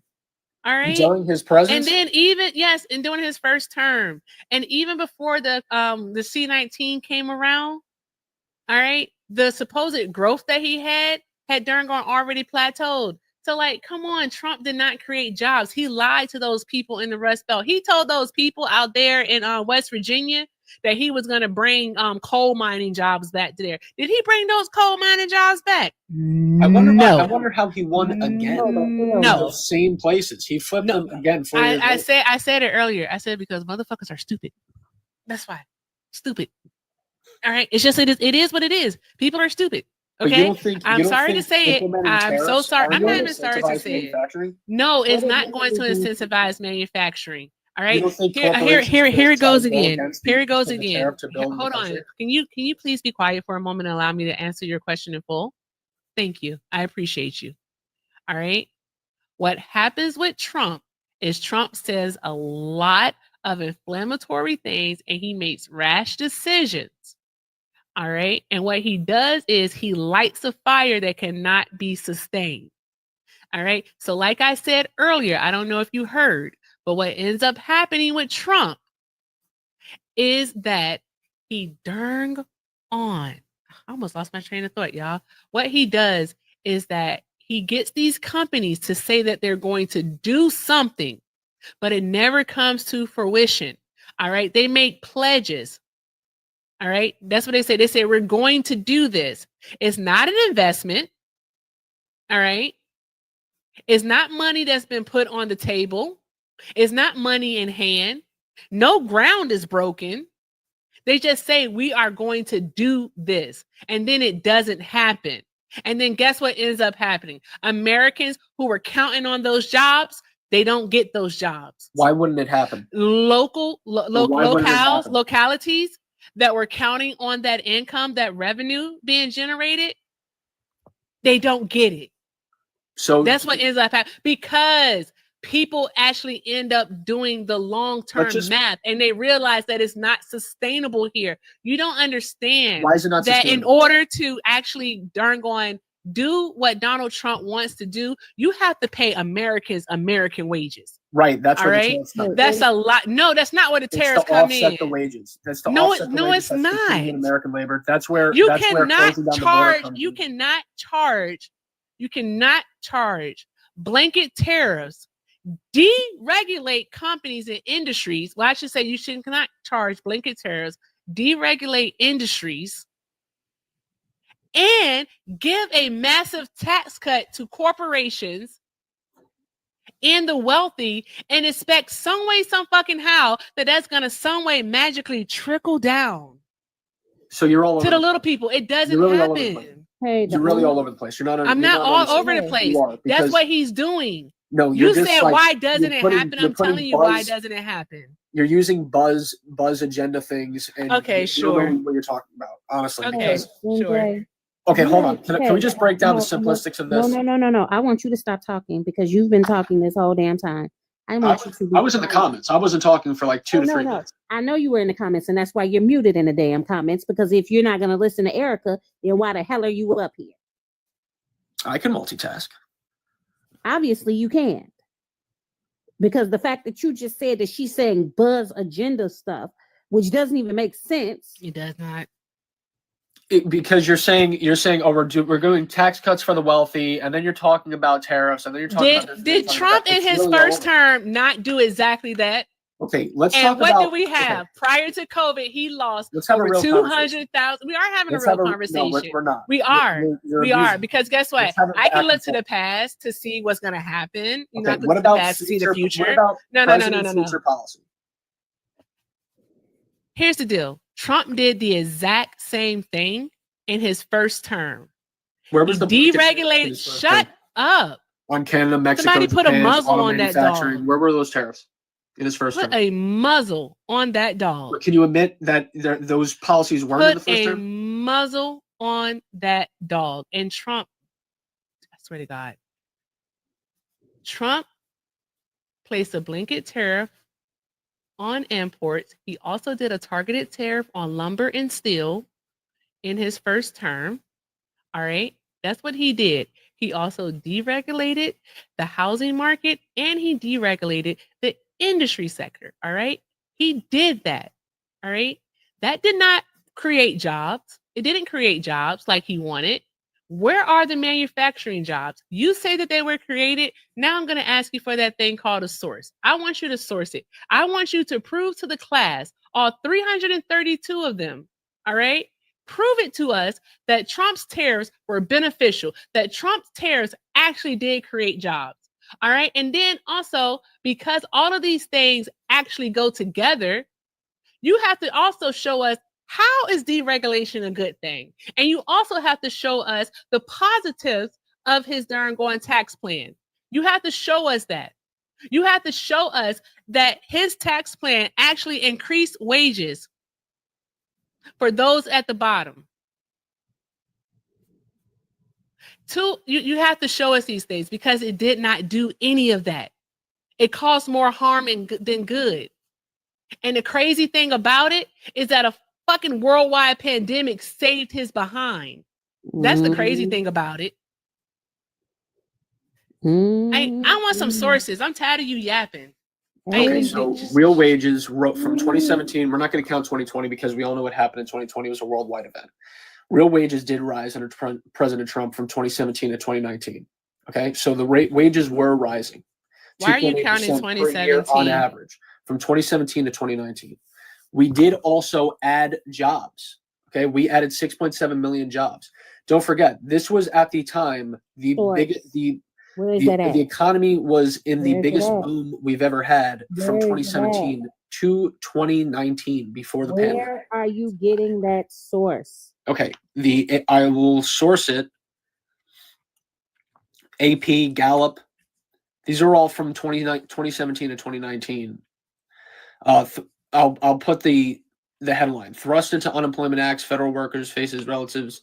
All right. During his presidency? And then even and during his first term, and even before the C-19 came around, all right, the supposed growth that he had darn gone already plateaued. So, like, come on, Trump did not create jobs. He lied to those people in the Rust Belt. He told those people out there in West Virginia that he was going to bring coal mining jobs back to there. Did he bring those coal mining jobs back? I wonder how he won again. No. Those same places. He flipped them again. I said it earlier. I said because motherfuckers are stupid. That's why. Stupid. All right. It's just it is what it is. People are stupid. Okay. I'm sorry to say it. I'm so sorry. I'm not even sorry to say it. No, it's not going to incentivize manufacturing. All right. Here it goes again. Here it goes again. Hold on. Can you please be quiet for a moment and allow me to answer your question in full? Thank you. I appreciate you. All right. What happens with Trump is Trump says a lot of inflammatory things and he makes rash decisions. All right. And what he does is he lights a fire that cannot be sustained. All right. So like I said earlier, I don't know if you heard, but what ends up happening with Trump is that he I almost lost my train of thought, y'all. What he does is that he gets these companies to say that they're going to do something, but it never comes to fruition. All right. They make pledges. All right. That's what they say. They say, we're going to do this. It's not an investment. All right. It's not money that's been put on the table. It's not money in hand. No ground is broken. They just say, we are going to do this. And then it doesn't happen. And then guess what ends up happening? Americans who were counting on those jobs, they don't get those jobs. Why wouldn't it happen? Localities that were counting on that income, that revenue being generated, they don't get it. So that's what ends up happening because people actually end up doing the long-term math and they realize that it's not sustainable here. You don't understand why is it not that sustainable? In order to actually do what Donald Trump wants to do, you have to pay Americans American wages. Right. That's all where right. The tariffs come. That's a lot. No, that's not where the tariffs come in. Offset the wages. That's to offset the wages. It's not. American labor. That's where You that's cannot where charge. You cannot charge blanket tariffs, deregulate companies and industries. Well, I should say you cannot charge blanket tariffs, deregulate industries, and give a massive tax cut to corporations and the wealthy and expect some way, some fucking how that's going to some way magically trickle down. So you're all over to the little people. It doesn't happen. You're really all over the place. I'm not all over the place. That's what he's doing. No, you said why doesn't it happen? I'm telling you why doesn't it happen? You're using buzz agenda things, and okay, sure. You don't know what you're talking about, honestly. Okay, sure. Okay, hold on. Can we just break down the simplistics of this? No. I want you to stop talking because you've been talking this whole damn time. I was in the comments. I wasn't talking for like 2 to 3 minutes. I know you were in the comments, and that's why you're muted in the damn comments. Because if you're not going to listen to Erica, then why the hell are you up here? I can multitask. Obviously, you can't. Because the fact that you just said that she's saying buzz agenda stuff, which doesn't even make sense. It does not. Because you're saying we're doing tax cuts for the wealthy, and then you're talking about tariffs, and then you're talking did Trump in his first term not do exactly that? Okay, let's talk about. And what do we have? Okay. Prior to COVID, he lost over 200,000. We are having a real conversation. No, we're not. We are. We are. Because guess what? I can look to the past to see what's going to happen. You know, what about the past to see the future? No. Future policy. Here's the deal. Trump did the exact same thing in his first term. Where was the deregulated? Shut up. On Canada, Mexico, Somebody put a Japan, muzzle auto on that manufacturing. dog. Where were those tariffs in his first Put term? a muzzle on that dog. Can you admit that those policies weren't in the Put first a term? muzzle on that dog. And Trump, I swear to God, Trump placed a blanket tariff on imports. He also did a targeted tariff on lumber and steel in his first term. All right. That's what he did. He also deregulated the housing market and he deregulated the industry sector. All right. He did that. All right. That did not create jobs. It didn't create jobs like he wanted. Where are the manufacturing jobs? You say that they were created. Now I'm going to ask you for that thing called a source. I want you to source it. I want you to prove to the class, all 332 of them. All right. Prove it to us that Trump's tariffs were beneficial, that Trump's tariffs actually did create jobs. All right. And then also, because all of these things actually go together, you have to also show us how is deregulation a good thing. And you also have to show us the positives of his darn going tax plan. You have to show us that. You have to show us that his tax plan actually increased wages for those at the bottom. Two, you have to show us these things because it did not do any of that. It caused more harm than good. And the crazy thing about it is that a fucking worldwide pandemic saved his behind. That's the crazy thing about it. I want some sources. I'm tired of you yapping. Okay, so real wages from 2017. We're not going to count 2020 because we all know what happened in 2020. It was a worldwide event. Real wages did rise under President Trump from 2017 to 2019. Okay, so the wages were rising. Why are you counting 2017 on average from 2017 to 2019? We did also add jobs. Okay, we added 6.7 million jobs. Don't forget, this was at the time the economy was in the biggest boom we've ever had from 2017 to 2019 before the pandemic. Where are you getting that source? Okay, I will source it. AP, Gallup. These are all from 2017 to 2019. I'll put the headline: Thrust into Unemployment Acts, Federal Workers Faces Relatives.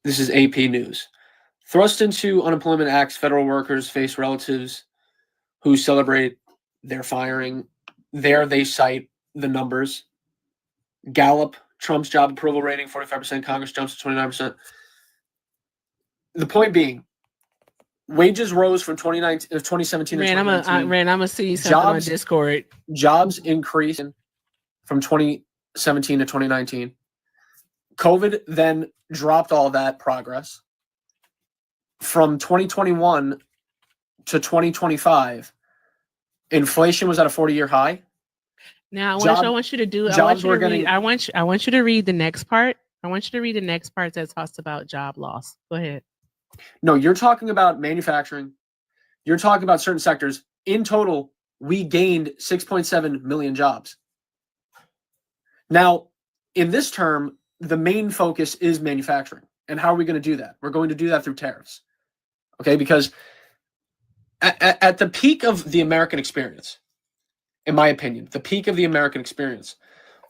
This is AP News. Thrust into Unemployment Acts, Federal Workers face relatives who celebrate their firing. There they cite the numbers. Gallup, Trump's job approval rating, 45%. Congress jumps to 29%. The point being, wages rose from 2017 to 2019. I'm gonna see something on Discord. Jobs increased from 2017 to 2019. COVID then dropped all that progress. From 2021 to 2025, inflation was at a 40-year high. Now, I want you to do. I want you to read the next part. I want you to read the next part that talks about job loss. Go ahead. No, you're talking about manufacturing. You're talking about certain sectors. In total, we gained 6.7 million jobs. Now, in this term, the main focus is manufacturing. And how are we going to do that? We're going to do that through tariffs. Okay, because at the peak of the American experience, in my opinion, the peak of the American experience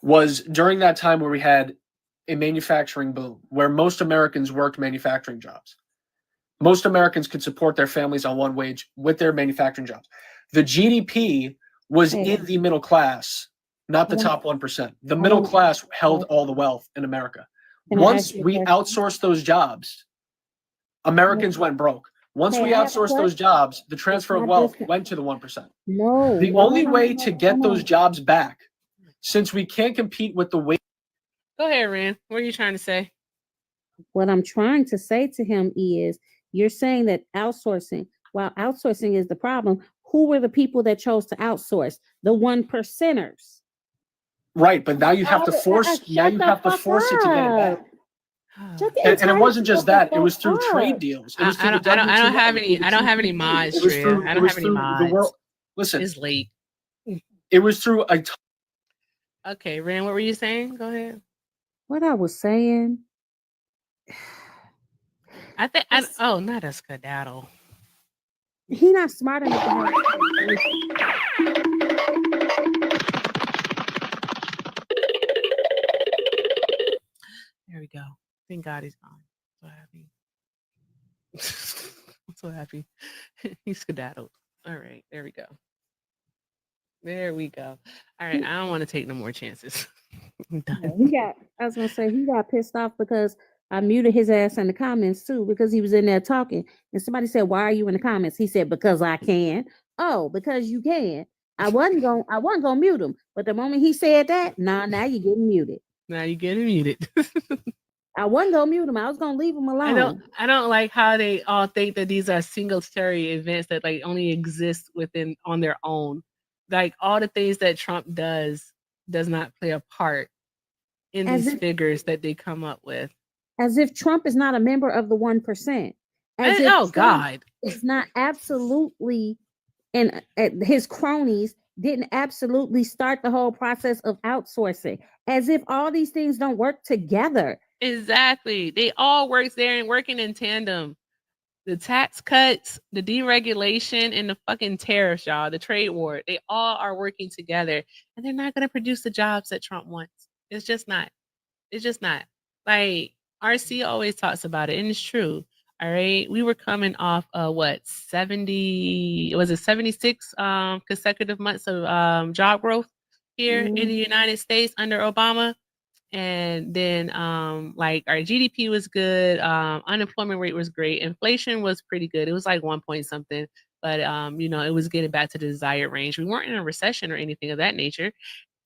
was during that time where we had a manufacturing boom, where most Americans worked manufacturing jobs. Most Americans could support their families on one wage with their manufacturing jobs. The GDP was in the middle class, not the top 1%. The middle class held all the wealth in America. Once we outsourced those jobs, Americans went broke. Once we outsourced those jobs, the transfer of wealth went to the 1%. No. The only way to get those jobs back, since we can't compete with the wage. Go ahead, Ren. What are you trying to say? What I'm trying to say to him is, you're saying that outsourcing, while outsourcing is the problem, who were the people that chose to outsource? The 1%ers. Right, but now you have to force. Now you have to force it to get it back. And it wasn't just that; it was through trade deals. It was I don't have any. I don't have any mods. I don't have any mods. Listen, it's late. It was through a. Okay, Ren, what were you saying? Go ahead. What I was saying. Not a skedaddle. He not smart enough to have. There we go. Thank God he's gone. So happy. I'm so happy. He skedaddled. All right, there we go. There we go. All right, I don't want to take no more chances. I'm done. I was gonna say he got pissed off because I muted his ass in the comments too because he was in there talking and somebody said, "Why are you in the comments?" He said, "Because I can." Oh, because you can. I wasn't gonna mute him, but the moment he said that, now you're getting muted. Now you're getting muted. I wasn't gonna mute him. I was gonna leave him alone. I don't like how they all think that these are singularity events that like only exist on their own. Like all the things that Trump does not play a part in these figures that they come up with. As if Trump is not a member of the 1%. God, it's not absolutely, and his cronies didn't absolutely start the whole process of outsourcing. As if all these things don't work together. Exactly, they all work there and working in tandem. The tax cuts, the deregulation, and the fucking tariffs, y'all, the trade war, they all are working together. And they're not going to produce the jobs that Trump wants. It's just not. It's just not. Like, RC always talks about it, and it's true. All right. We were coming off 76 consecutive months of job growth here in the United States under Obama. And then like our GDP was good, unemployment rate was great, inflation was pretty good. It was like 1 point something, but it was getting back to the desired range. We weren't in a recession or anything of that nature.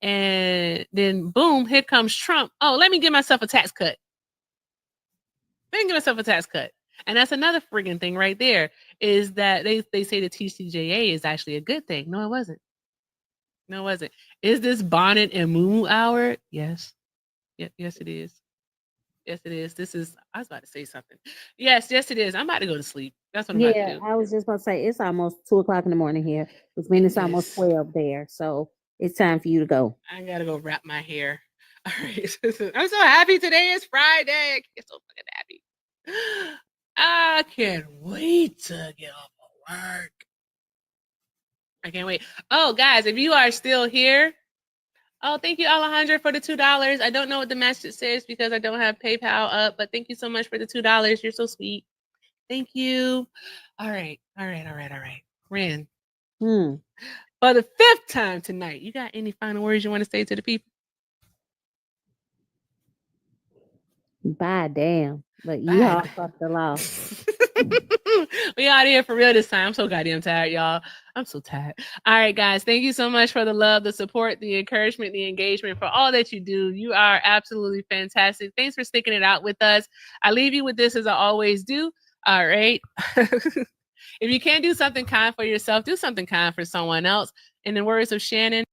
And then boom, here comes Trump. Oh, let me give myself a tax cut. And that's another friggin' thing right there, is that they say the TCJA is actually a good thing. No, it wasn't. Is this bonnet and moo hour? Yes. Yes, it is. Yes, it is. I was about to say something. Yes, it is. I'm about to go to sleep. That's what I'm about to do. I was just about to say it's almost 2:00 in the morning here, which means it's almost 12 there. So it's time for you to go. I gotta go wrap my hair. All right. I'm so happy today is Friday. I get so fucking happy. I can't wait to get off of work. I can't wait. Oh, guys, if you are still here, thank you, Alejandra, for the $2. I don't know what the message says because I don't have PayPal up, but thank you so much for the $2. You're so sweet. Thank you. All right. Ren. For the 5th time tonight, you got any final words you want to say to the people? Bye, damn. But you all fucked the law. We out here for real this time. I'm so goddamn tired, y'all. I'm so tired. All right, guys. Thank you so much for the love, the support, the encouragement, the engagement, for all that you do. You are absolutely fantastic. Thanks for sticking it out with us. I leave you with this as I always do. All right. If you can't do something kind for yourself, do something kind for someone else. In the words of Shannon,